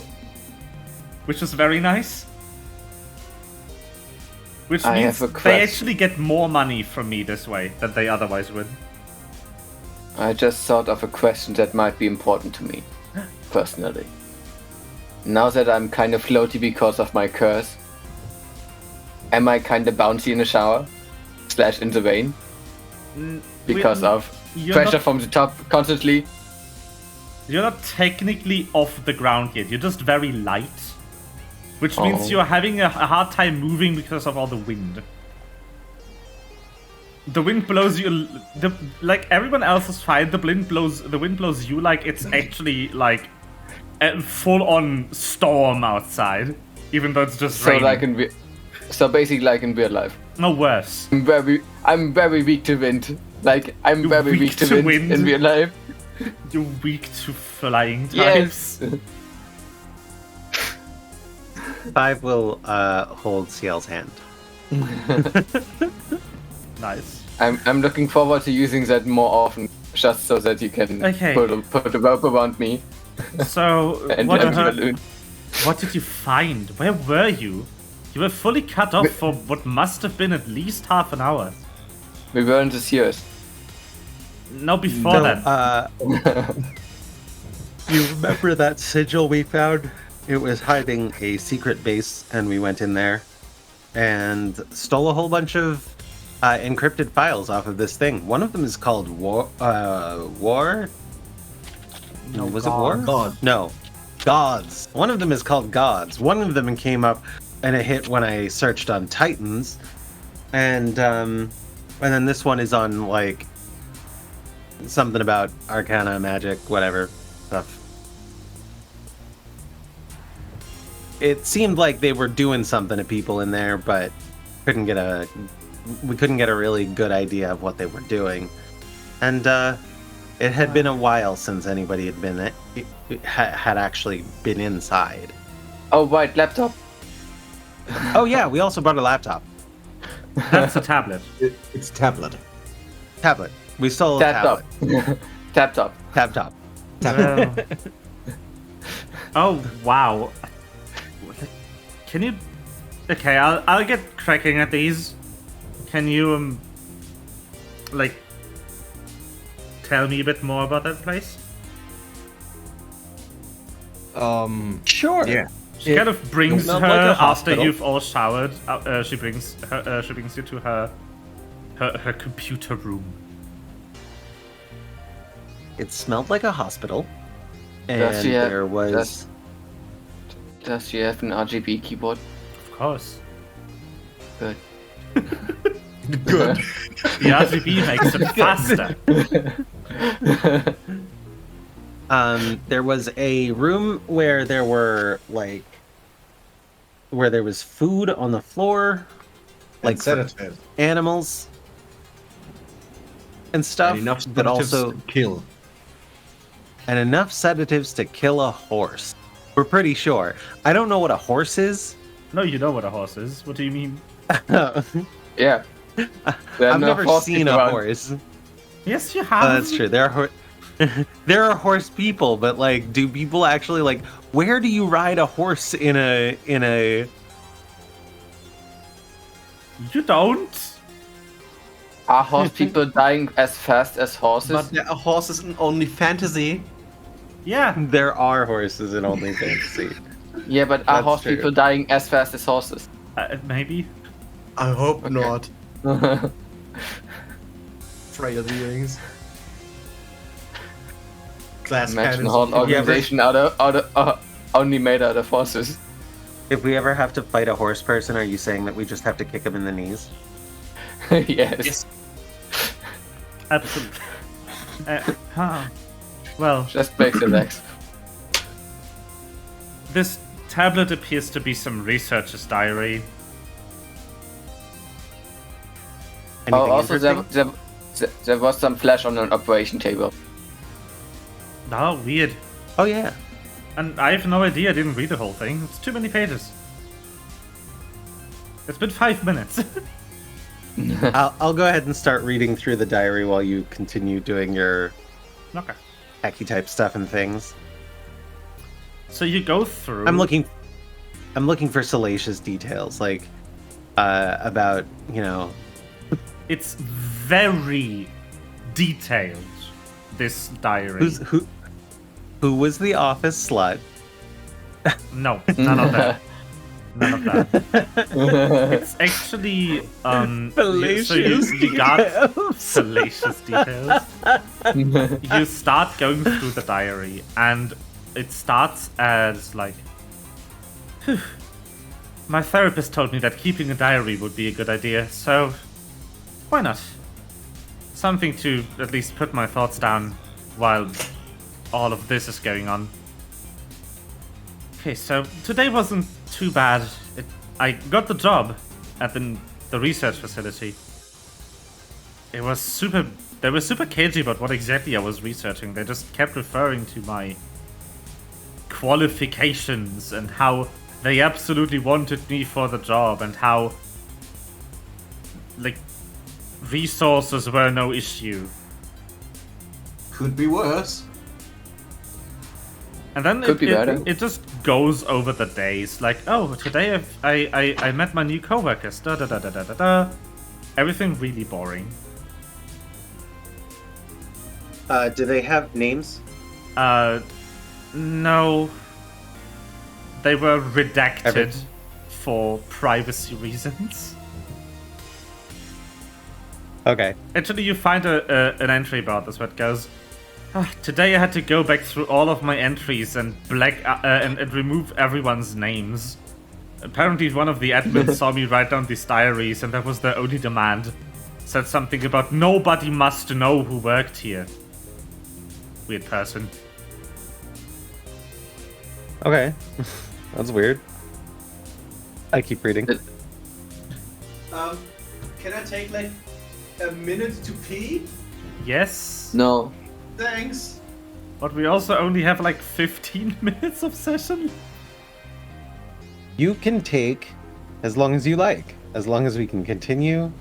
which is very nice. Which means they actually get more money from me this way than they otherwise would. I just thought of a question that might be important to me, personally. Now that I'm kind of floaty because of my curse, am I kind of bouncy in the shower? / in the rain? Because of pressure from the top constantly? You're not technically off the ground yet, you're just very light. Which means you're having a hard time moving because of all the wind. The wind blows you like everyone else is fine. The wind blows you like it's actually like a full-on storm outside, even though it's just raining. So basically, like in real life. No, worse. I'm very weak to wind. Like I'm very weak to wind in real life. You're weak to flying types. Yes. 5 will hold CL's hand. Nice. I'm looking forward to using that more often, just so that you can put a rope around me. So, and what did you find? Where were you? You were fully cut off for what must have been at least half an hour. We were in the Sears. No, before that. You remember that sigil we found? It was hiding a secret base, and we went in there and stole a whole bunch of encrypted files off of this thing. One of them is called War. No, was it War? God. No, Gods. One of them is called Gods. One of them came up, and it hit when I searched on Titans, and then this one is on like something about Arcana, magic, whatever stuff. It seemed like they were doing something to people in there, but we couldn't get a really good idea of what they were doing. And it had been a while since anybody had actually been inside. Oh, right, laptop. Oh yeah, we also brought a laptop. That's a tablet. It's tablet. Tablet. We stole a tablet. Tab-top. Tab-top. Oh wow. Can you? Okay, I'll get cracking at these. Can you like tell me a bit more about that place? Sure. Yeah. She kind of brings her Not like a after hospital. you've all showered. She brings you to her computer room. It smelled like a hospital, and Does she have- there was. Does she have an RGB keyboard? Of course. Good. Good. The RGB makes it faster. There was a room where there were where there was food on the floor, like for sedative. animals and stuff, And enough but sedatives also to kill. and enough sedatives to kill a horse. We're pretty sure. I don't know what a horse is. No, you know what a horse is. What do you mean? Yeah. I've never seen a horse. Yes, you have. That's true. There are horse people, but like, do people actually like? Where do you ride a horse in a? You don't. Are horse people dying as fast as horses? But there are horses in only fantasy. Yeah. There are horses in Only Fantasy. Yeah, but are That's horse true. people dying as fast as horses? Maybe. I hope Okay. not. Freya beings. Glass Imagine a cannons. whole organization only made out of horses. If we ever have to fight a horse person, are you saying that we just have to kick him in the knees? Yes. Absolutely. Well, Just break the legs. this tablet appears to be some researcher's diary. Anything Also, interesting? there was some flash on an operation table. Oh, weird. Oh yeah. And I have no idea, I didn't read the whole thing. It's too many pages. It's been 5 minutes. I'll go ahead and start reading through the diary while you continue doing your Okay. hacky type stuff and things. So you go through... I'm looking for salacious details, like about, you know. It's very detailed, this diary. Who was the office slut? No, none of that. None of that. It's actually you got salacious details. You start going through the diary, and it starts as like, "Phew, my therapist told me that keeping a diary would be a good idea, so why not? Something to at least put my thoughts down while all of this is going on." Okay, so today wasn't too bad. I got the job at the research facility. They were super cagey about what exactly I was researching. They just kept referring to my qualifications and how they absolutely wanted me for the job and how, like, resources were no issue. Could be worse. And then it just goes over the days. Like, oh, today I met my new coworkers. Da da da da da da da. Everything really boring. Do they have names? No. They were redacted for privacy reasons. Okay. Actually, you find an entry about this where it goes, today I had to go back through all of my entries and and remove everyone's names. Apparently one of the admins saw me write down these diaries and that was their only demand. Said something about nobody must know who worked here. Weird person. Okay. That's weird. I keep reading. Can I take like a minute to pee? Yes. No. Thanks. But we also only have like 15 minutes of session. You can take as long as you like, as long as we can continue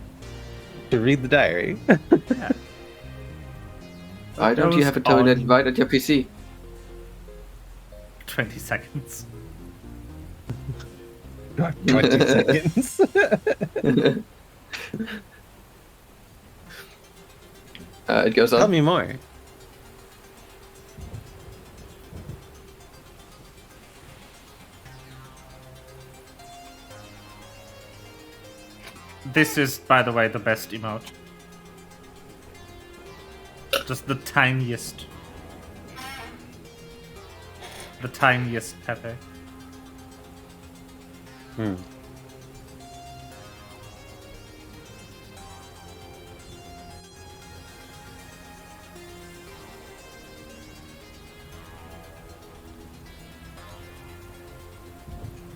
to read the diary. Yeah. Why don't you have a toilet right at your PC? 20 seconds. 20 seconds. It goes on. Tell me more. This is, by the way, the best emote. Just the tiniest. The tiniest Pepe.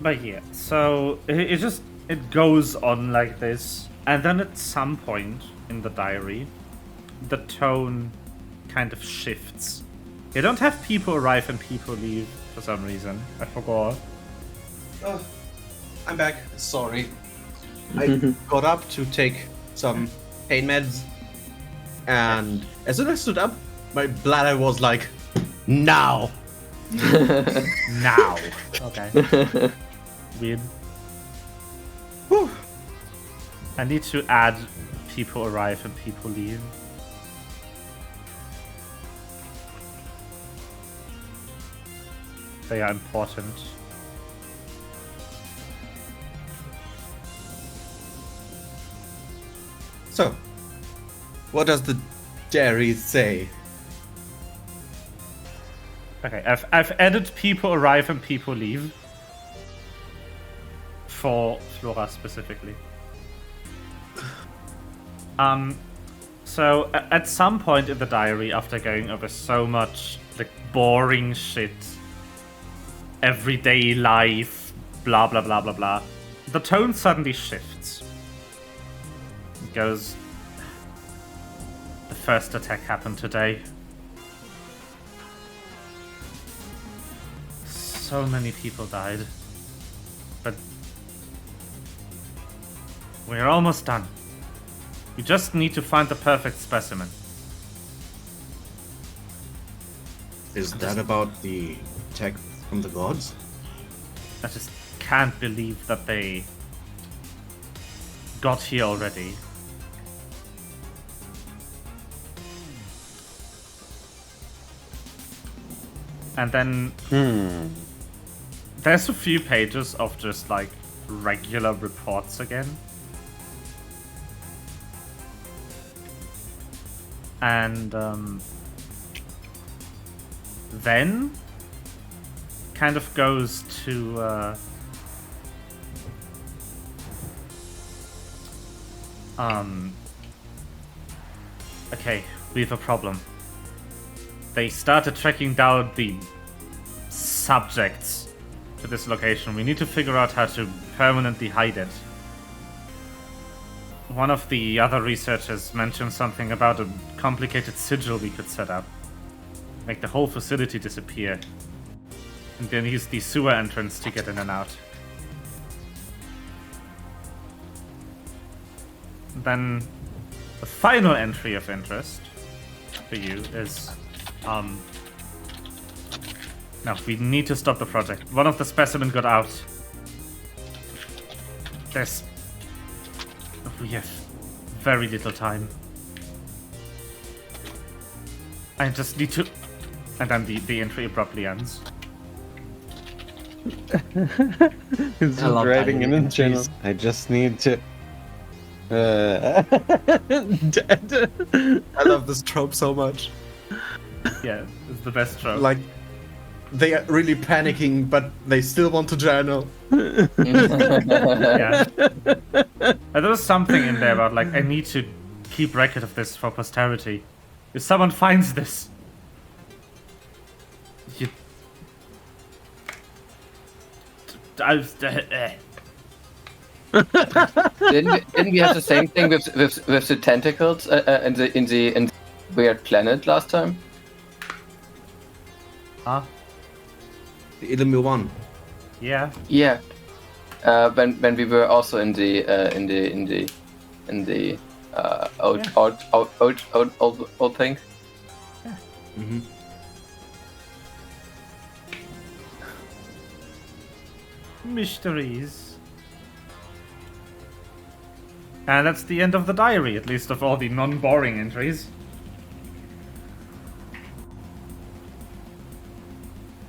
But yeah, so it goes on like this, and then at some point in the diary, the tone kind of shifts. You don't have people arrive and people leave for some reason. I forgot. Oh, I'm back. Sorry. I got up to take some pain meds, and as soon as I stood up, my bladder was like, now. Now. Okay. Weird. Whew. I need to add people arrive and people leave. They are important. So, what does the diary say? Okay, I've added people arrive and people leave. For Flora specifically. So at some point in the diary, after going over so much like boring shit, everyday life, blah blah blah blah blah, the tone suddenly shifts. It goes, the first attack happened today. So many people died. But we're almost done. We just need to find the perfect specimen. Is that about the attack from the gods? I just can't believe that they got here already. And then there's a few pages of just like regular reports again. And then kind of goes to okay, we have a problem. They started tracking down the subjects to this location. We need to figure out how to permanently hide it. One of the other researchers mentioned something about a complicated sigil we could set up. Make the whole facility disappear. And then use the sewer entrance to get in and out. Then the final entry of interest for you is no, we need to stop the project. One of the specimen got out. We have very little time. I just need to... And then the entry abruptly ends. It's just writing in the channel. I just need to... I love this trope so much. Yeah, it's the best trope. Like, they are really panicking, but they still want to journal. Yeah. There was something in there about, like, I need to keep record of this for posterity. If someone finds this, you... Didn't we have the same thing with the tentacles in the weird planet last time? Huh? The Illumhyr one. Yeah. Yeah. When we were also in the old thing. Yeah. Mm-hmm. Mysteries. And that's the end of the diary, at least of all the non-boring entries.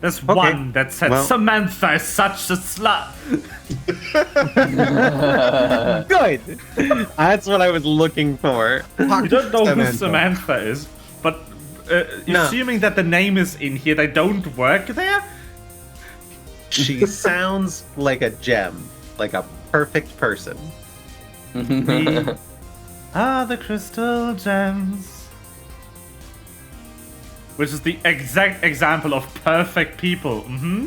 There's one that said Samantha is such a slut. Good. That's what I was looking for. You don't know who Samantha is, but assuming that the name is in here, they don't work there? She sounds like a gem, like a perfect person. We are the crystal gems. Which is the exact example of perfect people. Mm-hmm.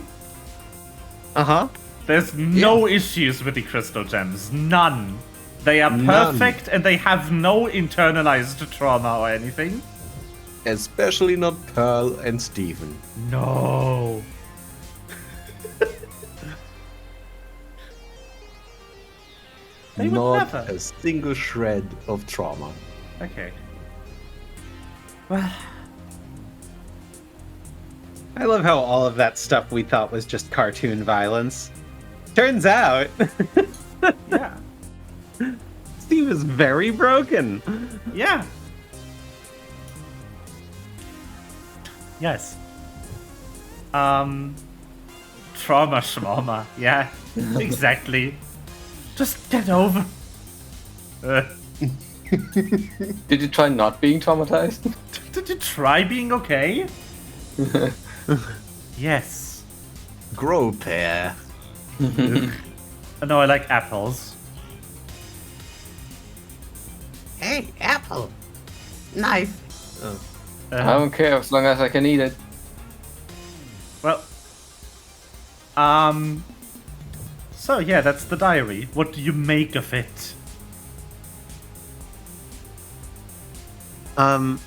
Uh-huh. There's no issues with the crystal gems. None. They are perfect and they have no internalized trauma or anything. Especially not Pearl and Steven. No. They would Not never. a single shred of trauma. Okay. Well, I love how all of that stuff we thought was just cartoon violence. Turns out, yeah. Steve is very broken. Yeah. Yes. Trauma schmama. Yeah, exactly. Just get over. Did you try not being traumatized? Did you try being okay? Yes. Grow pear. No, I like apples. Hey, apple. Knife. I don't care as long as I can eat it. Well, So yeah, that's the diary. What do you make of it? I'm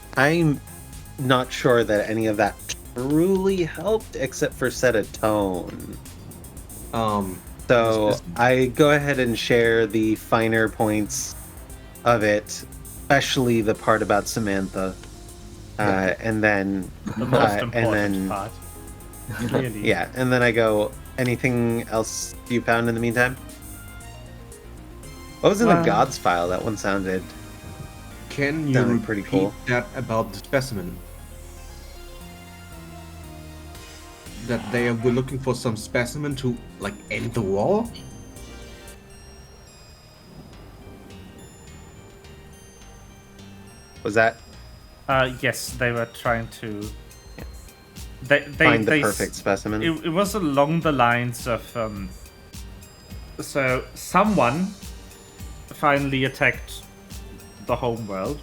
not sure that any of that truly helped, except for set a tone. So I go ahead and share the finer points of it, especially the part about Samantha, and then The most important and then part. Clearly. yeah, and then I go. Anything else you found in the meantime? What was in the gods file? That one sounded. Can you Sounded repeat pretty cool. that about the specimen? That they were looking for some specimen to like end the war? Was that Yes, they were trying to. They find the they perfect specimen? It was along the lines of. So someone finally attacked the homeworld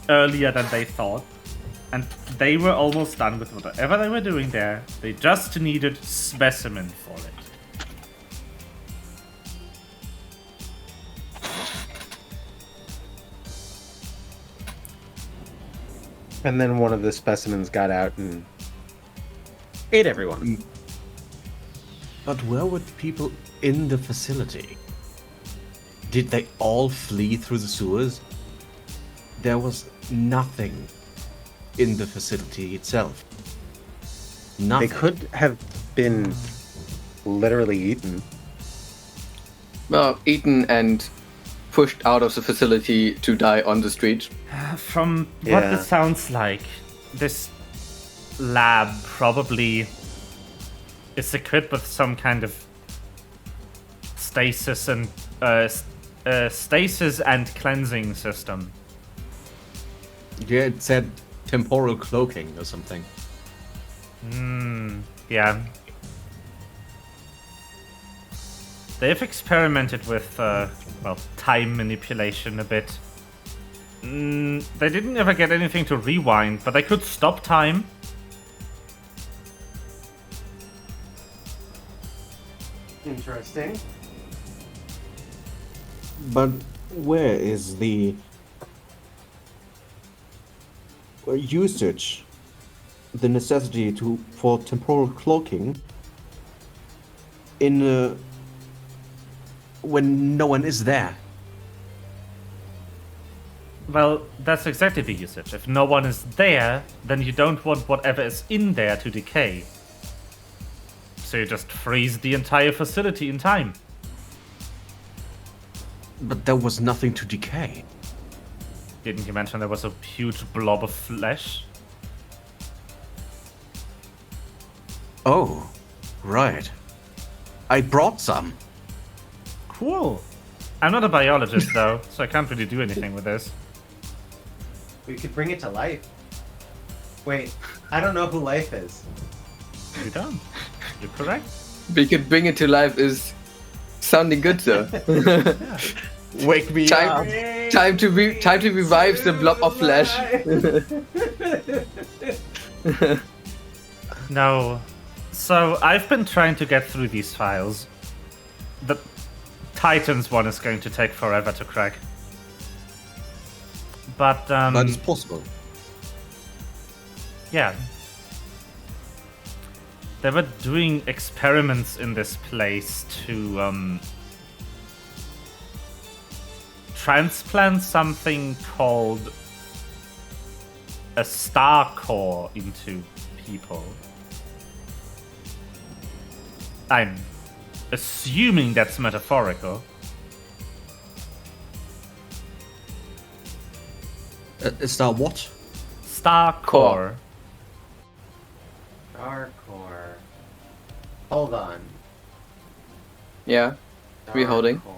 earlier than they thought, and they were almost done with whatever they were doing there. They just needed specimen for it. And then one of the specimens got out and ate everyone. But where were the people in the facility? Did they all flee through the sewers? There was nothing in the facility itself. Nothing. They could have been literally eaten. Well, eaten and pushed out of the facility to die on the street. From what Yeah. this sounds like, this lab probably is equipped with some kind of stasis and cleansing system. Yeah, it said temporal cloaking or something. Yeah. They've experimented with, time manipulation a bit. They didn't ever get anything to rewind, but they could stop time. Interesting. But where is the usage, the necessity for temporal cloaking in when no one is there? Well, that's exactly the usage. If no one is there, then you don't want whatever is in there to decay. So you just freeze the entire facility in time. But there was nothing to decay. Didn't you mention there was a huge blob of flesh? Oh, right. I brought some. Cool. I'm not a biologist, though, so I can't really do anything with this. We could bring it to life. Wait, I don't know who Life is. You don't. You're correct. We could bring it to life is sounding good, though. Wake me up. Time to revive the blob of flesh. No. So, I've been trying to get through these files. The Titans one is going to take forever to crack. But, But it's possible. yeah. They were doing experiments in this place to, transplant something called a star core into people. I'm assuming that's metaphorical. Is that what? Star core. Star Core. Hold on. Yeah. Star Reholding. Core.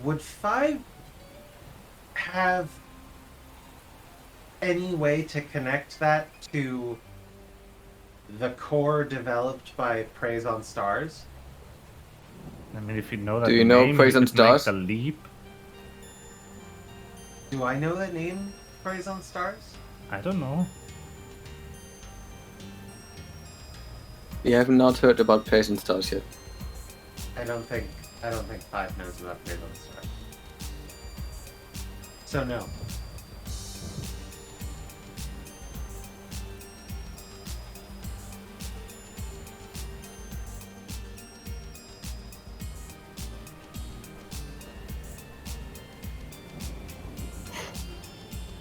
Would 5 have any way to connect that to the core developed by Praise on Stars? I mean, if you know that Do you know name, Praise you on could make Stars? the leap. Do I know that name, Praise on Stars? I don't know. We have not heard about patient stars yet. I don't think 5 knows about Fatal Star. So no.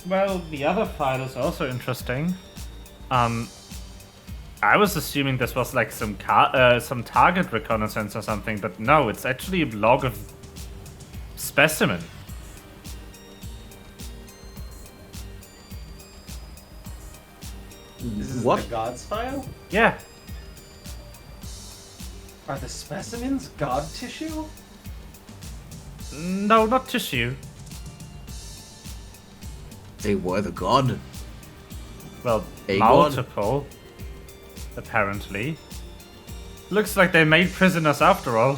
Well, the other file is also interesting. I was assuming this was like some target reconnaissance or something, but no, it's actually a log of specimen. This is What? the God's file? Yeah. Are the specimens God tissue? No, not tissue. They were the god. Well, A god? multiple. Apparently. Looks like they made prisoners after all.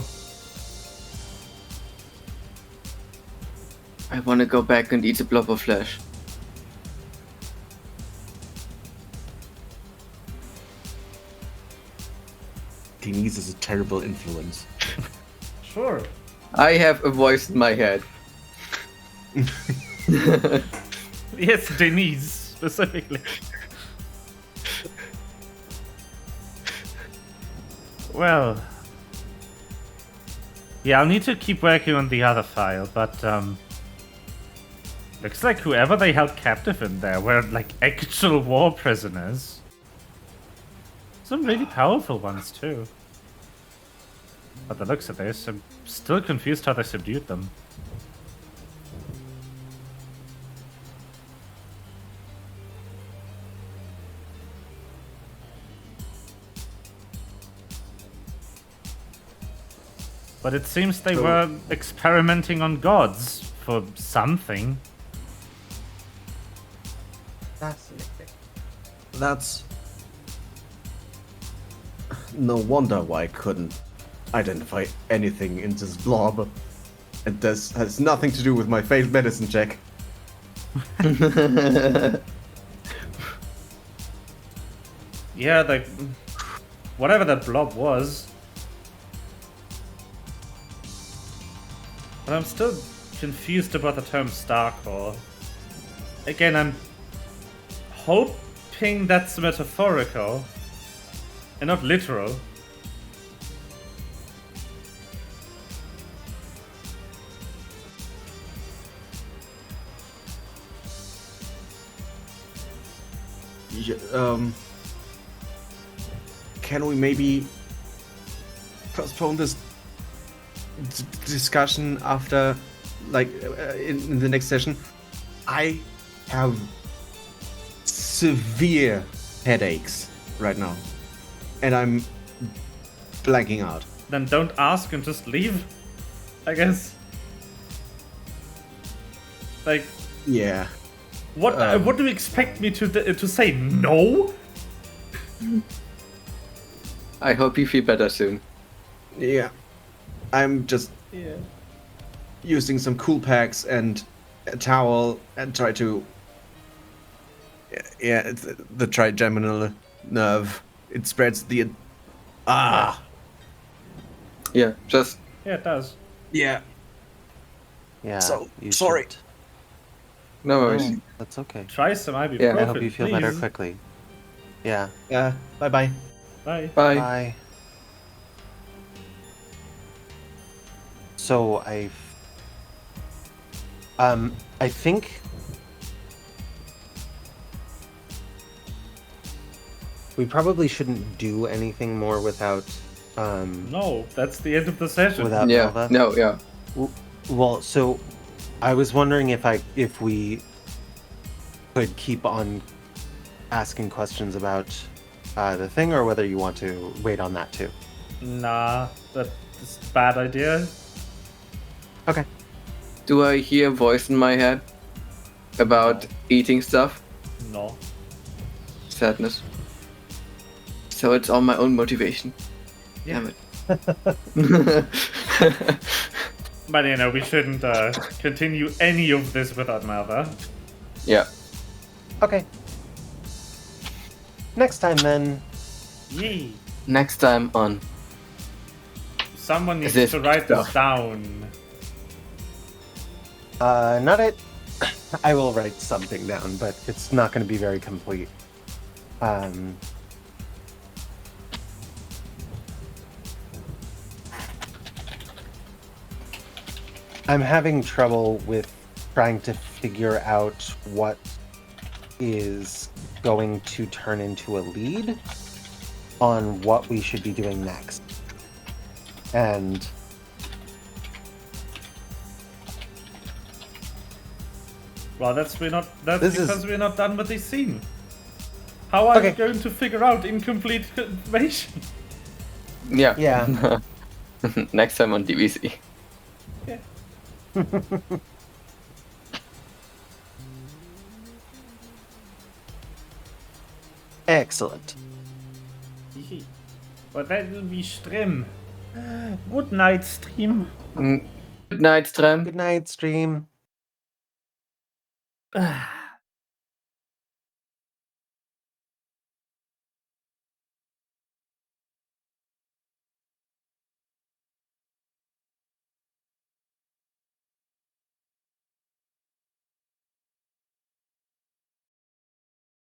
I want to go back and eat a blob of flesh. Denise is a terrible influence. Sure. I have a voice in my head. Yes, Denise, specifically. Well... Yeah, I'll need to keep working on the other file, but, looks like whoever they held captive in there were, like, actual war prisoners. Some really powerful ones, too. But the looks of this, I'm still confused how they subdued them. But it seems they were experimenting on gods for something. Fascinating. That's no wonder why I couldn't identify anything in this blob. And this has nothing to do with my failed medicine check. Yeah, whatever that blob was. But I'm still confused about the term Starcore. Again, I'm hoping that's metaphorical and not literal. Can we maybe postpone this discussion after, like, in the next session? I have severe headaches right now, and I'm blanking out. Then don't ask and just leave, I guess. Like, Yeah. what do you expect me to say? No? I hope you feel better soon. Yeah. I'm just using some cool packs and a towel and try to... Yeah, it's the trigeminal nerve. It spreads the... Ah! Yeah, just Yeah, it does. Yeah. Yeah. So, you sorry. should- no worries. No, that's okay. Try some ibuprofen. Yeah, I hope you feel better please. quickly. Yeah. Yeah, bye-bye. Bye. Bye. Bye. So I think we probably shouldn't do anything more without No, that's the end of the session. without Yeah. Nova. No. Yeah. Well, so I was wondering if we could keep on asking questions about the thing, or whether you want to wait on that too. Nah, that's a bad idea. Okay. Do I hear a voice in my head about eating stuff? No. Sadness. So it's all my own motivation. Yeah. Damn it. But you know, we shouldn't continue any of this without Malva. Yeah. Okay. Next time then. Yee. Next time on. Someone needs This to write this stuff. down. Not it. I will write something down, but it's not going to be very complete. I'm having trouble with trying to figure out what is going to turn into a lead on what we should be doing next. And Well, that's This because is- we're not done with this scene. How are Okay. you going to figure out incomplete information? Yeah. yeah, Next time on DBC. excellent. But that will be stream. Good night, stream. Good night, Strem. Good night, stream.